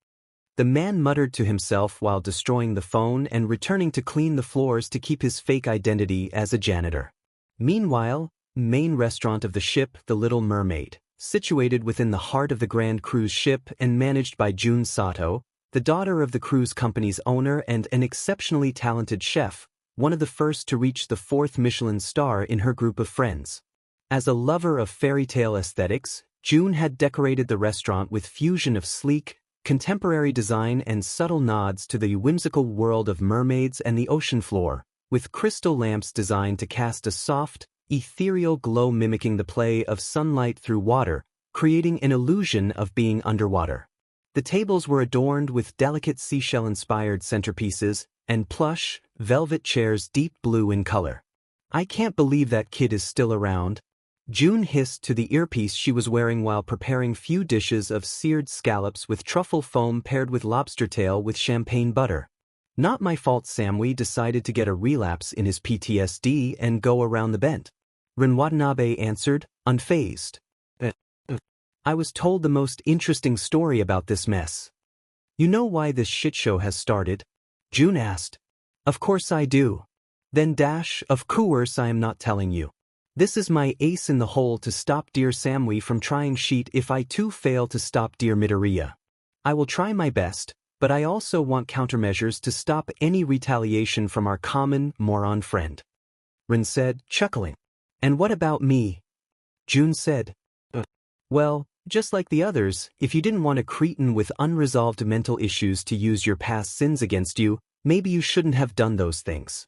Speaker 1: The man muttered to himself while destroying the phone and returning to clean the floors to keep his fake identity as a janitor. Meanwhile, main restaurant of the ship, the Little Mermaid, situated within the heart of the Grand Cruise ship and managed by Jun Sato, the daughter of the cruise company's owner and an exceptionally talented chef, one of the first to reach the 4th Michelin star in her group of friends. As a lover of fairy tale aesthetics, June had decorated the restaurant with fusion of sleek, contemporary design and subtle nods to the whimsical world of mermaids and the ocean floor, with crystal lamps designed to cast a soft, ethereal glow mimicking the play of sunlight through water, creating an illusion of being underwater. The tables were adorned with delicate seashell-inspired centerpieces and plush, velvet chairs deep blue in color. "I can't believe that kid is still around," June hissed to the earpiece she was wearing while preparing few dishes of seared scallops with truffle foam paired with lobster tail with champagne butter. "Not my fault Samui decided to get a relapse in his PTSD and go around the bend," Ren Watanabe answered, unfazed. "I was told the most interesting story about this mess." "You know why this shitshow has started?" June asked. "Of course I do." "Then of course I am not telling you. This is my ace in the hole to stop dear Samui from trying shit if I too fail to stop dear Midoriya. I will try my best, but I also want countermeasures to stop any retaliation from our common, moron friend," Rin said, chuckling. "And what about me?" June said. Well, just like the others, if you didn't want a cretin with unresolved mental issues to use your past sins against you, maybe you shouldn't have done those things.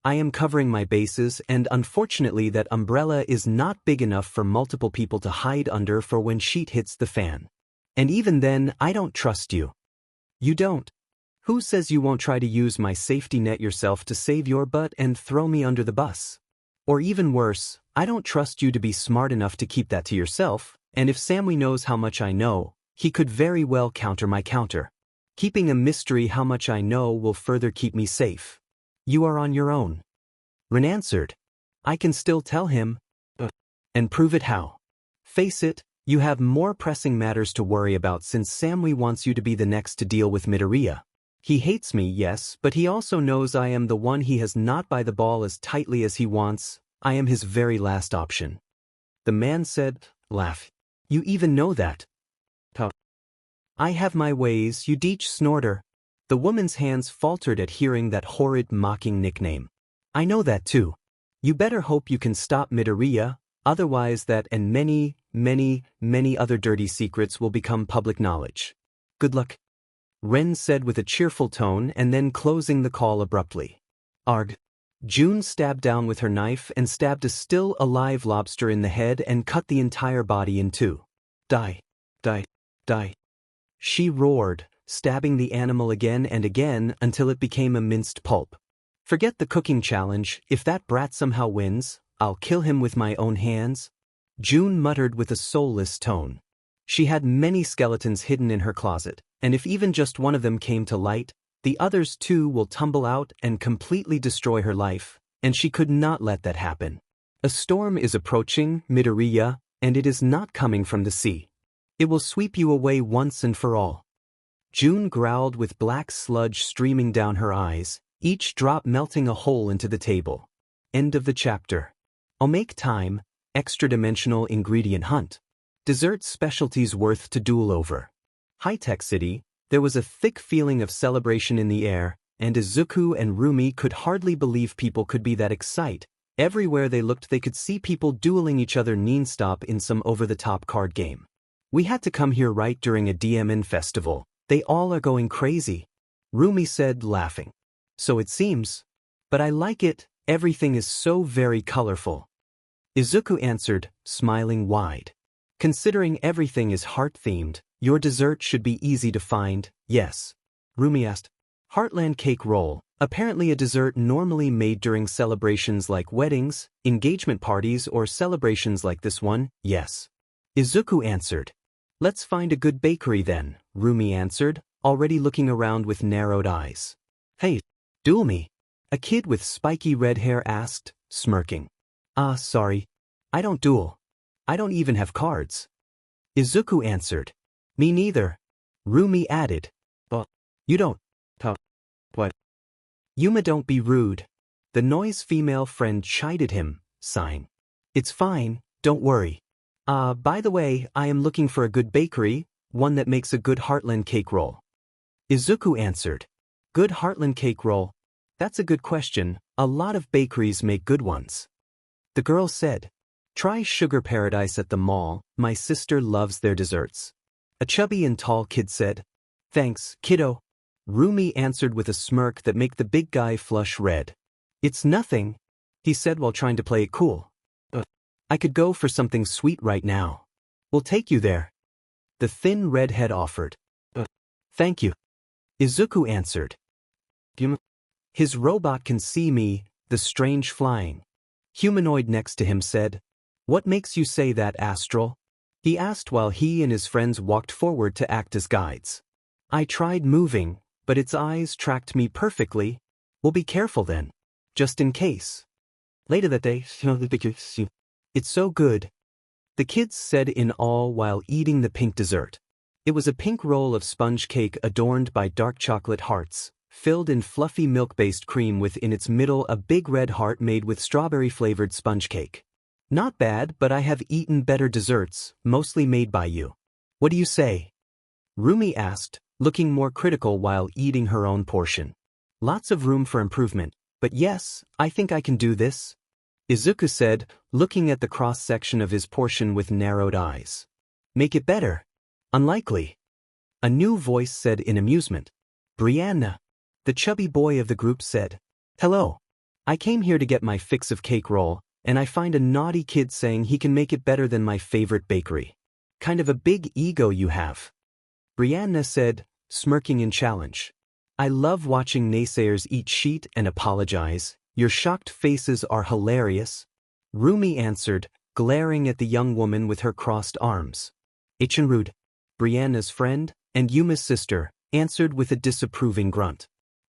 Speaker 1: I am covering my bases, and unfortunately that umbrella is not big enough for multiple people to hide under for when shit hits the fan. And even then, I don't trust you." "You don't? Who says you won't try to use my safety net yourself to save your butt and throw me under the bus? Or even worse, I don't trust you to be smart enough to keep that to yourself, and if Samui knows how much I know, He could very well counter my counter. Keeping a mystery how much I know will further keep me safe. You are on your own. Rin answered. I can still tell him. And prove it how? Face it, you have more pressing matters to worry about since Samui wants you to be the next to deal with Midoriya. He hates me, yes, but he also knows I am the one he has not by the ball as tightly as he wants. I am his very last option. The man said, laugh. You even know that. I have my ways, you deech snorter. The woman's hands faltered at hearing that horrid mocking nickname. I know that too. You better hope you can stop Midoriya, otherwise that and many, many, many other dirty secrets will become public knowledge. Good luck. Ren said with a cheerful tone and then closing the call abruptly. Arg. June stabbed down with her knife and stabbed a still alive lobster in the head and cut the entire body in two. Die. Die. Die. She roared, stabbing the animal again and again until it became a minced pulp. Forget the cooking challenge, if that brat somehow wins, I'll kill him with my own hands. June muttered with a soulless tone. She had many skeletons hidden in her closet, and if even just one of them came to light, the others too will tumble out and completely destroy her life, and she could not let that happen. A storm is approaching, Midoriya, and it is not coming from the sea. It will sweep you away once and for all. June growled with black sludge streaming down her eyes, each drop melting a hole into the table. End of the chapter. I'll make time, extra-dimensional ingredient hunt. Dessert specialties worth to duel over. High-tech city, there was a thick feeling of celebration in the air, and Izuku and Rumi could hardly believe people could be that excited. Everywhere they looked they could see people dueling each other non-stop in some over-the-top card game. We had to come here right during a DMN festival. They all are going crazy. Rumi said, laughing. So it seems. But I like it, everything is so very colorful. Izuku answered, smiling wide. Considering everything is heart-themed, your dessert should be easy to find, yes. Rumi asked. Heartland cake roll, apparently a dessert normally made during celebrations like weddings, engagement parties or celebrations like this one, yes. Izuku answered. Let's find a good bakery then, Rumi answered, already looking around with narrowed eyes. Hey, duel me? A kid with spiky red hair asked, smirking. Ah, sorry. I don't duel. I don't even have cards. Izuku answered. Me neither. Rumi added. But you don't. What? Yuma, don't be rude. The noise female friend chided him, sighing. It's fine, don't worry. By the way, I am looking for a good bakery, one that makes a good Heartland cake roll. Izuku answered. Good Heartland cake roll? That's a good question, a lot of bakeries make good ones. The girl said. Try Sugar Paradise at the mall, my sister loves their desserts. A chubby and tall kid said. Thanks, kiddo. Rumi answered with a smirk that made the big guy flush red. It's nothing, he said while trying to play it cool. I could go for something sweet right now. We'll take you there. The thin redhead offered. Thank you. Izuku answered. His robot can see me, the strange flying. Humanoid next to him said. What makes you say that, Astral? He asked while he and his friends walked forward to act as guides. I tried moving, but its eyes tracked me perfectly. We'll be careful then. Just in case. Later that day, it's so good. The kids said in awe while eating the pink dessert. It was a pink roll of sponge cake adorned by dark chocolate hearts, filled in fluffy milk-based cream with in its middle a big red heart made with strawberry-flavored sponge cake. Not bad, but I have eaten better desserts, mostly made by you. What do you say? Rumi asked, looking more critical while eating her own portion. Lots of room for improvement, but yes, I think I can do this. Izuku said, looking at the cross-section of his portion with narrowed eyes. Make it better. Unlikely. A new voice said in amusement. Brianna. The chubby boy of the group said. Hello. I came here to get my fix of cake roll, and I find a naughty kid saying he can make it better than my favorite bakery. Kind of a big ego you have. Brianna said, smirking in challenge. I love watching naysayers eat shit and apologize. Your shocked faces are hilarious. Rumi answered, glaring at the young woman with her crossed arms. Rude. Brianna's friend, and Yuma's sister, answered with a disapproving grunt.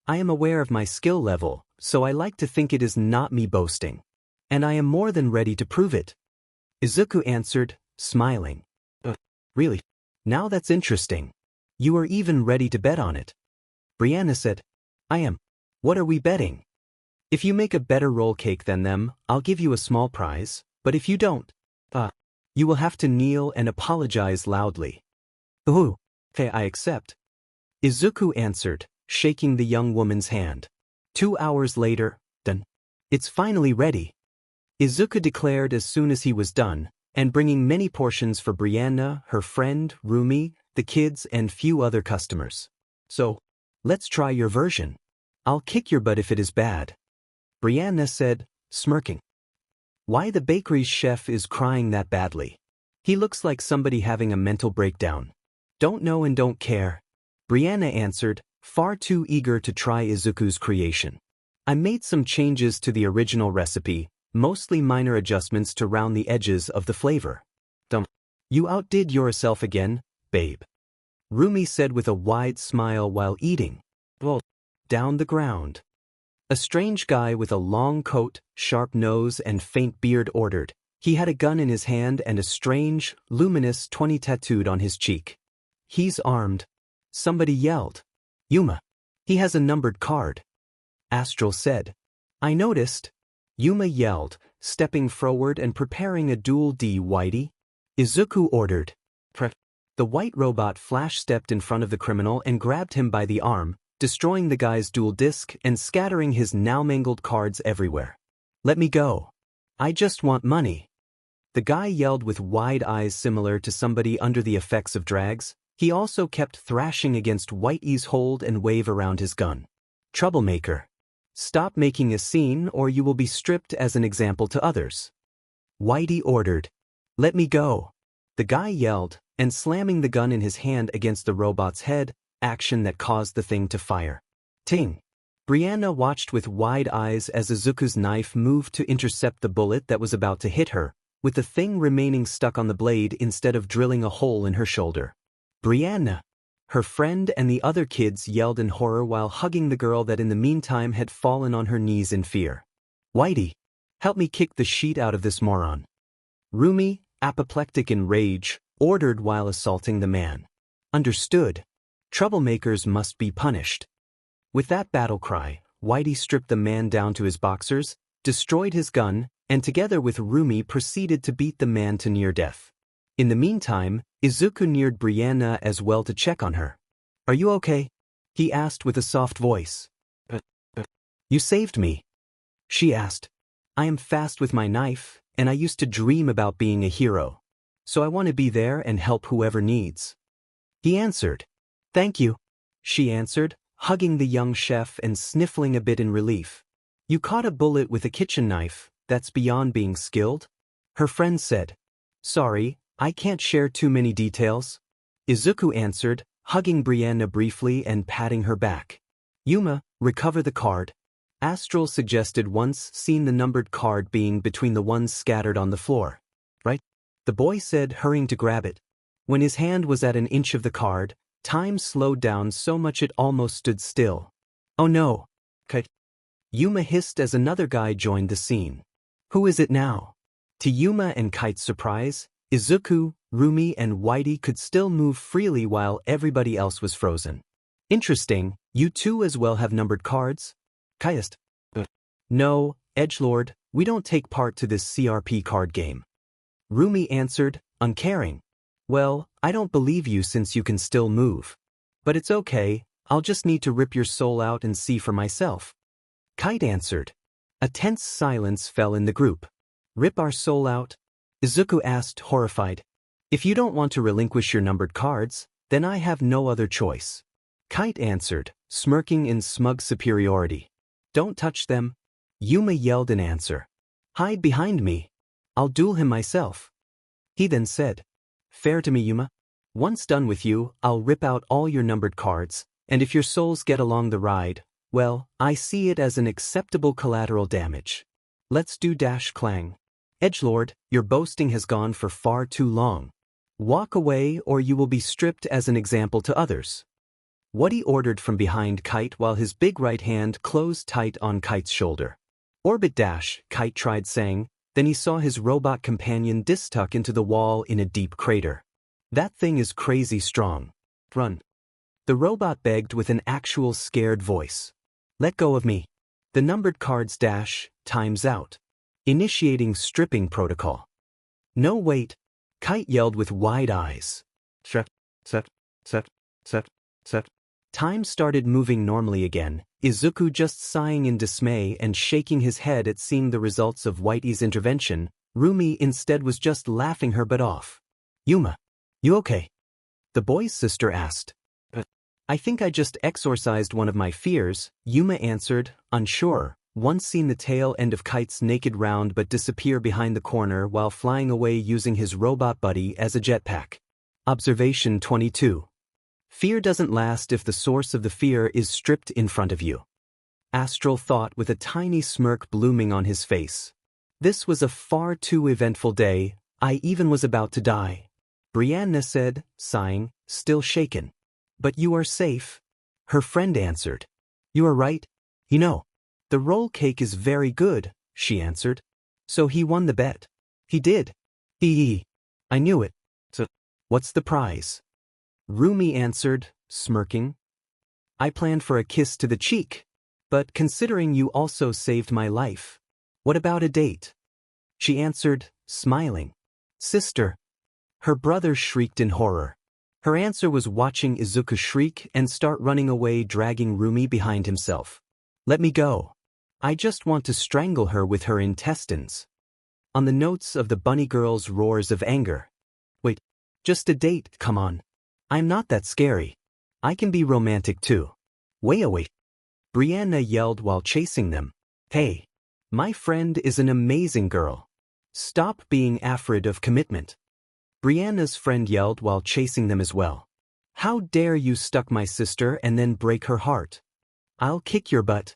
Speaker 1: I am aware of my skill level, so I like to think it is not me boasting. And I am more than ready to prove it. Izuku answered, smiling. Really? Now that's interesting. You are even ready to bet on it. Brianna said, I am. What are we betting? If you make a better roll cake than them, I'll give you a small prize, but if you don't, you will have to kneel and apologize loudly. Ooh, okay, I accept. Izuku answered, shaking the young woman's hand. 2 hours later, done. It's finally ready. Izuku declared as soon as he was done, and bringing many portions for Brianna, her friend, Rumi, the kids, and few other customers. So, let's try your version. I'll kick your butt if it is bad. Brianna said, smirking. Why the bakery's chef is crying that badly? He looks like somebody having a mental breakdown. Don't know and don't care. Brianna answered, far too eager to try Izuku's creation. I made some changes to the original recipe, mostly minor adjustments to round the edges of the flavor. You outdid yourself again, babe. Rumi said with a wide smile while eating. Well, down the ground. A strange guy with a long coat, sharp nose and faint beard ordered. He had a gun in his hand and a strange, luminous 20 tattooed on his cheek. He's armed. Somebody yelled. Yuma. He has a numbered card. Astral said. I noticed. Yuma yelled, stepping forward and preparing a dual D Whitey. Izuku ordered. The white robot flash-stepped in front of the criminal and grabbed him by the arm, destroying the guy's dual disc and scattering his now-mangled cards everywhere. Let me go. I just want money. The guy yelled with wide eyes similar to somebody under the effects of drags. He also kept thrashing against Whitey's hold and wave around his gun. Troublemaker. Stop making a scene or you will be stripped as an example to others. Whitey ordered. Let me go. The guy yelled, and slamming the gun in his hand against the robot's head, action that caused the thing to fire. Ting. Brianna watched with wide eyes as Izuku's knife moved to intercept the bullet that was about to hit her, with the thing remaining stuck on the blade instead of drilling a hole in her shoulder. Brianna. Her friend and the other kids yelled in horror while hugging the girl that in the meantime had fallen on her knees in fear. Whitey. Help me kick the shit out of this moron. Rumi, apoplectic in rage, ordered while assaulting the man. Understood. Troublemakers must be punished. With that battle cry, Whitey stripped the man down to his boxers, destroyed his gun, and together with Rumi proceeded to beat the man to near death. In the meantime, Izuku neared Brianna as well to check on her. Are you okay? He asked with a soft voice. You saved me. She asked. I am fast with my knife, and I used to dream about being a hero. So I want to be there and help whoever needs. He answered. Thank you. She answered, hugging the young chef and sniffling a bit in relief. You caught a bullet with a kitchen knife, that's beyond being skilled? Her friend said. Sorry, I can't share too many details. Izuku answered, hugging Brianna briefly and patting her back. Yuma, recover the card. Astral suggested once seen the numbered card being between the ones scattered on the floor. Right? The boy said, hurrying to grab it. When his hand was at an inch of the card, time slowed down so much it almost stood still. Oh no. Kite. Yuma hissed as another guy joined the scene. Who is it now? To Yuma and Kite's surprise, Izuku, Rumi and Whitey could still move freely while everybody else was frozen. Interesting, you two as well have numbered cards? Kaiest. No, Edgelord, we don't take part to this CRP card game. Rumi answered, uncaring. Well, I don't believe you since you can still move. But it's okay, I'll just need to rip your soul out and see for myself. Kite answered. A tense silence fell in the group. Rip our soul out? Izuku asked, horrified. If you don't want to relinquish your numbered cards, then I have no other choice. Kite answered, smirking in smug superiority. Don't touch them. Yuma yelled in answer. Hide behind me. I'll duel him myself. He then said. Fair to me, Yuma. Once done with you, I'll rip out all your numbered cards, and if your souls get along the ride, well, I see it as an acceptable collateral damage. Let's do dash clang. Edgelord, your boasting has gone for far too long. Walk away or you will be stripped as an example to others. Woody ordered from behind Kite while his big right hand closed tight on Kite's shoulder. Orbit dash, Kite tried saying, then he saw his robot companion distuck into the wall in a deep crater. That thing is crazy strong. Run. The robot begged with an actual scared voice. Let go of me. The numbered cards dash, time's out. Initiating stripping protocol. No wait. Kite yelled with wide eyes. Set. Time started moving normally again, Izuku just sighing in dismay and shaking his head at seeing the results of Whitey's intervention. Rumi instead was just laughing her butt off. Yuma, you okay? The boy's sister asked. I think I just exorcised one of my fears, Yuma answered, unsure, once seen the tail end of Kite's naked round but disappear behind the corner while flying away using his robot buddy as a jetpack. Observation 22. Fear doesn't last if the source of the fear is stripped in front of you. Astral thought with a tiny smirk blooming on his face. This was a far too eventful day, I even was about to die. Brianna said, sighing, still shaken. But you are safe. Her friend answered. You are right. You know, the roll cake is very good, she answered. So he won the bet. He did. I knew it. So, what's the prize? Rumi answered, smirking. I planned for a kiss to the cheek. But considering you also saved my life. What about a date? She answered, smiling. Sister. Her brother shrieked in horror. Her answer was watching Izuku shriek and start running away, dragging Rumi behind himself. Let me go. I just want to strangle her with her intestines. On the notes of the bunny girl's roars of anger. Wait, just a date, come on. I'm not that scary. I can be romantic too. Wait. Brianna yelled while chasing them. Hey, my friend is an amazing girl. Stop being afraid of commitment. Brianna's friend yelled while chasing them as well. How dare you stuck my sister and then break her heart? I'll kick your butt.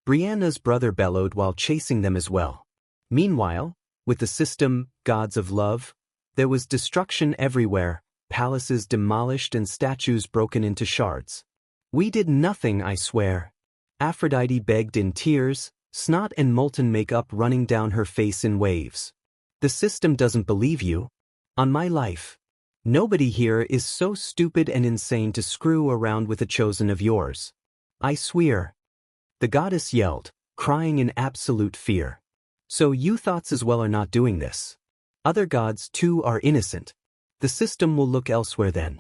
Speaker 1: Brianna's brother bellowed while chasing them as well. Meanwhile, with the system, Gods of Love, there was destruction everywhere, palaces demolished and statues broken into shards. We did nothing, I swear. Aphrodite begged in tears, snot and molten makeup running down her face in waves. The system doesn't believe you. On my life. Nobody here is so stupid and insane to screw around with a chosen of yours. I swear. The goddess yelled, crying in absolute fear. So you thoughts as well are not doing this. Other gods too are innocent. The system will look elsewhere then.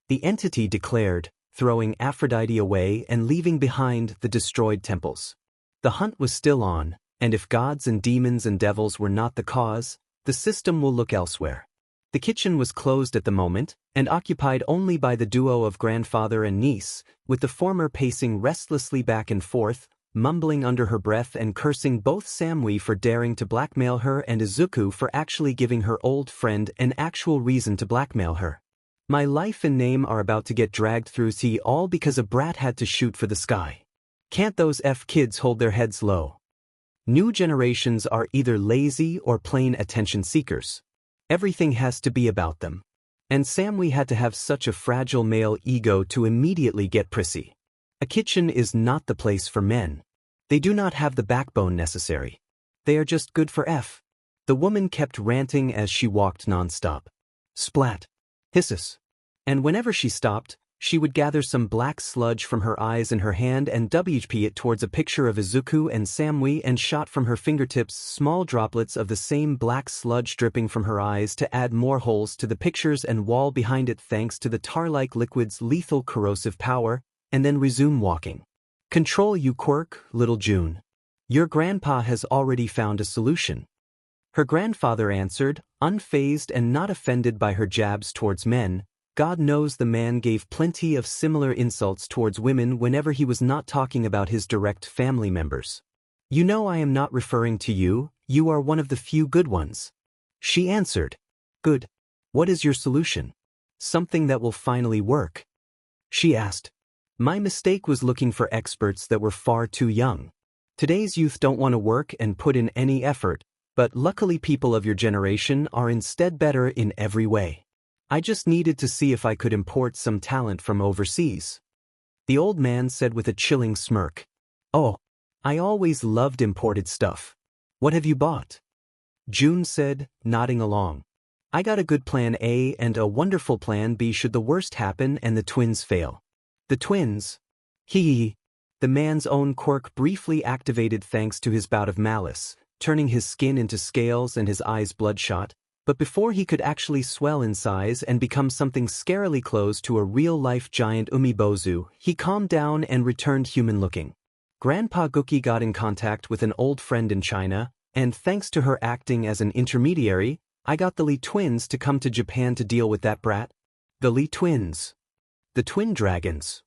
Speaker 1: The entity declared, throwing Aphrodite away and leaving behind the destroyed temples. The hunt was still on, and if gods and demons and devils were not the cause, the system will look elsewhere. The kitchen was closed at the moment, and occupied only by the duo of grandfather and niece, with the former pacing restlessly back and forth, mumbling under her breath and cursing both Samui for daring to blackmail her and Izuku for actually giving her old friend an actual reason to blackmail her. My life and name are about to get dragged through tea all because a brat had to shoot for the sky. Can't those kids hold their heads low? New generations are either lazy or plain attention seekers. Everything has to be about them. And Samui had to have such a fragile male ego to immediately get prissy. A kitchen is not the place for men. They do not have the backbone necessary. They are just good for F. The woman kept ranting as she walked nonstop. Splat. Hisses. And whenever she stopped, she would gather some black sludge from her eyes in her hand and WP it towards a picture of Izuku and Samui and shot from her fingertips small droplets of the same black sludge dripping from her eyes to add more holes to the pictures and wall behind it thanks to the tar-like liquid's lethal corrosive power, and then resume walking. Control you quirk, little June. Your grandpa has already found a solution. Her grandfather answered, unfazed and not offended by her jabs towards men. God knows the man gave plenty of similar insults towards women whenever he was not talking about his direct family members. You know I am not referring to you, you are one of the few good ones. She answered. Good. What is your solution? Something that will finally work. She asked. My mistake was looking for experts that were far too young. Today's youth don't want to work and put in any effort, but luckily people of your generation are instead better in every way. I just needed to see if I could import some talent from overseas. The old man said with a chilling smirk. Oh, I always loved imported stuff. What have you bought? June said, nodding along. I got a good plan A and a wonderful plan B should the worst happen and the twins fail. The twins? Hee. The man's own quirk briefly activated thanks to his bout of malice, turning his skin into scales and his eyes bloodshot, but before he could actually swell in size and become something scarily close to a real-life giant umebozu, he calmed down and returned human-looking. Grandpa Gookie got in contact with an old friend in China, and thanks to her acting as an intermediary, I got the Lee twins to come to Japan to deal with that brat. The Lee twins. The twin dragons.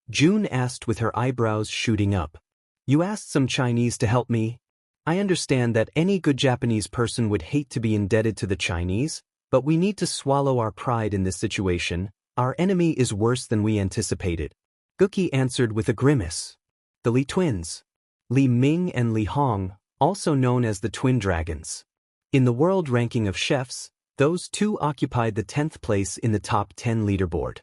Speaker 1: June asked with her eyebrows shooting up. You asked some Chinese to help me? I understand that any good Japanese person would hate to be indebted to the Chinese, but we need to swallow our pride in this situation. Our enemy is worse than we anticipated. Gookie answered with a grimace. The Lee twins. Li Ming and Li Hong, also known as the twin dragons. In the world ranking of chefs, those two occupied the 10th place in the top 10 leaderboard.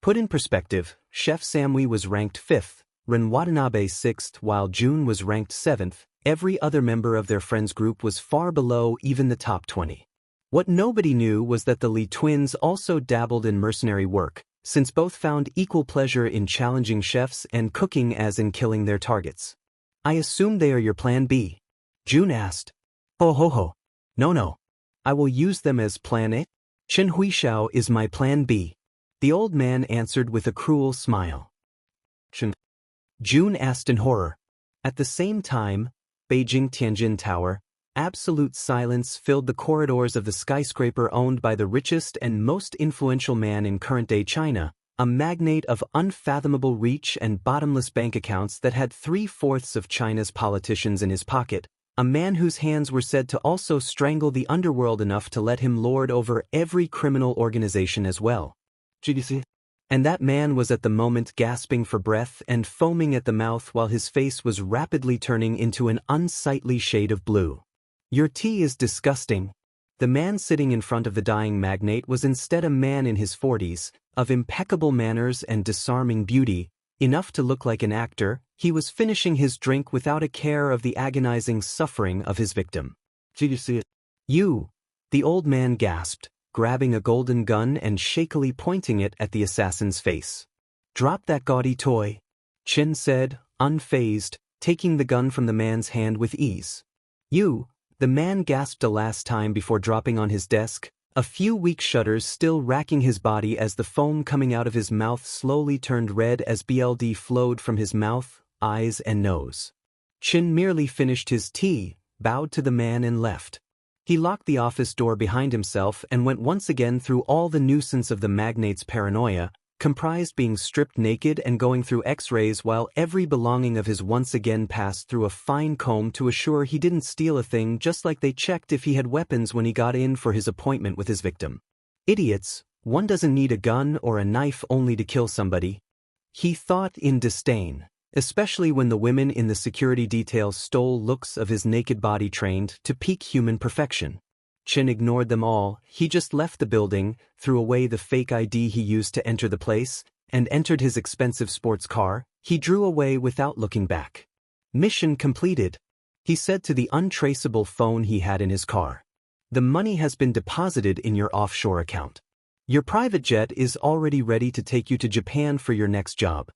Speaker 1: Put in perspective, Chef Samui was ranked 5th, Ren Watanabe 6th while June was ranked 7th, every other member of their friends group was far below even the top 20. What nobody knew was that the Lee twins also dabbled in mercenary work, since both found equal pleasure in challenging chefs and cooking as in killing their targets. I assume they are your plan B? June asked. Ho ho ho. No. I will use them as plan A. Chen Huishao is my plan B. The old man answered with a cruel smile. June asked in horror. At the same time, Beijing Tianjin Tower, absolute silence filled the corridors of the skyscraper owned by the richest and most influential man in current-day China, a magnate of unfathomable reach and bottomless bank accounts that had 3/4 of China's politicians in his pocket, a man whose hands were said to also strangle the underworld enough to let him lord over every criminal organization as well. And that man was at the moment gasping for breath and foaming at the mouth while his face was rapidly turning into an unsightly shade of blue. Your tea is disgusting. The man sitting in front of the dying magnate was instead a man in his 40s, of impeccable manners and disarming beauty, enough to look like an actor. He was finishing his drink without a care of the agonizing suffering of his victim. You, the old man gasped, grabbing a golden gun and shakily pointing it at the assassin's face. Drop that gaudy toy, Chen said, unfazed, taking the gun from the man's hand with ease. You, the man gasped a last time before dropping on his desk, a few weak shudders still racking his body as the foam coming out of his mouth slowly turned red as blood flowed from his mouth, eyes and nose. Chen merely finished his tea, bowed to the man and left. He locked the office door behind himself and went once again through all the nuisance of the magnate's paranoia, comprised being stripped naked and going through x-rays while every belonging of his once again passed through a fine comb to assure he didn't steal a thing, just like they checked if he had weapons when he got in for his appointment with his victim. Idiots, one doesn't need a gun or a knife only to kill somebody. He thought in disdain, especially when the women in the security detail stole looks of his naked body trained to peak human perfection. Chen ignored them all. He just left the building, threw away the fake ID he used to enter the place, and entered his expensive sports car. He drew away without looking back. Mission completed, he said to the untraceable phone he had in his car. The money has been deposited in your offshore account. Your private jet is already ready to take you to Japan for your next job.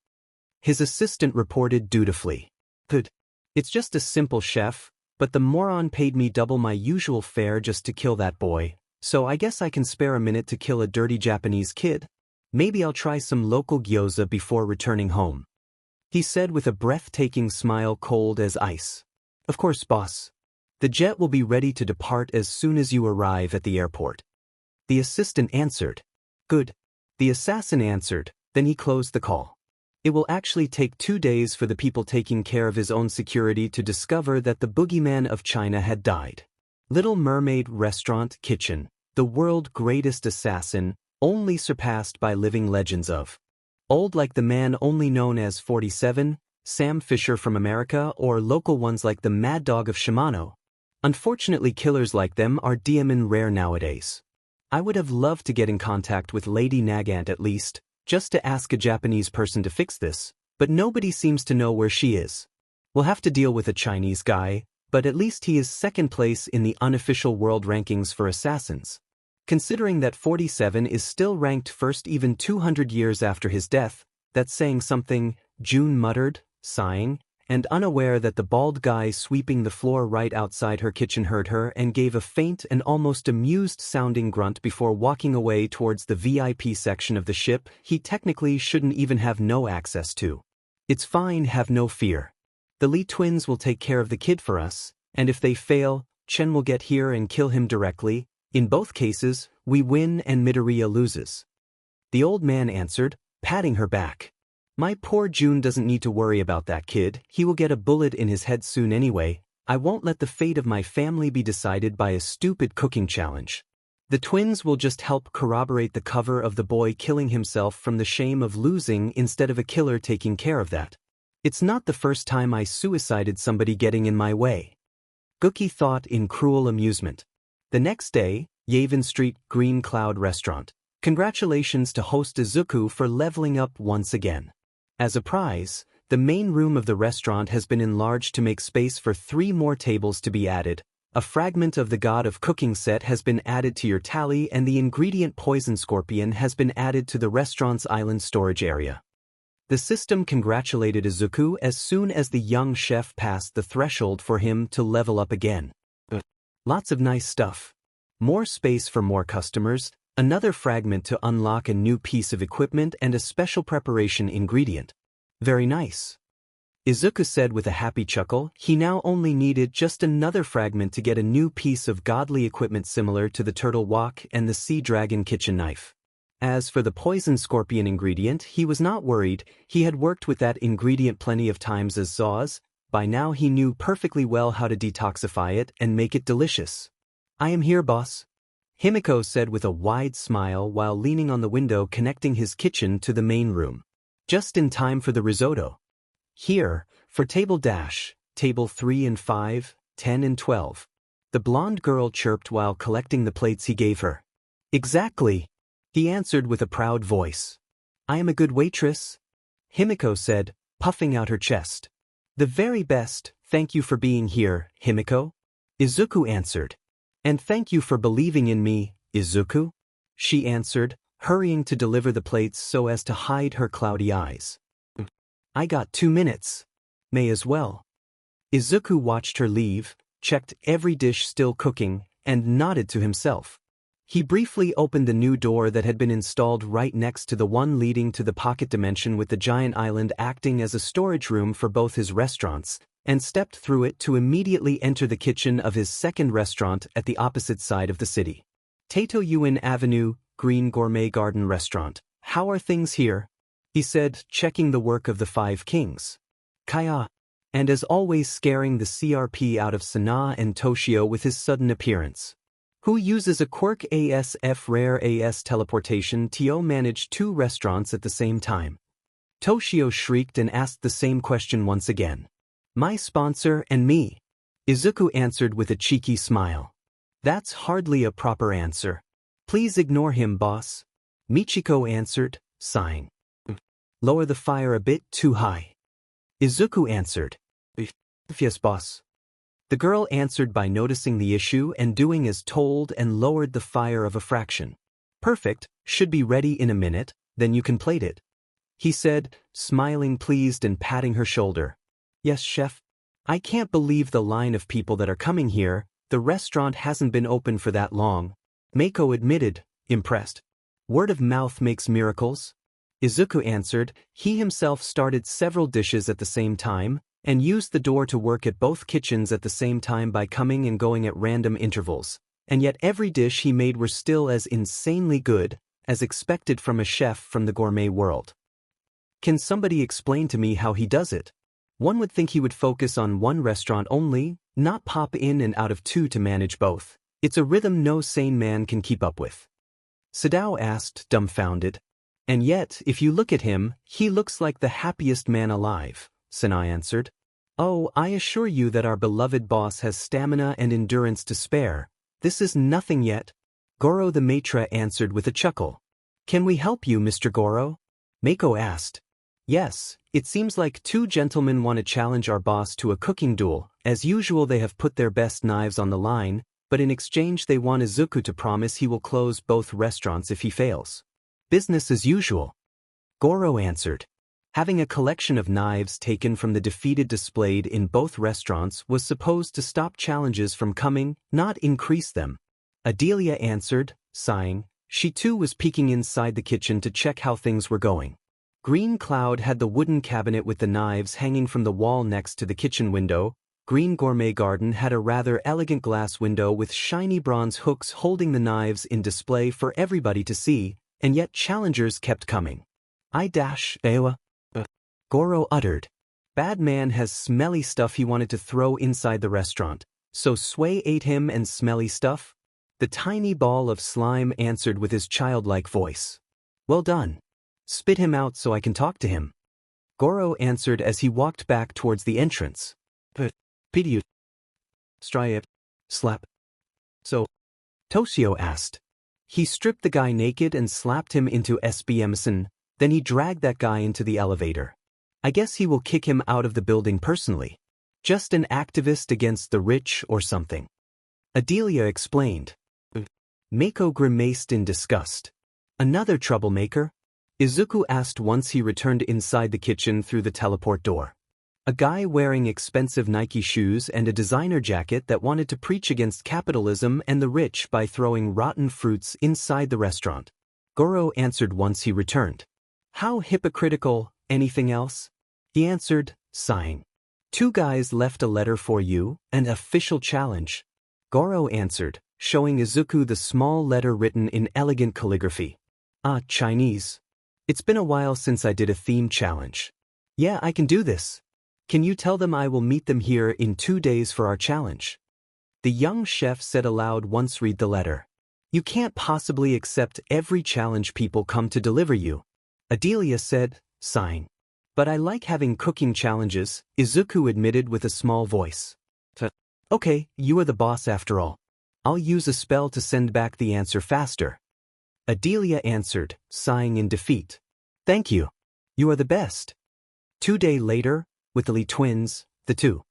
Speaker 1: His assistant reported dutifully. Good. It's just a simple chef, but the moron paid me double my usual fare just to kill that boy, so I guess I can spare a minute to kill a dirty Japanese kid. Maybe I'll try some local gyoza before returning home. He said with a breathtaking smile cold as ice. Of course, boss. The jet will be ready to depart as soon as you arrive at the airport. The assistant answered. Good. The assassin answered, then he closed the call. It will actually take 2 days for the people taking care of his own security to discover that the boogeyman of China had died. Little Mermaid Restaurant Kitchen, the world's greatest assassin, only surpassed by living legends of old like the man only known as 47, Sam Fisher from America, or local ones like the Mad Dog of Shimano. Unfortunately, killers like them are diamond rare nowadays. I would have loved to get in contact with Lady Nagant at least, just to ask a Japanese person to fix this, but nobody seems to know where she is. We'll have to deal with a Chinese guy, but at least he is second place in the unofficial world rankings for assassins. Considering that 47 is still ranked first even 200 years after his death, that's saying something, June muttered, sighing, and unaware that the bald guy sweeping the floor right outside her kitchen heard her and gave a faint and almost amused-sounding grunt before walking away towards the VIP section of the ship he technically shouldn't even have no access to. It's fine, have no fear. The Lee twins will take care of the kid for us, and if they fail, Chen will get here and kill him directly. In both cases, we win and Midoriya loses. The old man answered, patting her back. My poor June doesn't need to worry about that kid, he will get a bullet in his head soon anyway. I won't let the fate of my family be decided by a stupid cooking challenge. The twins will just help corroborate the cover of the boy killing himself from the shame of losing instead of a killer taking care of that. It's not the first time I suicided somebody getting in my way. Gookie thought in cruel amusement. The next day, Yavin Street Green Cloud Restaurant. Congratulations to host Izuku for leveling up once again. As a prize, the main room of the restaurant has been enlarged to make space for 3 more tables to be added. A fragment of the God of Cooking set has been added to your tally and the ingredient Poison Scorpion has been added to the restaurant's island storage area. The system congratulated Izuku as soon as the young chef passed the threshold for him to level up again. Lots of nice stuff. More space for more customers, another fragment to unlock a new piece of equipment and a special preparation ingredient. Very nice. Izuku said with a happy chuckle. He now only needed just another fragment to get a new piece of godly equipment similar to the turtle wok and the sea dragon kitchen knife. As for the poison scorpion ingredient, he was not worried. He had worked with that ingredient plenty of times as Zaus. By now he knew perfectly well how to detoxify it and make it delicious. I am here, boss, Himiko said with a wide smile while leaning on the window connecting his kitchen to the main room. Just in time for the risotto. Here, for table dash, table 3 and 5, 10 and 12. The blonde girl chirped while collecting the plates he gave her. Exactly, he answered with a proud voice. I am a good waitress, Himiko said, puffing out her chest. The very best, thank you for being here, Himiko, Izuku answered. And thank you for believing in me, Izuku, she answered, hurrying to deliver the plates so as to hide her cloudy eyes. I got 2 minutes. May as well. Izuku watched her leave, checked every dish still cooking, and nodded to himself. He briefly opened the new door that had been installed right next to the one leading to the pocket dimension with the giant island acting as a storage room for both his restaurants, and stepped through it to immediately enter the kitchen of his second restaurant at the opposite side of the city. Tato Yuan Avenue, Green Gourmet Garden Restaurant. How are things here? He said, checking the work of the 5 kings. Kaya. And as always scaring the CRP out of Sana and Toshio with his sudden appearance. Who uses a quirk ASF rare AS teleportation to manage 2 restaurants at the same time? Toshio shrieked and asked the same question once again. My sponsor and me, Izuku answered with a cheeky smile. That's hardly a proper answer. Please ignore him, boss, Michiko answered, sighing. Lower the fire a bit too high, Izuku answered. Yes, boss. The girl answered by noticing the issue and doing as told and lowered the fire of a fraction. Perfect, should be ready in a minute, then you can plate it, he said, smiling pleased and patting her shoulder. Yes, chef. I can't believe the line of people that are coming here. The restaurant hasn't been open for that long, Meiko admitted, impressed. Word of mouth makes miracles, Izuku answered. He himself started several dishes at the same time, and used the door to work at both kitchens at the same time by coming and going at random intervals, and yet every dish he made were still as insanely good as expected from a chef from the gourmet world. Can somebody explain to me how he does it? One would think he would focus on one restaurant only, not pop in and out of 2 to manage both. It's a rhythm no sane man can keep up with. Sadao asked, dumbfounded. And yet, if you look at him, he looks like the happiest man alive, Sanai answered. Oh, I assure you that our beloved boss has stamina and endurance to spare. This is nothing yet. Goro the maitre answered with a chuckle. Can we help you, Mr. Goro? Mako asked. Yes, it seems like two gentlemen want to challenge our boss to a cooking duel. As usual, they have put their best knives on the line, but in exchange they want Izuku to promise he will close both restaurants if he fails. Business as usual, Goro answered. Having a collection of knives taken from the defeated displayed in both restaurants was supposed to stop challenges from coming, not increase them. Adelia answered, sighing. She too was peeking inside the kitchen to check how things were going. Green Cloud had the wooden cabinet with the knives hanging from the wall next to the kitchen window. Green Gourmet Garden had a rather elegant glass window with shiny bronze hooks holding the knives in display for everybody to see, and yet challengers kept coming. Ewa. Goro uttered. Bad man has smelly stuff he wanted to throw inside the restaurant, so Sway ate him and smelly stuff? The tiny ball of slime answered with his childlike voice. Well done. Spit him out so I can talk to him. Goro answered as he walked back towards the entrance. Pidiu. Stryep. Slap. So? Toshio asked. He stripped the guy naked and slapped him into SB then he dragged that guy into the elevator. I guess he will kick him out of the building personally. Just an activist against the rich or something. Adelia explained. Mako grimaced in disgust. Another troublemaker? Izuku asked once he returned inside the kitchen through the teleport door. A guy wearing expensive Nike shoes and a designer jacket that wanted to preach against capitalism and the rich by throwing rotten fruits inside the restaurant. Goro answered once he returned. How hypocritical, anything else? He answered, sighing. Two guys left a letter for you, an official challenge. Goro answered, showing Izuku the small letter written in elegant calligraphy. Ah, Chinese. It's been a while since I did a theme challenge. Yeah, I can do this. Can you tell them I will meet them here in 2 days for our challenge? The young chef said aloud once read the letter. You can't possibly accept every challenge people come to deliver you. Adelia said, sighing. But I like having cooking challenges, Izuku admitted with a small voice. Okay, you are the boss after all. I'll use a spell to send back the answer faster. Adelia answered, sighing in defeat. Thank you. You are the best. 2 days later, with the Lee twins, the two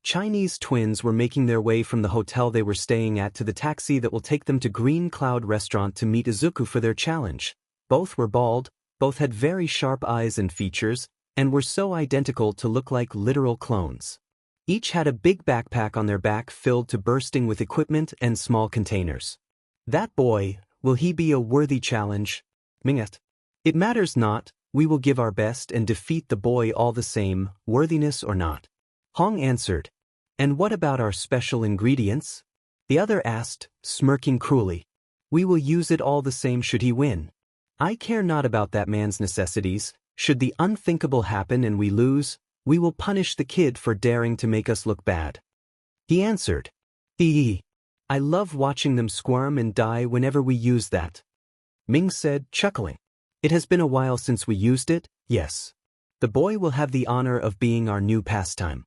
Speaker 1: Chinese twins were making their way from the hotel they were staying at to the taxi that will take them to Green Cloud Restaurant to meet Izuku for their challenge. Both were bald, both had very sharp eyes and features, and were so identical to look like literal clones. Each had a big backpack on their back filled to bursting with equipment and small containers. That boy, will he be a worthy challenge? Minget. It matters not, we will give our best and defeat the boy all the same, worthiness or not. Hong answered. And what about our special ingredients? The other asked, smirking cruelly. We will use it all the same should he win. I care not about that man's necessities. Should the unthinkable happen and we lose, we will punish the kid for daring to make us look bad. He answered. I love watching them squirm and die whenever we use that. Ming said, chuckling. It has been a while since we used it, yes. The boy will have the honor of being our new pastime.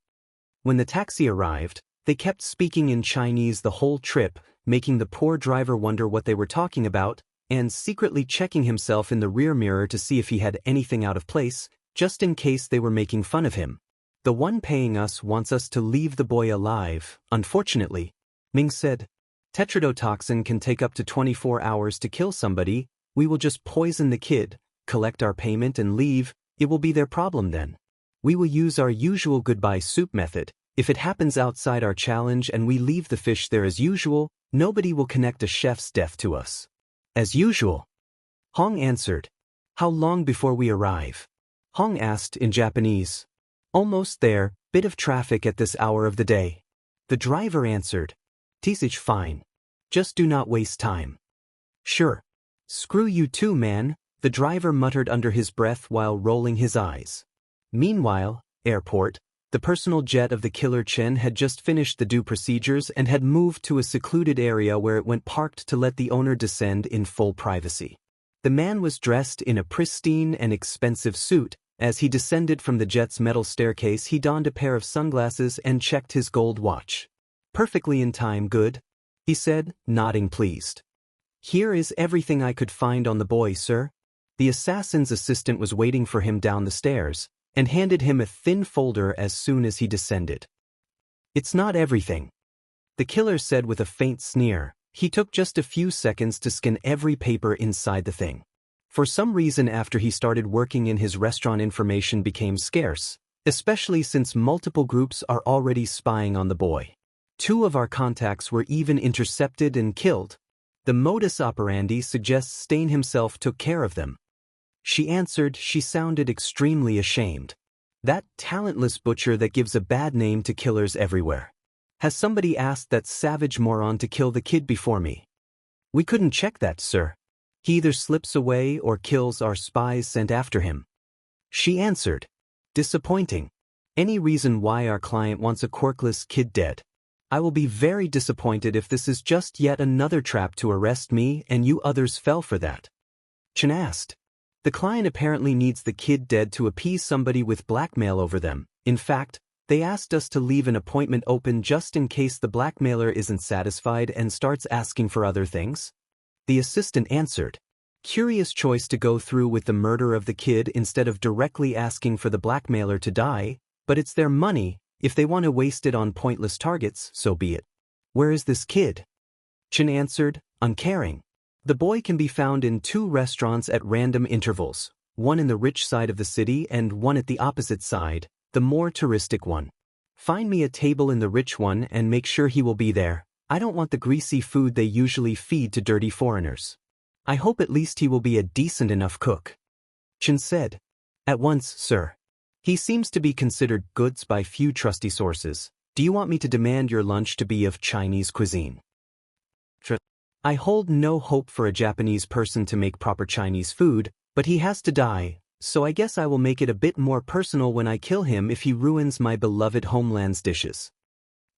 Speaker 1: When the taxi arrived, they kept speaking in Chinese the whole trip, making the poor driver wonder what they were talking about, and secretly checking himself in the rear mirror to see if he had anything out of place, just in case they were making fun of him. The one paying us wants us to leave the boy alive, unfortunately. Ming said, Tetrodotoxin can take up to 24 hours to kill somebody, we will just poison the kid, collect our payment and leave, it will be their problem then. We will use our usual goodbye soup method, if it happens outside our challenge and we leave the fish there as usual, nobody will connect a chef's death to us. As usual. Hong answered. How long before we arrive? Hong asked in Japanese. Almost there, bit of traffic at this hour of the day. The driver answered. Tisich fine. Just do not waste time. Sure. Screw you too, man, the driver muttered under his breath while rolling his eyes. Meanwhile, airport, the personal jet of the killer Chen had just finished the due procedures and had moved to a secluded area where it went parked to let the owner descend in full privacy. The man was dressed in a pristine and expensive suit. As he descended from the jet's metal staircase, he donned a pair of sunglasses and checked his gold watch. Perfectly in time, good, he said, nodding pleased. Here is everything I could find on the boy, sir. The assassin's assistant was waiting for him down the stairs, and handed him a thin folder as soon as he descended. It's not everything, the killer said with a faint sneer. He took just a few seconds to scan every paper inside the thing. For some reason, after he started working in his restaurant, information became scarce, especially since multiple groups are already spying on the boy. 2 of our contacts were even intercepted and killed. The modus operandi suggests Stain himself took care of them. She answered. She sounded extremely ashamed. That talentless butcher that gives a bad name to killers everywhere. Has somebody asked that savage moron to kill the kid before me? We couldn't check that, sir. He either slips away or kills our spies sent after him. She answered. Disappointing. Any reason why our client wants a quirkless kid dead? I will be very disappointed if this is just yet another trap to arrest me and you others fell for that. Chen asked. The client apparently needs the kid dead to appease somebody with blackmail over them. In fact, they asked us to leave an appointment open just in case the blackmailer isn't satisfied and starts asking for other things. The assistant answered. Curious choice to go through with the murder of the kid instead of directly asking for the blackmailer to die, but it's their money. If they want to waste it on pointless targets, so be it. Where is this kid? Chen answered, uncaring. The boy can be found in 2 restaurants at random intervals, one in the rich side of the city and one at the opposite side, the more touristic one. Find me a table in the rich one and make sure he will be there. I don't want the greasy food they usually feed to dirty foreigners. I hope at least he will be a decent enough cook. Chen said. At once, sir. He seems to be considered goods by few trusty sources. Do you want me to demand your lunch to be of Chinese cuisine? I hold no hope for a Japanese person to make proper Chinese food, but he has to die, so I guess I will make it a bit more personal when I kill him if he ruins my beloved homeland's dishes.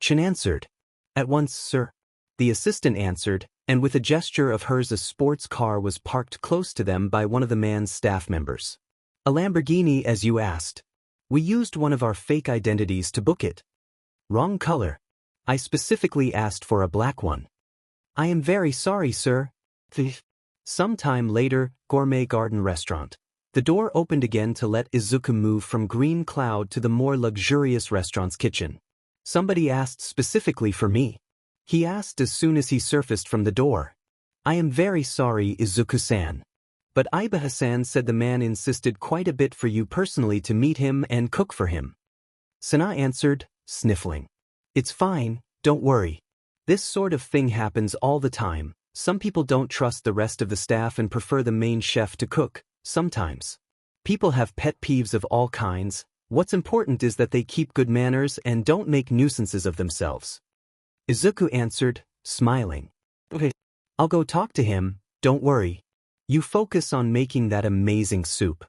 Speaker 1: Chen answered. At once, sir. The assistant answered, and with a gesture of hers a sports car was parked close to them by one of the man's staff members. A Lamborghini, as you asked. We used one of our fake identities to book it. Wrong color. I specifically asked for a black one. I am very sorry, sir. Some time later, Gourmet Garden Restaurant. The door opened again to let Izuku move from Green Cloud to the more luxurious restaurant's kitchen. Somebody asked specifically for me. He asked as soon as he surfaced from the door. I am very sorry, Izuku-san. But Iba-san said the man insisted quite a bit for you personally to meet him and cook for him. Sana answered, sniffling. It's fine, don't worry. This sort of thing happens all the time. Some people don't trust the rest of the staff and prefer the main chef to cook, sometimes. People have pet peeves of all kinds. What's important is that they keep good manners and don't make nuisances of themselves. Izuku answered, smiling. Okay. I'll go talk to him, don't worry. You focus on making that amazing soup.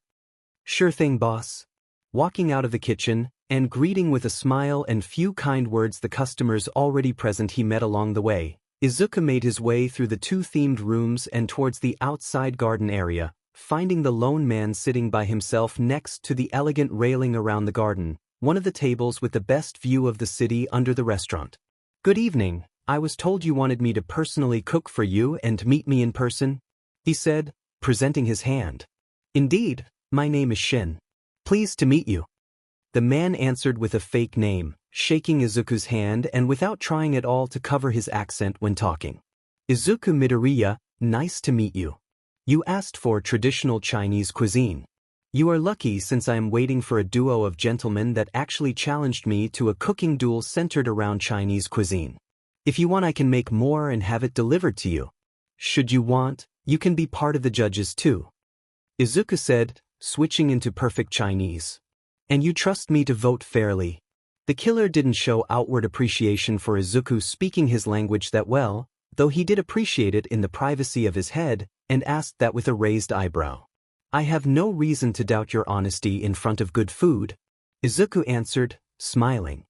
Speaker 1: Sure thing, boss. Walking out of the kitchen, and greeting with a smile and few kind words the customers already present he met along the way, Izuku made his way through the 2 themed rooms and towards the outside garden area, finding the lone man sitting by himself next to the elegant railing around the garden, one of the tables with the best view of the city under the restaurant. Good evening, I was told you wanted me to personally cook for you and meet me in person, he said, presenting his hand. Indeed, my name is Shin. Pleased to meet you. The man answered with a fake name, shaking Izuku's hand and without trying at all to cover his accent when talking. Izuku Midoriya, nice to meet you. You asked for traditional Chinese cuisine. You are lucky since I am waiting for a duo of gentlemen that actually challenged me to a cooking duel centered around Chinese cuisine. If you want I can make more and have it delivered to you. Should you want, you can be part of the judges too. Izuku said, switching into perfect Chinese. And you trust me to vote fairly. The killer didn't show outward appreciation for Izuku speaking his language that well, though he did appreciate it in the privacy of his head, and asked that with a raised eyebrow. I have no reason to doubt your honesty in front of good food, Izuku answered, smiling.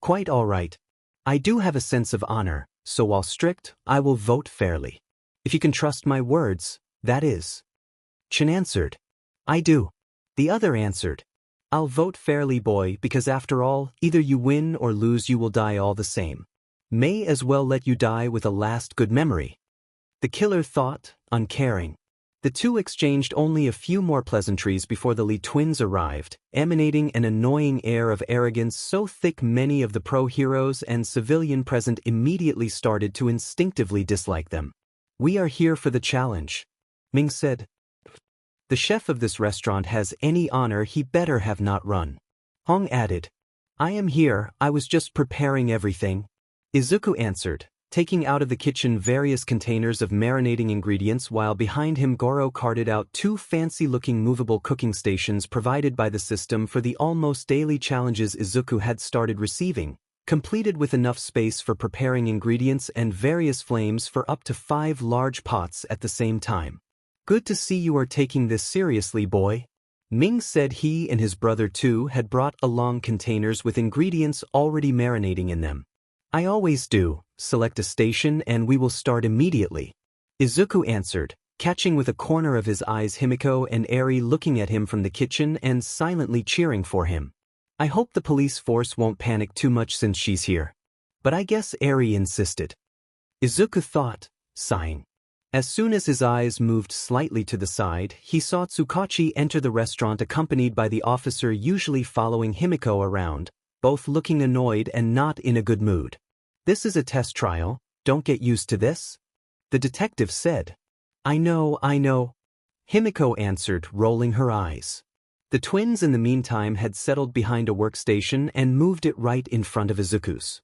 Speaker 1: Quite all right. I do have a sense of honor, so while strict, I will vote fairly. If you can trust my words, that is. Chen answered. I do. The other answered. I'll vote fairly, boy, because after all, either you win or lose, you will die all the same. May as well let you die with a last good memory. The killer thought, uncaring. The two exchanged only a few more pleasantries before the Lee twins arrived, emanating an annoying air of arrogance so thick many of the pro-heroes and civilian present immediately started to instinctively dislike them. "We are here for the challenge," Ming said. "The chef of this restaurant has any honor he better have not run." Hong added. "I am here, I was just preparing everything," Izuku answered, taking out of the kitchen various containers of marinating ingredients while behind him Goro carted out two fancy-looking movable cooking stations provided by the system for the almost daily challenges Izuku had started receiving, completed with enough space for preparing ingredients and various flames for up to 5 large pots at the same time. "Good to see you are taking this seriously, boy," Ming said. He and his brother too had brought along containers with ingredients already marinating in them. "I always do. Select a station and we will start immediately," Izuku answered, catching with a corner of his eyes Himiko and Eri looking at him from the kitchen and silently cheering for him. "I hope the police force won't panic too much since she's here." But I guess Eri insisted. Izuku thought, sighing. As soon as his eyes moved slightly to the side, he saw Tsukachi enter the restaurant accompanied by the officer usually following Himiko around, both looking annoyed and not in a good mood. "This is a test trial, don't get used to this," the detective said. I know," Himiko answered, rolling her eyes. The twins in the meantime had settled behind a workstation and moved it right in front of Izuku's.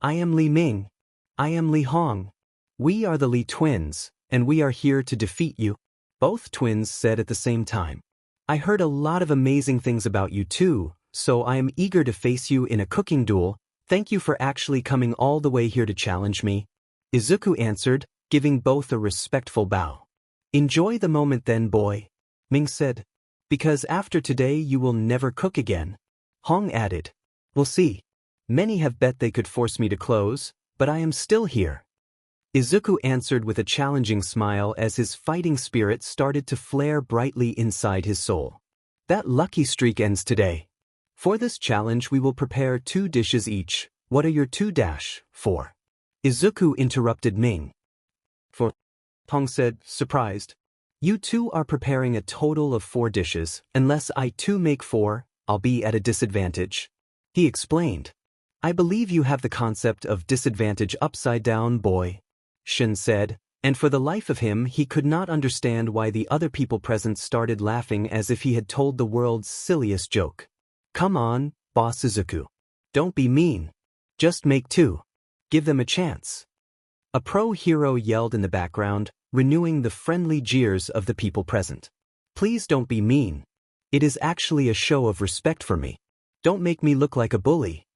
Speaker 1: "I am Li Ming. I am Li Hong. We are the Li twins, and we are here to defeat you," both twins said at the same time. "I heard a lot of amazing things about you too, so I am eager to face you in a cooking duel. Thank you for actually coming all the way here to challenge me," Izuku answered, giving both a respectful bow. "Enjoy the moment then, boy," Ming said. "Because after today you will never cook again," Hong added. "We'll see. Many have bet they could force me to close, but I am still here," Izuku answered with a challenging smile as his fighting spirit started to flare brightly inside his soul. "That lucky streak ends today. For this challenge we will prepare 2 dishes each. What are your 2-4? Izuku interrupted Ming. "For," Hong said, surprised. "You two are preparing a total of 4 dishes. Unless I too make 4, I'll be at a disadvantage," he explained. "I believe you have the concept of disadvantage upside down, boy," Shin said, and for the life of him he could not understand why the other people present started laughing as if he had told the world's silliest joke. "Come on, Boss Izuku. Don't be mean. Just make 2. Give them a chance," a pro-hero yelled in the background, renewing the friendly jeers of the people present. "Please don't be mean. It is actually a show of respect for me. Don't make me look like a bully,"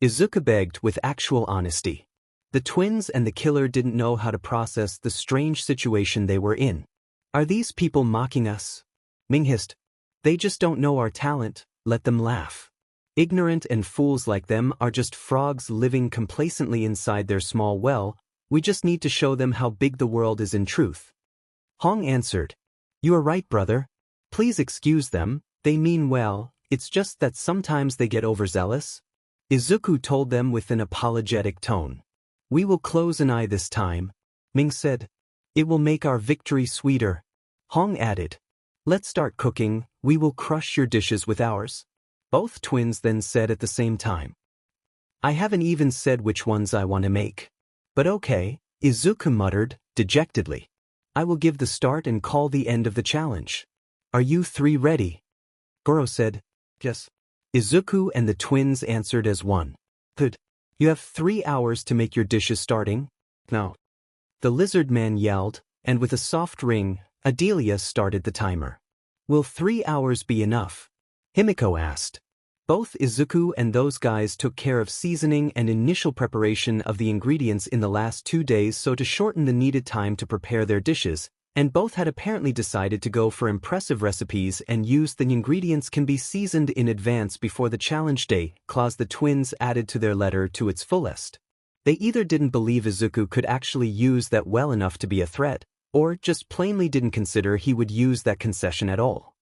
Speaker 1: Izuku begged with actual honesty. The twins and the killer didn't know how to process the strange situation they were in. "Are these people mocking us?" Ming hissed. "They just don't know our talent. Let them laugh. Ignorant and fools like them are just frogs living complacently inside their small well. We just need to show them how big the world is in truth," Hong answered. "You are right, brother. Please excuse them, they mean well, it's just that sometimes they get overzealous," Izuku told them with an apologetic tone. "We will close an eye this time," Ming said. "It will make our victory sweeter," Hong added. "Let's start cooking, we will crush your dishes with ours," both twins then said at the same time. "I haven't even said which ones I want to make. But okay," Izuku muttered, dejectedly. "I will give the start and call the end of the challenge. Are you 3 ready?" Goro said. "Yes." Izuku and the twins answered as one. "Good. You have 3 hours to make your dishes starting." "No," the lizard man yelled, and with a soft ring, Adelia started the timer. "Will 3 hours be enough?" Himiko asked. Both Izuku and those guys took care of seasoning and initial preparation of the ingredients in the last 2 days so to shorten the needed time to prepare their dishes, and both had apparently decided to go for impressive recipes and use the ingredients can be seasoned in advance before the challenge day clause the twins added to their letter to its fullest. They either didn't believe Izuku could actually use that well enough to be a threat, or just plainly didn't consider he would use that concession at all.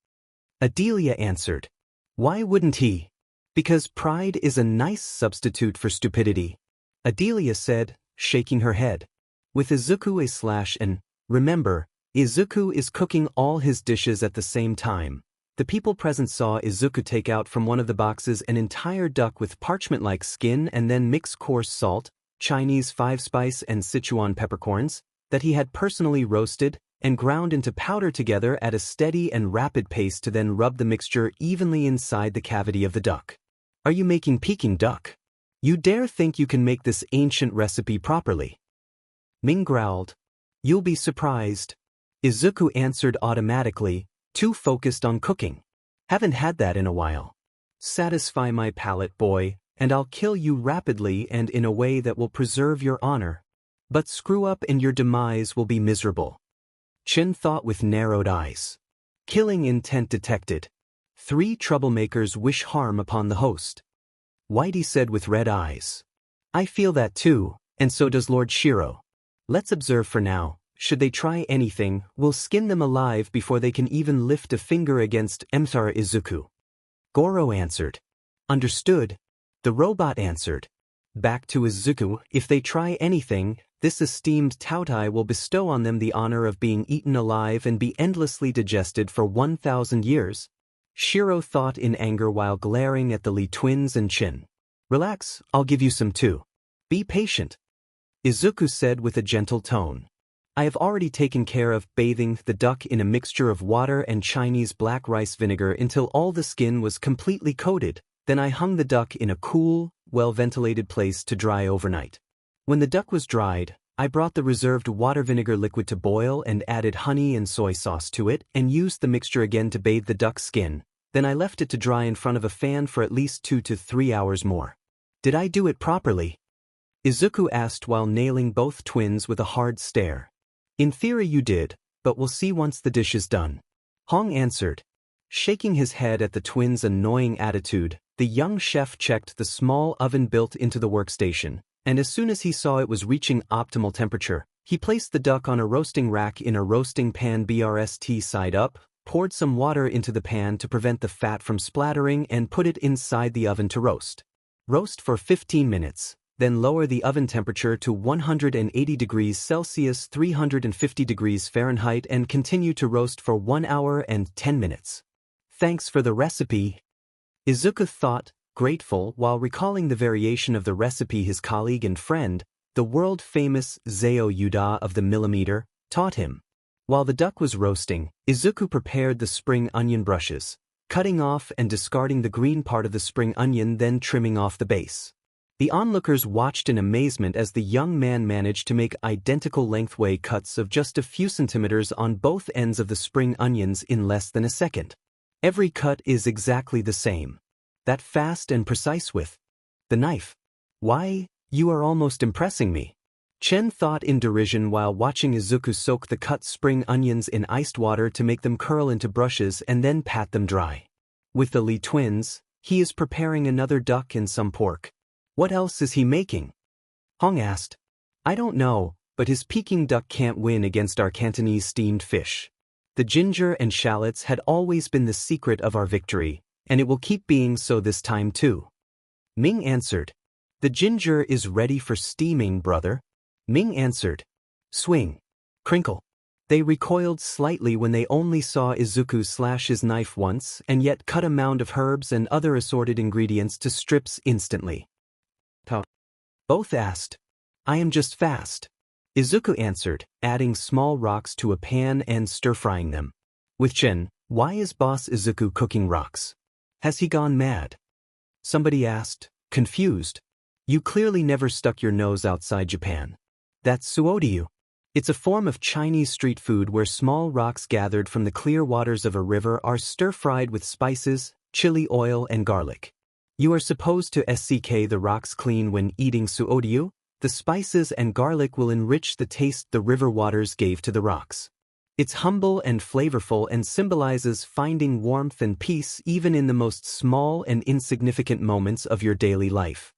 Speaker 1: Adelia answered. "Why wouldn't he? Because pride is a nice substitute for stupidity," Adelia said, shaking her head. "With Izuku/an Remember, Izuku is cooking all his dishes at the same time. The people present saw Izuku take out from one of the boxes an entire duck with parchment-like skin and then mix coarse salt, Chinese 5-spice and Sichuan peppercorns, that he had personally roasted and ground into powder together at a steady and rapid pace to then rub the mixture evenly inside the cavity of the duck. Are you making Peking duck? You dare think you can make this ancient recipe properly? Ming growled. You'll be surprised. Izuku answered automatically, too focused on cooking. Haven't had that in a while. Satisfy my palate, boy, and I'll kill you rapidly and in a way that will preserve your honor. But screw up and your demise will be miserable. Chin thought with narrowed eyes. Killing intent detected. 3 troublemakers wish harm upon the host. Whitey said with red eyes. I feel that too, and so does Lord Shiro. Let's observe for now. Should they try anything, we'll skin them alive before they can even lift a finger against Emperor Izuku. Goro answered. Understood. The robot answered. Back to Izuku, if they try anything, this esteemed Tautai will bestow on them the honor of being eaten alive and be endlessly digested for 1,000 years. Shiro thought in anger while glaring at the Lee twins and Chin. Relax, I'll give you some too. Be patient. Izuku said with a gentle tone. I have already taken care of bathing the duck in a mixture of water and Chinese black rice vinegar until all the skin was completely coated, then I hung the duck in a cool, well-ventilated place to dry overnight. When the duck was dried, I brought the reserved water vinegar liquid to boil and added honey and soy sauce to it and used the mixture again to bathe the duck's skin, then I left it to dry in front of a fan for at least 2 to 3 hours more. Did I do it properly? Izuku asked while nailing both twins with a hard stare. In theory you did, but we'll see once the dish is done. Hong answered. Shaking his head at the twins' annoying attitude, the young chef checked the small oven built into the workstation, and as soon as he saw it was reaching optimal temperature, he placed the duck on a roasting rack in a roasting pan BRST side up, poured some water into the pan to prevent the fat from splattering and put it inside the oven to roast. Roast for 15 minutes. Then lower the oven temperature to 180 degrees Celsius 350 degrees Fahrenheit and continue to roast for 1 hour and 10 minutes. Thanks for the recipe. Izuku thought, grateful while recalling the variation of the recipe his colleague and friend, the world-famous Zao Yuda of the millimeter, taught him. While the duck was roasting, Izuku prepared the spring onion brushes, cutting off and discarding the green part of the spring onion then trimming off the base. The onlookers watched in amazement as the young man managed to make identical lengthway cuts of just a few centimeters on both ends of the spring onions in less than a second. Every cut is exactly the same. That fast and precise with the knife. Why, you are almost impressing me. Chen thought in derision while watching Izuku soak the cut spring onions in iced water to make them curl into brushes and then pat them dry. With the Lee twins, he is preparing another duck and some pork. What else is he making? Hong asked. I don't know, but his Peking duck can't win against our Cantonese steamed fish. The ginger and shallots had always been the secret of our victory, and it will keep being so this time too. Ming answered. The ginger is ready for steaming, brother. Ming answered. Swing. Crinkle. They recoiled slightly when they only saw Izuku slash his knife once and yet cut a mound of herbs and other assorted ingredients to strips instantly. Both asked. I am just fast. Izuku answered, adding small rocks to a pan and stir-frying them. With Chen, why is Boss Izuku cooking rocks? Has he gone mad? Somebody asked, confused. You clearly never stuck your nose outside Japan. That's suodiyu. It's a form of Chinese street food where small rocks gathered from the clear waters of a river are stir-fried with spices, chili oil and garlic. You are supposed to SCK the rocks clean when eating suodiyu. The spices and garlic will enrich the taste the river waters gave to the rocks. It's humble and flavorful and symbolizes finding warmth and peace even in the most small and insignificant moments of your daily life.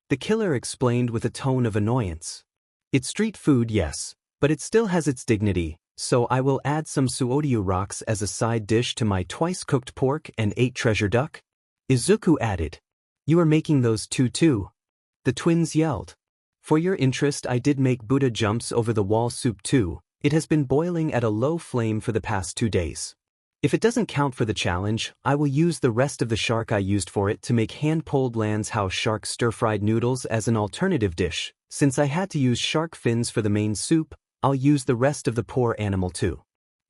Speaker 1: The killer explained with a tone of annoyance. It's street food, yes, but it still has its dignity, so I will add some suodiyu rocks as a side dish to my twice-cooked pork and 8 treasure duck. Izuku added. You are making those too. The twins yelled. For your interest I did make Buddha jumps over the wall soup too, It has been boiling at a low flame for the past 2 days. If it doesn't count for the challenge, I will use the rest of the shark I used for it to make hand-pulled Land's House shark stir-fried noodles as an alternative dish. Since I had to use shark fins for the main soup, I'll use the rest of the poor animal too.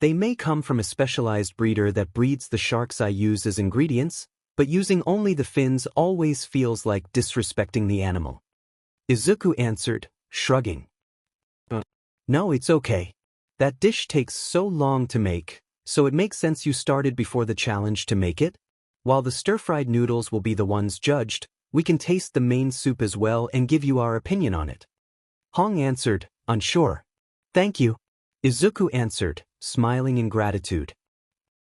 Speaker 1: They may come from a specialized breeder that breeds the sharks I use as ingredients, but using only the fins always feels like disrespecting the animal. Izuku answered, shrugging. No, it's okay. That dish takes so long to make, so it makes sense you started before the challenge to make it. While the stir-fried noodles will be the ones judged, we can taste the main soup as well and give you our opinion on it. Hong answered, unsure. Thank you. Izuku answered, smiling in gratitude.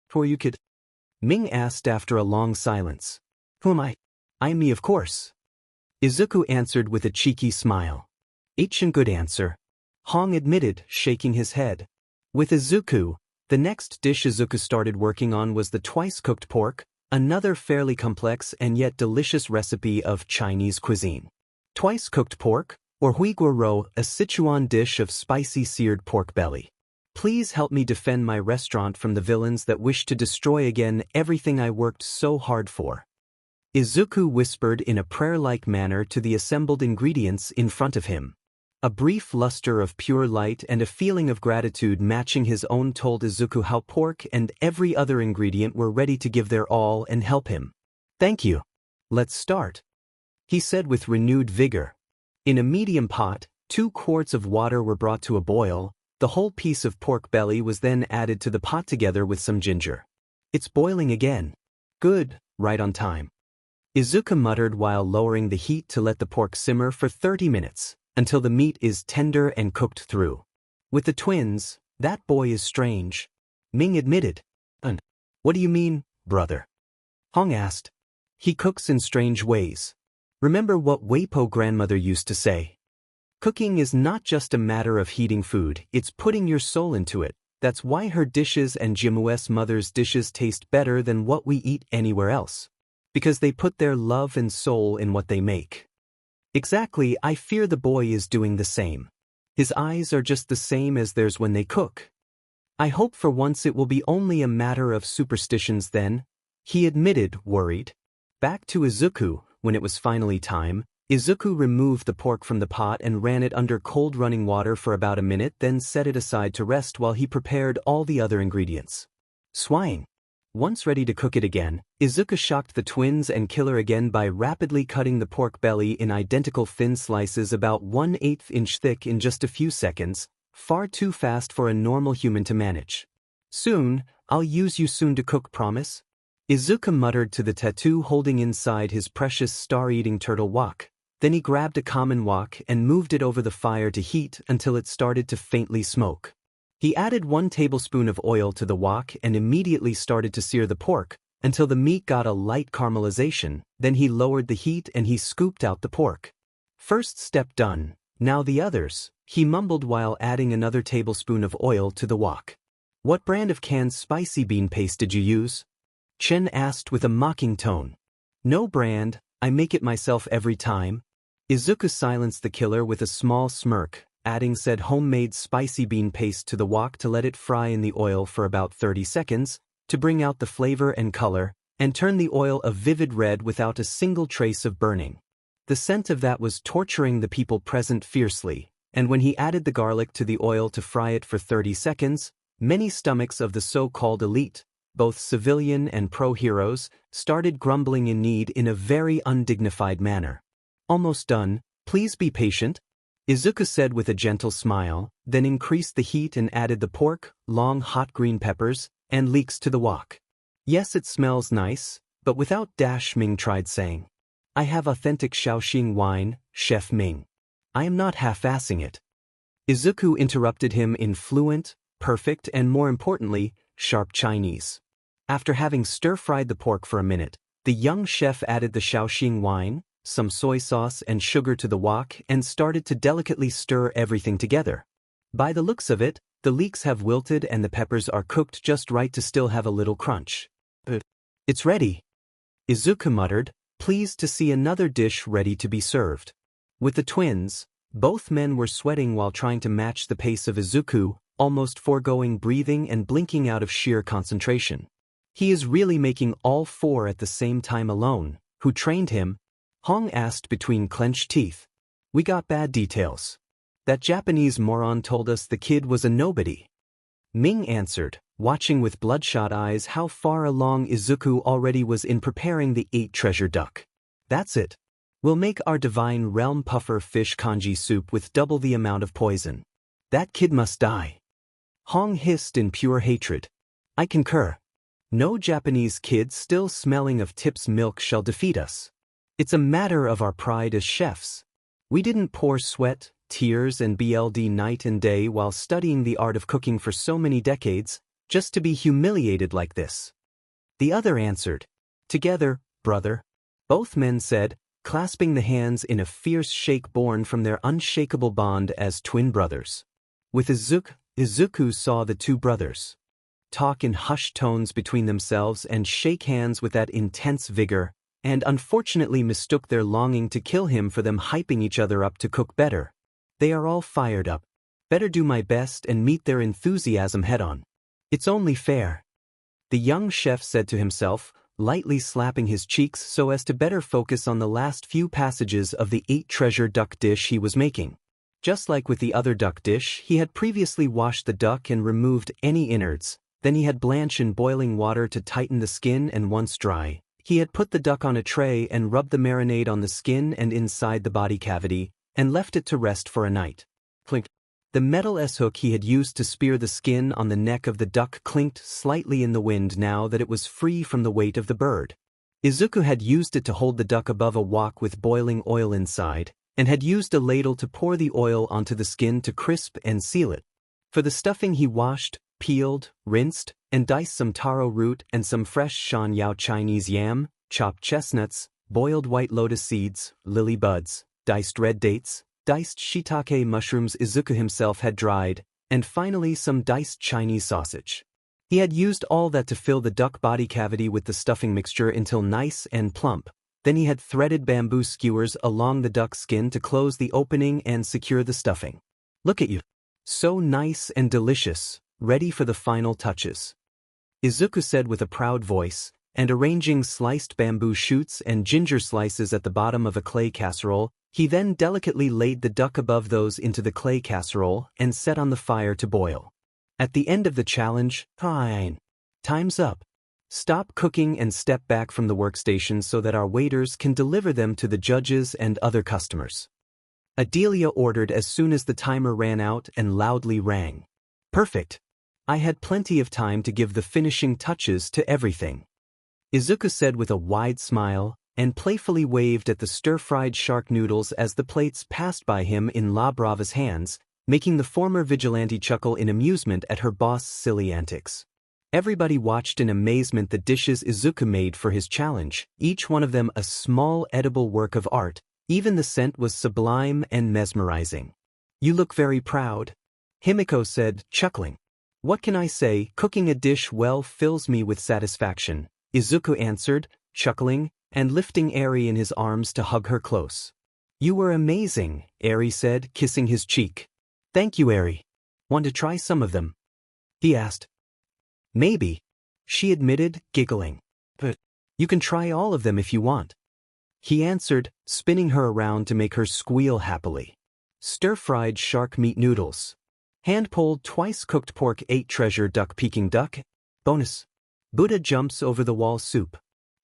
Speaker 1: For you could? Ming asked after a long silence. Who am I? I'm me, of course. Izuku answered with a cheeky smile. Ancient good answer. Hong admitted, shaking his head. With Izuku, the next dish Izuku started working on was the twice-cooked pork, another fairly complex and yet delicious recipe of Chinese cuisine. Twice-cooked pork, or huiguoro, a Sichuan dish of spicy seared pork belly. Please help me defend my restaurant from the villains that wish to destroy again everything I worked so hard for. Izuku whispered in a prayer-like manner to the assembled ingredients in front of him. A brief luster of pure light and a feeling of gratitude matching his own told Izuku how pork and every other ingredient were ready to give their all and help him. Thank you. Let's start, he said with renewed vigor. In a medium pot, 2 quarts of water were brought to a boil. The whole piece of pork belly was then added to the pot together with some ginger. It's boiling again. Good, right on time. Izuku muttered while lowering the heat to let the pork simmer for 30 minutes. Until the meat is tender and cooked through. With the twins, that boy is strange. Ming admitted. What do you mean, brother? Hong asked. He cooks in strange ways. Remember what Weipo grandmother used to say? Cooking is not just a matter of heating food, it's putting your soul into it. That's why her dishes and Jimue's mother's dishes taste better than what we eat anywhere else. Because they put their love and soul in what they make. Exactly, I fear the boy is doing the same. His eyes are just the same as theirs when they cook. I hope for once it will be only a matter of superstitions then, he admitted, worried. Back to Izuku, when it was finally time, Izuku removed the pork from the pot and ran it under cold running water for about a minute, then set it aside to rest while he prepared all the other ingredients. Swine. Once ready to cook it again, Izuku shocked the twins and Killer again by rapidly cutting the pork belly in identical thin slices about 1/8 inch thick in just a few seconds, far too fast for a normal human to manage. Soon, I'll use you soon to cook, promise? Izuku muttered to the tattoo holding inside his precious star-eating turtle wok. Then he grabbed a common wok and moved it over the fire to heat until it started to faintly smoke. He added 1 tablespoon of oil to the wok and immediately started to sear the pork until the meat got a light caramelization. Then he lowered the heat and he scooped out the pork. First step done, now the others, he mumbled while adding another tablespoon of oil to the wok. What brand of canned spicy bean paste did you use? Chen asked with a mocking tone. No brand, I make it myself every time. Izuku silenced the Killer with a small smirk, adding said homemade spicy bean paste to the wok to let it fry in the oil for about 30 seconds, to bring out the flavor and color, and turn the oil a vivid red without a single trace of burning. The scent of that was torturing the people present fiercely, and when he added the garlic to the oil to fry it for 30 seconds, many stomachs of the so-called elite, both civilian and pro-heroes, started grumbling in need in a very undignified manner. Almost done, please be patient, Izuku said with a gentle smile, then increased the heat and added the pork, long hot green peppers, and leeks to the wok. Yes, it smells nice, but without dash, Ming tried saying. I have authentic Shaoxing wine, Chef Ming. I am not half-assing it. Izuku interrupted him in fluent, perfect, and more importantly, sharp Chinese. After having stir-fried the pork for a minute, the young chef added the Shaoxing wine, some soy sauce and sugar to the wok and started to delicately stir everything together. By the looks of it, the leeks have wilted and the peppers are cooked just right to still have a little crunch. It's ready, Izuku muttered, pleased to see another dish ready to be served. With the twins, both men were sweating while trying to match the pace of Izuku, almost foregoing breathing and blinking out of sheer concentration. He is really making all four at the same time alone. Who trained him? Hong asked between clenched teeth. We got bad details. That Japanese moron told us the kid was a nobody. Ming answered, watching with bloodshot eyes how far along Izuku already was in preparing the 8-treasure duck. That's it. We'll make our divine realm puffer fish congee soup with double the amount of poison. That kid must die. Hong hissed in pure hatred. I concur. No Japanese kid still smelling of Tip's milk shall defeat us. It's a matter of our pride as chefs. We didn't pour sweat, tears and BLD night and day while studying the art of cooking for so many decades, just to be humiliated like this. The other answered. Together, brother. Both men said, clasping the hands in a fierce shake born from their unshakable bond as twin brothers. With Izuku saw the two brothers talk in hushed tones between themselves and shake hands with that intense vigor, and unfortunately mistook their longing to kill him for them hyping each other up to cook better. They are all fired up. Better do my best and meet their enthusiasm head-on. It's only fair. The young chef said to himself, lightly slapping his cheeks so as to better focus on the last few passages of the 8-treasure duck dish he was making. Just like with the other duck dish, he had previously washed the duck and removed any innards, then he had blanched in boiling water to tighten the skin, and once dry, he had put the duck on a tray and rubbed the marinade on the skin and inside the body cavity, and left it to rest for a night. Clink. The metal S-hook he had used to spear the skin on the neck of the duck clinked slightly in the wind now that it was free from the weight of the bird. Izuku had used it to hold the duck above a wok with boiling oil inside, and had used a ladle to pour the oil onto the skin to crisp and seal it. For the stuffing he washed, peeled, rinsed, and diced some taro root and some fresh shan yao Chinese yam, chopped chestnuts, boiled white lotus seeds, lily buds, diced red dates, diced shiitake mushrooms Izuku himself had dried, and finally some diced Chinese sausage. He had used all that to fill the duck body cavity with the stuffing mixture until nice and plump. Then he had threaded bamboo skewers along the duck's skin to close the opening and secure the stuffing. Look at you. So nice and delicious, ready for the final touches. Izuku said with a proud voice, and arranging sliced bamboo shoots and ginger slices at the bottom of a clay casserole, he then delicately laid the duck above those into the clay casserole and set on the fire to boil. At the end of the challenge, fine. Time's up. Stop cooking and step back from the workstation so that our waiters can deliver them to the judges and other customers. Adelia ordered as soon as the timer ran out and loudly rang. Perfect. I had plenty of time to give the finishing touches to everything. Izuku said with a wide smile, and playfully waved at the stir-fried shark noodles as the plates passed by him in La Brava's hands, making the former vigilante chuckle in amusement at her boss's silly antics. Everybody watched in amazement the dishes Izuku made for his challenge, each one of them a small edible work of art. Even the scent was sublime and mesmerizing. You look very proud, Himiko said, chuckling. What can I say? Cooking a dish well fills me with satisfaction, Izuku answered, chuckling, and lifting Eri in his arms to hug her close. You were amazing, Eri said, kissing his cheek. Thank you, Eri. Want to try some of them? He asked. Maybe, she admitted, giggling. But you can try all of them if you want. He answered, spinning her around to make her squeal happily. Stir-fried shark meat noodles. Hand-pulled twice-cooked pork 8-treasure duck Peking duck. Bonus. Buddha jumps over the wall soup.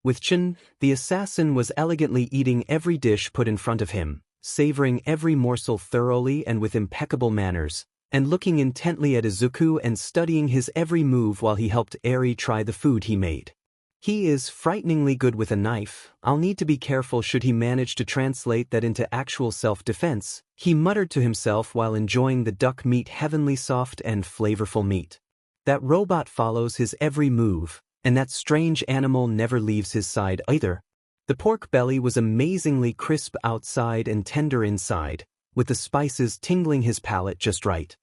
Speaker 1: With Chun, the assassin was elegantly eating every dish put in front of him, savoring every morsel thoroughly and with impeccable manners, and looking intently at Izuku and studying his every move while he helped Eri try the food he made. He is frighteningly good with a knife. I'll need to be careful should he manage to translate that into actual self-defense, he muttered to himself while enjoying the duck meat heavenly soft and flavorful meat. That robot follows his every move, and that strange animal never leaves his side either. The pork belly was amazingly crisp outside and tender inside, with the spices tingling his palate just right.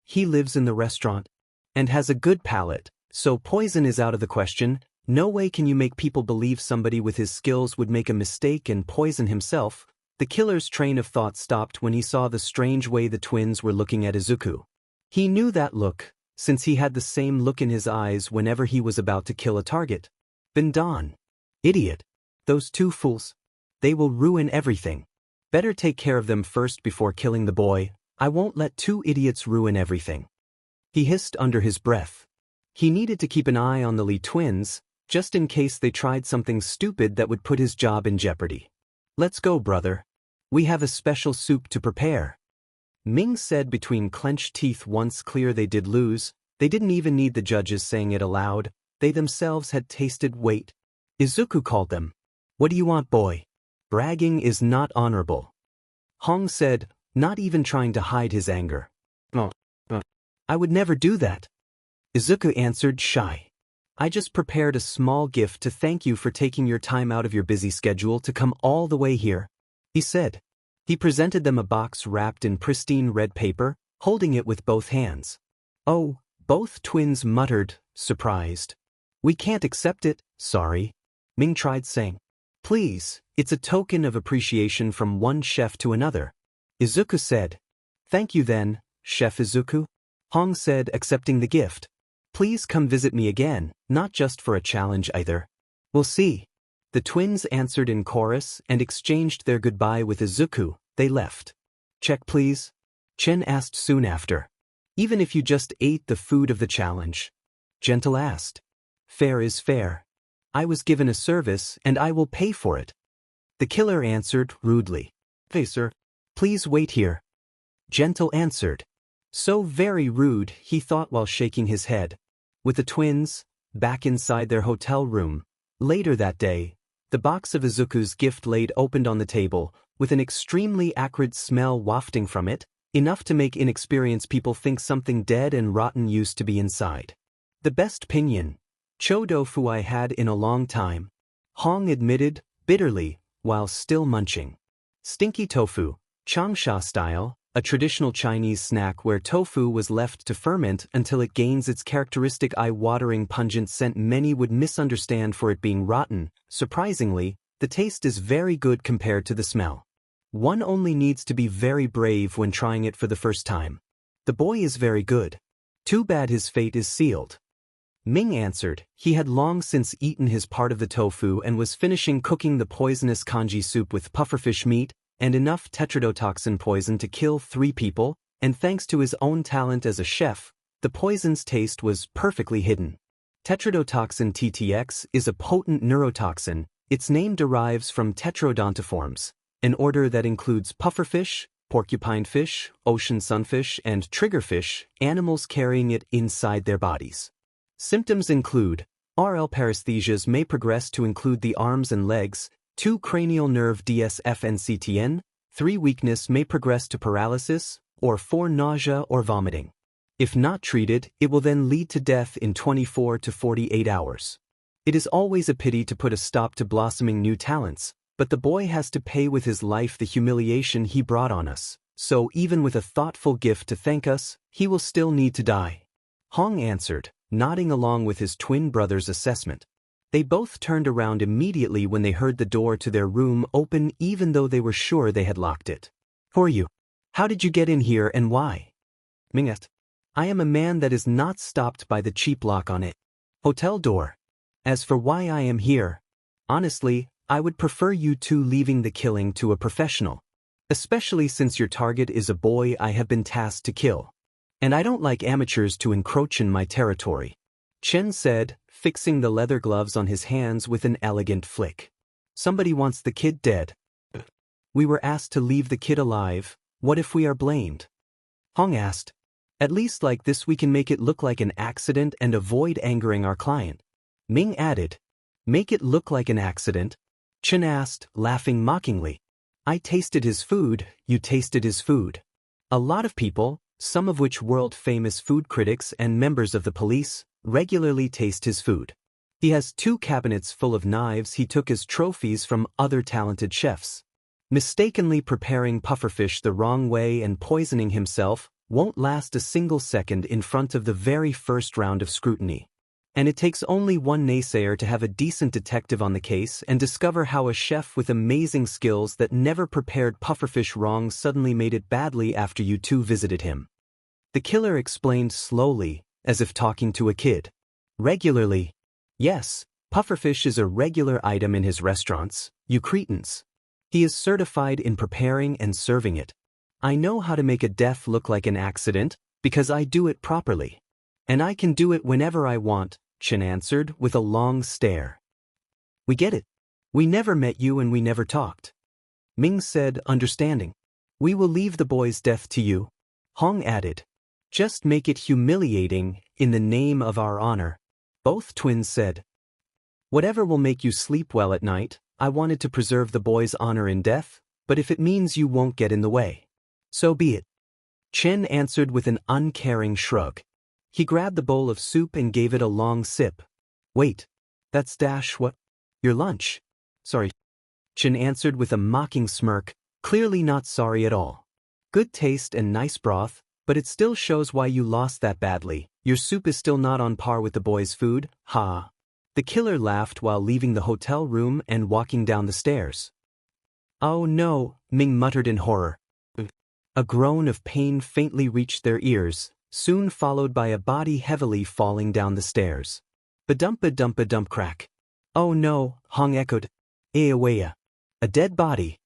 Speaker 1: He lives in the restaurant and has a good palate, so poison is out of the question. No way can you make people believe somebody with his skills would make a mistake and poison himself. The killer's train of thought stopped when he saw the strange way the twins were looking at Izuku. He knew that look, since he had the same look in his eyes whenever he was about to kill a target. Bindon. Idiot. Those two fools. They will ruin everything. Better take care of them first before killing the boy. I won't let two idiots ruin everything. He hissed under his breath. He needed to keep an eye on the Lee twins, just in case they tried something stupid that would put his job in jeopardy. Let's go, brother. We have a special soup to prepare. Ming said between clenched teeth. Once clear they did lose, they didn't even need the judges saying it aloud, they themselves had tasted. Wait. Izuku called them. What do you want, boy? Bragging is not honorable. Hong said, not even trying to hide his anger. I would never do that. Izuku answered, shy. I just prepared a small gift to thank you for taking your time out of your busy schedule to come all the way here, he said. He presented them a box wrapped in pristine red paper, holding it with both hands. Oh, both twins muttered, surprised. We can't accept it, sorry. Ming tried saying. Please, it's a token of appreciation from one chef to another. Izuku said. Thank you then, Chef Izuku. Hong said, accepting the gift. Please come visit me again, not just for a challenge either. We'll see. The twins answered in chorus and exchanged their goodbye with Izuku. They left. Check please? Chen asked soon after. Even if you just ate the food of the challenge? Gentle asked. Fair is fair. I was given a service and I will pay for it. The killer answered rudely. Hey sir, please wait here. Gentle answered. So very rude, he thought while shaking his head. With the twins, back inside their hotel room, later that day, the box of Izuku's gift laid opened on the table, with an extremely acrid smell wafting from it, enough to make inexperienced people think something dead and rotten used to be inside. The best pinyin, cho tofu I had in a long time, Hong admitted, bitterly, while still munching. Stinky tofu, changsha style, a traditional Chinese snack where tofu was left to ferment until it gains its characteristic eye-watering pungent scent many would misunderstand for it being rotten. Surprisingly, the taste is very good compared to the smell. One only needs to be very brave when trying it for the first time. The boy is very good. Too bad his fate is sealed. Ming answered, he had long since eaten his part of the tofu and was finishing cooking the poisonous kanji soup with pufferfish meat, and enough tetrodotoxin poison to kill 3 people, and thanks to his own talent as a chef, the poison's taste was perfectly hidden. Tetrodotoxin TTX is a potent neurotoxin. Its name derives from tetrodontiforms, an order that includes pufferfish, porcupine fish, ocean sunfish, and triggerfish, animals carrying it inside their bodies. Symptoms include RL paresthesias may progress to include the arms and legs, 2 cranial nerve DSF and CTN, 3 weakness may progress to paralysis, or 4 nausea or vomiting. If not treated, it will then lead to death in 24 to 48 hours. It is always a pity to put a stop to blossoming new talents, but the boy has to pay with his life the humiliation he brought on us, so even with a thoughtful gift to thank us, he will still need to die. Hong answered, nodding along with his twin brother's assessment. They both turned around immediately when they heard the door to their room open even though they were sure they had locked it. Who are you? How did you get in here and why? Ming asked. I am a man that is not stopped by the cheap lock on it. Hotel door. As for why I am here, honestly, I would prefer you two leaving the killing to a professional. Especially since your target is a boy I have been tasked to kill. And I don't like amateurs to encroach in my territory. Chen said, fixing the leather gloves on his hands with an elegant flick. Somebody wants the kid dead. We were asked to leave the kid alive. What if we are blamed? Hong asked. At least like this we can make it look like an accident and avoid angering our client. Ming added. Make it look like an accident? Chen asked, laughing mockingly. I tasted his food, you tasted his food. A lot of people, some of which world-famous food critics and members of the police, regularly taste his food. He has 2 cabinets full of knives he took as trophies from other talented chefs. Mistakenly preparing pufferfish the wrong way and poisoning himself won't last a single second in front of the very first round of scrutiny. And it takes only one naysayer to have a decent detective on the case and discover how a chef with amazing skills that never prepared pufferfish wrong suddenly made it badly after you two visited him. The killer explained slowly, as if talking to a kid. Regularly. Yes, pufferfish is a regular item in his restaurants, you cretins. He is certified in preparing and serving it. I know how to make a death look like an accident, because I do it properly. And I can do it whenever I want, Chen answered with a long stare. We get it. We never met you and we never talked. Ming said, understanding. We will leave the boy's death to you. Hong added. Just make it humiliating, in the name of our honor. Both twins said. Whatever will make you sleep well at night, I wanted to preserve the boy's honor in death, but if it means you won't get in the way, so be it. Chen answered with an uncaring shrug. He grabbed the bowl of soup and gave it a long sip. Wait, that's what? Your lunch? Sorry. Chen answered with a mocking smirk, clearly not sorry at all. Good taste and nice broth, but it still shows why you lost that badly. Your soup is still not on par with the boy's food, ha. The killer laughed while leaving the hotel room and walking down the stairs. Oh no, Ming muttered in horror. A groan of pain faintly reached their ears, soon followed by a body heavily falling down the stairs. Ba-dump crack. Oh no, Hong echoed. Eawaya. A dead body.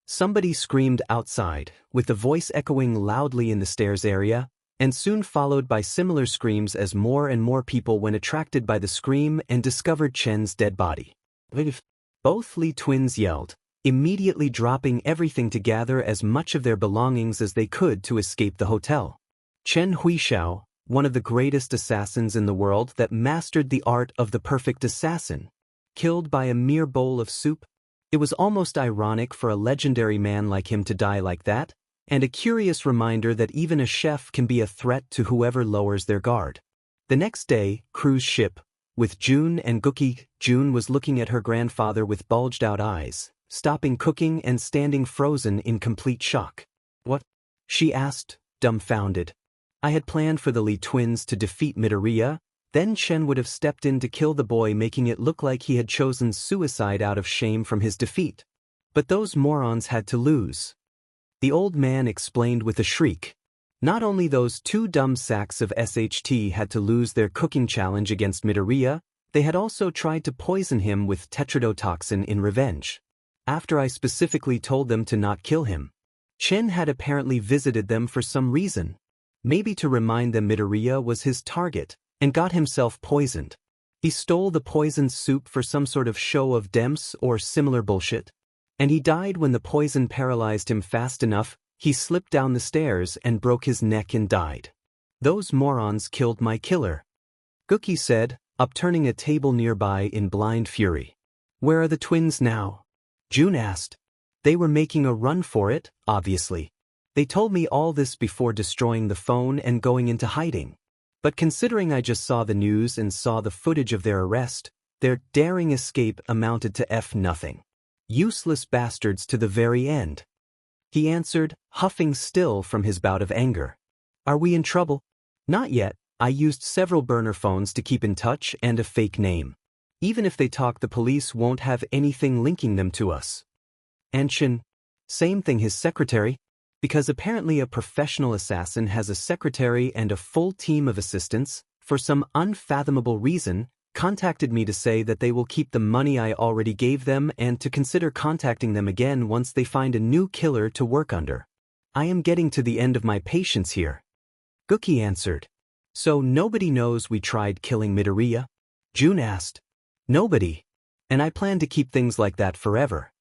Speaker 1: Somebody screamed outside, with the voice echoing loudly in the stairs area, and soon followed by similar screams as more and more people went attracted by the scream and discovered Chen's dead body. Both Li twins yelled, immediately dropping everything to gather as much of their belongings as they could to escape the hotel. Chen Huishao, one of the greatest assassins in the world that mastered the art of the perfect assassin, killed by a mere bowl of soup. It was almost ironic for a legendary man like him to die like that, and a curious reminder that even a chef can be a threat to whoever lowers their guard. The next day, cruise ship, with June and Gookie. June was looking at her grandfather with bulged-out eyes, stopping cooking and standing frozen in complete shock. What? She asked, dumbfounded. I had planned for the Li twins to defeat Midoriya, then Chen would have stepped in to kill the boy, making it look like he had chosen suicide out of shame from his defeat. But those morons had to lose. The old man explained with a shriek. Not only those two dumb sacks of SHT had to lose their cooking challenge against Midoriya, they had also tried to poison him with tetrodotoxin in revenge. After I specifically told them to not kill him, Chen had apparently visited them for some reason. Maybe to remind them Midoriya was his target, and got himself poisoned. He stole the poisoned soup for some sort of show of demps or similar bullshit. And he died when the poison paralyzed him fast enough, he slipped down the stairs and broke his neck and died. Those morons killed my killer. Gookie said, upturning a table nearby in blind fury. Where are the twins now? June asked. They were making a run for it, obviously. They told me all this before destroying the phone and going into hiding. But considering I just saw the news and saw the footage of their arrest, their daring escape amounted to nothing. Useless bastards to the very end. He answered, huffing still from his bout of anger. Are we in trouble? Not yet. I used several burner phones to keep in touch and a fake name. Even if they talk, the police won't have anything linking them to us. Anshin. Same thing, his secretary. Because apparently a professional assassin has a secretary and a full team of assistants, for some unfathomable reason, contacted me to say that they will keep the money I already gave them and to consider contacting them again once they find a new killer to work under. I am getting to the end of my patience here. Gookie answered. So nobody knows we tried killing Midoriya? June asked. Nobody. And I plan to keep things like that forever.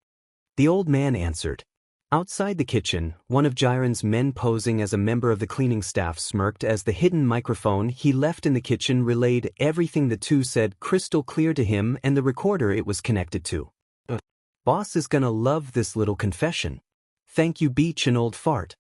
Speaker 1: The old man answered. Outside the kitchen, one of Jiren's men posing as a member of the cleaning staff smirked as the hidden microphone he left in the kitchen relayed everything the two said crystal clear to him and the recorder it was connected to. Boss is gonna love this little confession. Thank you, Beach and old fart.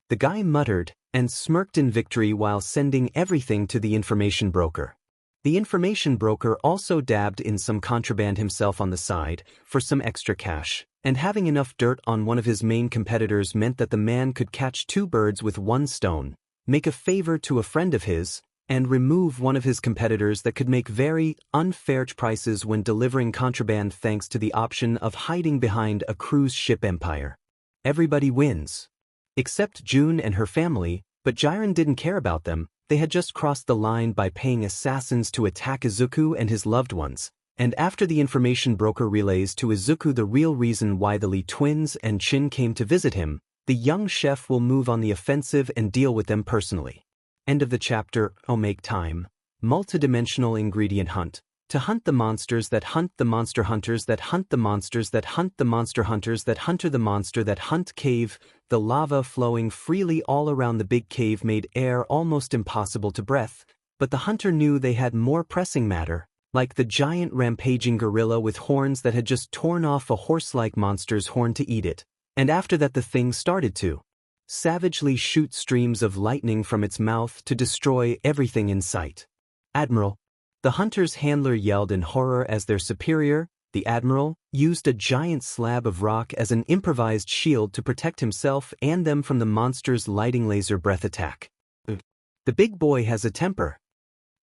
Speaker 1: The guy muttered and smirked in victory while sending everything to the information broker. The information broker also dabbed in some contraband himself on the side for some extra cash. And having enough dirt on one of his main competitors meant that the man could catch two birds with one stone, make a favor to a friend of his, and remove one of his competitors that could make very unfair prices when delivering contraband thanks to the option of hiding behind a cruise ship empire. Everybody wins. Except June and her family, But Jiren didn't care about them. They had just crossed the line by paying assassins to attack Izuku and his loved ones. And after the information broker relays to Izuku the real reason why the Lee twins and Chin came to visit him, the young chef will move on the offensive and deal with them personally. End of the chapter. Make time. Multidimensional ingredient hunt. To hunt the monsters that hunt the monster hunters that hunt the monsters that hunt the monster hunters that hunter the monster that hunt cave. The lava flowing freely all around the big cave made air almost impossible to breathe, but the hunter knew they had more pressing matter, like the giant rampaging gorilla with horns that had just torn off a horse-like monster's horn to eat it, and after that the thing started to savagely shoot streams of lightning from its mouth to destroy everything in sight. Admiral. The hunter's handler yelled in horror as their superior, the admiral, used a giant slab of rock as an improvised shield to protect himself and them from the monster's lighting laser breath attack. The big boy has a temper.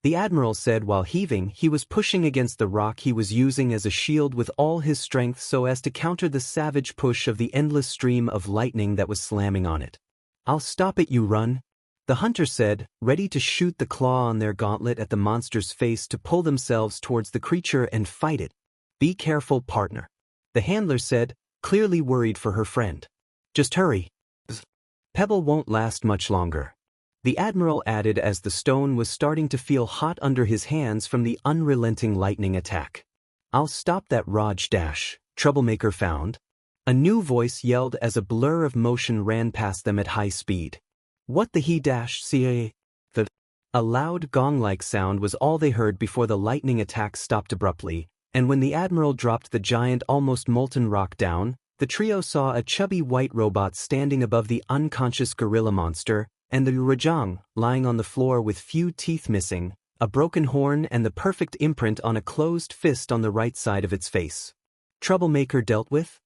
Speaker 1: The admiral said while heaving. He was pushing against the rock he was using as a shield with all his strength so as to counter the savage push of the endless stream of lightning that was slamming on it. I'll stop it, you run. The hunter said, ready to shoot the claw on their gauntlet at the monster's face to pull themselves towards the creature and fight it. Be careful, partner. The handler said, clearly worried for her friend. Just hurry. Pebble won't last much longer. The admiral added as the stone was starting to feel hot under his hands from the unrelenting lightning attack. I'll stop that Raj dash, troublemaker found. A new voice yelled as a blur of motion ran past them at high speed. What the he dash ca? A loud gong-like sound was all they heard before the lightning attack stopped abruptly, and when the admiral dropped the giant almost molten rock down, the trio saw a chubby white robot standing above the unconscious gorilla monster, and the Rajang lying on the floor with few teeth missing, a broken horn and the perfect imprint on a closed fist on the right side of its face. Troublemaker dealt with?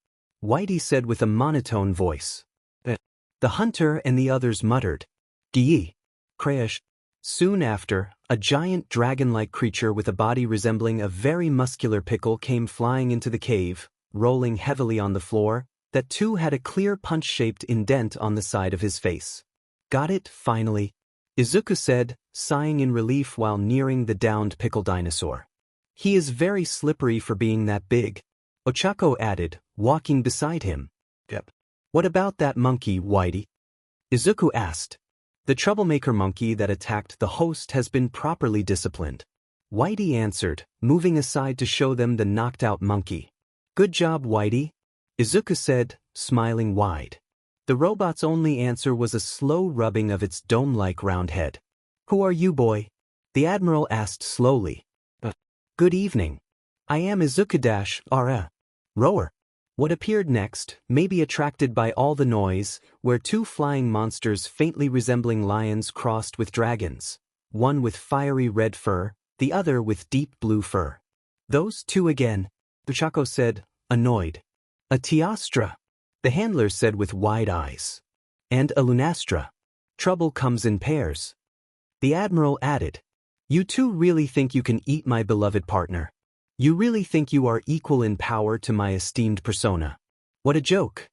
Speaker 1: Whitey said with a monotone voice. The hunter and the others muttered, Gee. Crash. Soon after, a giant dragon-like creature with a body resembling a very muscular pickle came flying into the cave, rolling heavily on the floor. That too had a clear punch-shaped indent on the side of his face. Got it, finally, Izuku said, sighing in relief while nearing the downed pickle dinosaur. He is very slippery for being that big, Ochako added, walking beside him. Yep. What about that monkey, Whitey? Izuku asked. The troublemaker monkey that attacked the host has been properly disciplined. Whitey answered, moving aside to show them the knocked-out monkey. Good job, Whitey, Izuku said, smiling wide. The robot's only answer was a slow rubbing of its dome-like round head. Who are you, boy? The admiral asked slowly. Good evening. I am Izuku-Ra. Rower. What appeared next, maybe attracted by all the noise, were two flying monsters faintly resembling lions crossed with dragons, one with fiery red fur, the other with deep blue fur. Those two again, Ochako said, annoyed. A Tiastra, the handler said with wide eyes. And a Lunastra. Trouble comes in pairs. The admiral added. You two really think you can eat my beloved partner? You really think you are equal in power to my esteemed persona? What a joke.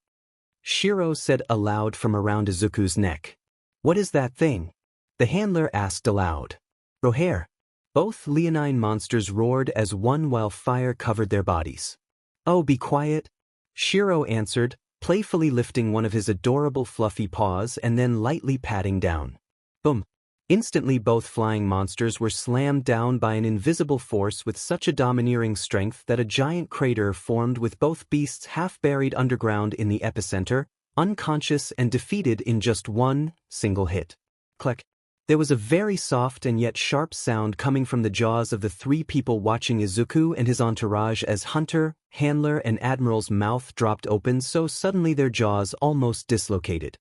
Speaker 1: Shiro said aloud from around Izuku's neck. What is that thing? The handler asked aloud. Rohair. Both leonine monsters roared as one while fire covered their bodies. Oh, be quiet. Shiro answered, playfully lifting one of his adorable fluffy paws and then lightly patting down. Boom. Instantly both flying monsters were slammed down by an invisible force with such a domineering strength that a giant crater formed with both beasts half buried underground in the epicenter, unconscious and defeated in just one single hit. Click. There was a very soft and yet sharp sound coming from the jaws of the three people watching Izuku and his entourage as Hunter, Handler and Admiral's mouth dropped open so suddenly their jaws almost dislocated.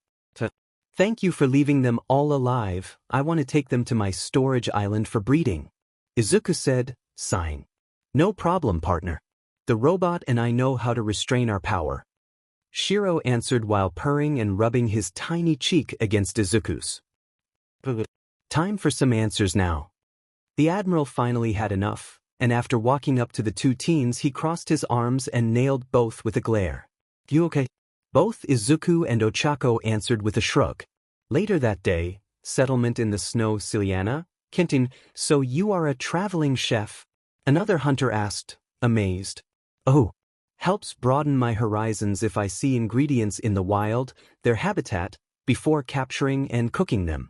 Speaker 1: Thank you for leaving them all alive. I want to take them to my storage island for breeding, Izuku said, sighing. No problem, partner. The robot and I know how to restrain our power. Shiro answered while purring and rubbing his tiny cheek against Izuku's. Time for some answers now. The Admiral finally had enough, and after walking up to the two teens he crossed his arms and nailed both with a glare. You okay? Both Izuku and Ochako answered with a shrug. Later that day, settlement in the snow Ciliana, Kentin, so you are a traveling chef? Another hunter asked, amazed. Oh, helps broaden my horizons if I see ingredients in the wild, their habitat, before capturing and cooking them.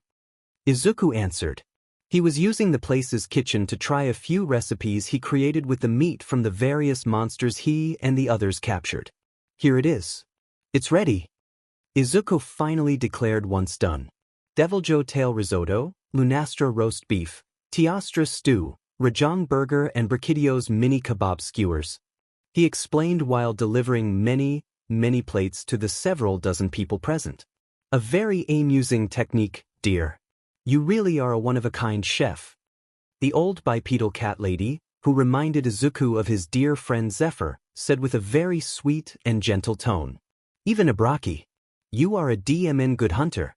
Speaker 1: Izuku answered. He was using the place's kitchen to try a few recipes he created with the meat from the various monsters he and the others captured. Here it is. It's ready. Izuku finally declared once done. Deviljo tail risotto, Lunastra roast beef, Tiastra stew, Rajang burger and Brachidio's mini kebab skewers. He explained while delivering many plates to the several dozen people present. A very amusing technique, dear. You really are a one-of-a-kind chef. The old bipedal cat lady, who reminded Izuku of his dear friend Zephyr, said with a very sweet and gentle tone. Even Abraki. You are a DMN good hunter.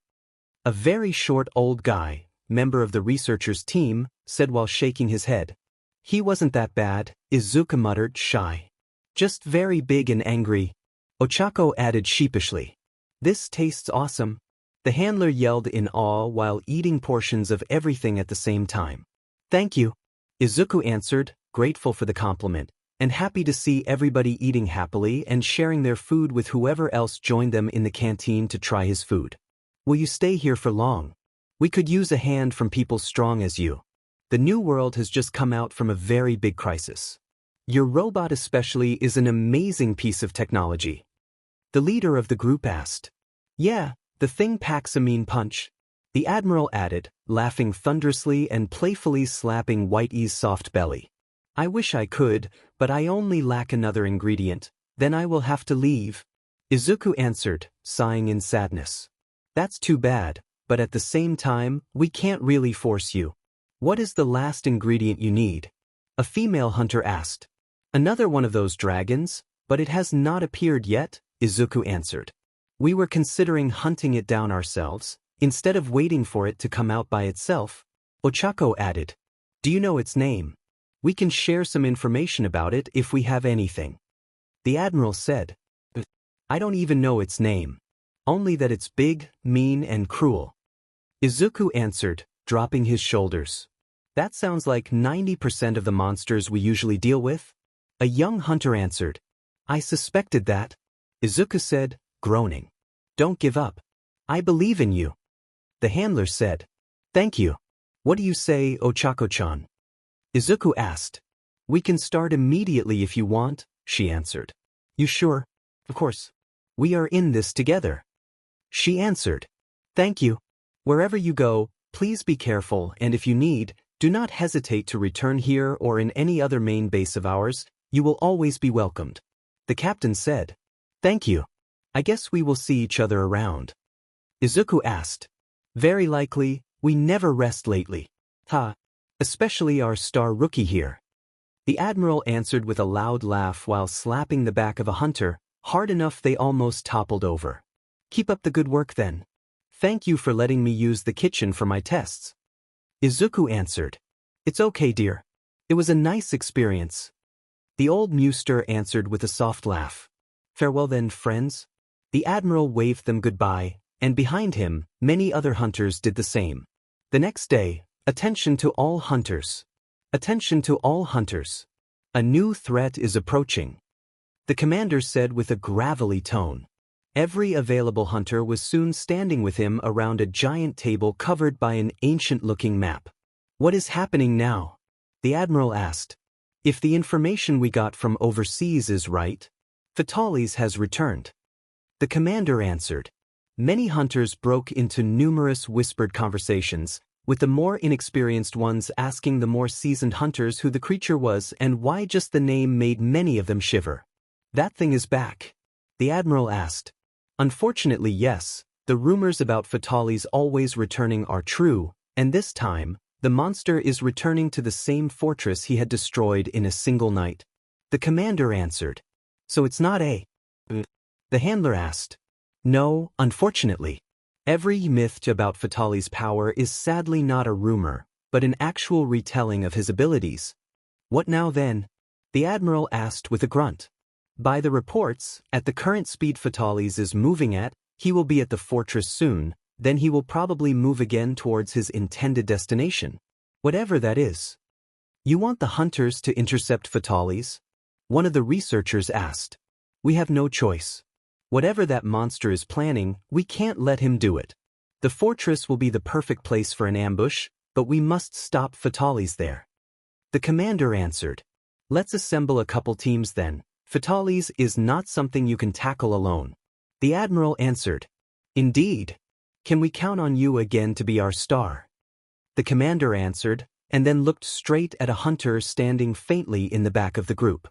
Speaker 1: A very short old guy, member of the researchers' team, said while shaking his head. He wasn't that bad, Izuku muttered, shy. Just very big and angry. Ochako added sheepishly. This tastes awesome. The handler yelled in awe while eating portions of everything at the same time. Thank you. Izuku answered, grateful for the compliment, and happy to see everybody eating happily and sharing their food with whoever else joined them in the canteen to try his food. Will you stay here for long? We could use a hand from people strong as you. The new world has just come out from a very big crisis. Your robot especially is an amazing piece of technology. The leader of the group asked. Yeah, the thing packs a mean punch. The Admiral added, laughing thunderously and playfully slapping Whitey's soft belly. I wish I could, but I only lack another ingredient, then I will have to leave. Izuku answered, sighing in sadness. That's too bad, but at the same time, we can't really force you. What is the last ingredient you need? A female hunter asked. Another one of those dragons, but it has not appeared yet, Izuku answered. We were considering hunting it down ourselves, instead of waiting for it to come out by itself. Ochako added. Do you know its name? We can share some information about it if we have anything. The Admiral said. I don't even know its name. Only that it's big, mean and cruel. Izuku answered, dropping his shoulders. That sounds like 90% of the monsters we usually deal with. A young hunter answered. I suspected that. Izuku said, groaning. Don't give up. I believe in you. The handler said. Thank you. What do you say, Ochako-chan? Izuku asked. We can start immediately if you want, she answered. You sure? Of course. We are in this together. She answered. Thank you. Wherever you go, please be careful and if you need, do not hesitate to return here or in any other main base of ours, you will always be welcomed. The captain said. Thank you. I guess we will see each other around. Izuku asked. Very likely, we never rest lately. Ha. Especially our star rookie here. The Admiral answered with a loud laugh while slapping the back of a hunter, hard enough they almost toppled over. Keep up the good work then. Thank you for letting me use the kitchen for my tests. Izuku answered. It's okay, dear. It was a nice experience. The old Mewster answered with a soft laugh. Farewell then, friends. The Admiral waved them goodbye, and behind him, many other hunters did the same. The next day, attention to all hunters. Attention to all hunters. A new threat is approaching. The commander said with a gravelly tone. Every available hunter was soon standing with him around a giant table covered by an ancient-looking map. What is happening now? The Admiral asked. If the information we got from overseas is right, Fatales has returned. The commander answered. Many hunters broke into numerous whispered conversations, with the more inexperienced ones asking the more seasoned hunters who the creature was and why just the name made many of them shiver. That thing is back? The Admiral asked. Unfortunately, yes, the rumors about Fatales always returning are true, and this time, the monster is returning to the same fortress he had destroyed in a single night. The commander answered. So it's not a... The handler asked. No, unfortunately. Every myth about Fatales' power is sadly not a rumor, but an actual retelling of his abilities. What now then? The Admiral asked with a grunt. By the reports, at the current speed Fatales is moving at, he will be at the fortress soon, then he will probably move again towards his intended destination. Whatever that is. You want the hunters to intercept Fatales? One of the researchers asked. We have no choice. Whatever that monster is planning, we can't let him do it. The fortress will be the perfect place for an ambush, but we must stop Fatales there. The commander answered. Let's assemble a couple teams then. Fatales is not something you can tackle alone. The admiral answered. Indeed. Can we count on you again to be our star? The commander answered, and then looked straight at a hunter standing faintly in the back of the group.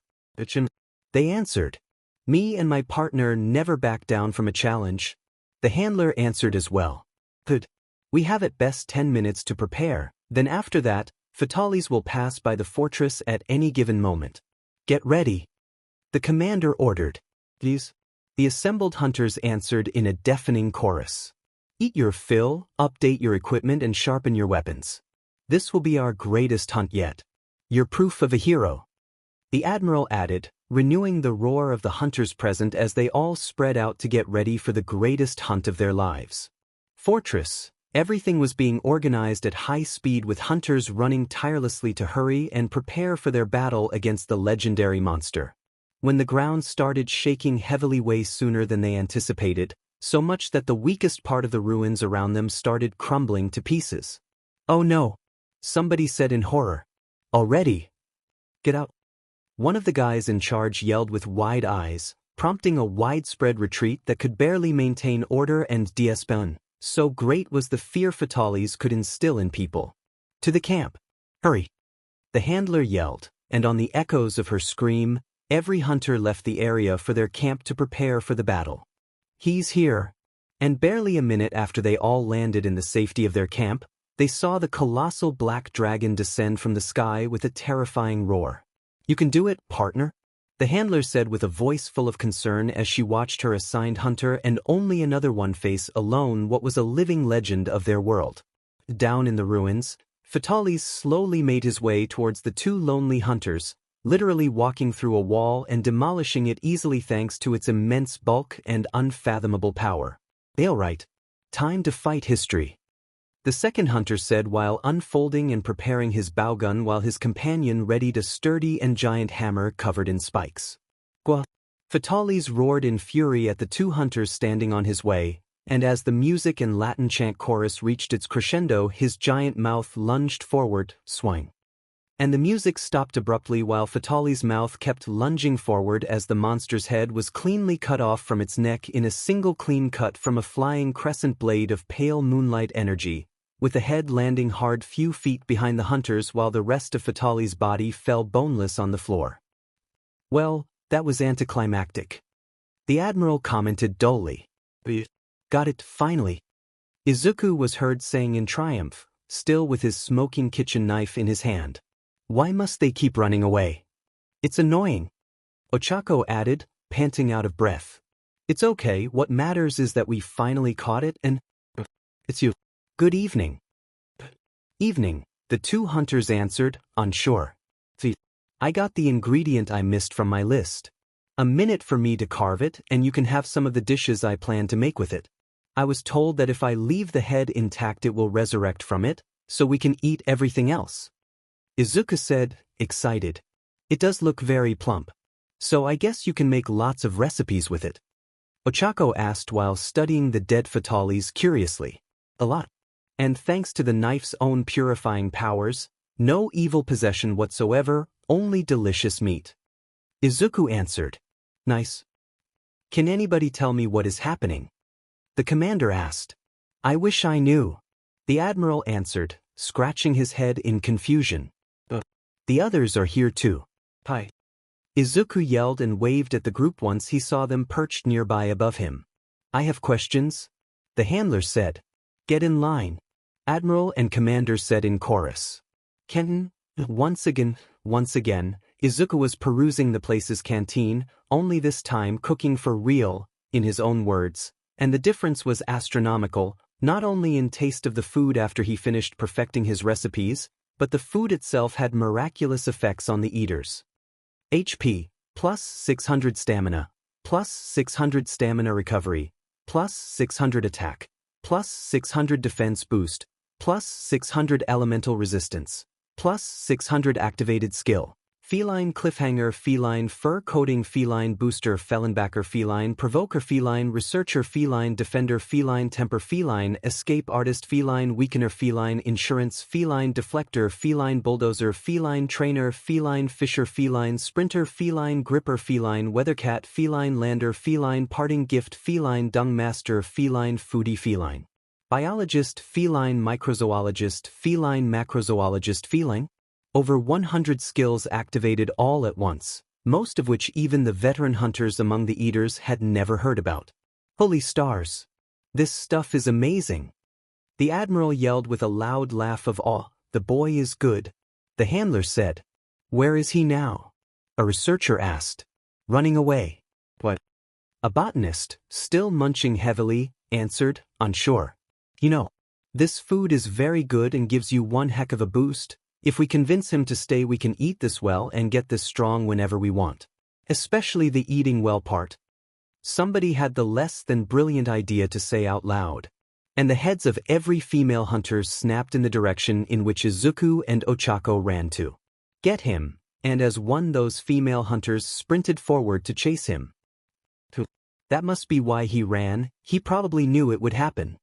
Speaker 1: They answered. Me and my partner never back down from a challenge. The handler answered as well. Good. We have at best 10 minutes to prepare, then after that, Fatales will pass by the fortress at any given moment. Get ready. The commander ordered. Please. The assembled hunters answered in a deafening chorus. Eat your fill, update your equipment and sharpen your weapons. This will be our greatest hunt yet. You're proof of a hero. The admiral added, renewing the roar of the hunters present as they all spread out to get ready for the greatest hunt of their lives. Fortress. Everything was being organized at high speed with hunters running tirelessly to hurry and prepare for their battle against the legendary monster. When the ground started shaking heavily way sooner than they anticipated, so much that the weakest part of the ruins around them started crumbling to pieces. Oh no! Somebody said in horror. Already? Get out! One of the guys in charge yelled with wide eyes, prompting a widespread retreat that could barely maintain order and discipline. So great was the fear Fatales could instill in people. To the camp. Hurry! The handler yelled, and on the echoes of her scream, every hunter left the area for their camp to prepare for the battle. He's here. And barely a minute after they all landed in the safety of their camp, they saw the colossal black dragon descend from the sky with a terrifying roar. You can do it, partner? The handler said with a voice full of concern as she watched her assigned hunter and only another one face alone what was a living legend of their world. Down in the ruins, Fatales slowly made his way towards the two lonely hunters, literally walking through a wall and demolishing it easily thanks to its immense bulk and unfathomable power. Alright. Time to fight history. The second hunter said while unfolding and preparing his bow gun while his companion readied a sturdy and giant hammer covered in spikes. Gwa! Fatales roared in fury at the two hunters standing on his way, and as the music and Latin chant chorus reached its crescendo his giant mouth lunged forward, swung. And the music stopped abruptly while Fatales' mouth kept lunging forward as the monster's head was cleanly cut off from its neck in a single clean cut from a flying crescent blade of pale moonlight energy, with the head landing hard few feet behind the hunters while the rest of Fatales' body fell boneless on the floor. Well, that was anticlimactic. The admiral commented dully. Got it, finally. Izuku was heard saying in triumph, still with his smoking kitchen knife in his hand. Why must they keep running away? It's annoying. Ochako added, panting out of breath. It's okay, what matters is that we finally caught it and… It's you. Good evening. Evening, the two hunters answered, unsure. I got the ingredient I missed from my list. A minute for me to carve it and you can have some of the dishes I plan to make with it. I was told that if I leave the head intact it will resurrect from it, so we can eat everything else. Izuku said, excited. It does look very plump. So I guess you can make lots of recipes with it. Ochako asked while studying the dead Fatales curiously. A lot. And thanks to the knife's own purifying powers, no evil possession whatsoever, only delicious meat. Izuku answered. Nice. Can anybody tell me what is happening? The commander asked. I wish I knew. The admiral answered, scratching his head in confusion. The others are here too. Hi. Izuku yelled and waved at the group once he saw them perched nearby above him. I have questions. The handler said. Get in line. Admiral and commander said in chorus. Kenton, once again, Izuku was perusing the place's canteen, only this time cooking for real, in his own words, and the difference was astronomical, not only in taste of the food after he finished perfecting his recipes, but the food itself had miraculous effects on the eaters. HP, plus 600 stamina, plus 600 stamina recovery, plus 600 attack, plus 600 defense boost, plus 600 elemental resistance, plus 600 activated skill. Feline cliffhanger, feline fur coating, feline booster, felonbacker, feline provoker, feline researcher, feline defender, feline temper, feline escape artist, feline weakener, feline insurance, feline deflector, feline bulldozer, feline trainer, feline fisher, feline sprinter, feline gripper, feline weathercat, feline lander, feline parting gift, feline dung master, feline foodie, feline biologist, feline microzoologist, feline macrozoologist, feline. Over 100 skills activated all at once, most of which even the veteran hunters among the eaters had never heard about. Holy stars! This stuff is amazing! The Admiral yelled with a loud laugh of awe. The boy is good. The handler said. Where is he now? A researcher asked. Running away. What? A botanist, still munching heavily, answered, unsure. You know, this food is very good and gives you one heck of a boost. If we convince him to stay, we can eat this well and get this strong whenever we want. Especially the eating well part. Somebody had the less than brilliant idea to say out loud. And the heads of every female hunter snapped in the direction in which Izuku and Ochako ran to. Get him, and as one those female hunters sprinted forward to chase him. That must be why he ran, he probably knew it would happen.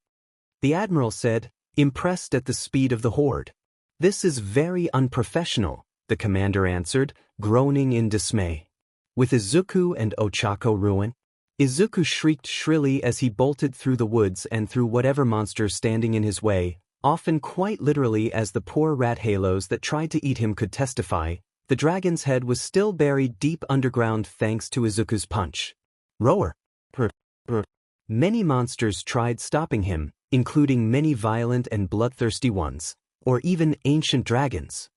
Speaker 1: The Admiral said, impressed at the speed of the horde. This is very unprofessional, the commander answered, groaning in dismay. With Izuku and Ochako ruined, Izuku shrieked shrilly as he bolted through the woods and through whatever monster standing in his way, often quite literally, as the poor rat halos that tried to eat him could testify. The dragon's head was still buried deep underground thanks to Izuku's punch. Roar! Many monsters tried stopping him, including many violent and bloodthirsty ones, or even ancient dragons.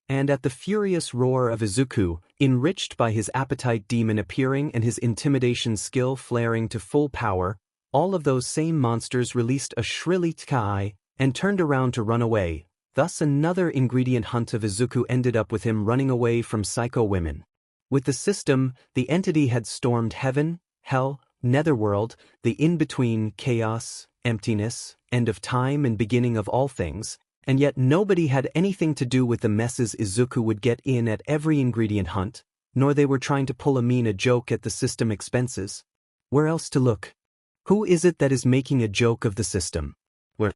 Speaker 1: And at the furious roar of Izuku, enriched by his appetite demon appearing and his intimidation skill flaring to full power, all of those same monsters released a shrilly tkai and turned around to run away. Thus another ingredient hunt of Izuku ended up with him running away from psycho women. With the system, the entity had stormed heaven, hell, netherworld, the in-between, chaos, emptiness, end of time and beginning of all things, and yet nobody had anything to do with the messes Izuku would get in at every ingredient hunt, nor they were trying to pull a joke at the system expenses. Where else to look? Who is it that is making a joke of the system? Where?